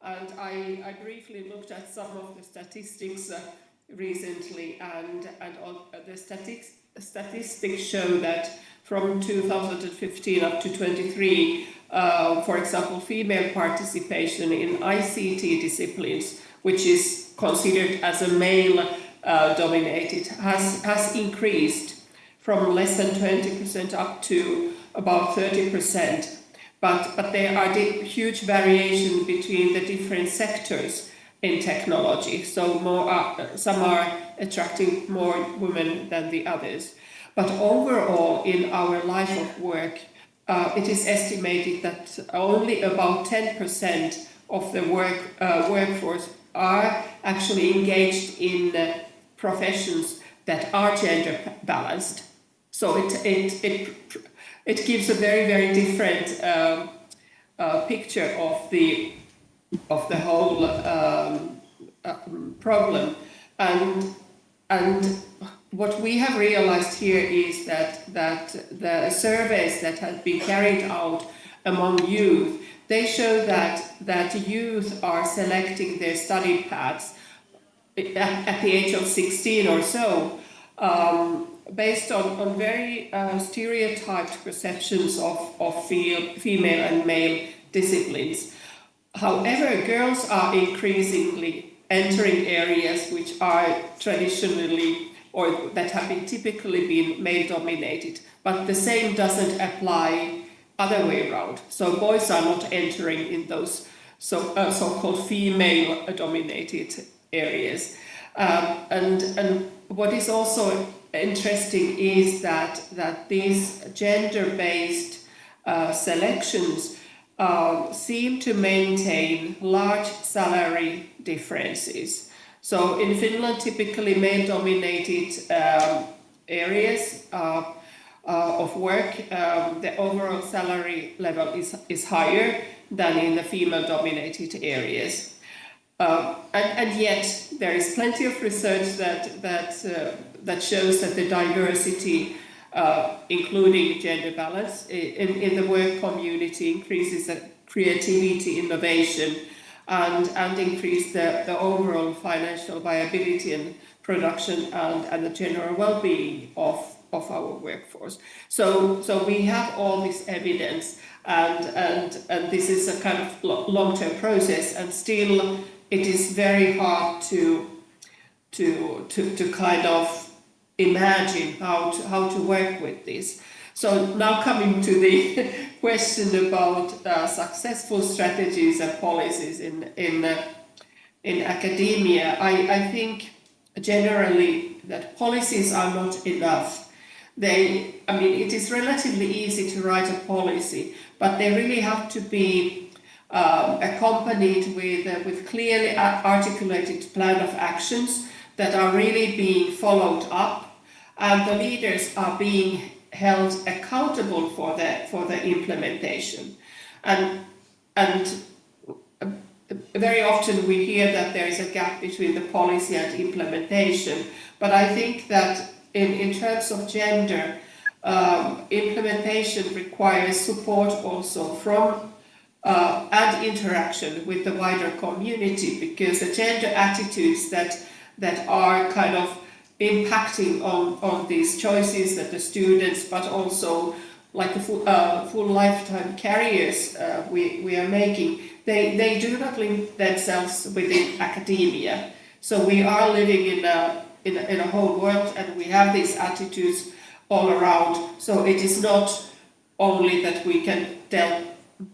And I briefly looked at some of the statistics recently, and the statistics show that from 2015 up to 23, for example, female participation in ICT disciplines, which is considered as a male-dominated, has increased from less than 20% up to about 30%. But there are huge variation between the different sectors in technology. So some are attracting more women than the others. But overall, in our life of work, it is estimated that only about 10% of the workforce are actually engaged in professions that are gender balanced. So it gives a very, very different picture of the whole problem. And what we have realized here is that the surveys that have been carried out among youth, they show that youth are selecting their study paths at the age of 16 or so, based on very stereotyped perceptions of female and male disciplines. However, girls are increasingly entering areas which are traditionally or that have been typically been male-dominated, but the same doesn't apply other way around. So boys are not entering in those so-called female-dominated areas. And what is also interesting is that these gender-based selections seem to maintain large salary differences. So in Finland, typically male-dominated areas of work, the overall salary level is higher than in the female-dominated areas. And yet, there is plenty of research that shows that the diversity, including gender balance, in the work community increases the creativity, innovation, and increase the overall financial viability and production and the general well-being of our workforce. So we have all this evidence, and this is a kind of long-term process, and still it is very hard to kind of imagine how to work with this. So now coming to the question about successful strategies and policies in academia, I think generally that policies are not enough. It is relatively easy to write a policy, but they really have to be accompanied with clearly articulated plan of actions that are really being followed up, and the leaders are being held accountable for the implementation. And very often we hear that there is a gap between the policy and implementation, but I think that in terms of gender, implementation requires support also from and interaction with the wider community, because the gender attitudes that are kind of impacting on these choices that the students, but also like the full lifetime careers we are making, they do not link themselves within academia. So we are living in a whole world, and we have these attitudes all around. So it is not only that we can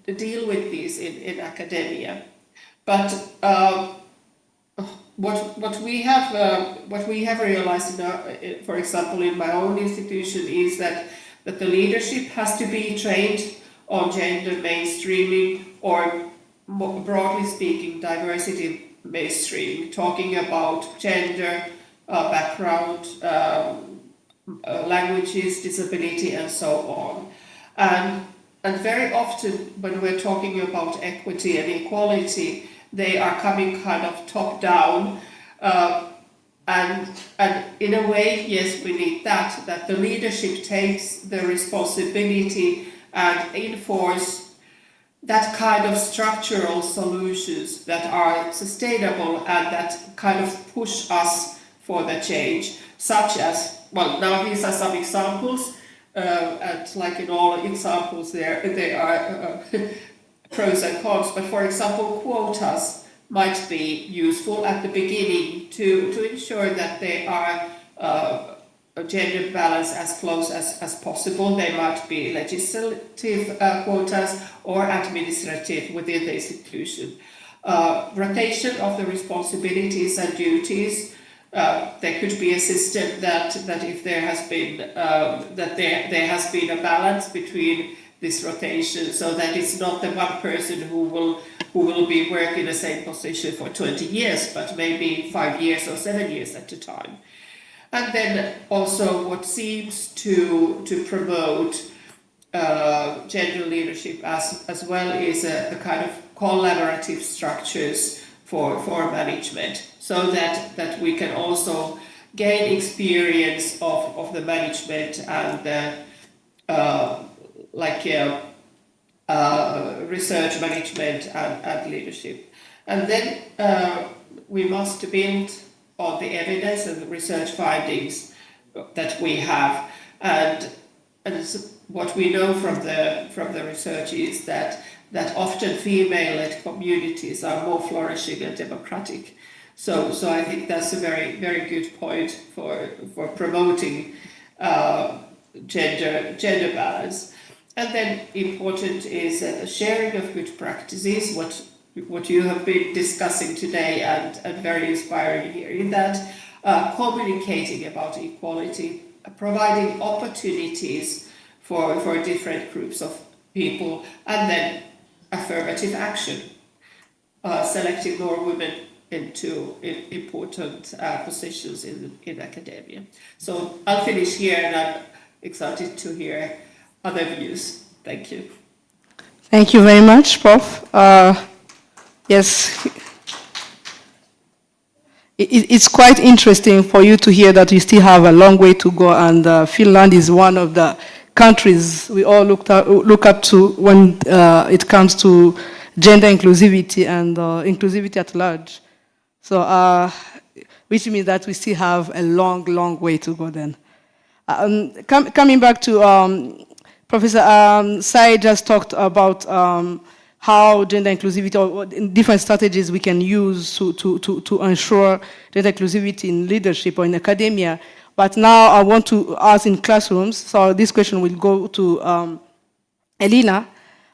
deal with these in academia, but what we have realized, for example, in my own institution, is that the leadership has to be trained on gender mainstreaming, or more broadly speaking, diversity mainstreaming, talking about gender, background, languages, disability, and so on. And very often when we're talking about equity and equality, they are coming kind of top down, and in a way, yes, we need that the leadership takes the responsibility and enforce that kind of structural solutions that are sustainable and that kind of push us for the change, such as, well, now these are some examples, and like in all examples there are pros and cons, but for example, quotas might be useful at the beginning to ensure that they are a gender balance as close as possible. They might be legislative quotas or administrative within the institution. Rotation of the responsibilities and duties. There could be a system that if there has been there has been a balance between this rotation, so that it's not the one person who will be working the same position for 20 years, but maybe 5 years or 7 years at a time. And then also what seems to promote gender leadership as well is a kind of collaborative structures for management, so that we can also gain experience of the management and research management and leadership. And then we must build on the evidence and the research findings that we have. And what we know from the research is that often female-led communities are more flourishing and democratic. So I think that's a very, very good point for promoting gender balance. And then important is the sharing of good practices, what you have been discussing today, and very inspiring hearing that, communicating about equality, providing opportunities for different groups of people, and then affirmative action, selecting more women into important positions in academia. So I'll finish here, and I'm excited to hear other views. Thank you. Thank you very much, Prof. Yes, it's quite interesting for you to hear that you still have a long way to go, and Finland is one of the countries we all look up to when it comes to gender inclusivity and inclusivity at large. So, which means that we still have a long, long way to go then. Coming back to Professor Sai just talked about how gender inclusivity or different strategies we can use to ensure gender inclusivity in leadership or in academia. But now I want to ask in classrooms, so this question will go to Elena.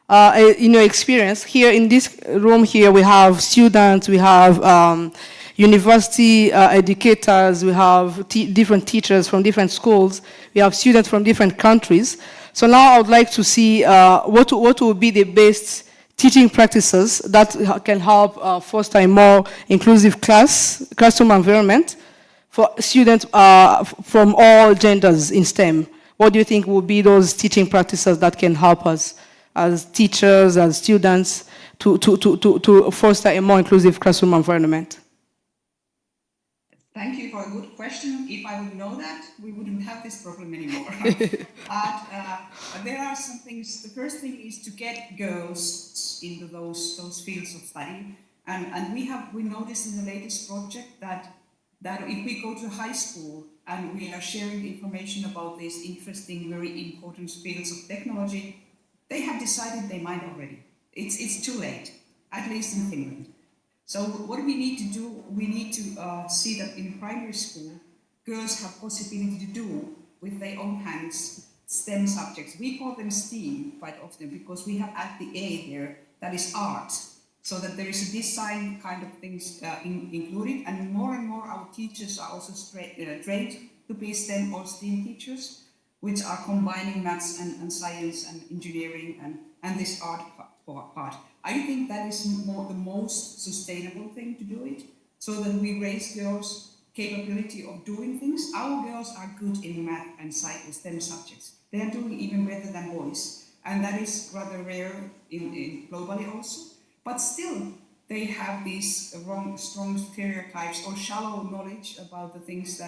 In your experience, here in this room here, we have students, we have university educators, we have different teachers from different schools, we have students from different countries. So now I would like to see what would be the best teaching practices that can help foster a more inclusive classroom environment for students from all genders in STEM. What do you think would be those teaching practices that can help us as teachers, as students, to foster a more inclusive classroom environment? Thank you for a good question. If I would know that, we wouldn't have this problem anymore. But there are some things. The first thing is to get girls into those fields of study. And we noticed in the latest project that if we go to high school and we are sharing information about these interesting, very important fields of technology, they have decided they might already. It's too late, at least in Finland. So what we need to do, we need to see that in primary school, girls have possibility to do with their own hands STEM subjects. We call them STEAM quite often because we have at the A there, that is art. So that there is a design kind of things included, and more our teachers are also trained to be STEM or STEAM teachers, which are combining maths and science and engineering and this art part. I think that is the most sustainable thing to do it, so that we raise girls' capability of doing things. Our girls are good in math and science, STEM subjects. They are doing even better than boys, and that is rather rare in globally also. But still, they have these strong stereotypes or shallow knowledge about the things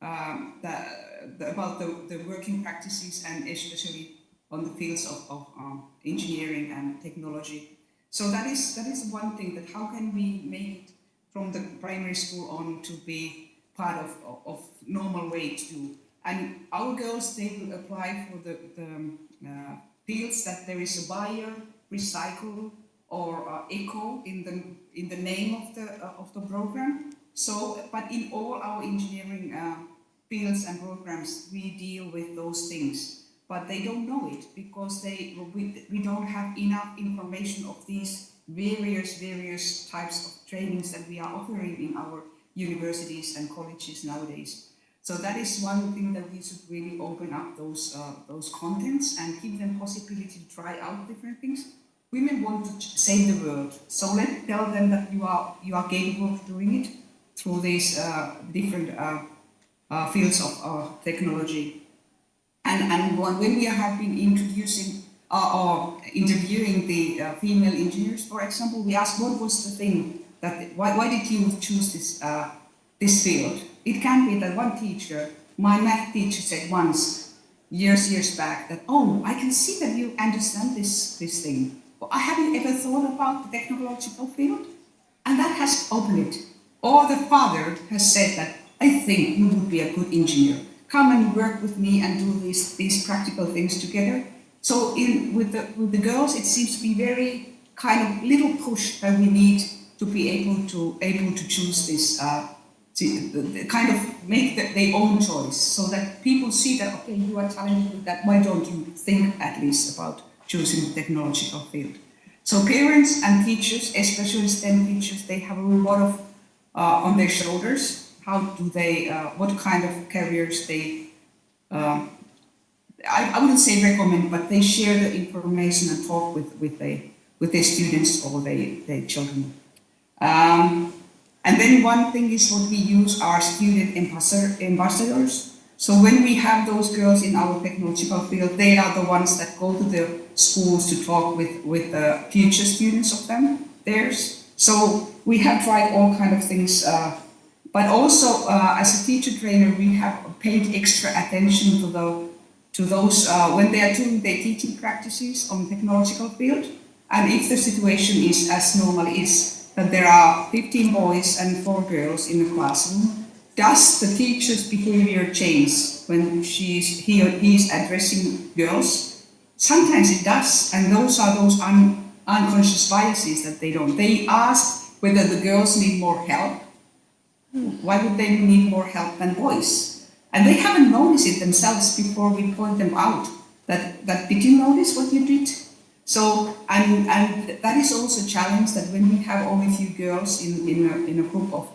about the working practices, and especially on the fields of engineering and technology. So that is one thing, that how can we make it from the primary school on to be part of normal way to do. And our girls, they will apply for the fields that there is a bio, recycle, or eco in the name of the program. So, but in all our engineering fields and programs, we deal with those things. But they don't know it because we don't have enough information of these various types of trainings that we are offering in our universities and colleges nowadays. So that is one thing that we should really open up those contents and give them possibility to try out different things. Women want to save the world, so let's tell them that you are capable of doing it through these different fields of technology. And when we have been introducing or interviewing the female engineers, for example, we asked what was the thing that why did you choose this field? It can be that one teacher, my math teacher, said once years back that, oh, I can see that you understand this thing. Well, have you ever thought about the technological field? And that has opened it. Or the father has said that, I think you would be a good engineer. Come and work with me and do these practical things together. So with the girls, it seems to be very kind of little push that we need to be able to choose this, kind of make their own choice, so that people see that, okay, you are talented with that, why don't you think at least about choosing the technological field? So parents and teachers, especially STEM teachers, they have a lot of on their shoulders. How do they, what kind of careers they, I wouldn't say recommend, but they share the information and talk with their students or their children. And then one thing is what we use are student ambassadors. So when we have those girls in our technological field, they are the ones that go to the schools to talk with the future students of theirs. So we have tried all kind of things. But also, as a teacher trainer, we have paid extra attention to those when they are doing their teaching practices on technological field. And if the situation is as normal is that there are 15 boys and 4 girls in the classroom, does the teacher's behavior change when he or he is addressing girls? Sometimes it does, and those are those unconscious biases that they don't. They ask whether the girls need more help. Why would they need more help than boys? And they haven't noticed it themselves before we point them out. That did you notice what you did? So, and that is also a challenge, that when we have only a few girls in a group of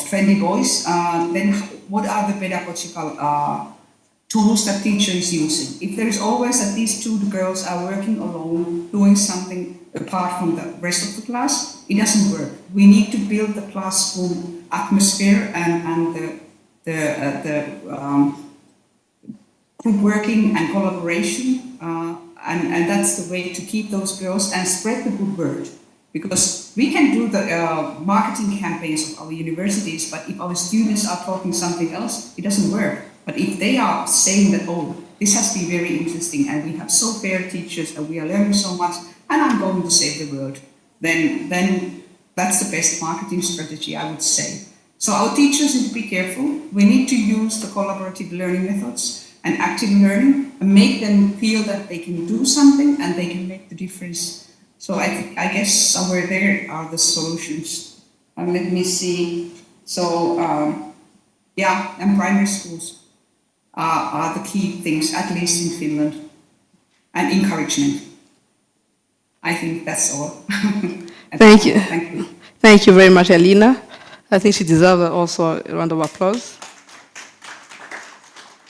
20 boys, then what are the pedagogical tools that teacher is using? If there is always that these 2 girls are working alone, doing something apart from the rest of the class, it doesn't work. We need to build the classroom atmosphere and the group working and collaboration, and that's the way to keep those girls and spread the good word. Because we can do the marketing campaigns of our universities, but if our students are talking something else, it doesn't work. But if they are saying that, oh, this has been very interesting, and we have so fair teachers, and we are learning so much, and I'm going to save the world, then that's the best marketing strategy, I would say. So our teachers need to be careful. We need to use the collaborative learning methods and active learning and make them feel that they can do something and they can make the difference. So I guess somewhere there are the solutions. And let me see. So yeah, and primary schools are the key things, at least in Finland, and encouragement. I think that's all. Thank you. Thank you. Thank you very much, Elina. I think she deserves also a round of applause.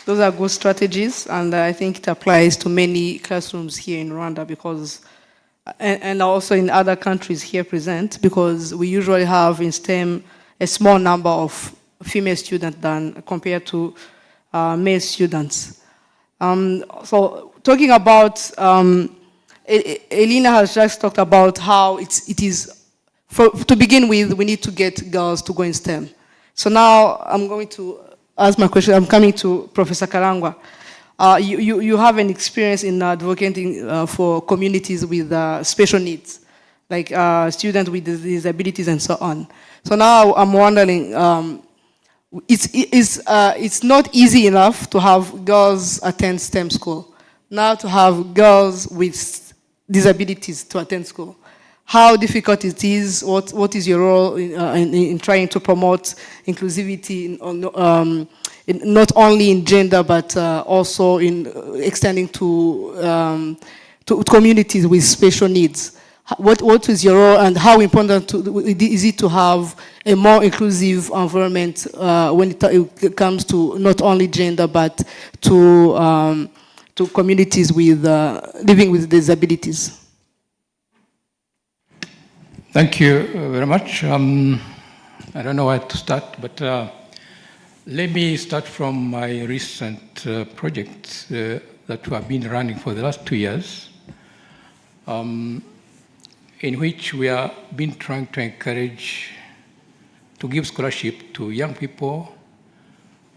Those are good strategies, and I think it applies to many classrooms here in Rwanda, because, and also in other countries here present, because we usually have in STEM a small number of female students than compared to male students. So talking about, Elina has just talked about how it is, to begin with, we need to get girls to go in STEM. So now I'm going to ask my question. I'm coming to Professor Karangwa. You have an experience in advocating for communities with special needs, like students with disabilities and so on. So now I'm wondering, it's not easy enough to have girls attend STEM school. Now to have girls with disabilities to attend school. How difficult it is, what is your role in trying to promote inclusivity, not only in gender, but also in extending to communities with special needs? What is your role, and how important is it to have a more inclusive environment when it comes to not only gender, but to communities with living with disabilities? Thank you very much. I don't know where to start, but let me start from my recent project that we have been running for the last 2 years, in which we have been trying to encourage, to give scholarship to young people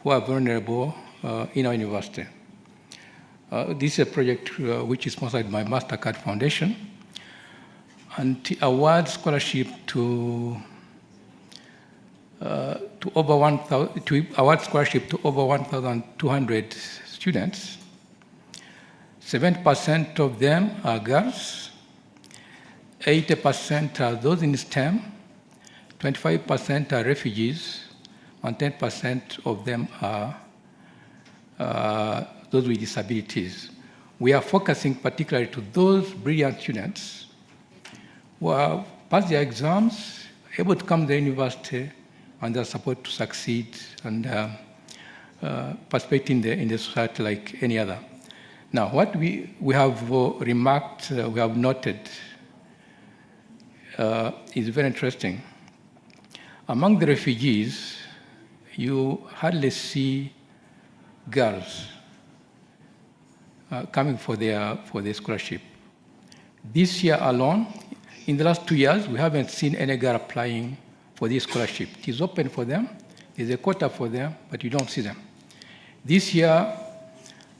who are vulnerable in our university. This is a project which is sponsored by MasterCard Foundation, and to award scholarship to over 1,200 students. 70% of them are girls, 80% are those in STEM, 25% are refugees, and 10% of them are those with disabilities. We are focusing particularly to those brilliant students who have passed their exams, able to come to the university, and are supposed to succeed and participate in the society like any other. Now, what we have remarked, we have noted, is very interesting. Among the refugees, you hardly see girls coming for their scholarship. This year alone, in the last 2 years, we haven't seen any girl applying for this scholarship. It is open for them, there's a quota for them, but you don't see them. This year,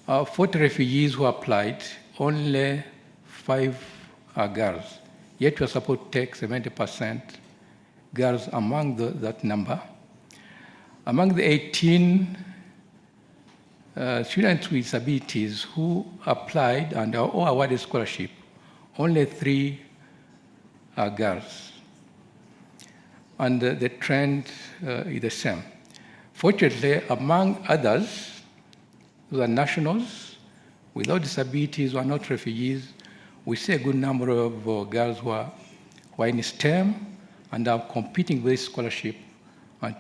40 refugees who applied, only 5 are girls. Yet we are supposed to take 70% girls among that number. Among the 18 students with disabilities who applied and are all awarded scholarship, only 3 are girls. And the trend is the same. Fortunately, among others, who are nationals, without disabilities, who are not refugees, we see a good number of girls who are in STEM and are competing with scholarship, and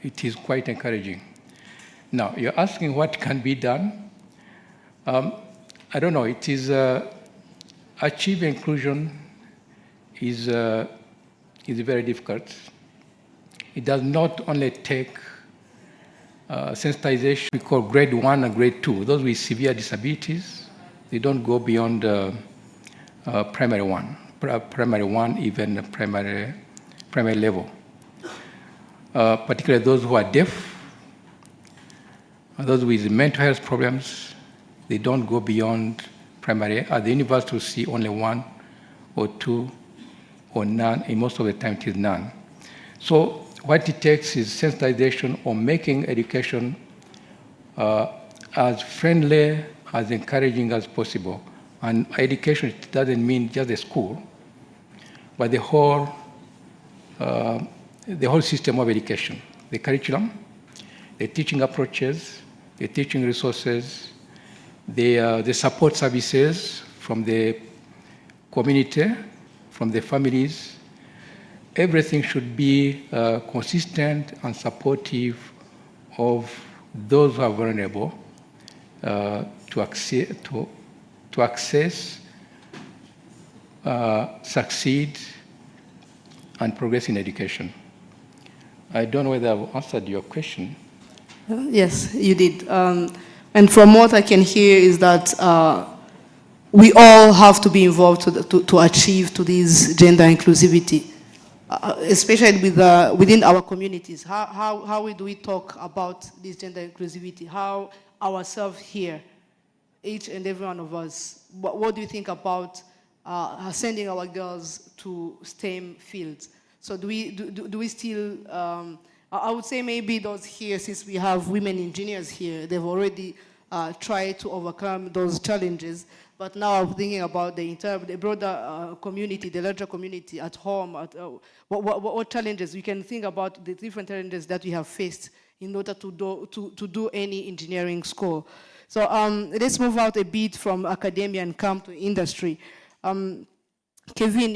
it is quite encouraging. Now, you're asking what can be done. I don't know, it is achieving inclusion is very difficult. It does not only take sensitization we call grade 1 and grade 2. Those with severe disabilities, they don't go beyond primary 1, even primary level. Particularly those who are deaf, those with mental health problems, they don't go beyond primary. At the university, we see only 1 or 2 or none, and most of the time it is none. So what it takes is sensitization or making education as friendly, as encouraging as possible. And education doesn't mean just the school, but the whole system of education, the curriculum, the teaching approaches, the teaching resources, the support services from the community, from the families. Everything should be consistent and supportive of those who are vulnerable to access, succeed, and progress in education. I don't know whether I've answered your question. Yes, you did. And from what I can hear is that we all have to be involved to achieve to this gender inclusivity, especially within our communities. How do we talk about this gender inclusivity? How ourselves here, each and every one of us, what do you think about sending our girls to STEM fields? So do we still, I would say maybe those here, since we have women engineers here, they've already tried to overcome those challenges. But now I'm thinking about the broader community, the larger community at home. What challenges? We can think about the different challenges that we have faced in order to do any engineering school. So let's move out a bit from academia and come to industry. Kevin,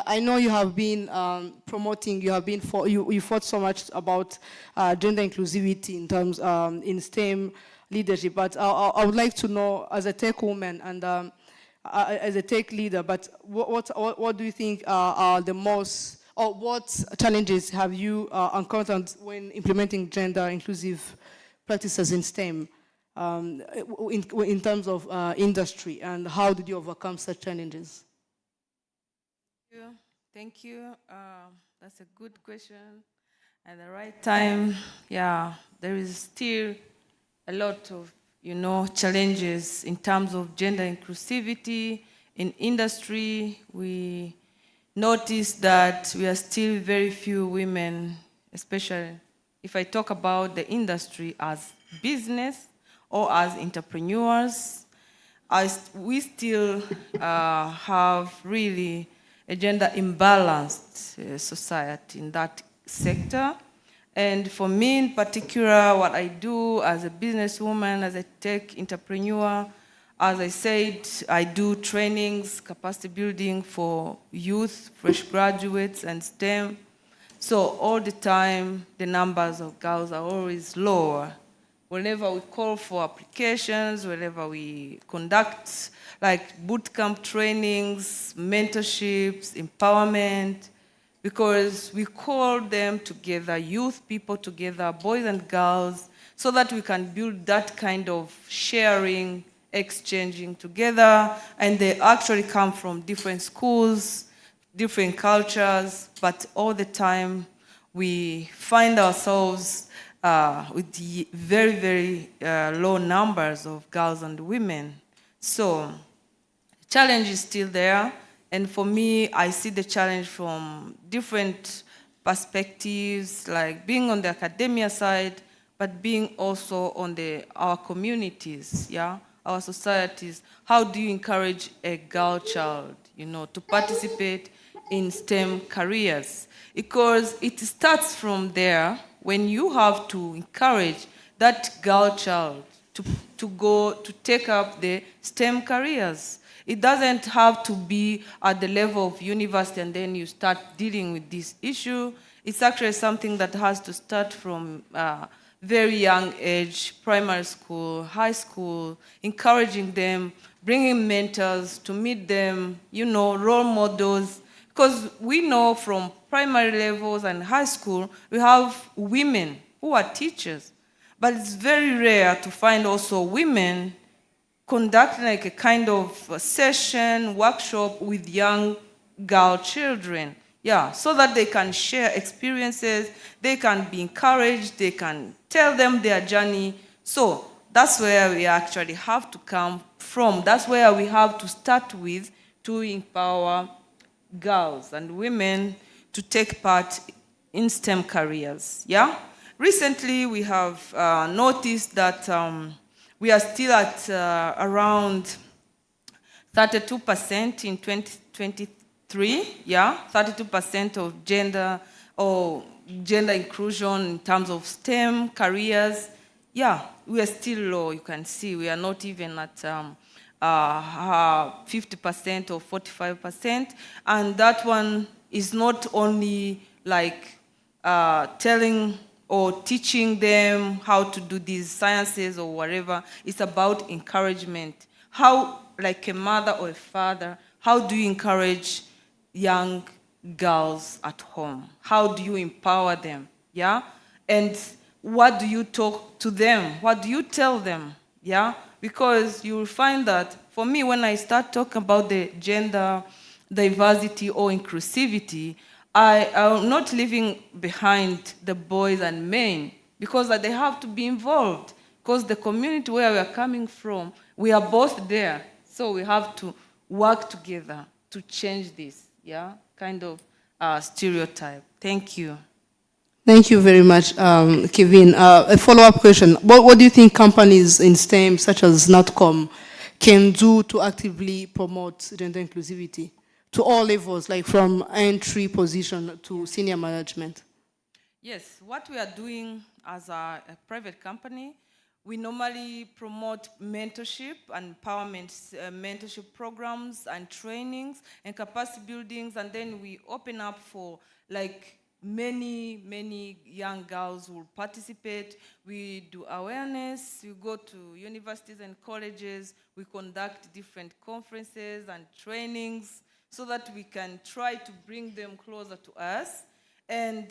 I know you have been promoting. You fought so much about gender inclusivity in terms in STEM leadership. But I would like to know, as a tech woman and as a tech leader, but what do you think are the most, or what challenges have you encountered when implementing gender inclusive practices in STEM in terms of industry, and how did you overcome such challenges? Thank you. That's a good question. At the right time, yeah, there is still a lot of, challenges in terms of gender inclusivity in industry. We notice that we are still very few women, especially if I talk about the industry as business or as entrepreneurs. We still have really a gender imbalanced society in that sector. And for me in particular, what I do as a businesswoman, as a tech entrepreneur, as I said, I do trainings, capacity building for youth, fresh graduates, and STEM. So all the time, the numbers of girls are always lower. Whenever we call for applications, whenever we conduct like bootcamp trainings, mentorships, empowerment, because we call them together, youth people together, boys and girls, so that we can build that kind of sharing, exchanging together, and they actually come from different schools, different cultures, but all the time we find ourselves with the very, very low numbers of girls and women. So, challenge is still there, and for me, I see the challenge from different perspectives, like being on the academia side, but being also on our communities, yeah, our societies. How do you encourage a girl child, to participate in STEM careers? Because it starts from there when you have to encourage that girl child to take up the STEM careers. It doesn't have to be at the level of university and then you start dealing with this issue. It's actually something that has to start from very young age, primary school, high school, encouraging them, bringing mentors to meet them, role models. Because we know from primary levels and high school, we have women who are teachers. But it's very rare to find also women conduct like a kind of a session, workshop with young girl children. Yeah, so that they can share experiences, they can be encouraged, they can tell them their journey. So that's where we actually have to come from. That's where we have to start with to empower girls and women to take part in STEM careers. Yeah? Recently, we have noticed that we are still at around 32% in 2023, yeah? 32% of gender inclusion in terms of STEM careers. Yeah, we are still low, you can see. We are not even at 50% or 45%. And that one is not only like telling or teaching them how to do these sciences or whatever. It's about encouragement. How, like a mother or a father, how do you encourage young girls at home? How do you empower them? Yeah? And what do you talk to them? What do you tell them? Yeah? Because you will find that, for me, when I start talking about the gender diversity or inclusivity, I'm not leaving behind the boys and men because they have to be involved. Because the community where we are coming from, we are both there. So we have to work together to change this, yeah, kind of stereotype. Thank you. Thank you very much, Kevin. A follow-up question. What do you think companies in STEM, such as NatCom, can do to actively promote gender inclusivity to all levels, like from entry position to senior management? Yes, what we are doing as a private company, we normally promote mentorship and empowerment, mentorship programs and trainings and capacity buildings, and then we open up for like many young girls will participate. We do awareness, we go to universities and colleges, we conduct different conferences and trainings so that we can try to bring them closer to us. And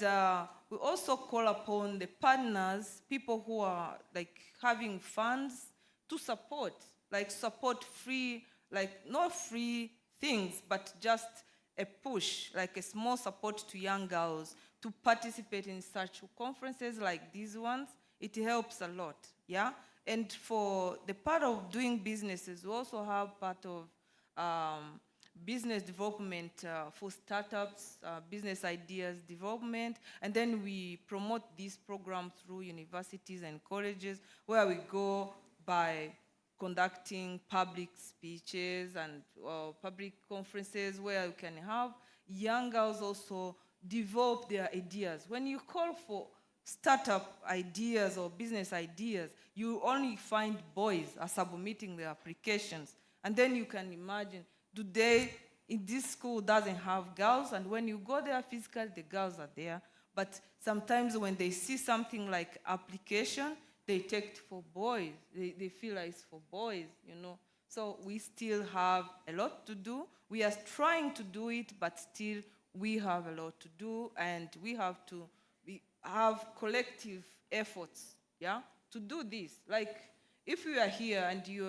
we also call upon the partners, people who are like having funds to support, like support free, like not free things, but just a push, like a small support to young girls to participate in such conferences like these ones. It helps a lot, yeah? And for the part of doing businesses, we also have part of business development for startups, business ideas development, and then we promote this program through universities and colleges where we go by conducting public speeches and public conferences where we can have young girls also develop their ideas. When you call for startup ideas or business ideas, you only find boys are submitting their applications. And then you can imagine, today, in this school doesn't have girls, and when you go there physically, the girls are there. But sometimes when they see something like application, they take it for boys. They feel like it's for boys, you know. So we still have a lot to do. We are trying to do it, but still we have a lot to do, and we have to have collective efforts, yeah, to do this. Like, if you are here and you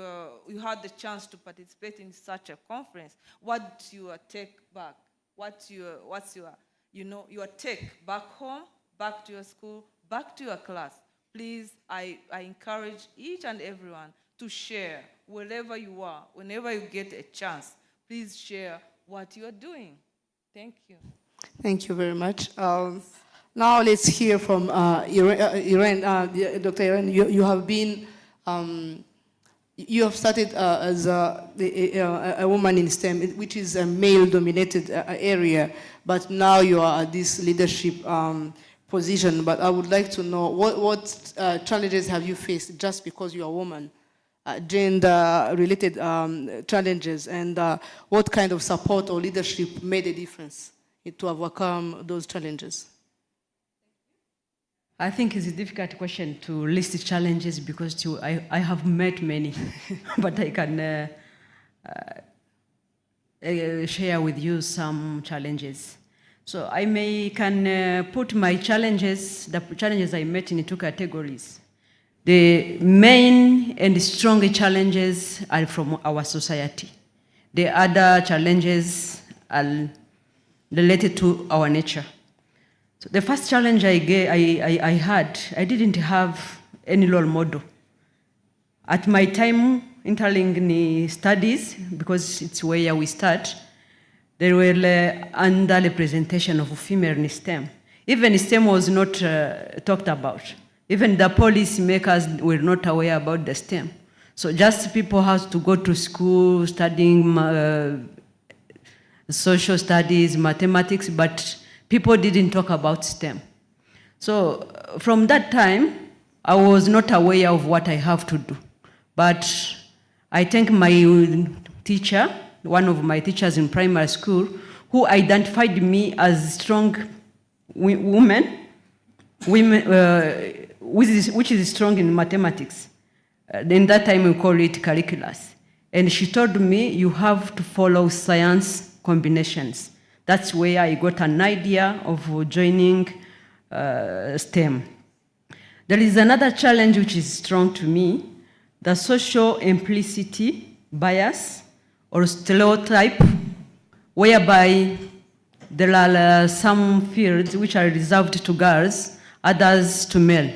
had the chance to participate in such a conference, what's your take back? What's your take back home, back to your school, back to your class? Please, I encourage each and everyone to share wherever you are, whenever you get a chance. Please share what you are doing. Thank you. Thank you very much. Now let's hear from Irene. Dr. Irene, you have been, you have started as a woman in STEM, which is a male-dominated area, but now you are at this leadership position. But I would like to know what challenges have you faced just because you are a woman? Gender-related challenges, and what kind of support or leadership made a difference to overcome those challenges? I think it's a difficult question to list the challenges because I have met many, but I can share with you some challenges. So I can put my challenges, the challenges I met in two categories. The main and strong challenges are from our society. The other challenges are related to our nature. So the first challenge I had, I didn't have any role model. At my time entering studies, because it's where we start, there were underrepresentation of female in STEM. Even STEM was not talked about. Even the policy makers were not aware about the STEM. So just people have to go to school studying social studies, mathematics, but people didn't talk about STEM. So from that time, I was not aware of what I have to do. But I thank my teacher, one of my teachers in primary school, who identified me as a strong woman, which is strong in mathematics. In that time, we call it calculus. And she told me, you have to follow science combinations. That's where I got an idea of joining STEM. There is another challenge which is strong to me, the social implicity bias or stereotype, whereby there are some fields which are reserved to girls, others to male.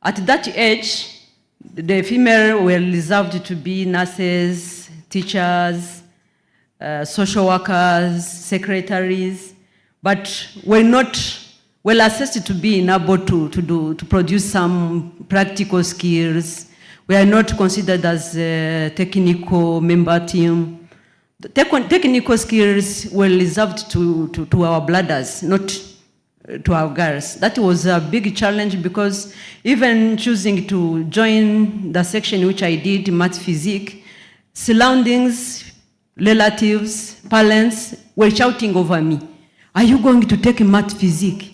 At that age, the female were reserved to be nurses, teachers, social workers, secretaries, but were not well assessed to be able to produce some practical skills. We are not considered as a technical member team. The technical skills were reserved to our brothers, not to our girls. That was a big challenge because even choosing to join the section which I did, math physics, surroundings, relatives, parents were shouting over me, are you going to take math physics?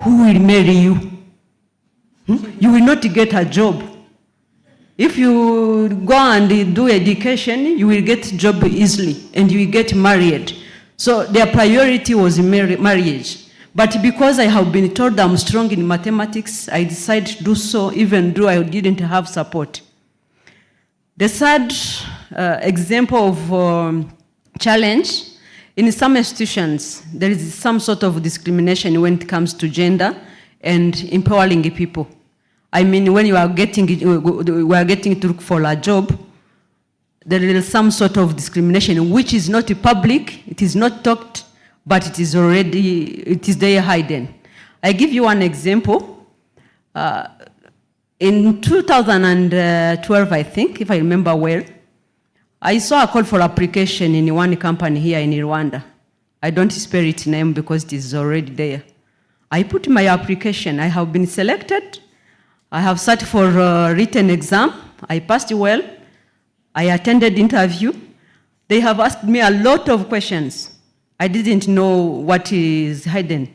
Who will marry you? You will not get a job. If you go and do education, you will get a job easily and you will get married. So their priority was marriage. But because I have been told I'm strong in mathematics, I decided to do so even though I didn't have support. The third example of challenge, in some institutions, there is some sort of discrimination when it comes to gender and empowering people. I mean, when we are getting to look for a job, there is some sort of discrimination which is not public, it is not talked, but it is there hidden. I give you one example. In 2012, I think, if I remember well, I saw a call for application in one company here in Rwanda. I don't spell its name because it is already there. I put my application. I have been selected. I have sat for a written exam. I passed well. I attended interview. They have asked me a lot of questions. I didn't know what is hidden.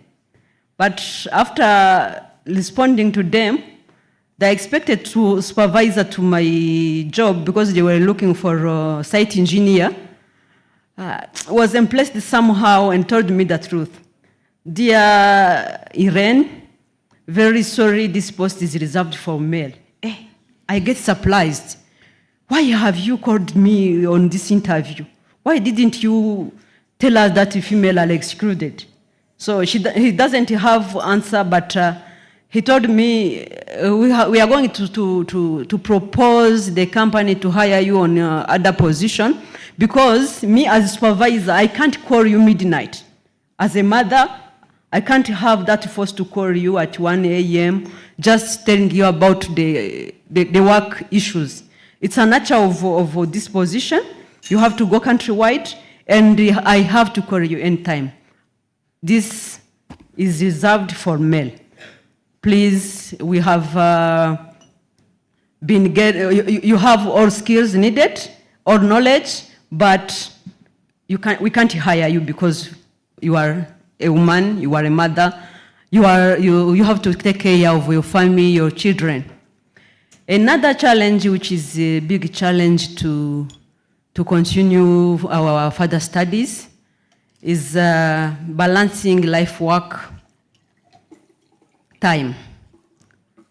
But after responding to them, they expected to supervisor to my job because they were looking for a site engineer. Was impressed somehow and told me the truth. Dear Irene, very sorry, this post is reserved for male. I get surprised. Why have you called me on this interview? Why didn't you tell us that female are excluded? So he doesn't have answer, but he told me, we are going to propose the company to hire you on other position, because me as a supervisor, I can't call you midnight. As a mother, I can't have that force to call you at 1 a.m. just telling you about the work issues. It's a nature of this position. You have to go countrywide, and I have to call you anytime. This is reserved for male. Please, we have you have all skills needed, all knowledge, but we can't hire you because you are a woman, you are a mother, you have to take care of your family, your children. Another challenge, which is a big challenge to continue our further studies, is balancing life-work time.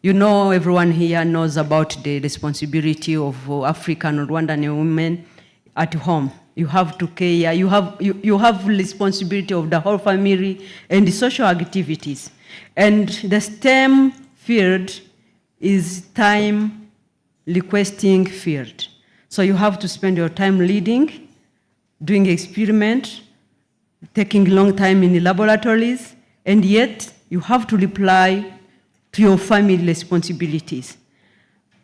You know, everyone here knows about the responsibility of African or Rwandan women at home. You have to care, you have responsibility of the whole family and the social activities. And the STEM field is time requesting field. So you have to spend your time leading, doing experiment, taking long time in the laboratories, and yet you have to reply to your family responsibilities.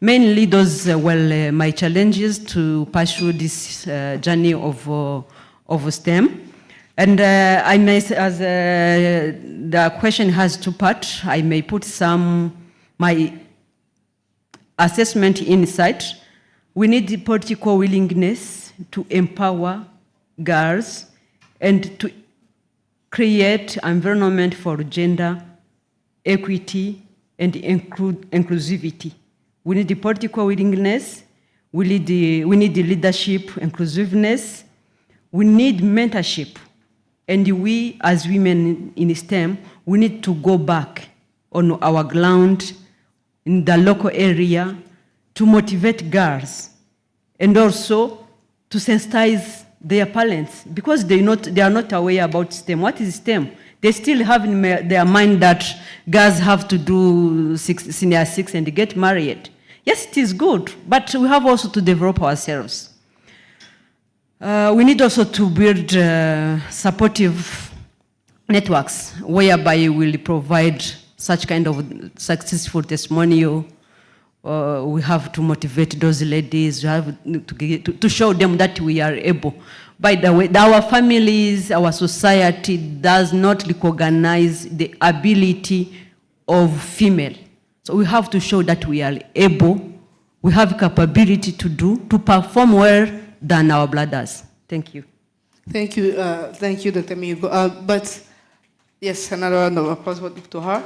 Mainly those were my challenges to pursue this journey of STEM. And I may, as the question has two parts, I may put my assessment inside. We need the political willingness to empower girls and to create environment for gender equity and inclusivity. We need the political willingness, we need the leadership, inclusiveness, we need mentorship. And we, as women in STEM, we need to go back on our ground, in the local area, to motivate girls, and also to sensitize their parents, because they are not aware about STEM. What is STEM? They still have in their mind that girls have to do senior 6 and get married. Yes, it is good, but we have also to develop ourselves. We need also to build supportive networks whereby we will provide such kind of successful testimonial. We have to motivate those ladies, we have to show them that we are able. By the way, our families, our society does not recognize the ability of female. So we have to show that we are able, we have capability to perform well than our brothers. Thank you. Thank you, Dr. Migo. But yes, another round of applause to her.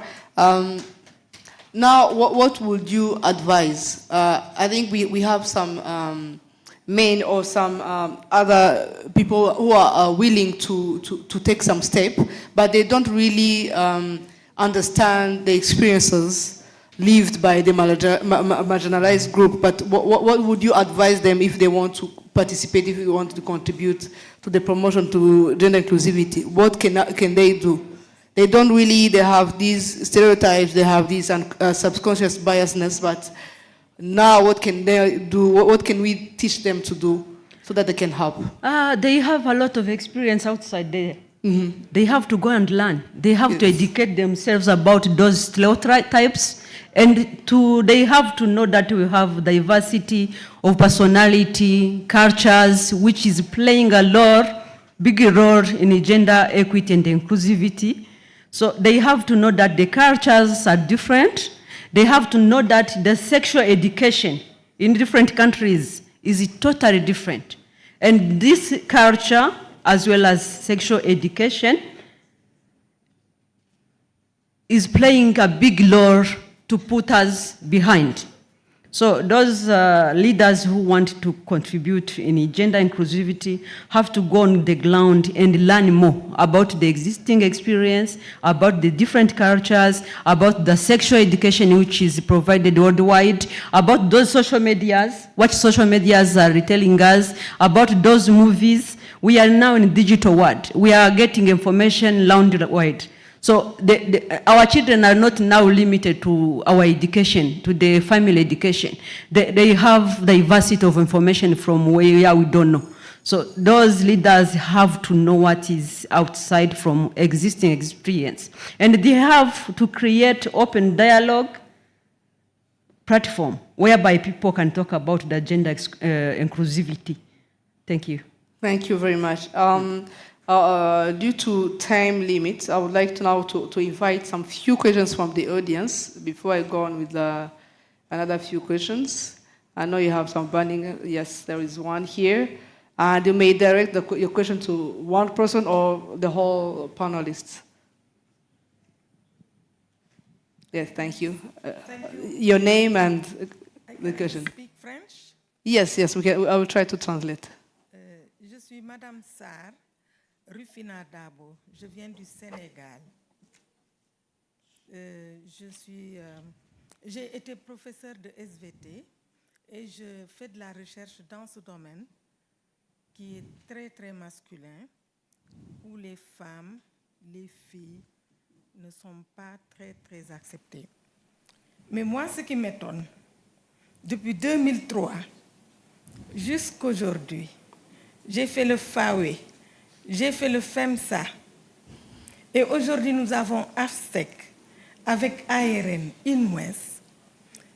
Now, what would you advise? I think we have some men or some other people who are willing to take some step, but they don't really understand the experiences lived by the marginalized group. But what would you advise them if they want to participate, if they want to contribute to the promotion to gender inclusivity? What can they do? They don't really, they have these stereotypes, they have these subconscious biasness, but now what can they do? What can we teach them to do so that they can help? They have a lot of experience outside there. Mm-hmm. They have to go and learn. They have to educate themselves about those stereotypes, and they have to know that we have diversity of personality, cultures, which is playing a big role in gender equity and inclusivity. So they have to know that the cultures are different. They have to know that the sexual education in different countries is totally different. And this culture, as well as sexual education, is playing a big role to put us behind. So those leaders who want to contribute in gender inclusivity have to go on the ground and learn more about the existing experience, about the different cultures, about the sexual education which is provided worldwide, about those social medias, what social medias are telling us, about those movies. We are now in the digital world. We are getting information worldwide. So our children are not now limited to our education, to the family education. They have diversity of information from where we don't know. So those leaders have to know what is outside from existing experience. And they have to create open dialogue platform whereby people can talk about the gender inclusivity. Thank you. Thank you very much. Due to time limits, I would like to now to invite some few questions from the audience before I go on with another few questions. I know you have some burning, yes, there is one here. And you may direct your question to one person or the whole panelists. Yes, thank you. Thank you. Your name and the question. Speak French? Yes, I will try to translate. Je suis Madame Sarr, Rufina Dabo. Je viens du Sénégal. J'ai été professeur de SVT et je fais de la recherche dans ce domaine qui est très, très masculin, où les femmes, les filles ne sont pas très, très acceptées. Mais moi, ce qui m'étonne, depuis 2003 jusqu'aujourd'hui, j'ai fait le FAWE, j'ai fait le FEMSA, et aujourd'hui nous avons AFSEC avec ARN, INWES.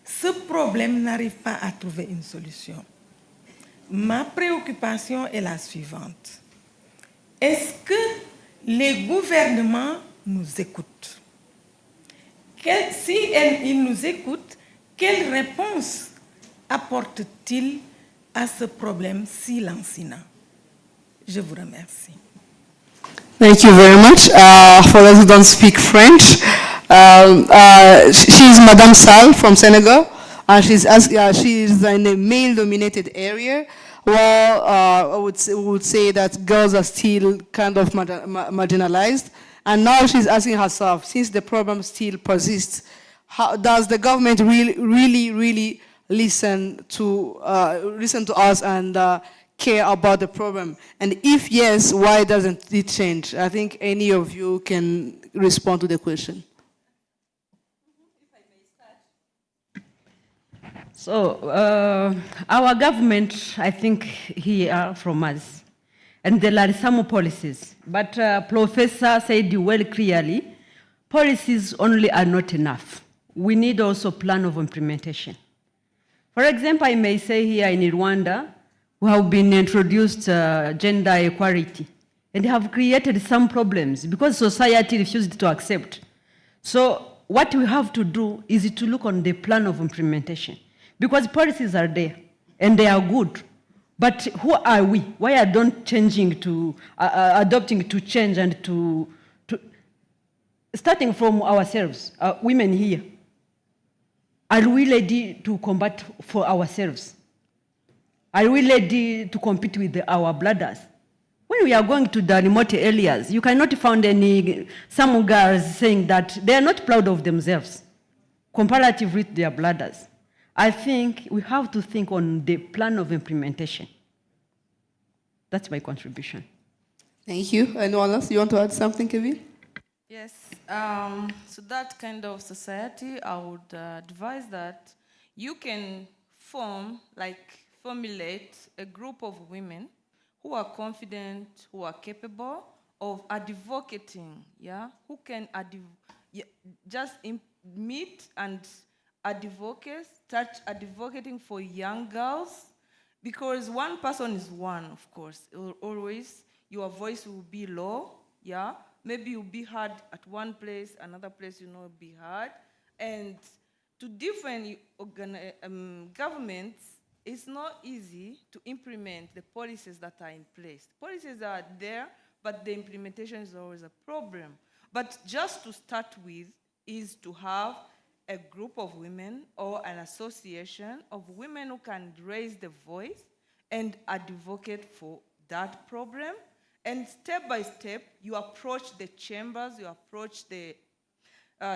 Ce problème n'arrive pas à trouver une solution. Ma préoccupation est la suivante. Est-ce que les gouvernements nous écoutent? Si ils nous écoutent, quelle réponse apportent-ils à ce problème si lancinant? Je vous remercie. Thank you very much. For those who don't speak French, she is Madame Sall from Senegal, and she is in a male-dominated area. Well, I would say that girls are still kind of marginalized, and now she's asking herself, since the problem still persists, how does the government really listen to us and care about the problem? And if yes, why doesn't it change? I think any of you can respond to the question. So our government, I think, hear from us, and there are some policies. But Professor said well clearly, policies only are not enough. We need also plan of implementation. For example, I may say here in Rwanda, we have been introduced gender equality, and have created some problems because society refused to accept. So what we have to do is to look on the plan of implementation. Because policies are there, and they are good. But who are we? Why are not changing to, adopting to change and to starting from ourselves, women here? Are we ready to combat for ourselves? Are we ready to compete with our brothers? When we are going to the remote areas, you cannot find some girls saying that they are not proud of themselves, comparatively to their brothers. I think we have to think on the plan of implementation. That's my contribution. Thank you. Anyone else? You want to add something, Kevin? Yes. So that kind of society, I would advise that you can formulate a group of women who are confident, who are capable of advocating, who can just meet and start advocating for young girls, because one person is one, of course. Always, your voice will be low, Maybe you'll be heard at one place, another place you'll not be heard. And to different governments, it's not easy to implement the policies that are in place. Policies are there, but the implementation is always a problem. But just to start with is to have a group of women or an association of women who can raise the voice and advocate for that problem. And step by step, you approach the chambers, you approach the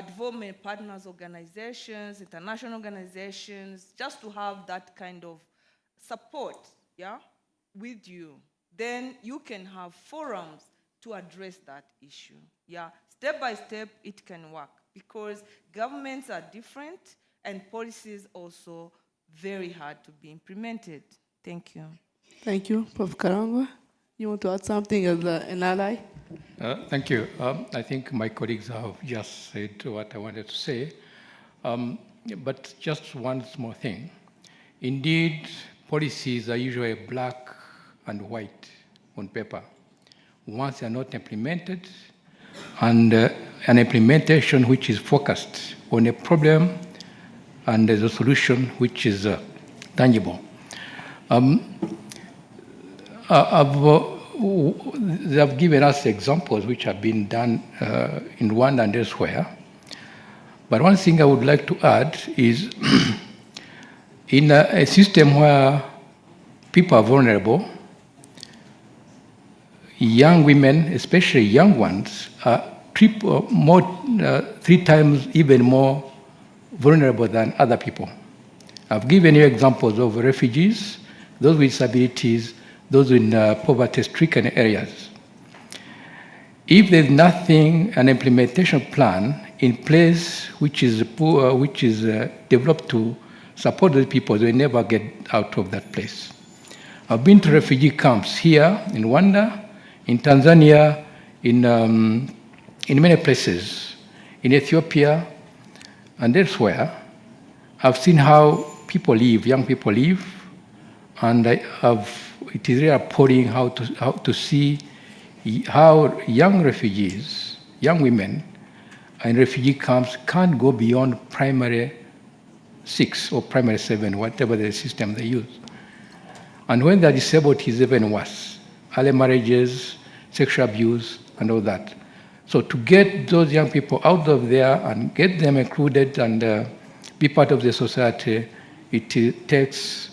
development partners organizations, international organizations, just to have that kind of support, with you. Then you can have forums to address that issue, step by step, it can work because governments are different and policies also very hard to be implemented. Thank you. Thank you. Prof. Karangwa, you want to add something as an ally? Thank you. I think my colleagues have just said what I wanted to say. But just one small thing. Indeed, policies are usually black and white on paper. Once they are not implemented, and an implementation which is focused on a problem and the solution which is tangible. They have given us examples which have been done in Rwanda and elsewhere. But one thing I would like to add is in a system where people are vulnerable, young women, especially young ones, are 3 times even more vulnerable than other people. I've given you examples of refugees, those with disabilities, those in poverty-stricken areas. If there's nothing, an implementation plan in place which is developed to support those people, they never get out of that place. I've been to refugee camps here in Rwanda, in Tanzania, in many places, in Ethiopia and elsewhere. I've seen how people live, young people live, and it is really appalling how to see how young refugees, young women in refugee camps can't go beyond primary 6 or primary 7, whatever the system they use. And when they're disabled, it's even worse. Early marriages, sexual abuse, and all that. So to get those young people out of there and get them included and be part of the society, it takes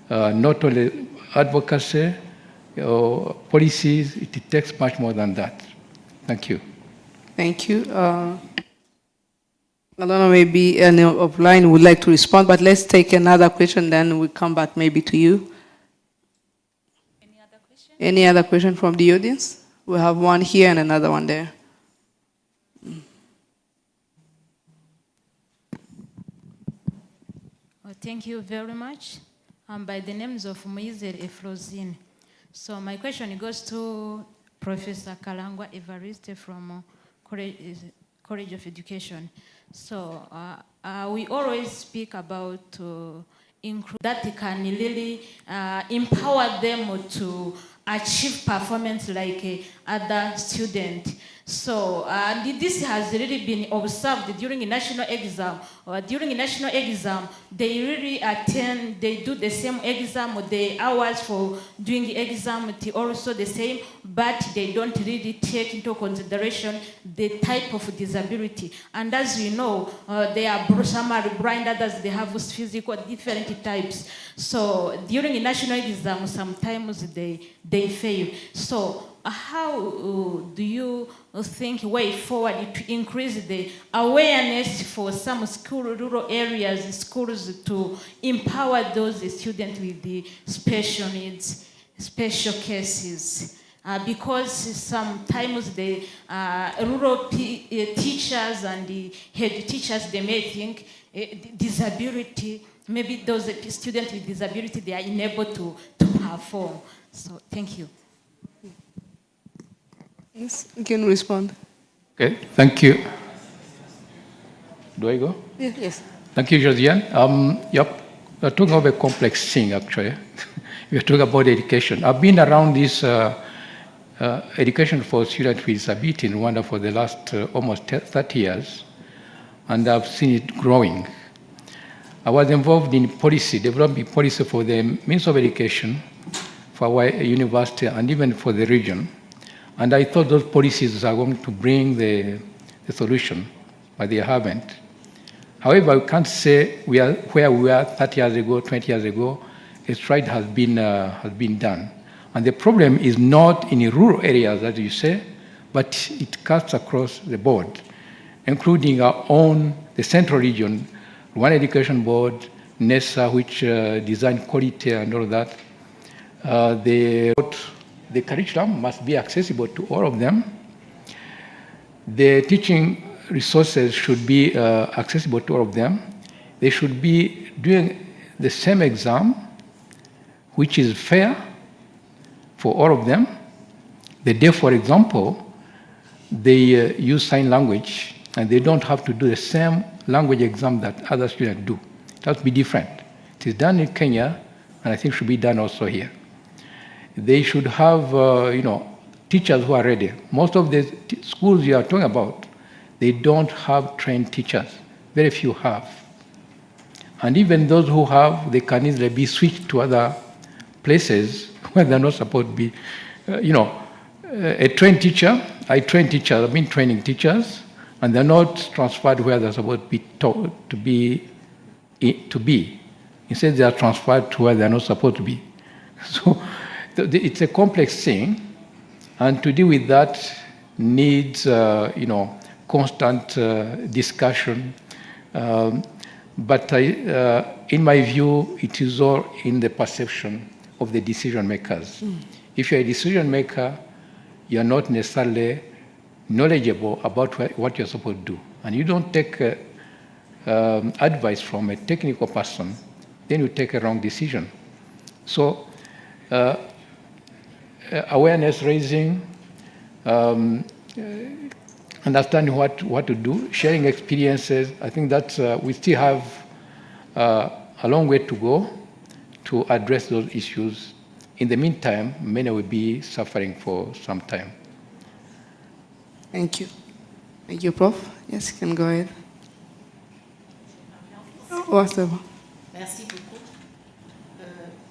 not only advocacy or policies, it takes much more than that. Thank you. Thank you. I don't know, maybe any offline would like to respond, but let's take another question, then we'll come back maybe to you. Any other question from the audience? We have one here and another one there. Well, thank you very much. By the names of Moiser Efrozine. So my question goes to Professor Kalangwa Evariste from College of Education. So we always speak about that can really empower them to achieve performance like other students. So this has really been observed during a national exam. During a national exam, they really attend, they do the same exam, the hours for doing the exam also the same, but they don't really take into consideration the type of disability. And as we know, they are some are blind, others they have physical different types. So during a national exam, sometimes they fail. So how do you think way forward to increase the awareness for some rural areas, schools to empower those students with the special needs, special cases? Because sometimes the rural teachers and the head teachers, they may think disability, maybe those students with disability, they are unable to perform. So thank you. Yes, you can respond. Okay, thank you. Do I go? Yes. Thank you, Josiane. Yep, we're talking about a complex thing, actually. We're talking about education. I've been around this education for students with disability in Rwanda for the last almost 30 years, and I've seen it growing. I was involved in policy, developing policy for the means of education, for our university, and even for the region. And I thought those policies are going to bring the solution, but they haven't. However, we can't say we are where we were 30 years ago, 20 years ago. A stride has been done. And the problem is not in the rural areas, as you say, but it cuts across the board, including our own, the central region, One Education Board, NESA, which design quality and all that. The curriculum must be accessible to all of them. the teaching resources should be accessible to all of them. They should be doing the same exam, which is fair for all of them. The day, for example, they use sign language, and they don't have to do the same language exam that other students do. It has to be different. It is done in Kenya, and I think should be done also here. They should have, teachers who are ready. Most of the schools you are talking about, they don't have trained teachers. Very few have. And even those who have, they can easily be switched to other places where they're not supposed to be. A trained teacher, I train teachers, I've been training teachers, and they're not transferred where they're supposed to be taught to be. Instead, they are transferred to where they're not supposed to be. So it's a complex thing, and to deal with that needs, constant discussion. But in my view, it is all in the perception of the decision makers. If you're a decision maker, you're not necessarily knowledgeable about what you're supposed to do. And you don't take advice from a technical person, then you take a wrong decision. So awareness raising, understanding what to do, sharing experiences. I think that we still have a long way to go to address those issues. In the meantime, many will be suffering for some time. Thank you. Thank you, Prof. Yes, you can go ahead. Whatever. Merci beaucoup.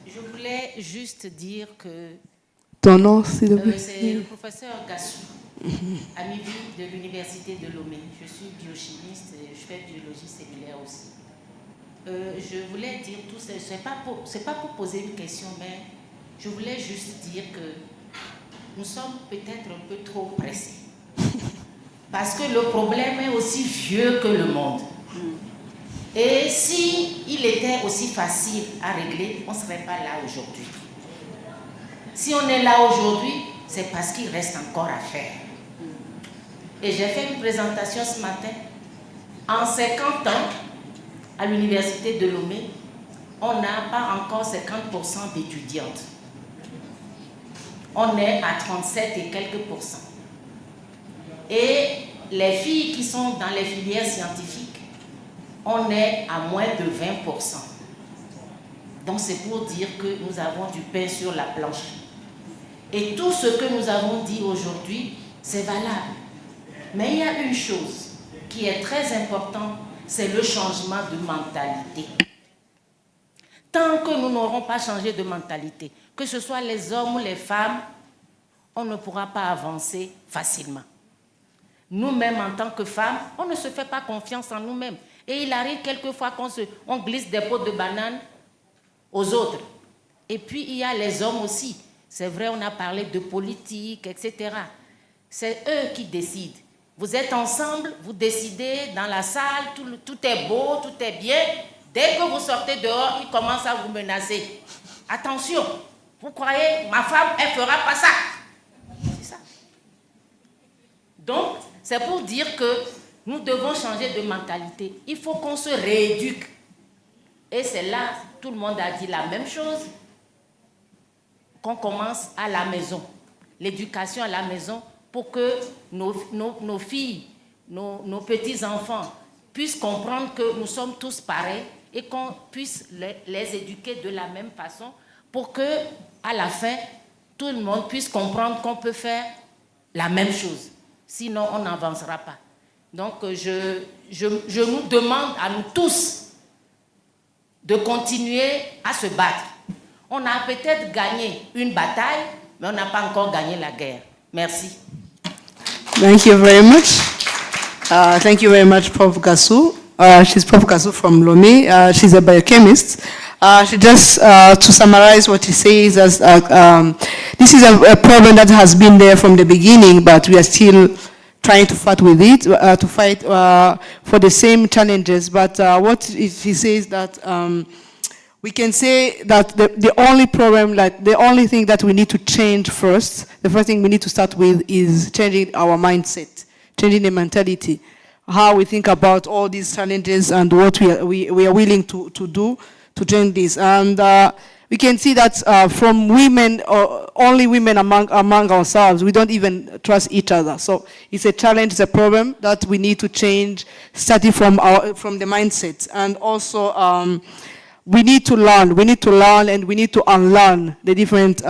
Je voulais juste dire que ton nom, s'il te plaît. C'est le professeur Gassou, ami de l'Université de Lomé. Je suis biochimiste et je fais biologie cellulaire aussi. Je voulais dire tout ça, c'est pas pour poser une question, mais je voulais juste dire que nous sommes peut-être un peu trop pressés. Parce que le problème est aussi vieux que le monde. Et si il était aussi facile à régler, on ne serait pas là aujourd'hui. Si on est là aujourd'hui, c'est parce qu'il reste encore à faire. Et j'ai fait une présentation ce matin. En 50 ans, à l'Université de Lomé, on n'a pas encore 50% d'étudiantes. On est à 37 et quelques pourcents. Et les filles qui sont dans les filières scientifiques, on est à moins de 20%. Donc c'est pour dire que nous avons du pain sur la planche. Et tout ce que nous avons dit aujourd'hui, c'est valable. Mais il y a une chose qui est très importante, c'est le changement de mentalité. Tant que nous n'aurons pas changé de mentalité, que ce soit les hommes ou les femmes, on ne pourra pas avancer facilement. Nous-mêmes, en tant que femmes, on ne se fait pas confiance en nous-mêmes. Et il arrive quelquefois qu'on glisse des pots de banane aux autres. Et puis, il y a les hommes aussi. C'est vrai, on a parlé de politique, etc. C'est eux qui décident. Vous êtes ensemble, vous décidez dans la salle, tout est beau, tout est bien. Dès que vous sortez dehors, ils commencent à vous menacer. Attention, vous croyez, ma femme, elle ne fera pas ça. C'est ça. Donc, c'est pour dire que nous devons changer de mentalité. Il faut qu'on se rééduque. Et c'est là, tout le monde a dit la même chose, qu'on commence à la maison. L'éducation à la maison pour que nos filles, nos petits-enfants puissent comprendre que nous sommes tous pareils et qu'on puisse les éduquer de la même façon pour que, à la fin, tout le monde puisse comprendre qu'on peut faire la même chose. Sinon, on n'avancera pas. Donc, je nous demande à nous tous de continuer à se battre. On a peut-être gagné une bataille, mais on n'a pas encore gagné la guerre. Merci. Thank you very much. Thank you very much, Prof. Gassou. She's Prof. Gassou from Lomé. She's a biochemist. She just, to summarize what she says, as this is a problem that has been there from the beginning, but we are still trying to fight with it, to fight for the same challenges. But what she says that we can say that the only problem, like the only thing that we need to change first, the first thing we need to start with is changing our mindset, changing the mentality, how we think about all these challenges and what we are willing to do to change this. And we can see that from women, only women among ourselves, we don't even trust each other. So it's a challenge, it's a problem that we need to change, starting from the mindset. And also, we need to learn, and we need to unlearn the different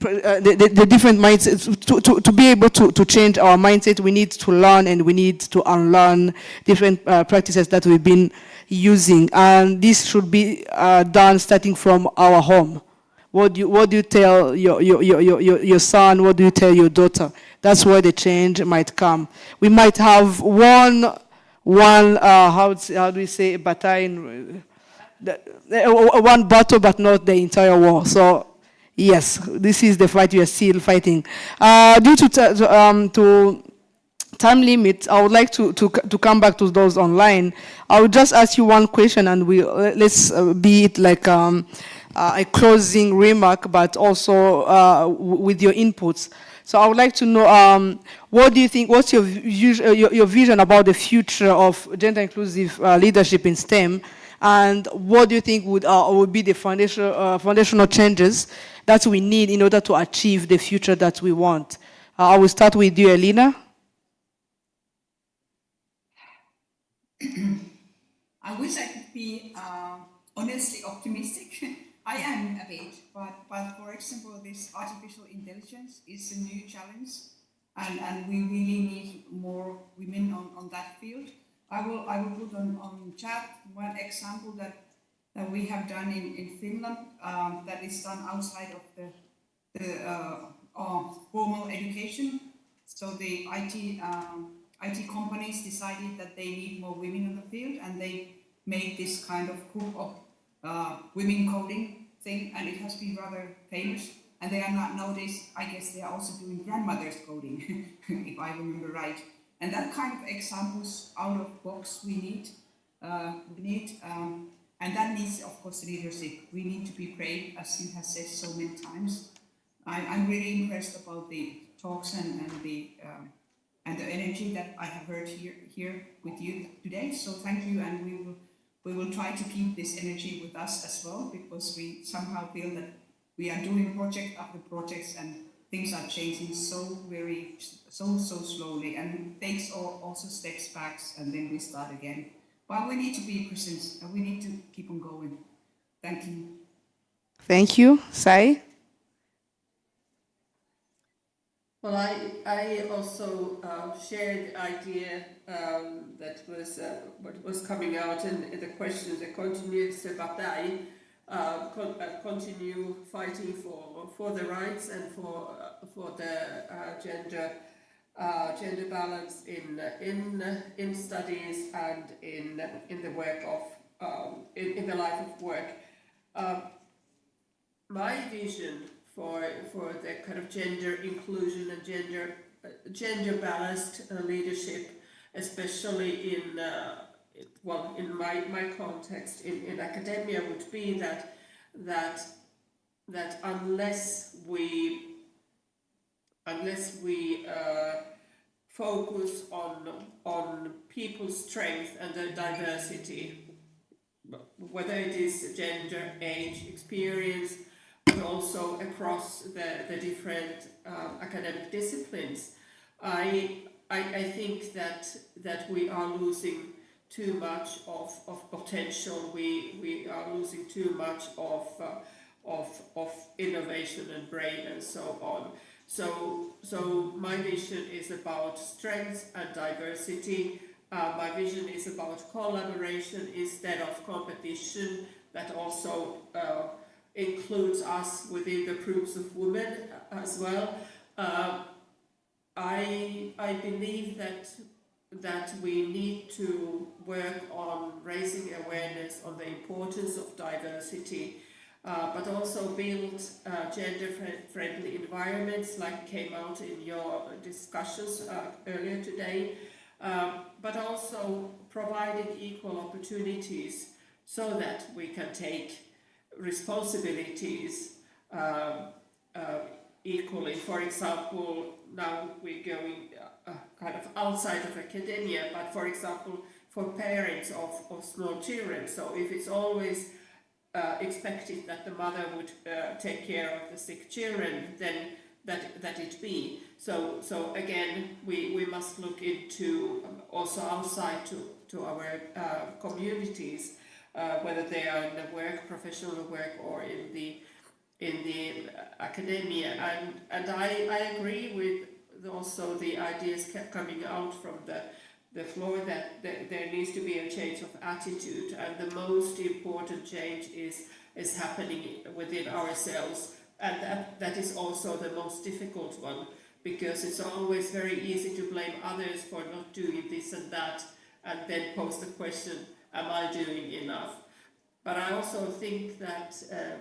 the different mindsets. To be able to change our mindset, we need to learn and we need to unlearn different practices that we've been using. And this should be done starting from our home. What do you tell your son? What do you tell your daughter? That's where the change might come. We might have one how do we say, battalion, one battle, but not the entire war. So yes, this is the fight we are still fighting. Due to time limit, I would like to come back to those online. I would just ask you one question, and let's be it like a closing remark, but also with your inputs. So I would like to know, what do you think, what's your vision about the future of gender inclusive leadership in STEM? And what do you think would be the foundational changes that we need in order to achieve the future that we want? I will start with you, Elena. I wish I could be honestly optimistic. I am a bit, but for example, this artificial intelligence is a new challenge, and we really need more women on that field. I will put on chat one example that we have done in Finland that is done outside of the formal education. So the IT companies decided that they need more women in the field, and they made this kind of group of women coding thing, and it has been rather famous. And they are not nowadays, I guess they are also doing grandmothers coding, if I remember right. And that kind of examples out of box we need, and that needs, of course, leadership. We need to be brave, as you have said so many times. I'm really impressed about the talks and the energy that I have heard here with you today. So thank you, and we will try to keep this energy with us as well, because we somehow feel that we are doing project after projects and things are changing so slowly, and it takes also steps back, and then we start again. But we need to be present, and we need to keep on going. Thank you. Thank you. Sai? Well, I also shared the idea that was what was coming out in the question, the continuous bataille, continue fighting for the rights and for the gender balance in studies and in the work of in the life of work. My vision for the kind of gender inclusion and gender balanced leadership, especially in my context in academia, would be that unless we focus on people's strength and their diversity, whether it is gender, age, experience, but also across the different academic disciplines, I think that we are losing too much of potential. We are losing too much of innovation and brain and so on. So my vision is about strength and diversity. My vision is about collaboration instead of competition, that also includes us within the groups of women as well. I believe that we need to work on raising awareness on the importance of diversity, but also build gender-friendly environments, like came out in your discussions earlier today, but also providing equal opportunities so that we can take responsibilities equally. For example, now we're going kind of outside of academia, but for example, for parents of small children, so if it's always expected that the mother would take care of the sick children, then that it be. So again, we must look into also outside to our communities, whether they are in the work, professional work, or in the academia. And I agree with also the ideas coming out from the floor that there needs to be a change of attitude, and the most important change is happening within ourselves, and that is also the most difficult one, because it's always very easy to blame others for not doing this and that, and then pose the question, am I doing enough? But I also think that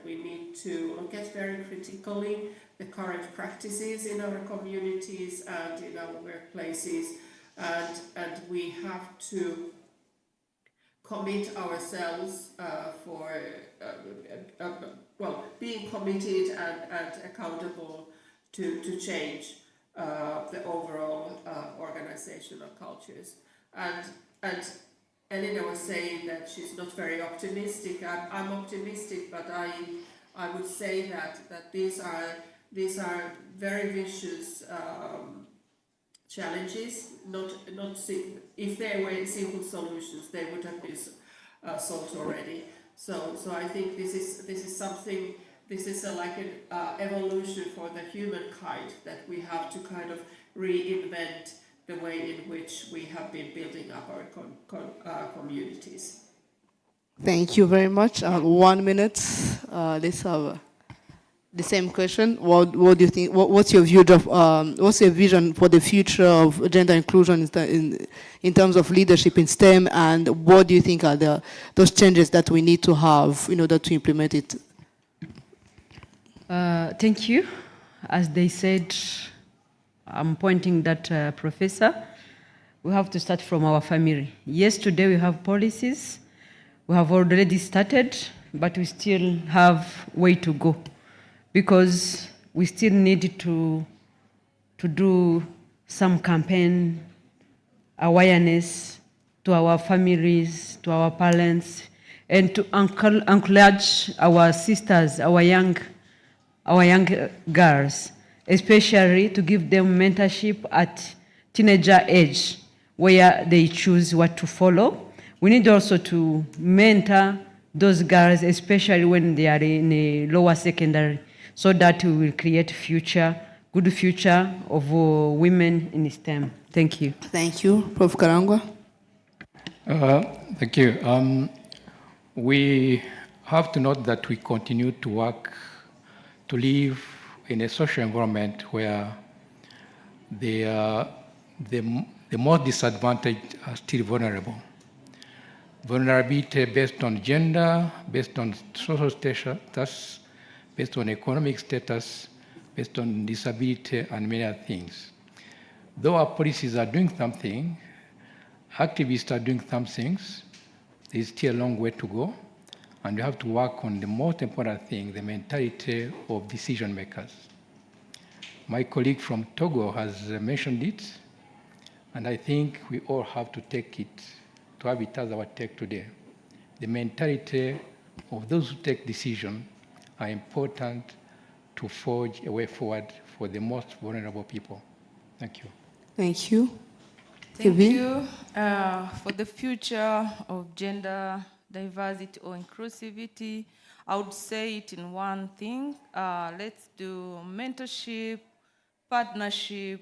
we need to look at very critically the current practices in our communities and in our workplaces, and we have to commit ourselves for being committed and accountable to change the overall organizational cultures. And Elena was saying that she's not very optimistic. I'm optimistic, but I would say that these are very vicious challenges. If there were simple solutions, they would have been solved already. So I think this is something. This is like an evolution for the humankind, that we have to kind of reinvent the way in which we have been building up our communities. Thank you very much. 1 minute. Let's have the same question. What do you think? What's your view of? What's your vision for the future of gender inclusion in terms of leadership in STEM? And what do you think are those changes that we need to have in order to implement it? Thank you. As they said, I'm pointing that professor, we have to start from our family. Yes, today we have policies. We have already started, but we still have way to go, because we still need to do some campaign awareness to our families, to our parents, and to encourage our sisters, our young girls, especially to give them mentorship at teenager age, where they choose what to follow. We need also to mentor those girls, especially when they are in a lower secondary, so that we will create good future of women in STEM. Thank you. Thank you. Prof. Karangwa. Thank you. We have to note that we continue to work to live in a social environment where the most disadvantaged are still vulnerable. Vulnerability based on gender, based on social status, based on economic status, based on disability, and many other things. Though our policies are doing something, activists are doing some things, there's still a long way to go. And we have to work on the most important thing, the mentality of decision makers. My colleague from Togo has mentioned it, and I think we all have to take it, to have it as our take today. The mentality of those who take decisions are important to forge a way forward for the most vulnerable people. Thank you. Thank you. Thank you. For the future of gender diversity or inclusivity, I would say it in one thing. Let's do mentorship, partnership,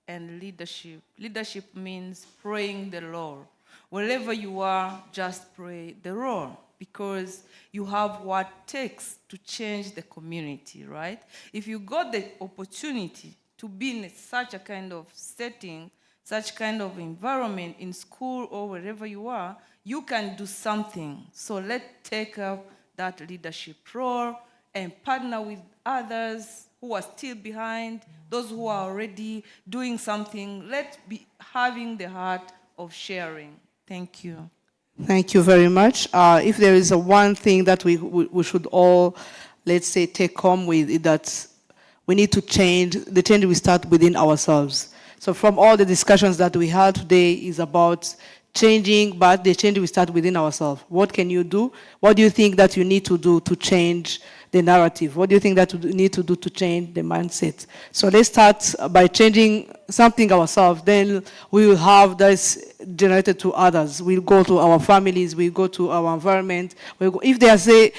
and leadership. Leadership means praying the role. Wherever you are, just pray the role, because you have what it takes to change the community, right? If you got the opportunity to be in such a kind of setting, such kind of environment in school or wherever you are, you can do something. So let's take up that leadership role and partner with others who are still behind, those who are already doing something. Let's be having the heart of sharing. Thank you. Thank you very much. If there is one thing that we should all, let's say, take home with, that we need to change. The change will start within ourselves. So from all the discussions that we had today is about changing, but the change will start within ourselves. What can you do? What do you think that you need to do to change the narrative? What do you think that you need to do to change the mindset? So let's start by changing something ourselves. Then we will have this generated to others. We'll go to our families. We'll go to our environment. We'll go, if they say,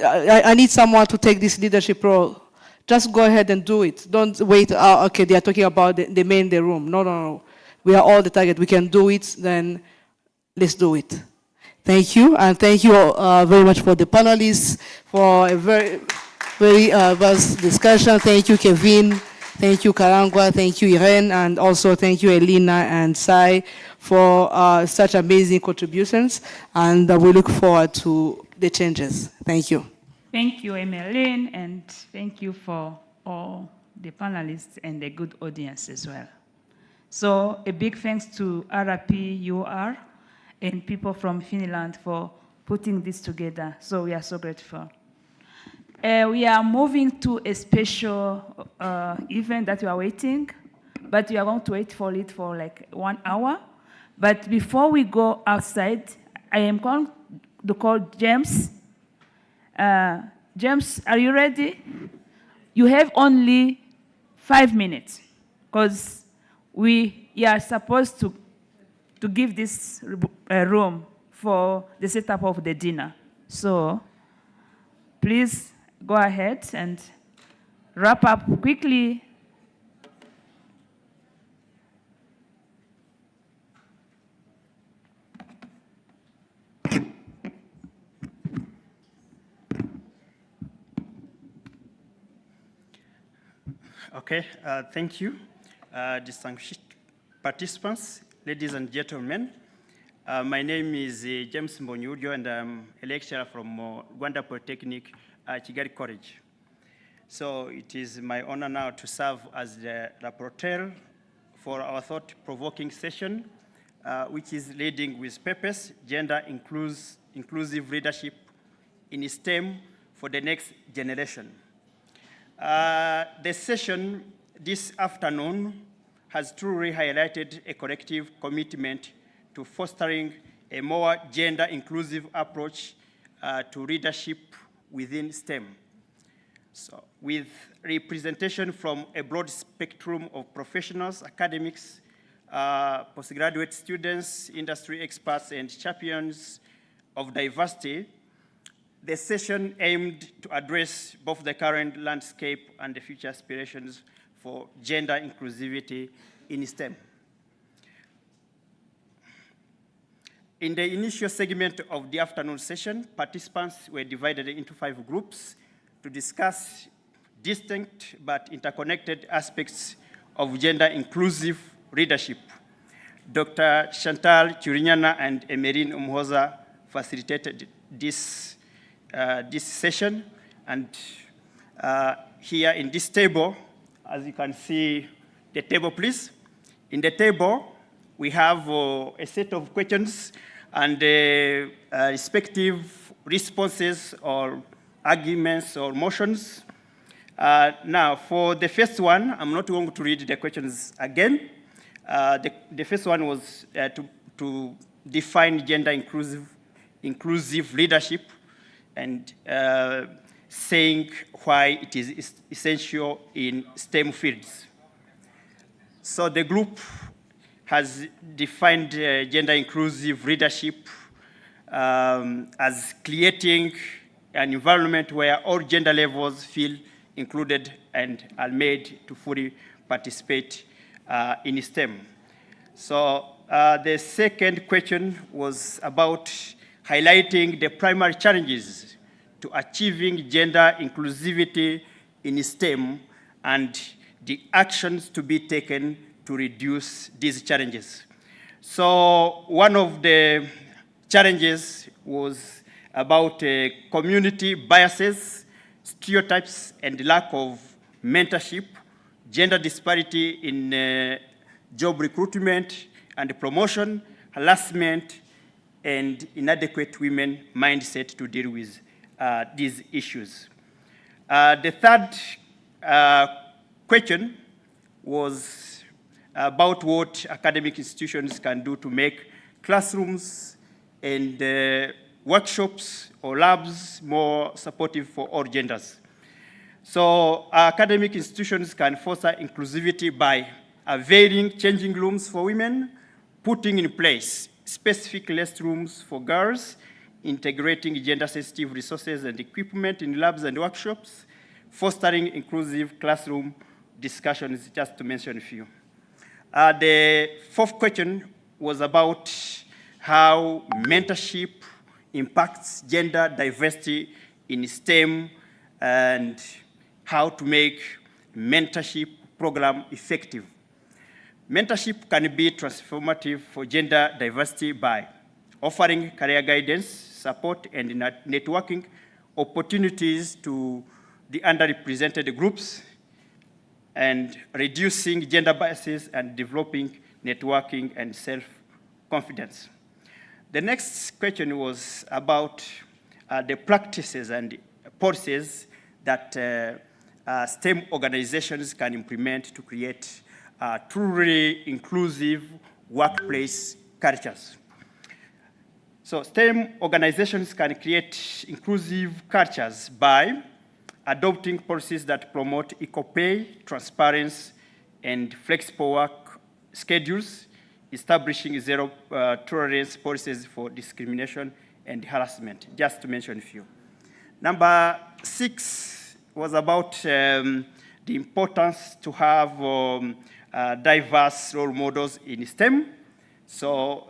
I need someone to take this leadership role, just go ahead and do it. Don't wait, okay, they are talking about the man in the room. No, no, no. We are all the target. We can do it, then let's do it. Thank you, and thank you very much for the panelists, for a very, very vast discussion. Thank you, Kevin. Thank you, Karangwa. Thank you, Irene. And also thank you, Elena and Sai, for such amazing contributions. And we look forward to the changes. Thank you. Thank you, Emeline, and thank you for all the panelists and the good audience as well. So a big thanks to RP, UR, and people from Finland for putting this together. So we are so grateful. We are moving to a special event that we are waiting, but we are going to wait for it for like 1 hour. But before we go outside, I am going to call James. James, are you ready? You have only 5 minutes, because we are supposed to give this room for the setup of the dinner. So please go ahead and wrap up quickly. Okay, thank you, distinguished participants, ladies and gentlemen. My name is James Mbonyudio, and I'm a lecturer from Rwanda Polytechnic, Kigali College. So it is my honor now to serve as the rapporteur for our thought-provoking session, which is Leading with Purpose, Gender Inclusive Leadership in STEM for the Next Generation. The session this afternoon has truly highlighted a collective commitment to fostering a more gender-inclusive approach to leadership within STEM. So, with representation from a broad spectrum of professionals, academics, postgraduate students, industry experts, and champions of diversity, the session aimed to address both the current landscape and the future aspirations for gender inclusivity in STEM. In the initial segment of the afternoon session, participants were divided into 5 groups to discuss distinct but interconnected aspects of gender inclusive leadership. Dr. Chantal Churinyana and Emeline Umuhoza facilitated this session, and here in this table, as you can see, the table, please. In the table, we have a set of questions and respective responses or arguments or motions. Now, for the first one, I'm not going to read the questions again. The first one was to define gender inclusive leadership, and saying why it is essential in STEM fields. So the group has defined gender inclusive leadership as creating an environment where all gender levels feel included and are made to fully participate in STEM. So the second question was about highlighting the primary challenges to achieving gender inclusivity in STEM and the actions to be taken to reduce these challenges. So one of the challenges was about community biases, stereotypes, and lack of mentorship, gender disparity in job recruitment and promotion, harassment, and inadequate women mindset to deal with these issues. The third question was about what academic institutions can do to make classrooms and workshops or labs more supportive for all genders. So academic institutions can foster inclusivity by availing changing rooms for women, putting in place specific restrooms for girls, integrating gender-sensitive resources and equipment in labs and workshops, fostering inclusive classroom discussions, just to mention a few. The fourth question was about how mentorship impacts gender diversity in STEM and how to make mentorship program effective. Mentorship can be transformative for gender diversity by offering career guidance, support, and networking opportunities to the underrepresented groups, and reducing gender biases and developing networking and self-confidence. The next question was about the practices and policies that STEM organizations can implement to create truly inclusive workplace cultures. So STEM organizations can create inclusive cultures by adopting policies that promote equal pay, transparency, and flexible work schedules, establishing zero tolerance policies for discrimination and harassment, just to mention a few. Number 6 was about the importance to have diverse role models in STEM. So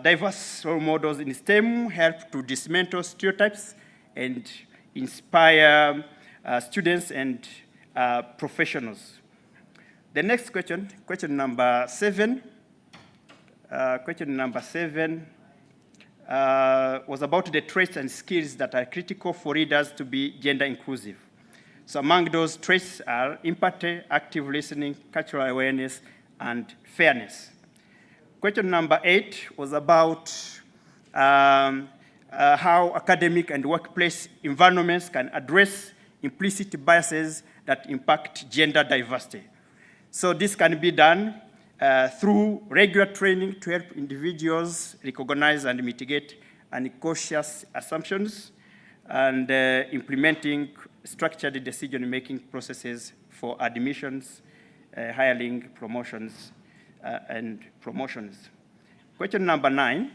diverse role models in STEM help to dismantle stereotypes and inspire students and professionals. The next question, question number 7, was about the traits and skills that are critical for leaders to be gender inclusive. So among those traits are empathy, active listening, cultural awareness, and fairness. Question number 8 was about how academic and workplace environments can address implicit biases that impact gender diversity. So this can be done through regular training to help individuals recognize and mitigate unconscious assumptions, and implementing structured decision-making processes for admissions, hiring, promotions, and promotions. Question number 9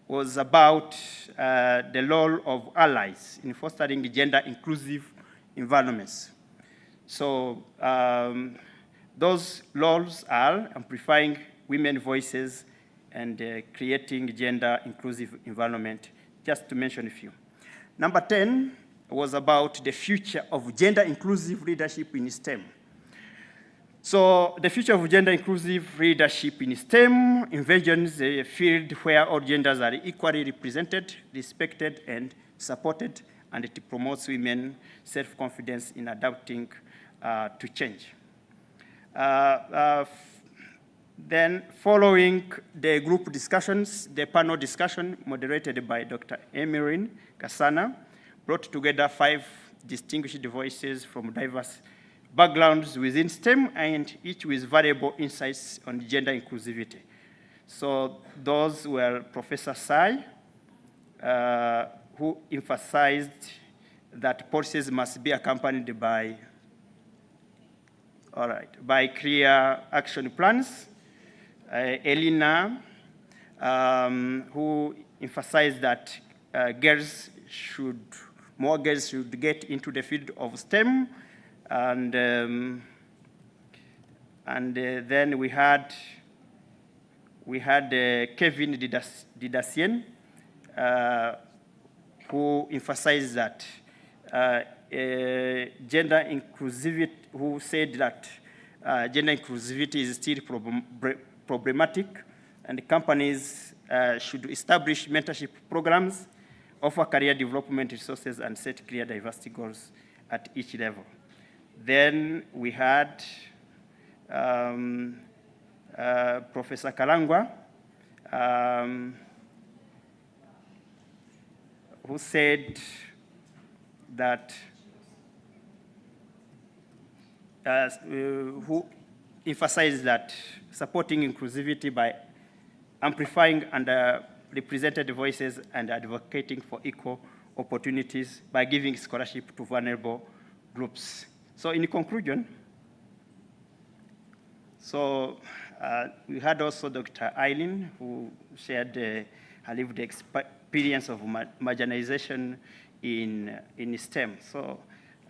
was about the role of allies in fostering gender-inclusive environments. So those roles are amplifying women's voices and creating gender-inclusive environment, just to mention a few. Number 10 was about the future of gender-inclusive leadership in STEM. So the future of gender-inclusive leadership in STEM envisions a field where all genders are equally represented, respected, and supported, and it promotes women's self-confidence in adapting to change. Then following the group discussions, the panel discussion moderated by Dr. Emerin Kasana brought together 5 distinguished voices from diverse backgrounds within STEM, and each with valuable insights on gender inclusivity. So those were Professor Sai, who emphasized that policies must be accompanied by clear action plans. Elena, who emphasized that more girls should get into the field of STEM, and then we had Kevin Didasien, who emphasized that gender inclusivity, who said that gender inclusivity is still problematic, and companies should establish mentorship programs, offer career development resources, and set clear diversity goals at each level. Then we had Professor Kalangwa, who said that who emphasized that supporting inclusivity by amplifying underrepresented voices and advocating for equal opportunities by giving scholarship to vulnerable groups. So in conclusion, we had also Dr. Eileen, who shared her lived experience of marginalization in STEM. So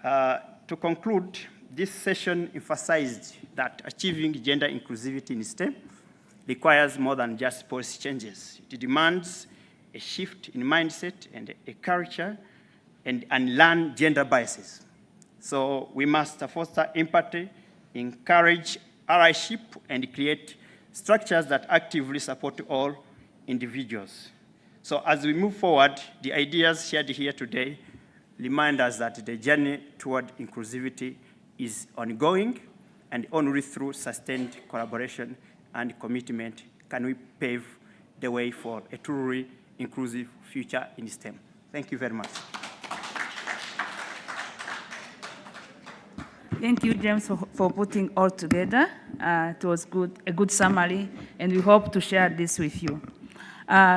to conclude, this session emphasized that achieving gender inclusivity in STEM requires more than just policy changes. It demands a shift in mindset and a culture and unlearn gender biases. So we must foster empathy, encourage allyship, and create structures that actively support all individuals. So as we move forward, the ideas shared here today remind us that the journey toward inclusivity is ongoing, and only through sustained collaboration and commitment can we pave the way for a truly inclusive future in STEM. Thank you very much. Thank you, James, for putting all together. It was a good summary, and we hope to share this with you.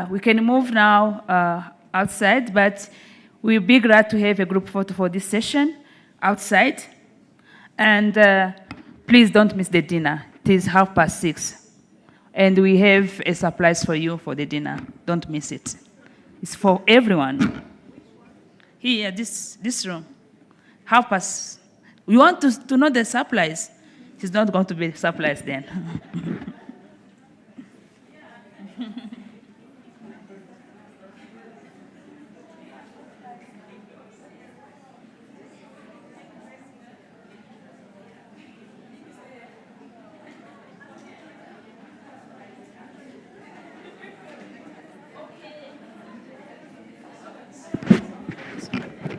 We can move now outside, but we'll be glad to have a group photo for this session outside. And please don't miss the dinner. It is 6:30. And we have a surprise for you for the dinner. Don't miss it. It's for everyone. Here, this room. 6:30. You want to know the surprise? It's not going to be a surprise then.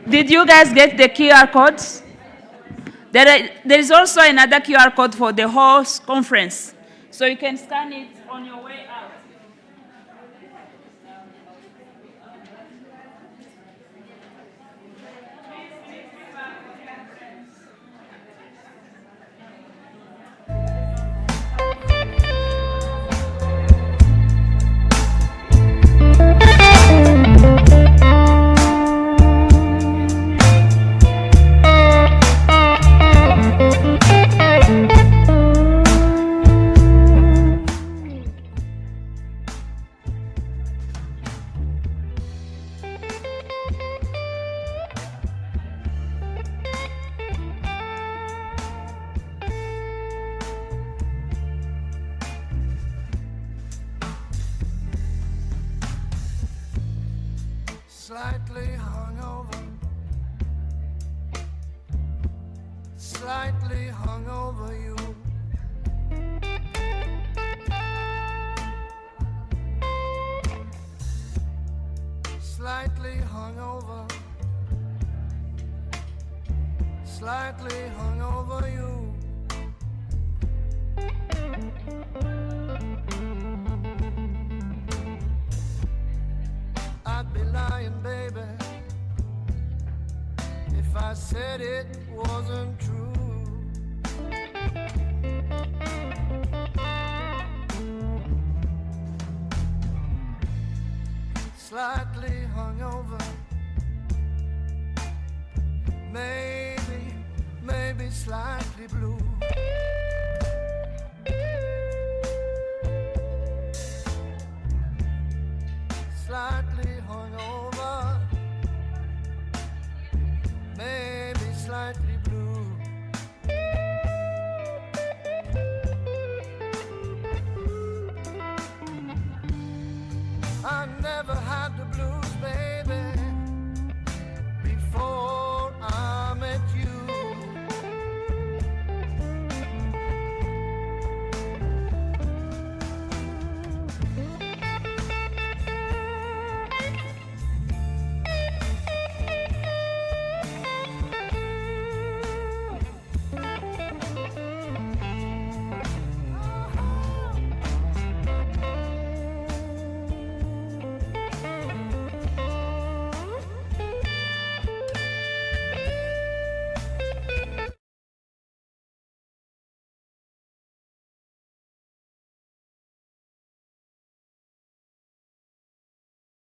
Did you guys get the QR codes? There is also another QR code for the whole conference. So you can scan it on your way out. Slightly hungover, slightly hungover you. Slightly hungover, slightly hungover you. I'd be lying, baby, if I said it wasn't true. Slightly hungover, maybe slightly blue. Slightly hungover, maybe slightly